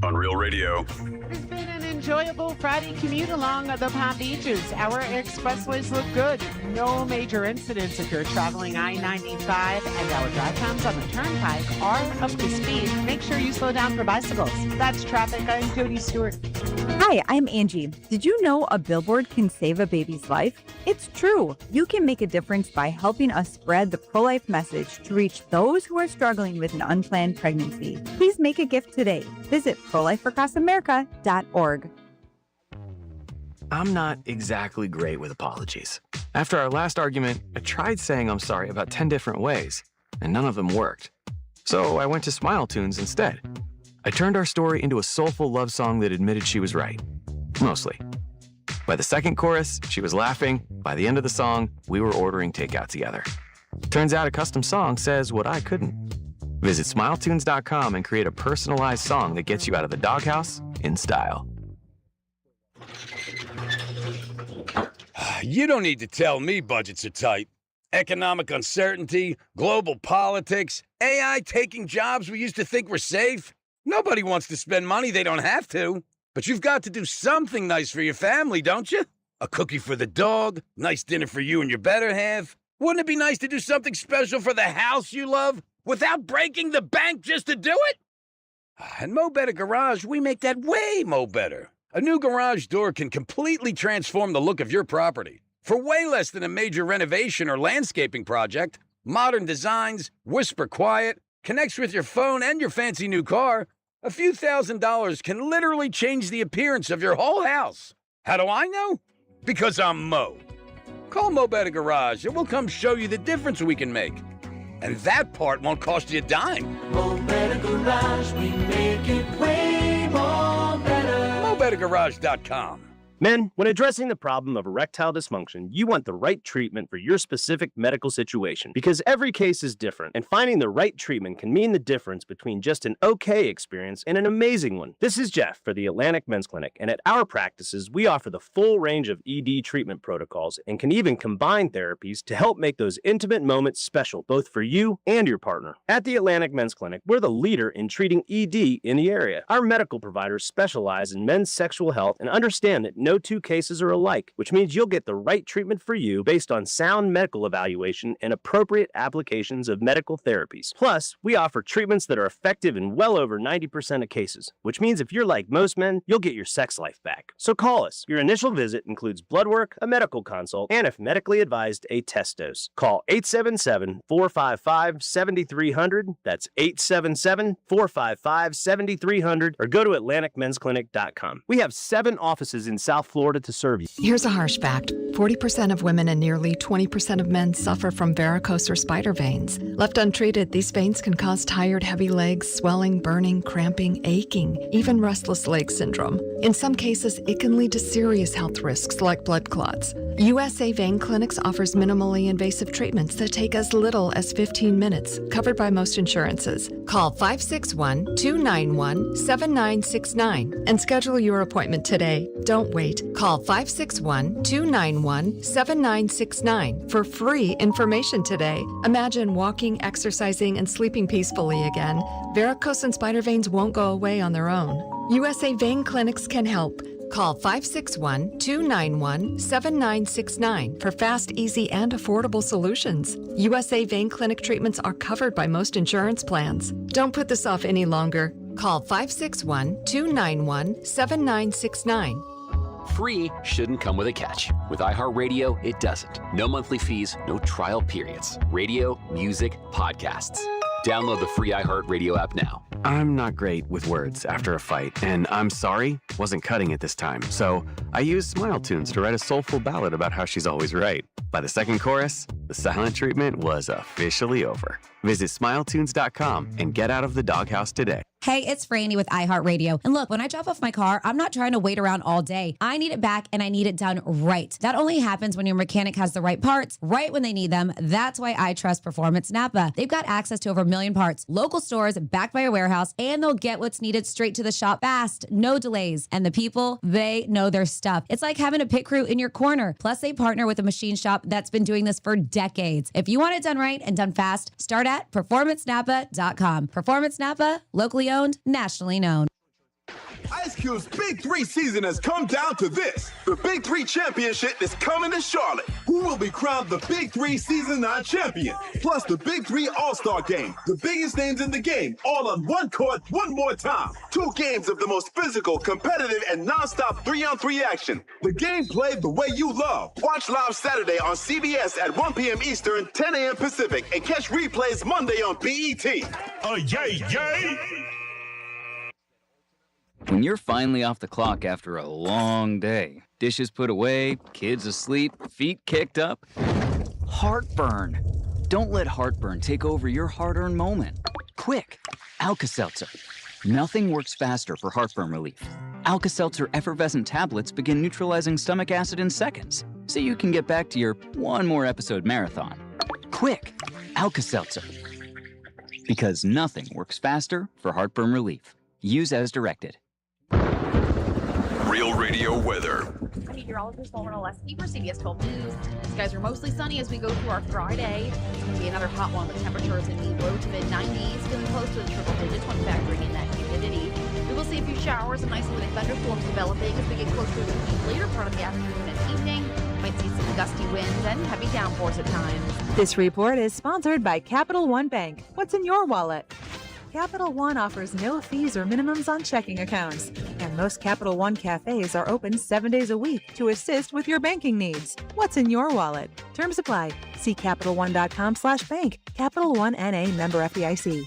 on Real Radio. It's been an enjoyable Friday commute along the Palm Beaches. Our expressways look good. No major incidents if you're traveling I-95, and our drive times on the Turnpike are up to speed. Make sure you slow down for bicycles. That's traffic. I'm Jody Stewart. Hi, I'm Angie. Did you know a billboard can save a baby's life? It's true. You can make a difference by helping us spread the pro-life message to reach those who are struggling with an unplanned pregnancy. Please make a gift today. Visit prolifeacrossamerica.org. I'm not exactly great with apologies. After our last argument, I tried saying I'm sorry about 10 different ways, and none of them worked. So I went to Smile Tunes instead. I turned our story into a soulful love song that admitted she was right. Mostly. By the second chorus, she was laughing. By the end of the song, we were ordering takeout together. Turns out a custom song says what I couldn't. Visit smiletunes.com and create a personalized song that gets you out of the doghouse in style. You don't need to tell me budgets are tight. Economic uncertainty, global politics, AI taking jobs we used to think were safe. Nobody wants to spend money they don't have to. But you've got to do something nice for your family, don't you? A cookie for the dog, nice dinner for you and your better half. Wouldn't it be nice to do something special for the house you love without breaking the bank just to do it? At Mo Better Garage, we make that way mo better. A new garage door can completely transform the look of your property. For way less than a major renovation or landscaping project, modern designs, whisper quiet, connects with your phone and your fancy new car, a few $1,000s can literally change the appearance of your whole house. How do I know? Because I'm Mo. Call Mo Better Garage and we'll come show you the difference we can make. And that part won't cost you a dime. Mo Better Garage, we make it way more better. MoBetterGarage.com. Men, when addressing the problem of erectile dysfunction, you want the right treatment for your specific medical situation because every case is different, and finding the right treatment can mean the difference between just an okay experience and an amazing one. This is Jeff for the Atlantic Men's Clinic, and at our practices, we offer the full range of ED treatment protocols and can even combine therapies to help make those intimate moments special, both for you and your partner. At the Atlantic Men's Clinic, we're the leader in treating ED in the area. Our medical providers specialize in men's sexual health and understand that no two cases are alike, which means you'll get the right treatment for you based on sound medical evaluation and appropriate applications of medical therapies. Plus, we offer treatments that are effective in well over 90% of cases, which means if you're like most men, you'll get your sex life back. So call us. Your initial visit includes blood work, a medical consult, and if medically advised, a test dose. Call 877-455-7300. That's 877-455-7300, or go to AtlanticMen'sClinic.com. We have 7 offices in South Florida to serve you. Here's a harsh fact. 40% of women and nearly 20% of men suffer from varicose or spider veins. Left untreated, these veins can cause tired, heavy legs, swelling, burning, cramping, aching, even restless leg syndrome. In some cases, it can lead to serious health risks like blood clots. USA Vein Clinics offers minimally invasive treatments that take as little as 15 minutes, covered by most insurances. Call 561-291-7969 and schedule your appointment today. Don't wait. Call 561-291-7969 for free information today. Imagine walking, exercising, and sleeping peacefully again. Varicose and spider veins won't go away on their own. USA Vein Clinics can help. Call 561-291-7969 for fast, easy, and affordable solutions. USA Vein Clinic treatments are covered by most insurance plans. Don't put this off any longer. Call 561-291-7969. Free shouldn't come with a catch. With iHeartRadio, it doesn't. No monthly fees, no trial periods. Radio, music, podcasts. Download the free iHeartRadio app now. I'm not great with words after a fight, and I'm sorry wasn't cutting it this time. So I used Smile Tunes to write a soulful ballad about how she's always right. By the second chorus, the silent treatment was officially over. Visit SmileTunes.com and get out of the doghouse today. Hey, it's Franny with iHeartRadio. And look, when I drop off my car, I'm not trying to wait around all day. I need it back and I need it done right. That only happens when your mechanic has the right parts, right when they need them. That's why I trust Performance Napa. They've got access to over 1 million parts, local stores backed by a warehouse, and they'll get what's needed straight to the shop fast, no delays. And the people, they know their stuff. It's like having a pit crew in your corner. Plus, they partner with a machine shop that's been doing this for decades. If you want it done right and done fast, start at PerformanceNapa.com. Performance Napa, locally owned, nationally known. Ice Cube's Big 3 season has come down to this. The Big 3 Championship is coming to Charlotte. Who will be crowned the Big 3 Season 9 champion? Plus the Big 3 All-Star Game. The biggest names in the game, all on one court, one more time. 2 games of the most physical, competitive, and non-stop 3-on-3 action. The game played the way you love. Watch live Saturday on CBS at 1 p.m. Eastern, 10 a.m. Pacific, and catch replays Monday on BET. Yay, yay! When you're finally off the clock after a long day, dishes put away, kids asleep, feet kicked up, heartburn. Don't let heartburn take over your hard-earned moment. Quick, Alka-Seltzer. Nothing works faster for heartburn relief. Alka-Seltzer effervescent tablets begin neutralizing stomach acid in seconds, so you can get back to your one more episode marathon. Quick, Alka-Seltzer. Because nothing works faster for heartburn relief. Use as directed. Real Radio weather. I'm meteorologist Lauren Oleski for CBS 12 News. Skies are mostly sunny as we go through our Friday. It's going to be another hot one with temperatures in the low to mid 90s, feeling close to the triple digits when factoring in that humidity. We will see a few showers and isolated thunderstorms developing as we get closer to the later part of the afternoon and evening. Might see some gusty winds and heavy downpours at times. This report is sponsored by Capital One Bank. What's in your wallet? Capital One offers no fees or minimums on checking accounts, and most Capital One cafes are open 7 days a week to assist with your banking needs. What's in your wallet? Terms apply. See CapitalOne.com/bank. Capital One N.A. member FDIC.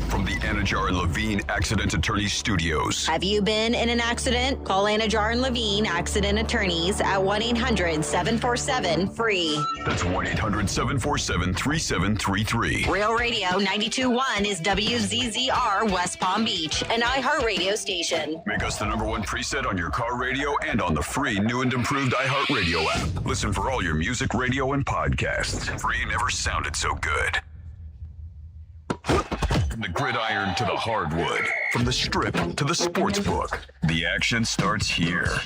From the Anajar and Levine Accident Attorney Studios. Have you been in an accident? Call Anajar and Levine Accident Attorneys at 1-800-747-FREE. That's 1-800-747-3733. Real Radio 92.1 is WZZR West Palm Beach, an iHeartRadio station. Make us the #1 preset on your car radio and on the free new and improved iHeartRadio app. Listen for all your music, radio, and podcasts. Free never sounded so good. From the gridiron to the hardwood, from the strip to the sports book, the action starts here.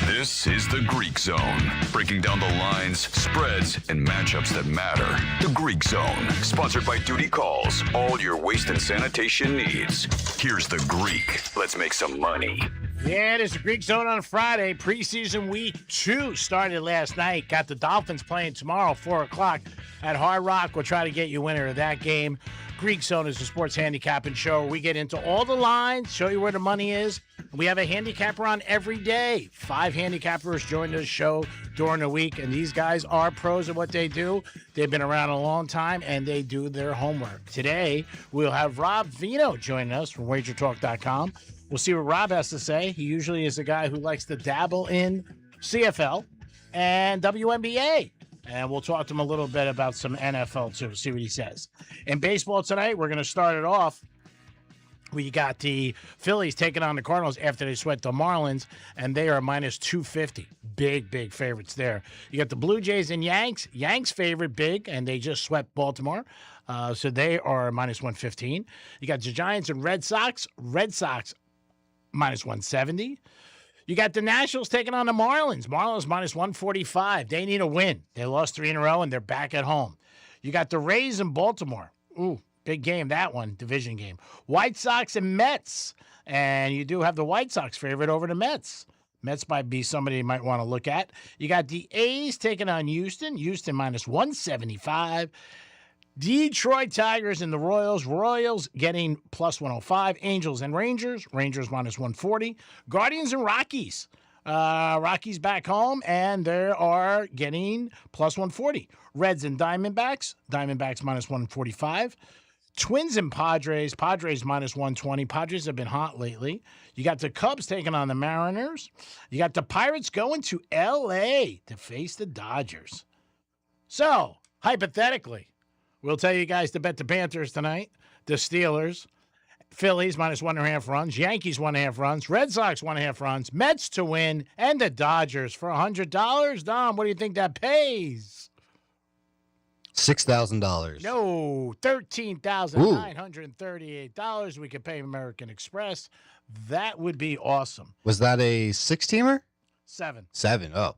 This is the Greek Zone, breaking down the lines, spreads, and matchups that matter. The Greek Zone, sponsored by Duty Calls, all your waste and sanitation needs. Here's the Greek. Let's make some money. Yeah, it is the Greek Zone on Friday. Preseason week 2 started last night. Got the Dolphins playing tomorrow, 4 o'clock at Hard Rock. We'll try to get you winner of that game. Greek Zone is a sports handicapping show. We get into all the lines, show you where the money is. We have a handicapper on every day. 5 handicappers join the show during the week, and these guys are pros at what they do. They've been around a long time, and they do their homework. Today, we'll have Rob Vino joining us from WagerTalk.com. We'll see what Rob has to say. He usually is a guy who likes to dabble in CFL and WNBA. And we'll talk to him a little bit about some NFL, too, see what he says. In baseball tonight, we're going to start it off. We got the Phillies taking on the Cardinals after they swept the Marlins, and they are minus 250. Big, big favorites there. You got the Blue Jays and Yanks. Yanks favorite big, and they just swept Baltimore. So they are minus 115. You got the Giants and Red Sox. Red Sox minus 170. You got the Nationals taking on the Marlins. Marlins minus 145. They need a win. They lost 3 in a row, and they're back at home. You got the Rays in Baltimore. Ooh, big game, that one, division game. White Sox and Mets. And you do have the White Sox favorite over the Mets. Mets might be somebody you might want to look at. You got the A's taking on Houston. Houston minus 175. Detroit Tigers and the Royals. Royals getting plus 105. Angels and Rangers. Rangers minus 140. Guardians and Rockies. Rockies back home, and they are getting plus 140. Reds and Diamondbacks. Diamondbacks minus 145. Twins and Padres. Padres minus 120. Padres have been hot lately. You got the Cubs taking on the Mariners. You got the Pirates going to L.A. to face the Dodgers. So, hypothetically, we'll tell you guys to bet the Panthers tonight, the Steelers, Phillies minus 1.5 runs, Yankees 1.5 runs, Red Sox 1.5 runs, Mets to win, and the Dodgers for $100. Dom, what do you think that pays? $6,000. No, $13,938. We could pay American Express. That would be awesome. Was that a 6-teamer? 7. 7, oh.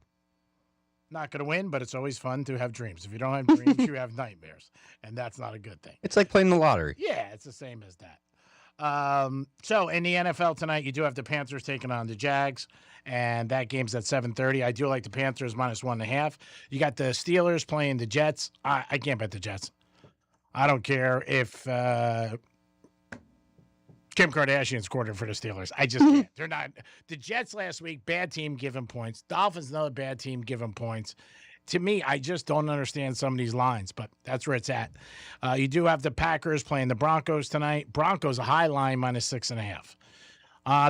Not going to win, but it's always fun to have dreams. If you don't have dreams, you have nightmares, and that's not a good thing. It's like playing the lottery. Yeah, it's the same as that. So in the NFL tonight, you do have the Panthers taking on the Jags, and that game's at 7:30. I do like the Panthers minus 1.5. You got the Steelers playing the Jets. I can't bet the Jets. I don't care if Kim Kardashian's quarter for the Steelers. I just can't. They're not. The Jets last week, bad team, give them points. Dolphins, another bad team, give them points. To me, I just don't understand some of these lines, but that's where it's at. You do have the Packers playing the Broncos tonight. Broncos, a high line, minus 6.5.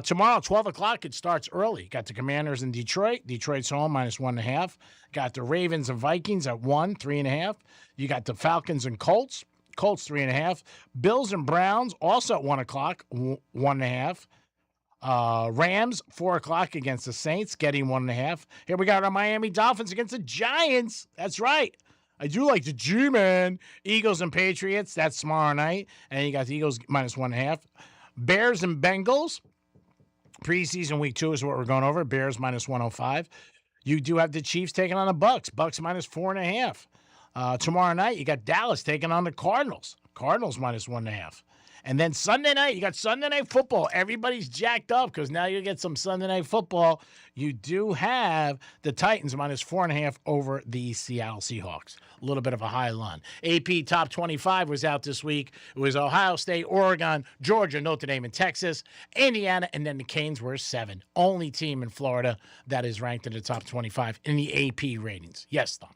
Tomorrow, 12 o'clock, it starts early. Got the Commanders in Detroit. Detroit's home, minus 1.5. Got the Ravens and Vikings at 1, 3.5. You got the Falcons and Colts. Colts 3.5. Bills and Browns also at 1 o'clock, 1.5. Rams 4 o'clock against the Saints, getting 1.5. Here we got our Miami Dolphins against the Giants. That's right. I do like the G-Man. Eagles and Patriots. That's tomorrow night, and you got the Eagles minus 1.5. Bears and Bengals. Preseason week 2 is what we're going over. Bears minus 105. You do have the Chiefs taking on the Bucks. Bucks minus 4.5. Tomorrow night, you got Dallas taking on the Cardinals. Cardinals minus 1.5. And then Sunday night, you got Sunday Night Football. Everybody's jacked up because now you get some Sunday Night Football. You do have the Titans minus 4.5 over the Seattle Seahawks. A little bit of a high line. AP Top 25 was out this week. It was Ohio State, Oregon, Georgia, Notre Dame, and Texas, Indiana, and then the Canes were 7. Only team in Florida that is ranked in the top 25 in the AP ratings. Yes, Tom.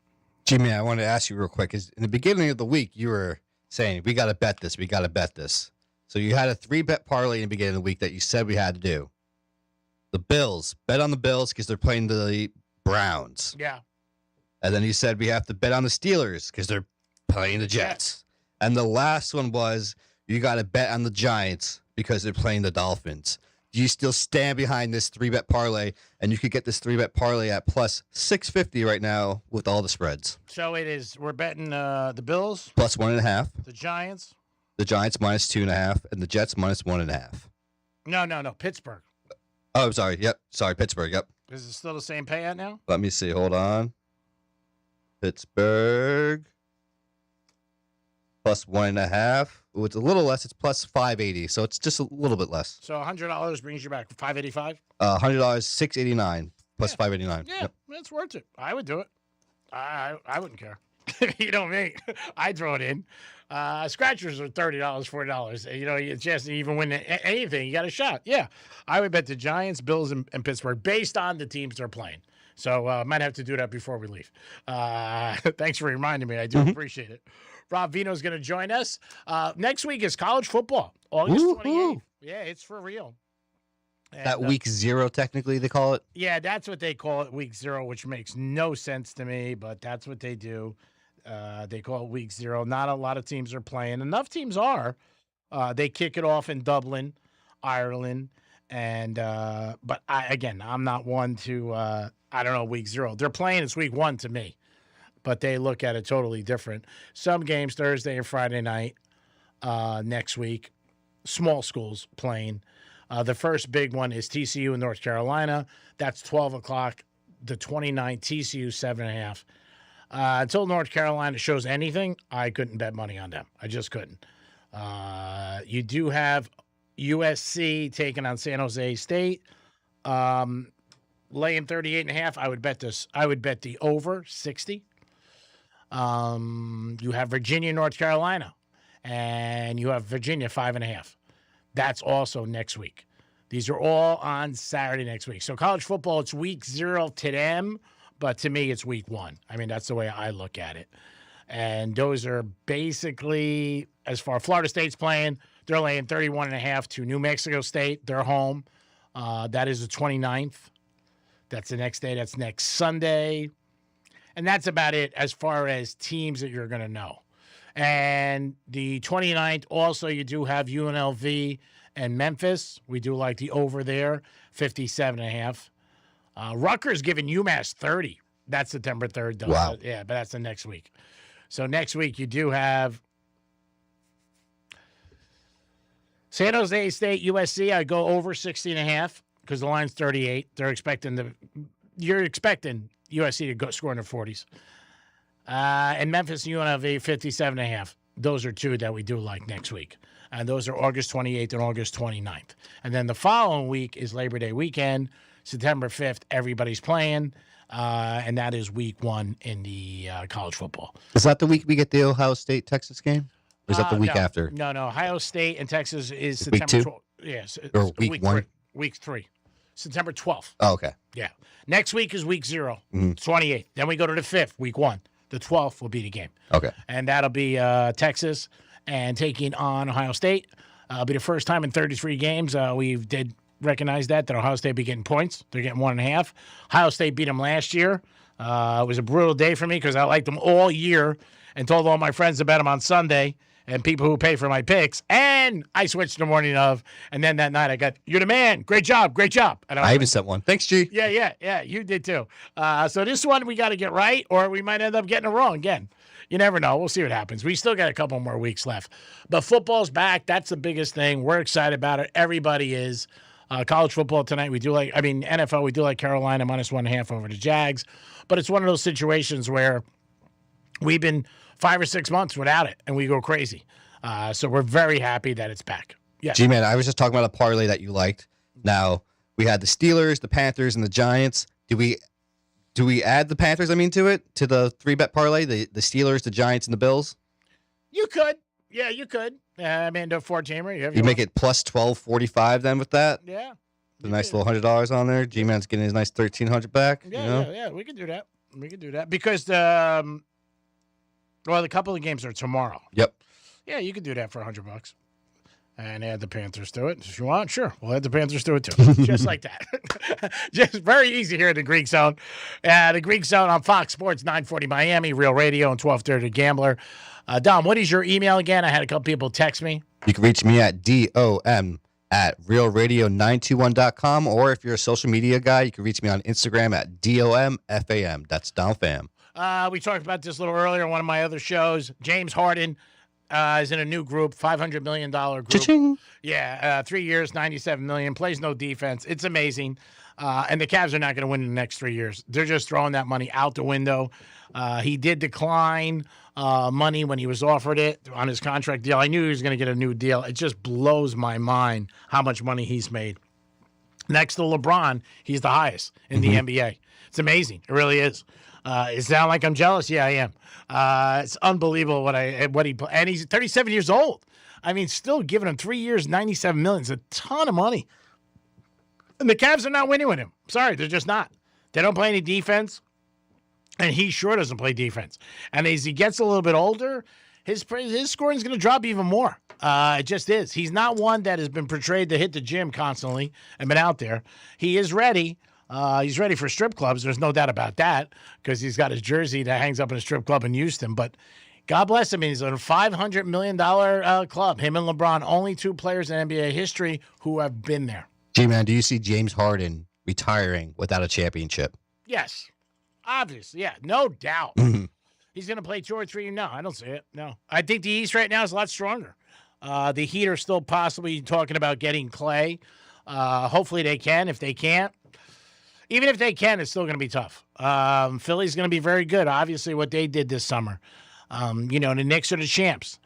Jimmy, I wanted to ask you real quick. Is in the beginning of the week, you were saying, we got to bet this, we got to bet this. So you had a 3-bet parlay in the beginning of the week that you said we had to do. The Bills. Bet on the Bills because they're playing the Browns. Yeah. And then you said we have to bet on the Steelers because they're playing the Jets. And the last one was you got to bet on the Giants because they're playing the Dolphins. Do you still stand behind this 3-bet parlay? And you could get this 3-bet parlay at plus 650 right now with all the spreads. So it is, we're betting the Bills. Plus 1.5. The Giants. The Giants minus 2.5, and the Jets minus 1.5. No. Pittsburgh. Oh, I'm sorry. Yep. Sorry, Pittsburgh. Yep. Is it still the same payout now? Let me see. Hold on. Pittsburgh plus 1.5. Ooh, it's a little less. It's plus 580, so it's just a little bit less. So $100 brings you back $585. $100, $689 plus $589. Yeah, Yep. it's worth it. I would do it. I wouldn't care. You know me. I'd throw it in. Scratchers are $30, $40. You know, you just even win anything, you got a shot. Yeah, I would bet the Giants, Bills, and Pittsburgh based on the teams they're playing. So might have to do that before we leave. Thanks for reminding me. I do appreciate it. Rob Vino's going to join us. Next week is college football, August 28th. Yeah, it's for real. And, That week 0, technically, they call it? Yeah, that's what they call it, week 0, which makes no sense to me, but that's what they do. They call it week 0. Not a lot of teams are playing. Enough teams are. They kick it off in Dublin, Ireland, and but I'm not one to I don't know, week 0. They're playing it's week 1 to me, but they look at it totally different. Some games Thursday and Friday night next week. Small schools playing. The first big one is TCU in North Carolina. That's 12 o'clock. The 29th, TCU 7.5. Until North Carolina shows anything, I couldn't bet money on them. I just couldn't. You do have USC taking on San Jose State. Laying 38.5. I would bet this. I would bet the over 60. You have Virginia, North Carolina, and you have Virginia 5.5. That's also next week. These are all on Saturday next week. So college football, it's week 0 to them, but to me, it's week 1. I mean, that's the way I look at it. And those are basically, as far as Florida State's playing, they're laying 31.5 to New Mexico State. They're home. That is the 29th. That's the next day. That's next Sunday. And that's about it as far as teams that you're going to know. And the 29th, also, you do have UNLV and Memphis. We do like the over there, 57.5. Rutgers giving UMass 30. That's September 3rd, though. Wow. Yeah, but that's the next week. So next week, you do have San Jose State, USC. I go over 60.5 because the line's 38. You're expecting USC to go score in the 40s. And Memphis and UNLV, 57.5. Those are two that we do like next week. And those are August 28th and August 29th. And then the following week is Labor Day weekend, September 5th. Everybody's playing. And that is week 1 in the college football. Is that the week we get the Ohio State-Texas game? Or is that the week after? No. Ohio State and Texas is Week September 2? 12th. Yes. Or week 1? Week 3. September 12th. Oh, okay. Yeah. Next week is week 0, Mhm. 28th. Then we go to the 5th, week 1. The 12th will be the game. Okay. And that'll be Texas and taking on Ohio State. It'll be the first time in 33 games we did recognize that Ohio State be getting points. They're getting 1.5. Ohio State beat them last year. It was a brutal day for me because I liked them all year and told all my friends to bet them on Sunday and people who pay for my picks. And I switched the morning of. And then that night I got, you're the man. Great job. Great job. And I even sent one. Thanks, G. Yeah. You did too. So this one we got to get right or we might end up getting it wrong again. You never know. We'll see what happens. We still got a couple more weeks left. But football's back. That's the biggest thing. We're excited about it. Everybody is. College football tonight, NFL, we do like Carolina -1.5 over the Jags. But it's one of those situations where we've been 5 or 6 months without it, and we go crazy. So we're very happy that it's back. Yeah. G-Man, I was just talking about a parlay that you liked. Now, we had the Steelers, the Panthers, and the Giants. Do we add the Panthers, to it, to the 3-bet parlay, the Steelers, the Giants, and the Bills? You could. Yeah, you could. Do a 4-teamer. You make it plus 12.45 then with that? Yeah. The nice little $100 on there. G-Man's getting his nice $1,300 back. Yeah, we can do that. Because the couple of games are tomorrow. Yep. Yeah, you could do that for $100 and add the Panthers to it if you want. Sure, we'll add the Panthers to it too, just like that. Just very easy here at the Greek Zone. The Greek Zone on Fox Sports 940 Miami, Real Radio, and 1230 Gambler. Dom, what is your email again? I had a couple people text me. You can reach me at dom@realradio921.com, or if you're a social media guy, you can reach me on Instagram at domfam. That's DomFam. We talked about this a little earlier on one of my other shows. James Harden is in a new group, $500 million group. Cha-ching. Yeah, 3 years, $97 million, plays no defense. It's amazing. And the Cavs are not going to win in the next 3 years. They're just throwing that money out the window. He did decline money when he was offered it on his contract deal. I knew he was going to get a new deal. It just blows my mind how much money he's made. Next to LeBron, he's the highest in the NBA. It's amazing. It really is. It sound like I'm jealous? Yeah, I am. It's unbelievable what he and he's 37 years old. Still giving him 3 years, $97 million. It's a ton of money. And the Cavs are not winning with him. Sorry, they're just not. They don't play any defense, and he sure doesn't play defense. And as he gets a little bit older, his scoring is going to drop even more. It just is. He's not one that has been portrayed to hit the gym constantly and been out there. He is ready. He's ready for strip clubs. There's no doubt about that because he's got his jersey that hangs up in a strip club in Houston. But God bless him. He's in a $500 million club. Him and LeBron, only 2 players in NBA history who have been there. G-Man, do you see James Harden retiring without a championship? Yes. Obviously, yeah. No doubt. He's going to play 2 or 3. No, I don't see it. No. I think the East right now is a lot stronger. The Heat are still possibly talking about getting Clay. Hopefully they can. If they can't, even if they can, it's still going to be tough. Philly's going to be very good, obviously, what they did this summer. The Knicks are the champs.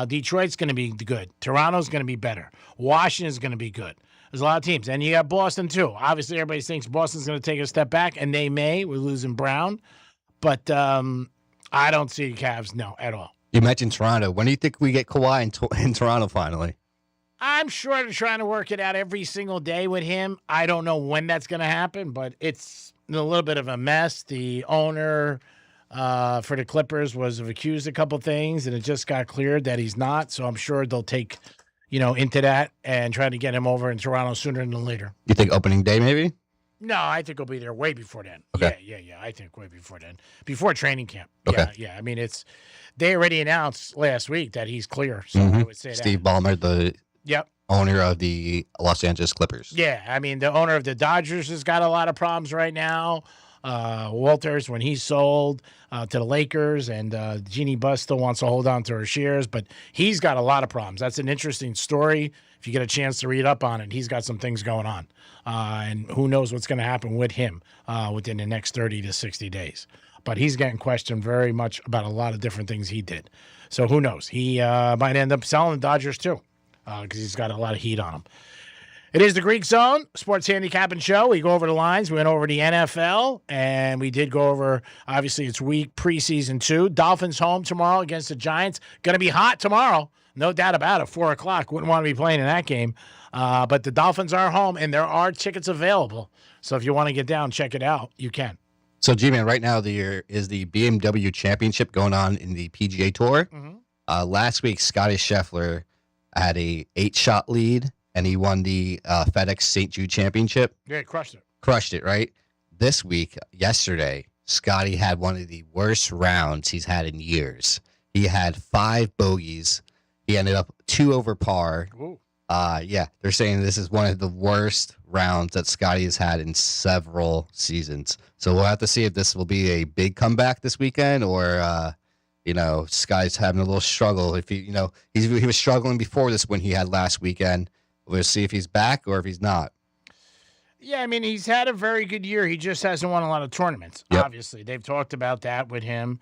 Detroit's going to be good. Toronto's going to be better. Washington's going to be good. There's a lot of teams. And you got Boston, too. Obviously, everybody thinks Boston's going to take a step back, and they may. We're losing Brown. But I don't see Cavs, no, at all. You mentioned Toronto. When do you think we get Kawhi in Toronto finally? I'm sure they're trying to work it out every single day with him. I don't know when that's going to happen, but it's a little bit of a mess. The owner for the Clippers was accused of a couple things, and it just got cleared that he's not. So I'm sure they'll take, into that and try to get him over in Toronto sooner than later. You think opening day maybe? No, I think he'll be there way before then. Okay. Yeah. I think way before then. Before training camp. Okay. Yeah. They already announced last week that he's clear. So I would say Steve Ballmer, the owner of the Los Angeles Clippers. Yeah, the owner of the Dodgers has got a lot of problems right now. Walters, when he's sold to the Lakers, and Jeannie Buss still wants to hold on to her shares, but he's got a lot of problems. That's an interesting story. If you get a chance to read up on it, he's got some things going on. And who knows what's going to happen with him within the next 30 to 60 days. But he's getting questioned very much about a lot of different things he did. So who knows? He might end up selling the Dodgers too because he's got a lot of heat on him. It is the Greek Zone, sports handicapping show. We go over the lines. We went over the NFL, and we did go over, obviously, it's week preseason 2. Dolphins home tomorrow against the Giants. Going to be hot tomorrow. No doubt about it. 4 o'clock. Wouldn't want to be playing in that game. But the Dolphins are home, and there are tickets available. So if you want to get down, check it out. You can. So, G-Man, right now there is the BMW Championship going on in the PGA Tour. Last week, Scotty Scheffler had a 8-shot lead, and he won the FedEx St. Jude Championship. Yeah, crushed it. Crushed it, right? This week, yesterday, Scotty had one of the worst rounds he's had in years. He had 5 bogeys. He ended up 2 over par. Ooh. They're saying this is one of the worst rounds that Scotty has had in several seasons. So we'll have to see if this will be a big comeback this weekend, or Scotty's having a little struggle. If he was struggling before this when he had last weekend. We'll see if he's back or if he's not. Yeah, I mean, he's had a very good year. He just hasn't won a lot of tournaments. Yep. Obviously, they've talked about that with him.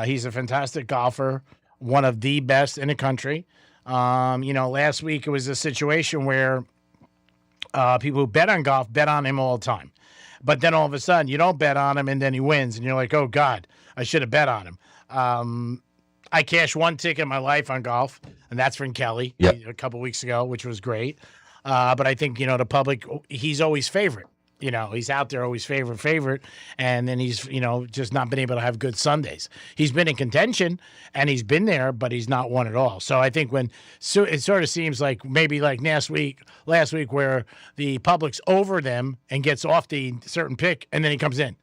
He's a fantastic golfer, one of the best in the country. Last week it was a situation where people who bet on golf bet on him all the time. But then all of a sudden, you don't bet on him, and then he wins, and you're like, oh, God, I should have bet on him. I cashed one ticket in my life on golf, and that's from Kelly a couple weeks ago, which was great. But I think, the public, he's always favorite. He's out there always favorite, and then he's, just not been able to have good Sundays. He's been in contention, and he's been there, but he's not won at all. So I think it sort of seems like maybe like last week where the public's over them and gets off the certain pick, and then he comes in,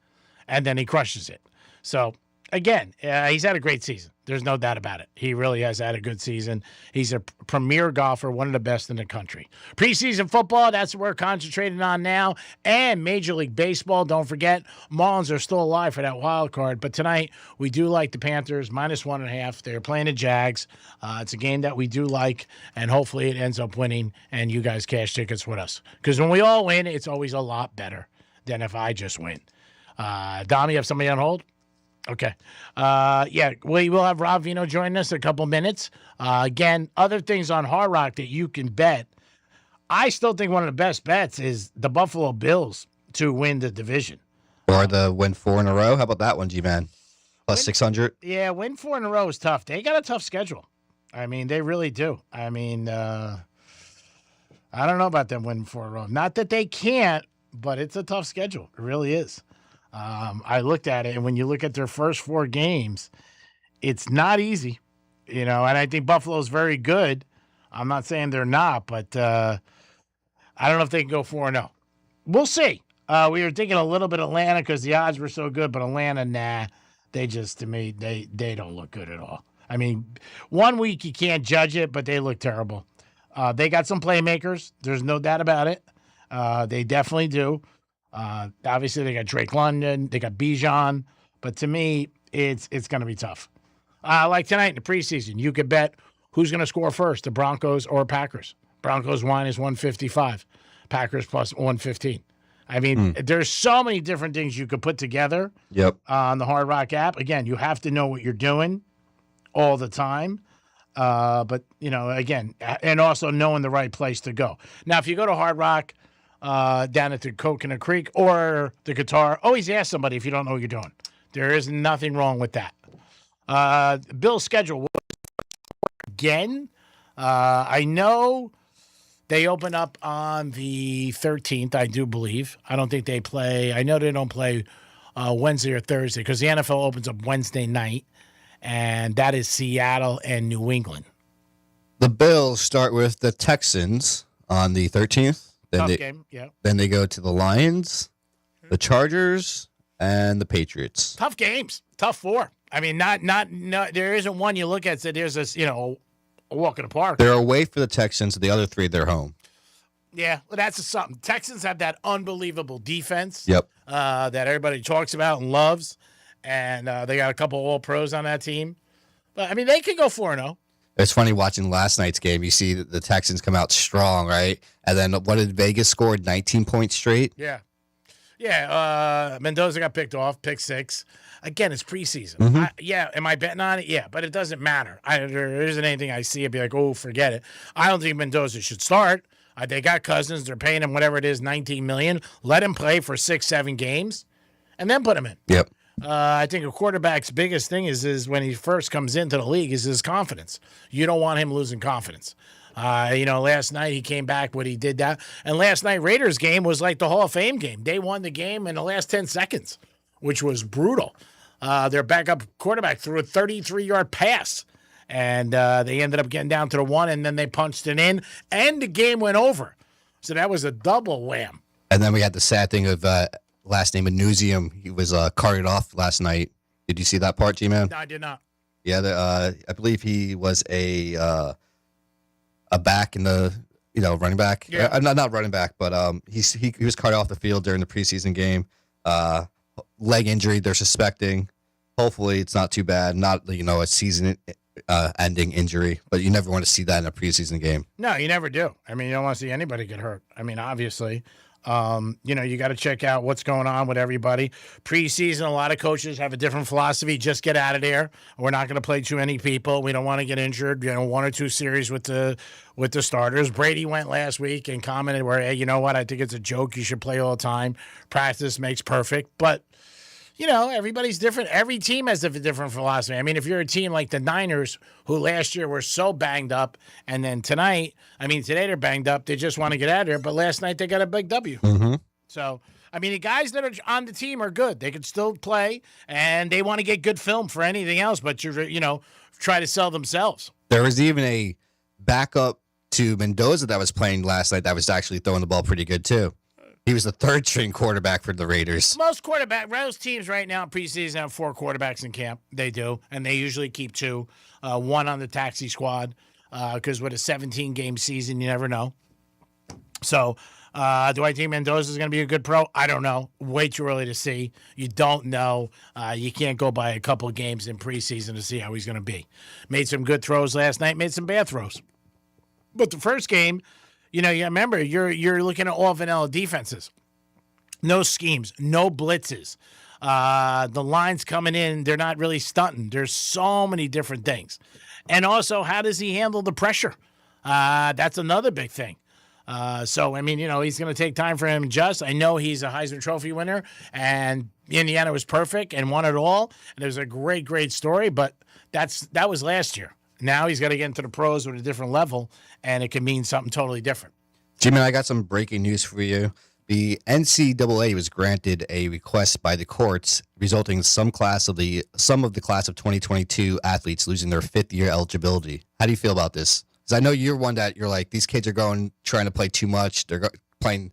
and then he crushes it. So, again, he's had a great season. There's no doubt about it. He really has had a good season. He's a premier golfer, one of the best in the country. Preseason football, that's what we're concentrating on now. And Major League Baseball, don't forget, Marlins are still alive for that wild card. But tonight, we do like the Panthers, -1.5. They're playing the Jags. It's a game that we do like, and hopefully it ends up winning, and you guys cash tickets with us. Because when we all win, it's always a lot better than if I just win. Dom, you have somebody on hold? Okay. We will have Rob Vino join us in a couple minutes. Again, other things on Hard Rock that you can bet. I still think one of the best bets is the Buffalo Bills to win the division. Or the win 4 in a row. How about that one, G-Man? Plus 600? Yeah, win 4 in a row is tough. They got a tough schedule. I mean, they really do. I mean, I don't know about them winning 4 in a row. Not that they can't, but it's a tough schedule. It really is. I looked at it, and when you look at their first 4 games, it's not easy, and I think Buffalo's very good. I'm not saying they're not, but I don't know if they can go 4-0. We'll see. We were thinking a little bit Atlanta because the odds were so good, but Atlanta, nah, they just, to me, they don't look good at all. I mean, one week you can't judge it, but they look terrible. They got some playmakers. There's no doubt about it. They definitely do. Obviously, they got Drake London, they got Bijan, but to me, it's going to be tough. Like tonight in the preseason, you could bet who's going to score first, the Broncos or Packers. Broncos -155, Packers +115. I mean, there's so many different things you could put together on the Hard Rock app. Again, you have to know what you're doing all the time. But, again, and also knowing the right place to go. Now, if you go to Hard Rock, down at the Coconut Creek or the Guitar, always ask somebody if you don't know what you're doing. There is nothing wrong with that. Bill's schedule again. I know they open up on the 13th, I do believe. I don't think they play. I know they don't play Wednesday or Thursday because the NFL opens up Wednesday night, and that is Seattle and New England. The Bills start with the Texans on the 13th. Tough game, yeah. Then they go to the Lions, the Chargers, and the Patriots. Tough games. Tough 4. I mean, not there isn't one you look at and say there's this, a walk in the park. They're away for the Texans. The other 3, they're home. Yeah, well, that's something. Texans have that unbelievable defense. Yep. That everybody talks about and loves. And they got a couple All-Pros on that team. But, I mean, they could go 4-0. It's funny watching last night's game. You see the Texans come out strong, right? And then what did Vegas score? 19 points straight? Yeah. Yeah. Mendoza got picked off, pick 6. Again, it's preseason. Mm-hmm. Am I betting on it? Yeah, but it doesn't matter. There isn't anything I see. I'd be like, oh, forget it. I don't think Mendoza should start. They got Cousins. They're paying him whatever it is, $19 million. Let him play for 6-7 games, and then put him in. Yep. I think a quarterback's biggest thing is when he first comes into the league is his confidence. You don't want him losing confidence. Last night he came back, he did that. And last night Raiders game was like the Hall of Fame game. They won the game in the last 10 seconds, which was brutal. Their backup quarterback threw a 33-yard pass, and they ended up getting down to the 1, and then they punched it in, and the game went over. So that was a double wham. And then we had the sad thing of last name Anusium. He was carted off last night. Did you see that part, G-Man? No, I did not. Yeah, I believe he was a back in the running back. Yeah. Not running back, but he was carted off the field during the preseason game. Leg injury they're suspecting. Hopefully it's not too bad. Not a season ending injury, but you never want to see that in a preseason game. No, you never do. I mean, you don't want to see anybody get hurt. I mean, obviously. You got to check out what's going on with everybody. Preseason, a lot of coaches have a different philosophy. Just get out of there. We're not going to play too many people. We don't want to get injured. 1 or 2 series with the starters. Brady went last week and commented where, hey, you know what? I think it's a joke. You should play all the time. Practice makes perfect. But everybody's different. Every team has a different philosophy. I mean, if you're a team like the Niners, who last year were so banged up, and then today they're banged up, they just want to get out of there, but last night they got a big W. Mm-hmm. So, the guys that are on the team are good. They can still play, and they want to get good film for anything else, but, try to sell themselves. There was even a backup to Mendoza that was playing last night that was actually throwing the ball pretty good, too. He was the third-string quarterback for the Raiders. Most teams right now in preseason have 4 quarterbacks in camp. They do, and they usually keep 2, 1 on the taxi squad, because with a 17-game season, you never know. So, do I think Mendoza is going to be a good pro? I don't know. Way too early to see. You don't know. You can't go by a couple of games in preseason to see how he's going to be. Made some good throws last night, made some bad throws. But the first game, you remember, you're looking at all vanilla defenses. No schemes, no blitzes. The lines coming in, they're not really stunting. There's so many different things. And also, how does he handle the pressure? That's another big thing. He's going to take time for him to adjust. I know he's a Heisman Trophy winner, and Indiana was perfect and won it all. And it was a great, great story, but that was last year. Now he's got to get into the pros with a different level, and it can mean something totally different. Jimmy, I got some breaking news for you. The NCAA was granted a request by the courts, resulting in some of the class of 2022 athletes losing their 5th-year eligibility. How do you feel about this? Because I know you're one that you're like, these kids are trying to play too much. They're playing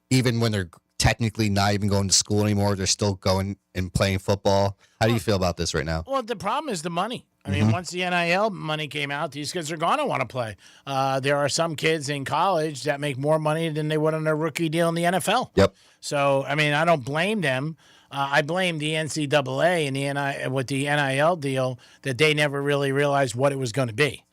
even when they're technically not even going to school anymore. They're still going and playing football. How do you feel about this right now? Well, the problem is the money. Once the NIL money came out, these kids are going to want to play. There are some kids in college that make more money than they would on a rookie deal in the NFL. Yep. So, I don't blame them. I blame the NCAA and with the NIL deal that they never really realized what it was going to be.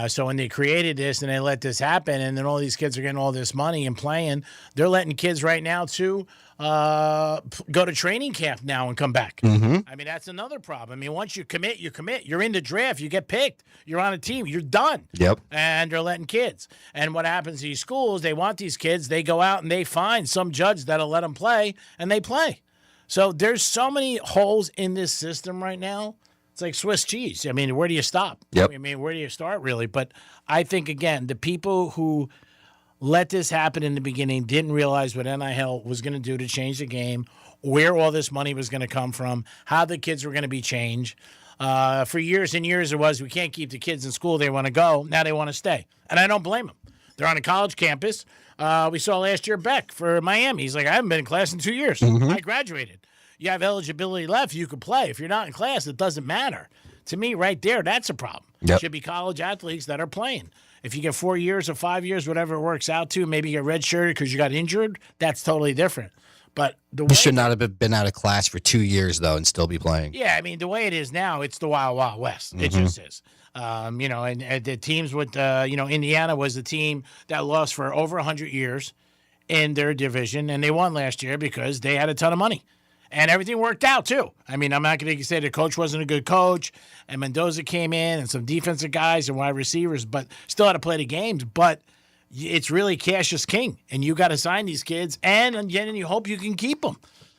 So when they created this and they let this happen, and then all these kids are getting all this money and playing, they're letting kids right now too go to training camp now and come back. Mm-hmm. That's another problem. Once you commit, you commit. You're in the draft. You get picked. You're on a team. You're done. Yep. And they're letting kids. And what happens to these schools, they want these kids. They go out and they find some judge that'll let them play, and they play. So there's so many holes in this system right now. It's like Swiss cheese. Where do you stop? Yep. Where do you start, really? But I think, again, the people who let this happen in the beginning didn't realize what NIL was going to do to change the game, where all this money was going to come from, how the kids were going to be changed. For years and years, it was, we can't keep the kids in school. They want to go. Now they want to stay. And I don't blame them. They're on a college campus. We saw last year Beck for Miami. He's like, I haven't been in class in 2 years. Mm-hmm. I graduated. You have eligibility left, you can play. If you're not in class, it doesn't matter. To me, right there, that's a problem. Yep. Should be college athletes that are playing. If you get 4 years or 5 years, whatever it works out to, maybe you're redshirted because you got injured, that's totally different. But You should not have been out of class for 2 years, though, and still be playing. Yeah, the way it is now, it's the Wild Wild West. It just is. And the teams with, Indiana was the team that lost for over 100 years in their division, and they won last year because they had a ton of money. And everything worked out, too. I'm not going to say the coach wasn't a good coach, and Mendoza came in, and some defensive guys and wide receivers, but still had to play the games. But it's really cash is king, and you got to sign these kids, and you hope you can keep them.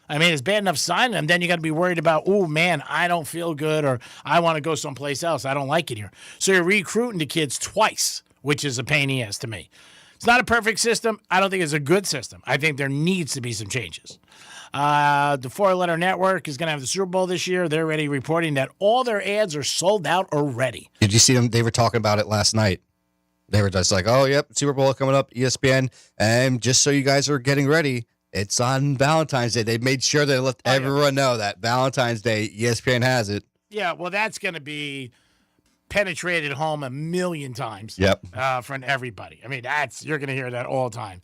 It's bad enough signing them. Then you got to be worried about, oh, man, I don't feel good, or I want to go someplace else. I don't like it here. So you're recruiting the kids twice, which is a pain in the ass to me. It's not a perfect system. I don't think it's a good system. I think there needs to be some changes. The 4-letter network is going to have the Super Bowl this year. They're already reporting that all their ads are sold out already. Did you see them? They were talking about it last night. They were just like, oh, yep, Super Bowl coming up, ESPN. And just so you guys are getting ready, it's on Valentine's Day. They made sure they let everyone know that Valentine's Day, ESPN has it. Yeah, well, that's going to be penetrated home a million times. Yep. From everybody. You're going to hear that all the time.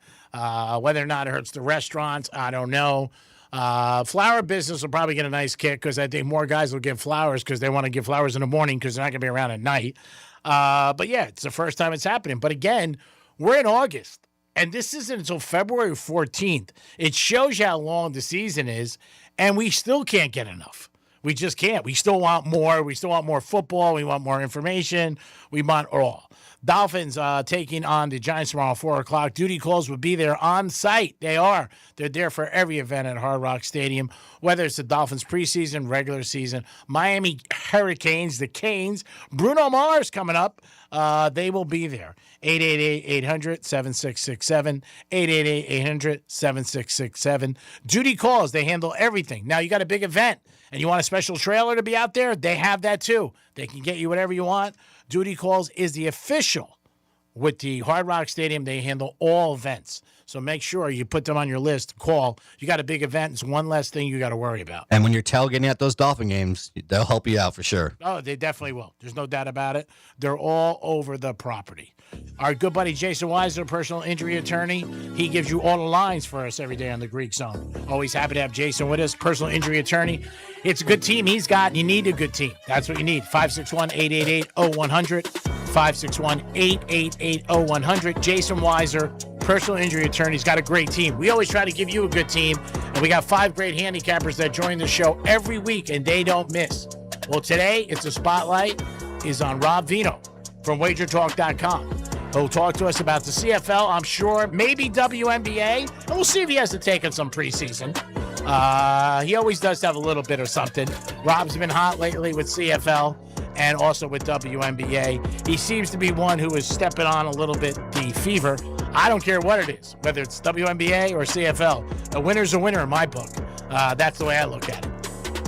Whether or not it hurts the restaurants, I don't know. Flower business will probably get a nice kick because I think more guys will give flowers because they want to give flowers in the morning because they're not going to be around at night. But yeah, it's the first time it's happening. But again, we're in August. And this isn't until February 14th. It shows you how long the season is, and we still can't get enough. We just can't. We still want more. We still want more football. We want more information. We want all. Dolphins taking on the Giants tomorrow at 4 o'clock. Duty calls will be there on site. They are. They're there for every event at Hard Rock Stadium, whether it's the Dolphins preseason, regular season. Miami Hurricanes, the Canes. Bruno Mars coming up. They will be there. 888-800-7667. 888-800-7667. Duty calls. They handle everything. Now, you got a big event and you want a special trailer to be out there? They have that too. They can get you whatever you want. Duty Calls is the official with the Hard Rock Stadium. They handle all events. So make sure you put them on your list. Call. You got a big event. It's one less thing you got to worry about. And when you're tailgating at those Dolphin games, they'll help you out for sure. Oh, they definitely will. There's no doubt about it. They're all over the property. Our good buddy Jason Weiser, personal injury attorney, he gives you all the lines for us every day on the Greek Zone. Always happy to have Jason with us, personal injury attorney. It's a good team he's got, and you need a good team. That's what you need. 561-888-0100. 561-888-0100. Jason Weiser, personal injury attorney. He's got a great team. We always try to give you a good team, and we got 5 great handicappers that join the show every week, and they don't miss. Well, today, it's a spotlight is on Rob Vino from WagerTalk.com. He'll talk to us about the CFL, I'm sure, maybe WNBA, and we'll see if he has to take on some preseason. He always does have a little bit of something. Rob's been hot lately with CFL and also with WNBA. He seems to be one who is stepping on a little bit the fever. I don't care what it is, whether it's WNBA or CFL. A winner's a winner in my book. That's the way I look at it.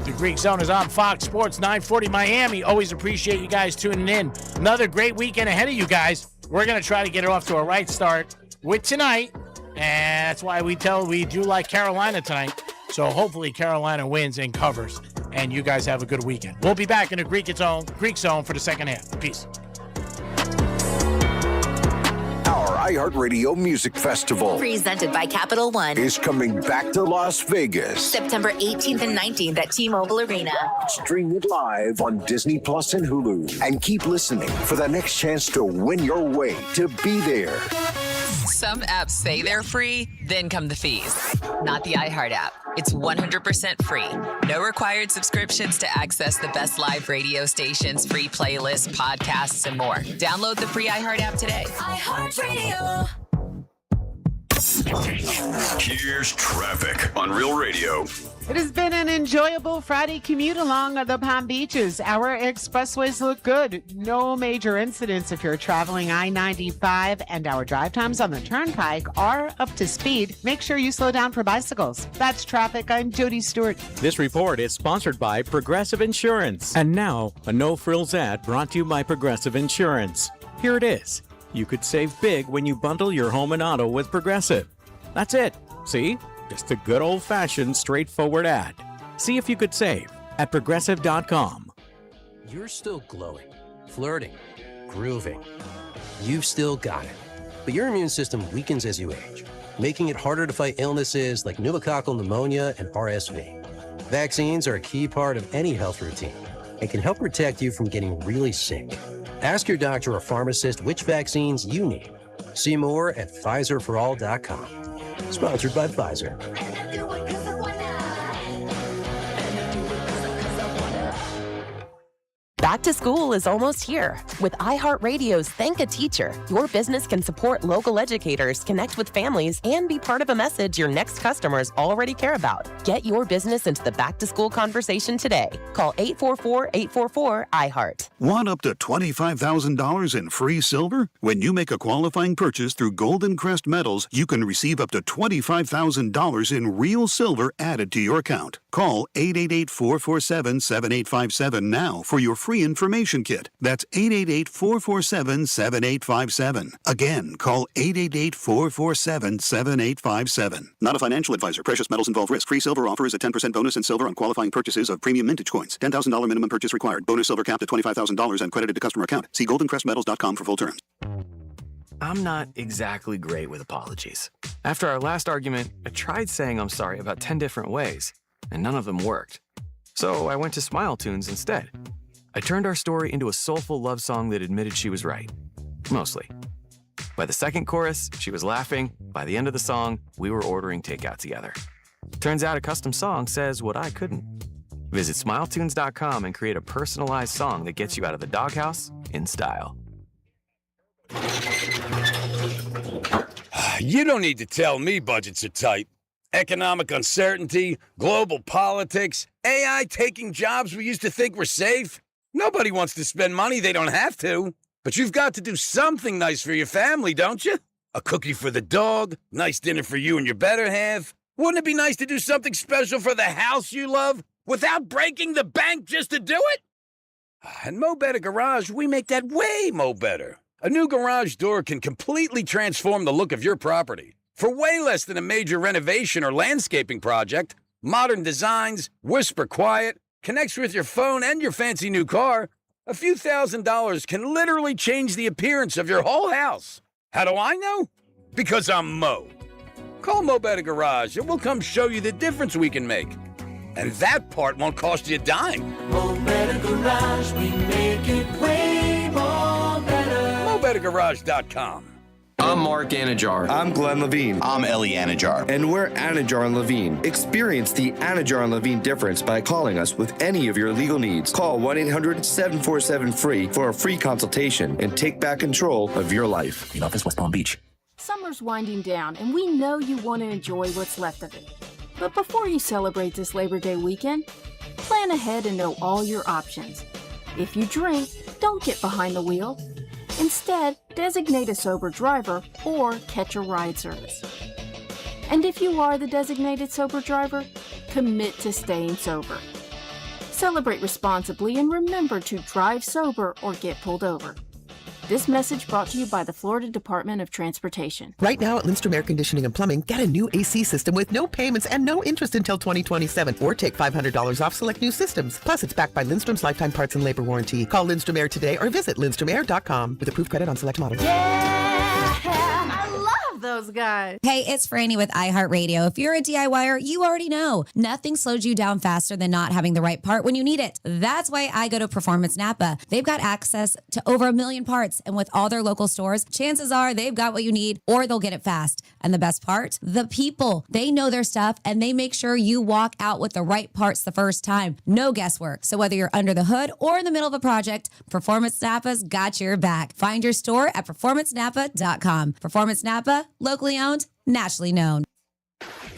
The Greek Zone is on Fox Sports 940 Miami. Always appreciate you guys tuning in. Another great weekend ahead of you guys. We're going to try to get it off to a right start with tonight. And that's why we do like Carolina tonight. So hopefully Carolina wins and covers. And you guys have a good weekend. We'll be back in the Greek Zone for the second half. Peace. Our iHeartRadio Music Festival, Presented by Capital One, is coming back to Las Vegas. September 18th and 19th at T-Mobile Arena. Stream it live on Disney Plus and Hulu. And keep listening for the next chance to win your way to be there. Some apps say they're free, then come the fees. Not the iHeart app. It's 100% free. No required subscriptions to access the best live radio stations, free playlists, podcasts, and more. Download the free iHeart app today. iHeartRadio. Here's traffic on Real Radio. It has been an enjoyable Friday commute along the Palm Beaches. Our expressways look good. No major incidents if you're traveling I-95, and our drive times on the Turnpike are up to speed. Make sure you slow down for bicycles. That's traffic. I'm Jody Stewart. This report is sponsored by Progressive Insurance. And now, a no-frills ad brought to you by Progressive Insurance. Here it is. You could save big when you bundle your home and auto with Progressive. That's it. See? Just a good old-fashioned, straightforward ad. See if you could save at Progressive.com. You're still glowing, flirting, grooving. You've still got it. But your immune system weakens as you age, making it harder to fight illnesses like pneumococcal pneumonia and RSV. Vaccines are a key part of any health routine and can help protect you from getting really sick. Ask your doctor or pharmacist which vaccines you need. See more at PfizerForAll.com. Sponsored by Pfizer. Back to school is almost here. With iHeartRadio's Thank a Teacher, your business can support local educators, connect with families, and be part of a message your next customers already care about. Get your business into the back-to-school conversation today. Call 844-844-iHeart. Want up to $25,000 in free silver? When you make a qualifying purchase through Golden Crest Metals, you can receive up to $25,000 in real silver added to your account. Call 888-447-7857 now for your free information kit. That's 888-447-7857. Again, call 888-447-7857. Not a financial advisor. Precious metals involve risk. Free silver offer is a 10% bonus in silver on qualifying purchases of premium mintage coins. $10,000 minimum purchase required. Bonus silver capped at $25,000 and credited to customer account. See goldencrestmetals.com for full terms. I'm not exactly great with apologies. After our last argument, I tried saying I'm sorry about 10 different ways, and none of them worked. So I went to Smile Tunes instead. I turned our story into a soulful love song that admitted she was right. Mostly. By the second chorus, she was laughing. By the end of the song, we were ordering takeout together. Turns out a custom song says what I couldn't. Visit smiletunes.com and create a personalized song that gets you out of the doghouse in style. You don't need to tell me budgets are tight. Economic uncertainty, global politics, AI taking jobs we used to think were safe. Nobody wants to spend money they don't have to. But you've got to do something nice for your family, don't you? A cookie for the dog, nice dinner for you and your better half. Wouldn't it be nice to do something special for the house you love without breaking the bank just to do it? At Mo Better Garage, we make that way mo better. A new garage door can completely transform the look of your property. For way less than a major renovation or landscaping project, modern designs, whisper quiet, connects with your phone and your fancy new car, a few $1,000s can literally change the appearance of your whole house. How do I know? Because I'm Mo. Call Mo Better Garage and we'll come show you the difference we can make. And that part won't cost you a dime. Mo Better Garage, we make it way more better. MoBetterGarage.com. I'm Mark Anajar. I'm Glenn Levine. I'm Ellie Anajar. And we're Anajar and Levine. Experience the Anajar and Levine difference by calling us with any of your legal needs. Call 1-800-747-FREE for a free consultation and take back control of your life. The office, West Palm Beach. Summer's winding down, and we know you want to enjoy what's left of it. But before you celebrate this Labor Day weekend, plan ahead and know all your options. If you drink, don't get behind the wheel. Instead, designate a sober driver or catch a ride service. And if you are the designated sober driver, commit to staying sober. Celebrate responsibly and remember to drive sober or get pulled over. This message brought to you by the Florida Department of Transportation. Right now at Lindstrom Air Conditioning and Plumbing, get a new AC system with no payments and no interest until 2027. Or take $500 off select new systems. Plus, it's backed by Lindstrom's lifetime parts and labor warranty. Call Lindstrom Air today or visit lindstromair.com with approved credit on select models. I love those guys. Hey, it's Franny with iHeartRadio. If you're a DIYer, you already know nothing slows you down faster than not having the right part when you need it. That's why I go to Performance Napa. They've got access to over 1 million parts, and with all their local stores, chances are they've got what you need or they'll get it fast. And the best part? The people. They know their stuff and they make sure you walk out with the right parts the first time. No guesswork. So whether you're under the hood or in the middle of a project, Performance Napa's got your back. Find your store at performancenapa.com. Performance Napa, locally owned, nationally known.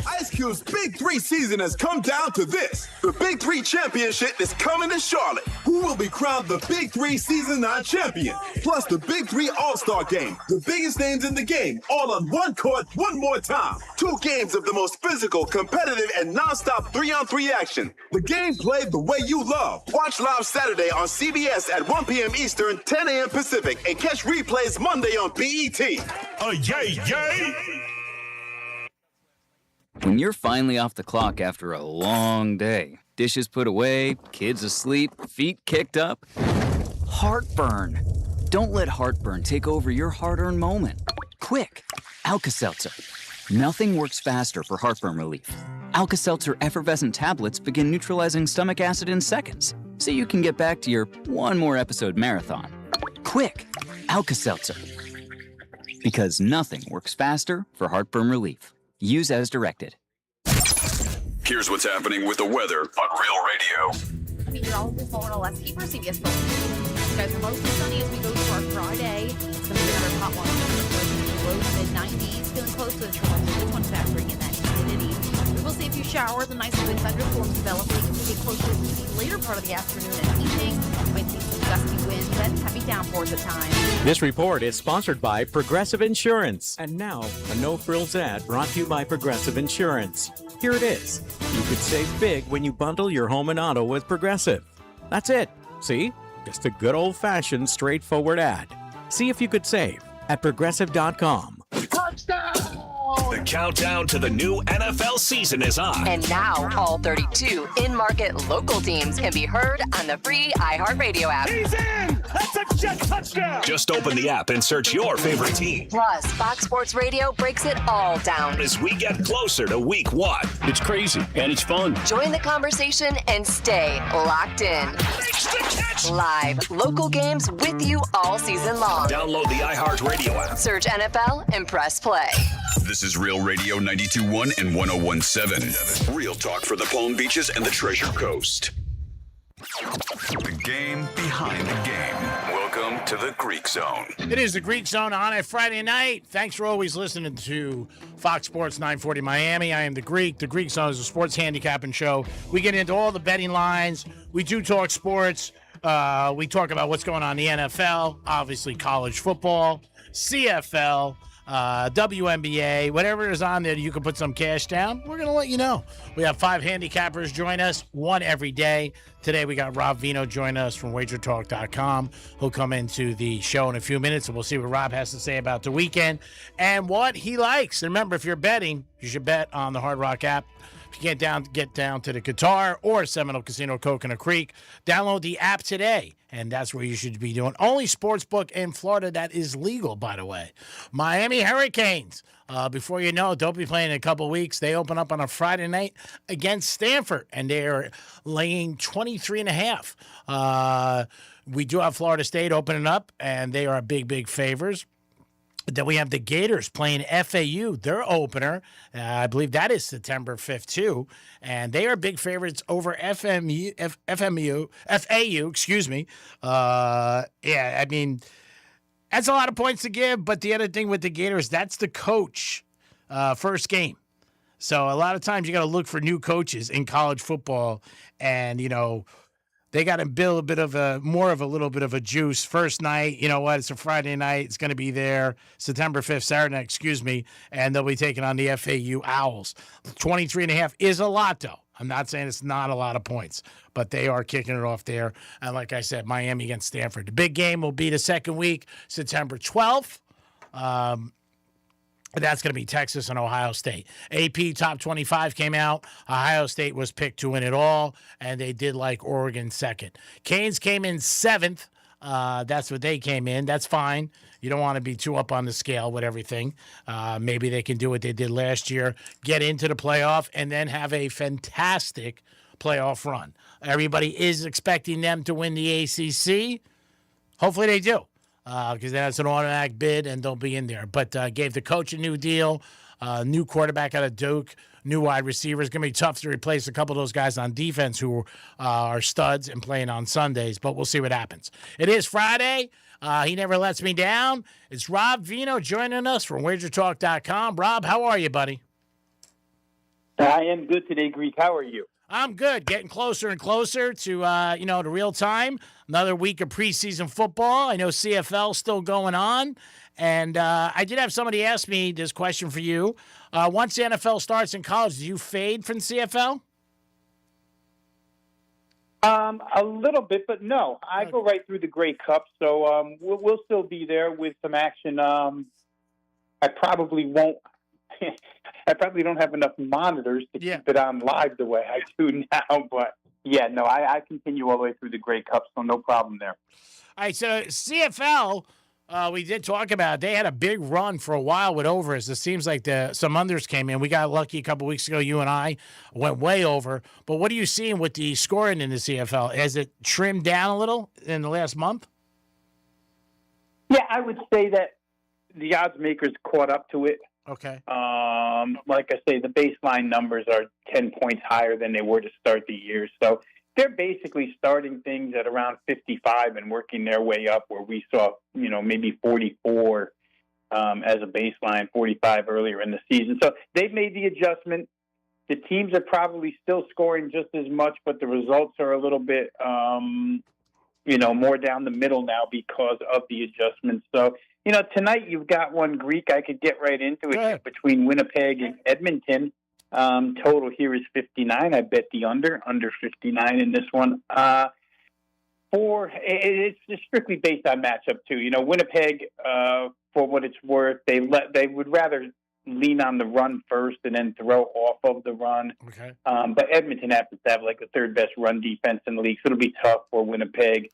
Ice Cube's Big 3 season has come down to this. The Big 3 Championship is coming to Charlotte. Who will be crowned the Big 3 Season 9 champion? Plus the Big 3 All-Star Game. The biggest names in the game, all on one court, one more time. 2 games of the most physical, competitive, and non-stop 3-on-3 action. The game played the way you love. Watch live Saturday on CBS at 1 p.m. Eastern, 10 a.m. Pacific, and catch replays Monday on BET. Yay, yay! When you're finally off the clock after a long day, dishes put away, kids asleep, feet kicked up, heartburn. Don't let heartburn take over your hard-earned moment. Quick, Alka-Seltzer. Nothing works faster for heartburn relief. Alka-Seltzer effervescent tablets begin neutralizing stomach acid in seconds, so you can get back to your one more episode marathon. Quick, Alka-Seltzer. Because nothing works faster for heartburn relief. Use as directed. Here's what's happening with the weather on Real Radio. Meteorologist Florida Lesky for CBS Sports. Skies are mostly sunny as we go through our Friday. It's going to be another hot one. Low to mid-90s, feeling close to the triple digits when factoring in that humidity. We will see a few showers and isolated thunderstorms developing as we get closer to the later part of the afternoon and evening. Might see some gusty winds and heavy downpours at times. This report is sponsored by Progressive Insurance. And now, a no-frills ad brought to you by Progressive Insurance. Here it is. You could save big when you bundle your home and auto with Progressive. That's it. See? Just a good old-fashioned, straightforward ad. See if you could save at Progressive.com. Touchdown! The countdown to the new NFL season is on. And now, all 32 in-market local teams can be heard on the free iHeartRadio app. He's in! That's a jet touchdown! Just open the app and search your favorite team. Plus, Fox Sports Radio breaks it all down as we get closer to week 1. It's crazy and it's fun. Join the conversation and stay locked in. Live local games with you all season long. Download the iHeartRadio app. Search NFL and press play. This is Real Radio 92.1 and 101.7. Real talk for the Palm Beaches and the Treasure Coast. The game behind the game. Welcome to the Greek Zone. It is the Greek Zone on a Friday night. Thanks for always listening to Fox Sports 940 Miami. I am the Greek. The Greek Zone is a sports handicapping show. We get into all the betting lines. We do talk sports. We talk about what's going on in the NFL, obviously college football, CFL, WNBA, whatever is on there, you can put some cash down. We're going to let you know. We have 5 handicappers join us, one every day. Today we got Rob Vino join us from wagertalk.com. He'll come into the show in a few minutes, and we'll see what Rob has to say about the weekend and what he likes. And remember, if you're betting, you should bet on the Hard Rock app. If you can't get down to the Qatar or Seminole Casino Coconut Creek, download the app today, and that's where you should be doing. Only sportsbook in Florida that is legal, by the way. Miami Hurricanes. Before you know it, they'll be playing in a couple weeks. They open up on a Friday night against Stanford, and they are laying 23.5. We do have Florida State opening up, and they are big favors. Then we have the Gators playing FAU, their opener. I believe that is September 5th, too. And they are big favorites over FAU, excuse me. Yeah, I mean, that's a lot of points to give. But the other thing with the Gators, that's the coach first game. So a lot of times you got to look for new coaches in college football. And, you know, they got to build a bit of a little bit of a juice. First night, you know what? It's a Friday night. It's going to be there September 5th, Saturday night, excuse me. And they'll be taking on the FAU Owls. 23.5 is a lot, though. I'm not saying it's not a lot of points, but they are kicking it off there. And like I said, Miami against Stanford. The big game will be the second week, September 12th. That's going to be Texas and Ohio State. AP Top 25 came out. Ohio State was picked to win it all, and they did like Oregon second. Canes came in 7th. That's what they came in. That's fine. You don't want to be too up on the scale with everything. Maybe they can do what they did last year, get into the playoff, and then have a fantastic playoff run. Everybody is expecting them to win the ACC. Hopefully they do. Because that's an automatic bid, and they'll be in there. But gave the coach a new deal, new quarterback out of Duke, new wide receivers. It's going to be tough to replace a couple of those guys on defense who are studs and playing on Sundays, but we'll see what happens. It is Friday. He never lets me down. It's Rob Vino joining us from wagertalk.com. Rob, how are you, buddy? I am good today, Greek. How are you? I'm good. Getting closer and closer to, to real time. Another week of preseason football. I know CFL still going on. And I did have somebody ask me this question for you. Once the NFL starts in college, do you fade from CFL? A little bit, but no. I go right through the Grey Cup, so we'll still be there with some action. I probably won't. I probably don't have enough monitors to keep it on live the way I do now, but yeah, no, I continue all the way through the Grey Cup, so no problem there. All right, so CFL, we did talk about it. They had a big run for a while with overs. It seems like some unders came in. We got lucky a couple weeks ago. You and I went way over. But what are you seeing with the scoring in the CFL? Has it trimmed down a little in the last month? Yeah, I would say that the odds makers caught up to it. Okay. Like I say, the baseline numbers are 10 points higher than they were to start the year. So they're basically starting things at around 55 and working their way up, where we saw, maybe 44 as a baseline, 45 earlier in the season. So they've made the adjustment. The teams are probably still scoring just as much, but the results are a little bit, more down the middle now because of the adjustments. So, tonight you've got one, Greek. I could get right into it between Winnipeg and Edmonton. Total here is 59. I bet the under 59 in this one. It's just strictly based on matchup too. Winnipeg, for what it's worth, they would rather lean on the run first and then throw off of the run. Okay. But Edmonton happens to have like the third best run defense in the league, so it'll be tough for Winnipeg.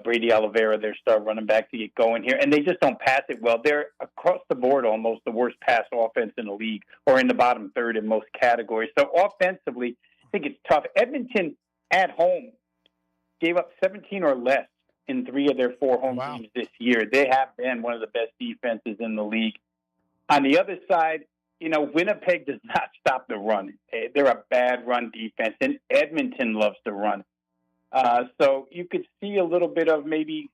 Brady Oliveira, their star running back, to get going here. And they just don't pass it well. They're across the board almost the worst pass offense in the league, or in the bottom third in most categories. So offensively, I think it's tough. Edmonton at home gave up 17 or less in 3 of their 4 home games this year. They have been one of the best defenses in the league. On the other side, Winnipeg does not stop the run. They're a bad run defense, and Edmonton loves to run. So you could see a little bit of maybe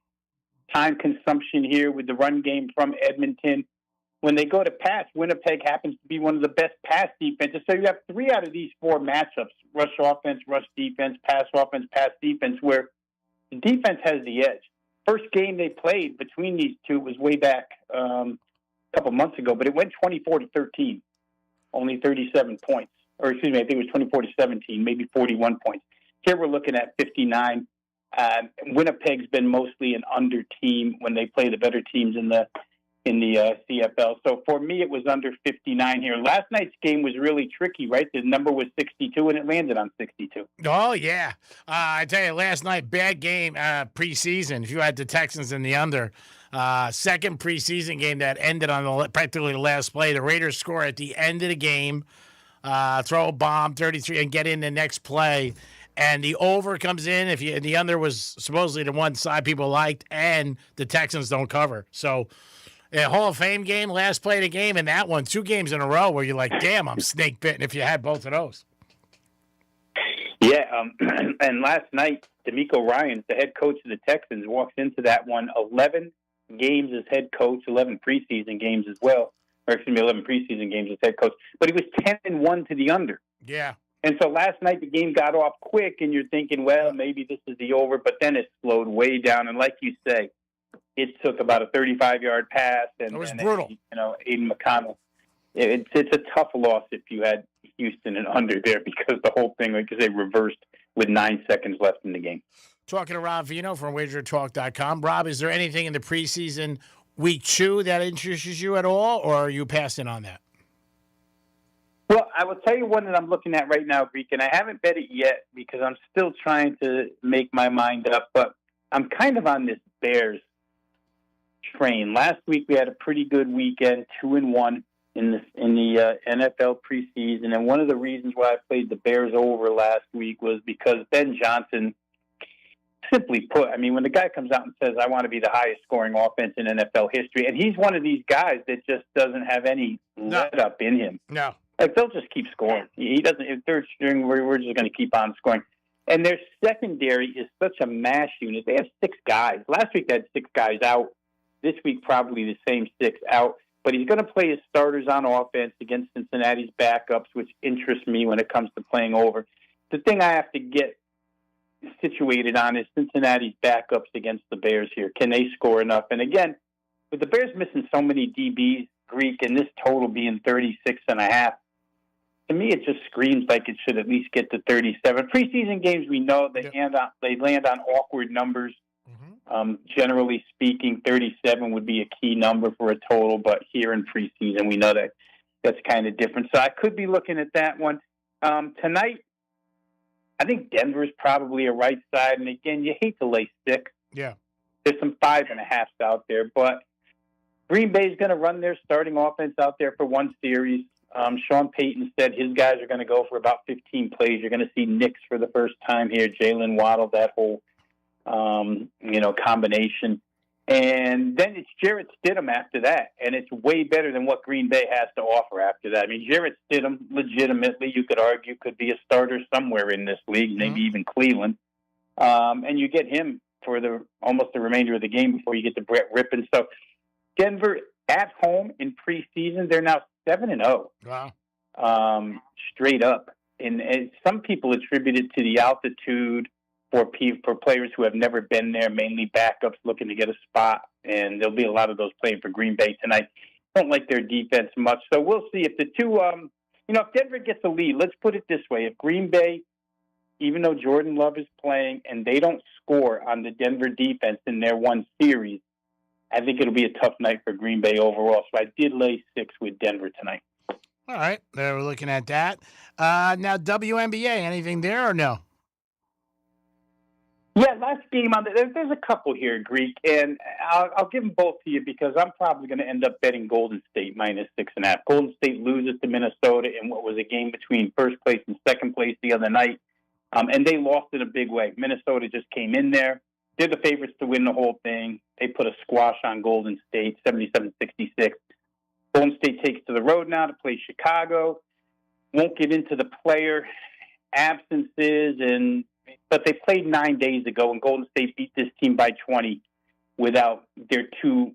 time consumption here with the run game from Edmonton. When they go to pass, Winnipeg happens to be one of the best pass defenses. So you have 3 out of these 4 matchups: rush offense, rush defense, pass defense, where the defense has the edge. First game they played between these two was way back a couple months ago, but it went 24-13, only 37 points. Or excuse me, I think it was 24-17, maybe 41 points. Here we're looking at 59. Winnipeg's been mostly an under team when they play the better teams in the CFL. So for me, it was under 59 here. Last night's game was really tricky, right? The number was 62, and it landed on 62. Oh, yeah. I tell you, last night, bad game preseason. If you had the Texans in the under. Second preseason game that ended on practically the last play. The Raiders score at the end of the game, throw a bomb, 33, and get in the next play. And the over comes in. The under was supposedly the one side people liked, and the Texans don't cover. So, a Hall of Fame game, last play of the game, and that one, 2 games in a row where you're like, damn, I'm snake bitten if you had both of those. Yeah, and last night, D'Amico Ryans, the head coach of the Texans, walks into that one 11 games as head coach, 11 preseason games as well. Or excuse me, 11 preseason games as head coach. But he was 10-1 to the under. Yeah. And so last night the game got off quick, and you're thinking, well, maybe this is the over, but then it slowed way down. And like you say, it took about a 35-yard pass, and it was brutal. Aiden McConnell. It's a tough loss if you had Houston and under there, because the whole thing, because they reversed with 9 seconds left in the game. Talking to Rob Vino from WagerTalk.com. Rob, is there anything in the preseason week 2 that interests you at all, or are you passing on that? Well, I will tell you one that I'm looking at right now, Greek, and I haven't bet it yet because I'm still trying to make my mind up, but I'm kind of on this Bears train. Last week we had a pretty good weekend, 2-1 in the NFL preseason, and one of the reasons why I played the Bears over last week was because Ben Johnson, simply put, I mean, when the guy comes out and says, I want to be the highest scoring offense in NFL history, and he's one of these guys that just doesn't have any let up in him. No. Like, they'll just keep scoring. He doesn't. If third string, we're just going to keep on scoring. And their secondary is such a mash unit. They have 6 guys. Last week they had 6 guys out. This week probably the same 6 out. But he's going to play his starters on offense against Cincinnati's backups, which interests me when it comes to playing over. The thing I have to get situated on is Cincinnati's backups against the Bears here. Can they score enough? And again, with the Bears missing so many DBs, Greek, and this total being 36.5, to me, it just screams like it should at least get to 37. Preseason games, we know they land on awkward numbers. Generally speaking, 37 would be a key number for a total, but here in preseason, we know that that's kind of different. So I could be looking at that one. Tonight, I think Denver's probably a right side, and again, you hate to lay 6. Yeah. There's some 5.5s out there, but Green Bay's going to run their starting offense out there for one series. Sean Payton said his guys are going to go for about 15 plays. You're going to see Knicks for the first time here, Jalen Waddle, that whole, combination. And then it's Jarrett Stidham after that, and it's way better than what Green Bay has to offer after that. I mean, Jarrett Stidham, legitimately, you could argue, could be a starter somewhere in this league, maybe even Cleveland. And you get him for almost the remainder of the game before you get to Brett Rippon. So Denver at home in preseason, they're now 7-0. Wow. Straight up. And some people attribute it to the altitude for players who have never been there, mainly backups looking to get a spot. And there'll be a lot of those playing for Green Bay tonight. Don't like their defense much. So we'll see if the two, if Denver gets a lead, let's put it this way. If Green Bay, even though Jordan Love is playing and they don't score on the Denver defense in their one series, I think it'll be a tough night for Green Bay overall. So I did lay 6 with Denver tonight. All right, there we're looking at that. Now, WNBA, anything there or no? Yeah, last game on there's a couple here, Greek, and I'll give them both to you because I'm probably going to end up betting Golden State minus 6.5. Golden State loses to Minnesota in what was a game between first place and second place the other night, and they lost in a big way. Minnesota just came in there. They're the favorites to win the whole thing. They put a squash on Golden State, 77-66. Golden State takes to the road now to play Chicago. Won't get into the player absences, but they played 9 days ago, and Golden State beat this team by 20 without their 2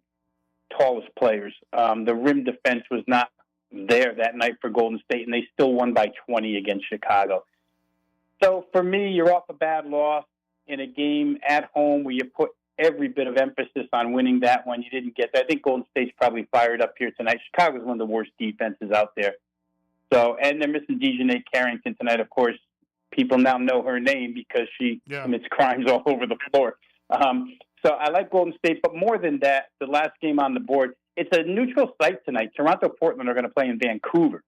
tallest players. The rim defense was not there that night for Golden State, and they still won by 20 against Chicago. So for me, you're off a bad loss in a game at home where you put every bit of emphasis on winning that one. You didn't get that. I think Golden State's probably fired up here tonight. Chicago's one of the worst defenses out there. So, and they're missing Dejanay Carrington tonight. Of course, people now know her name because she commits crimes all over the floor. So I like Golden State, but more than that, the last game on the board, it's a neutral site tonight. Toronto, Portland are going to play in Vancouver,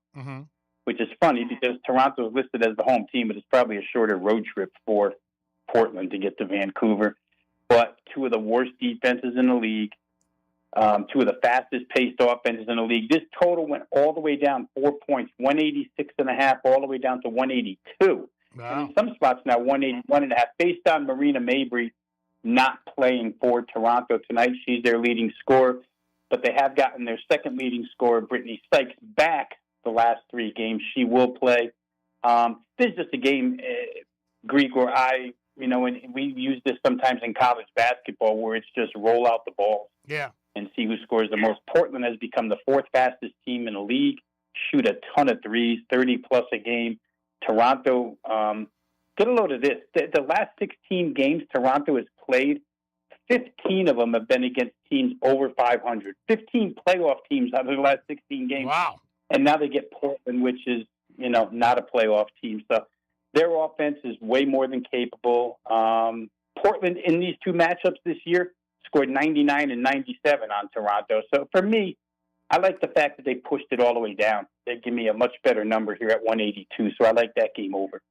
which is funny because Toronto is listed as the home team, but it's probably a shorter road trip for Portland to get to Vancouver. But 2 of the worst defenses in the league, 2 of the fastest paced offenses in the league. This total went all the way down 4 points, 186.5, all the way down to 182. Wow. And in some spots now, 181.5, based on Marina Mabry not playing for Toronto tonight. She's their leading scorer, but they have gotten their second leading scorer, Brittany Sykes, back the last 3 games. She will play. This is just a game, Greek, where and we use this sometimes in college basketball, where it's just roll out the ball and see who scores the most. Portland has become the 4th fastest team in the league, shoot a ton of threes, 30-plus a game. Toronto, get a load of this. The last 16 games Toronto has played, 15 of them have been against teams over 500. 15 playoff teams out of the last 16 games. Wow. And now they get Portland, which is, not a playoff team. So their offense is way more than capable. Portland, in these 2 matchups this year, scored 99 and 97 on Toronto. So for me, I like the fact that they pushed it all the way down. They give me a much better number here at 182, so I like that game over.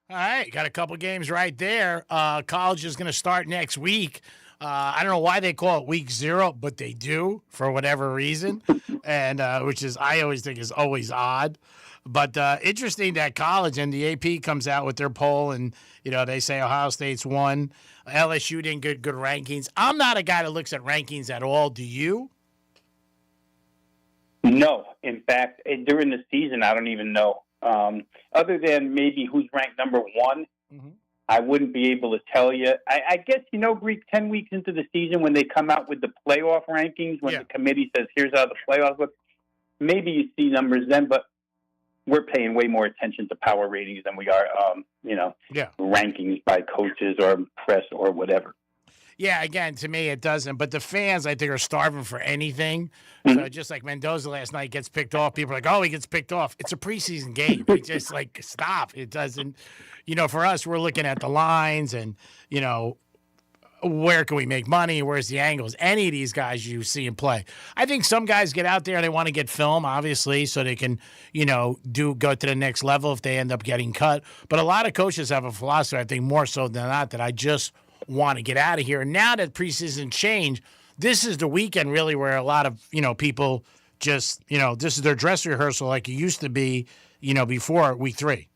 All right, got a couple games right there. College is going to start next week. I don't know why they call it week 0, but they do for whatever reason, and which is I always think is always odd. But interesting that college and the AP comes out with their poll, and they say Ohio State's won. LSU didn't get good rankings. I'm not a guy that looks at rankings at all. Do you? No. In fact, during the season, I don't even know. Other than maybe who's ranked number 1, I wouldn't be able to tell you. I guess, Greek, 10 weeks into the season when they come out with the playoff rankings, when the committee says, here's how the playoffs look, maybe you see numbers then, but we're paying way more attention to power ratings than we are, rankings by coaches or press or whatever. Yeah, again, to me, it doesn't. But the fans, I think, are starving for anything. So just like Mendoza last night gets picked off, people are like, oh, he gets picked off. It's a preseason game. It's just like, stop. It doesn't, for us, we're looking at the lines and, where can we make money? Where's the angles? Any of these guys you see and play. I think some guys get out there and they want to get film, obviously, so they can, go to the next level if they end up getting cut. But a lot of coaches have a philosophy, I think more so than not, that I just want to get out of here. And now that preseason changed, this is the weekend really where a lot of, people just, this is their dress rehearsal like it used to be, before week 3.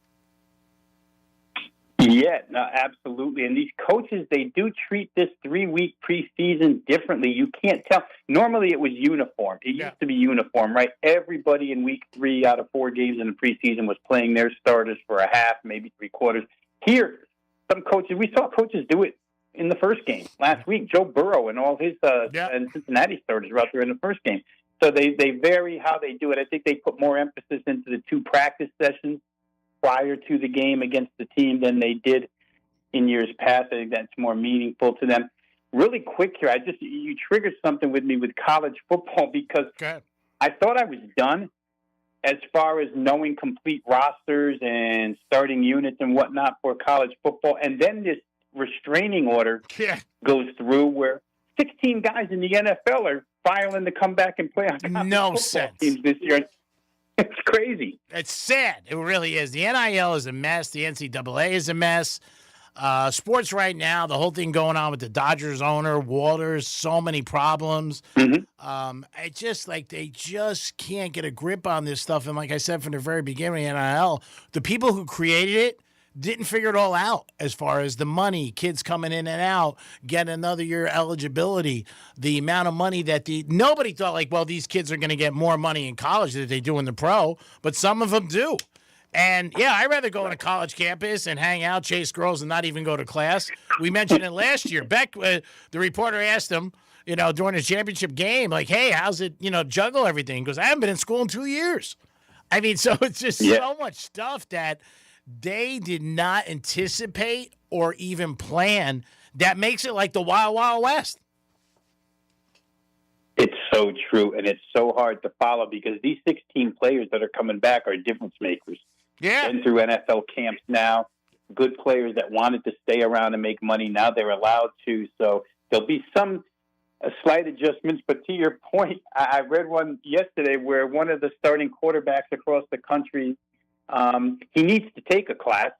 Yeah, no, absolutely. And these coaches, they do treat this 3-week preseason differently. You can't tell. Normally it was uniform. It used to be uniform, right? Everybody in week 3 out of 4 games in the preseason was playing their starters for a half, maybe 3/4. Here, some coaches, we saw coaches do it in the first game last week. Joe Burrow and all his and Cincinnati starters were out there in the first game. So they vary how they do it. I think they put more emphasis into the 2 practice sessions prior to the game against the team than they did in years past. I think that's more meaningful to them. Really quick here, you triggered something with me with college football because I thought I was done as far as knowing complete rosters and starting units and whatnot for college football. And then this restraining order goes through where 16 guys in the NFL are filing to come back and play on college No football sense. teams this year. It's crazy. It's sad. It really is. The NIL is a mess. The NCAA is a mess. Sports right now, the whole thing going on with the Dodgers owner, Walters, so many problems. It just like they just can't get a grip on this stuff. And like I said from the very beginning, NIL, the people who created it didn't figure it all out as far as the money, kids coming in and out, getting another year eligibility, the amount of money that nobody thought like, well, these kids are going to get more money in college than they do in the pro, but some of them do. And, yeah, I'd rather go on a college campus and hang out, chase girls, and not even go to class. We mentioned it last year. Beck, the reporter asked him, during his championship game, like, hey, how's it, juggle everything? He goes, I haven't been in school in 2 years. I mean, so it's just so much stuff that they did not anticipate or even plan that makes it like the Wild Wild West. It's so true, and it's so hard to follow because these 16 players that are coming back are difference makers. Yeah. Been through NFL camps now, good players that wanted to stay around and make money. Now they're allowed to, so there'll be some slight adjustments. But to your point, I read one yesterday where one of the starting quarterbacks across the country, he needs to take a class,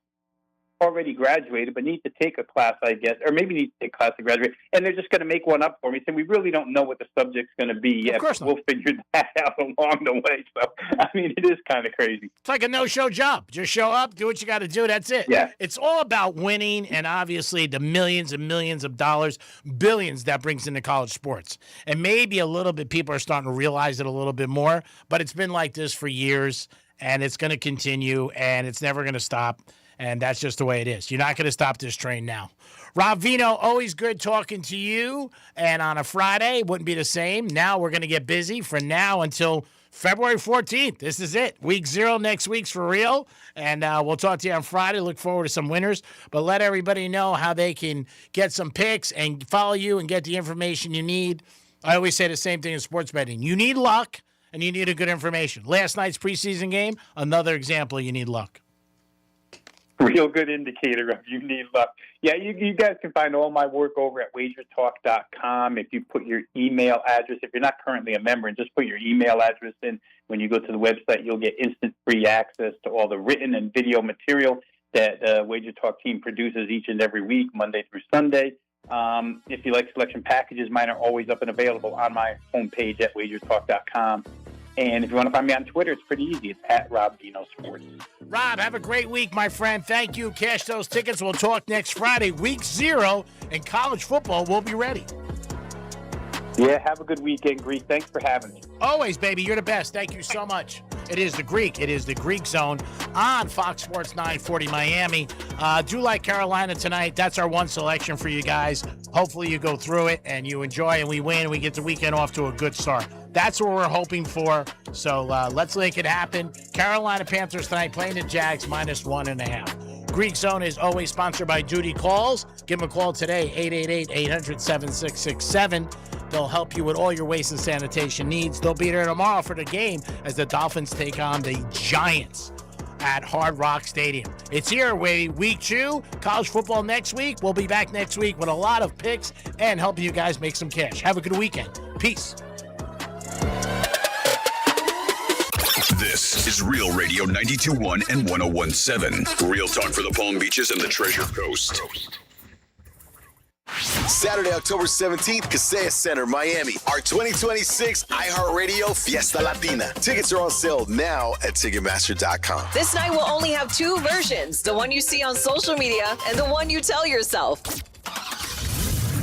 already graduated, but needs to take a class, I guess, or maybe needs to take a class to graduate, and they're just going to make one up for me. So we really don't know what the subject's going to be yet. Of course not. We'll figure that out along the way. So, I mean, it is kind of crazy. It's like a no-show job. Just show up, do what you got to do, that's it. Yeah. It's all about winning and obviously the millions and millions of dollars, billions that brings into college sports. And maybe a little bit, people are starting to realize it a little bit more, but it's been like this for years, and it's going to continue, and it's never going to stop. And that's just the way it is. You're not going to stop this train now. Rob Vino, always good talking to you. And on a Friday, wouldn't be the same. Now we're going to get busy from now until February 14th. This is it. Week 0 next week's for real. And we'll talk to you on Friday. Look forward to some winners. But let everybody know how they can get some picks and follow you and get the information you need. I always say the same thing in sports betting. You need luck and you need a good information. Last night's preseason game, another example, you need luck. Real good indicator of you need luck. Yeah, you guys can find all my work over at wagertalk.com. If you put your email address, if you're not currently a member, and just put your email address in when you go to the website, you'll get instant free access to all the written and video material that the Wager Talk team produces each and every week, Monday through Sunday. If you like selection packages, mine are always up and available on my homepage at wagertalk.com. And if you want to find me on Twitter, it's pretty easy. It's at Rob Dino Sports. Rob, have a great week, my friend. Thank you. Cash those tickets. We'll talk next Friday. Week 0 and college football will be ready. Yeah, have a good weekend, Greek. Thanks for having me. Always, baby. You're the best. Thank you so much. It is the Greek. It is the Greek Zone on Fox Sports 940 Miami. Do like Carolina tonight. That's our one selection for you guys. Hopefully you go through it and you enjoy and we win and we get the weekend off to a good start. That's what we're hoping for. So let's make it happen. Carolina Panthers tonight playing the Jags -1.5. Greek Zone is always sponsored by Duty Calls. Give them a call today, 888-800-7667. They'll help you with all your waste and sanitation needs. They'll be there tomorrow for the game as the Dolphins take on the Giants at Hard Rock Stadium. It's here, week 2, college football next week. We'll be back next week with a lot of picks and helping you guys make some cash. Have a good weekend. Peace. This is Real Radio 92.1 and 101.7. Real talk for the Palm Beaches and the Treasure Coast. Saturday, October 17th, Kaseya Center, Miami. Our 2026 iHeartRadio Fiesta Latina. Tickets are on sale now at Ticketmaster.com. This night will only have 2 versions, the one you see on social media and the one you tell yourself.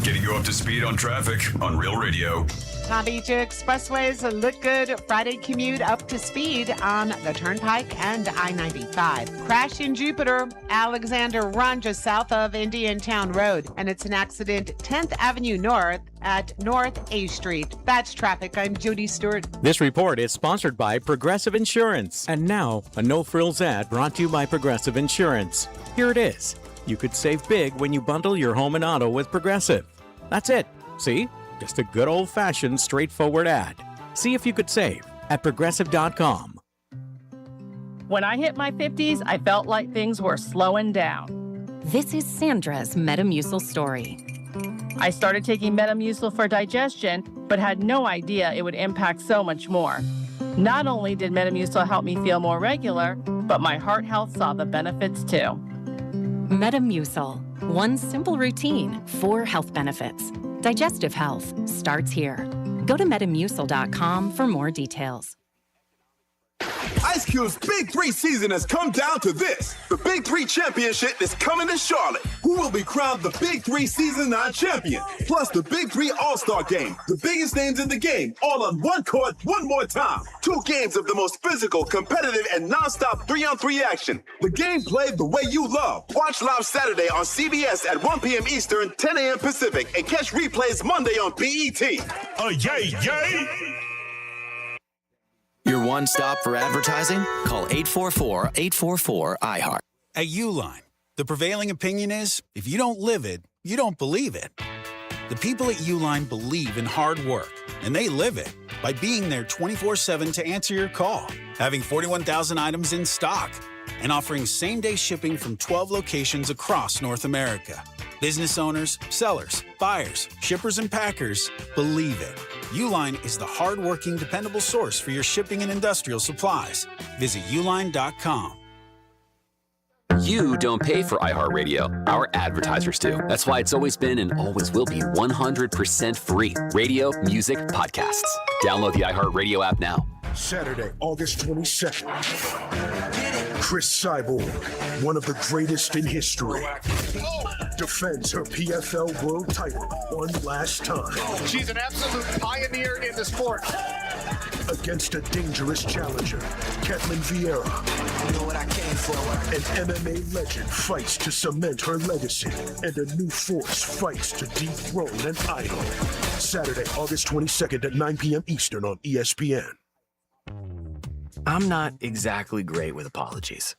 Getting you up to speed on traffic on Real Radio. Palm Beach expressways look good. Friday commute up to speed on the Turnpike and I-95. Crash in Jupiter, Alexander Run just south of Indian Town Road. And it's an accident 10th Avenue North at North A Street. That's traffic. I'm Judy Stewart. This report is sponsored by Progressive Insurance. And now, a no-frills ad brought to you by Progressive Insurance. Here it is. You could save big when you bundle your home and auto with Progressive. That's it. See? Just a good old-fashioned, straightforward ad. See if you could save at Progressive.com. When I hit my 50s, I felt like things were slowing down. This is Sandra's Metamucil story. I started taking Metamucil for digestion, but had no idea it would impact so much more. Not only did Metamucil help me feel more regular, but my heart health saw the benefits too. Metamucil. One simple routine, 4 health benefits. Digestive health starts here. Go to Metamucil.com for more details. Ice Cube's Big 3 season has come down to this. The Big 3 Championship is coming to Charlotte. Who will be crowned the Big 3 Season 9 champion? Plus the Big 3 All-Star Game. The biggest names in the game, all on one court, one more time. 2 games of the most physical, competitive, and non-stop 3-on-3 action. The game played the way you love. Watch live Saturday on CBS at 1 p.m. Eastern, 10 a.m. Pacific, and catch replays Monday on BET. Yay, yay! Your one stop for advertising? Call 844-844-iHeart. At Uline, the prevailing opinion is, if you don't live it, you don't believe it. The people at Uline believe in hard work, and they live it by being there 24/7 to answer your call, having 41,000 items in stock, and offering same-day shipping from 12 locations across North America. Business owners, sellers, buyers, shippers, and packers believe it. Uline is the hard-working, dependable source for your shipping and industrial supplies. Visit uline.com. You don't pay for iHeartRadio. Our advertisers do. That's why it's always been and always will be 100% free. Radio, music, podcasts. Download the iHeartRadio app now. Saturday, August 22nd. Chris Cyborg, one of the greatest in history, defends her PFL world title one last time. She's an absolute pioneer in the sport. Against a dangerous challenger, Ketlin Vieira. An MMA legend fights to cement her legacy, and a new force fights to dethrone an idol. Saturday, August 22nd at 9 p.m. Eastern on ESPN. I'm not exactly great with apologies.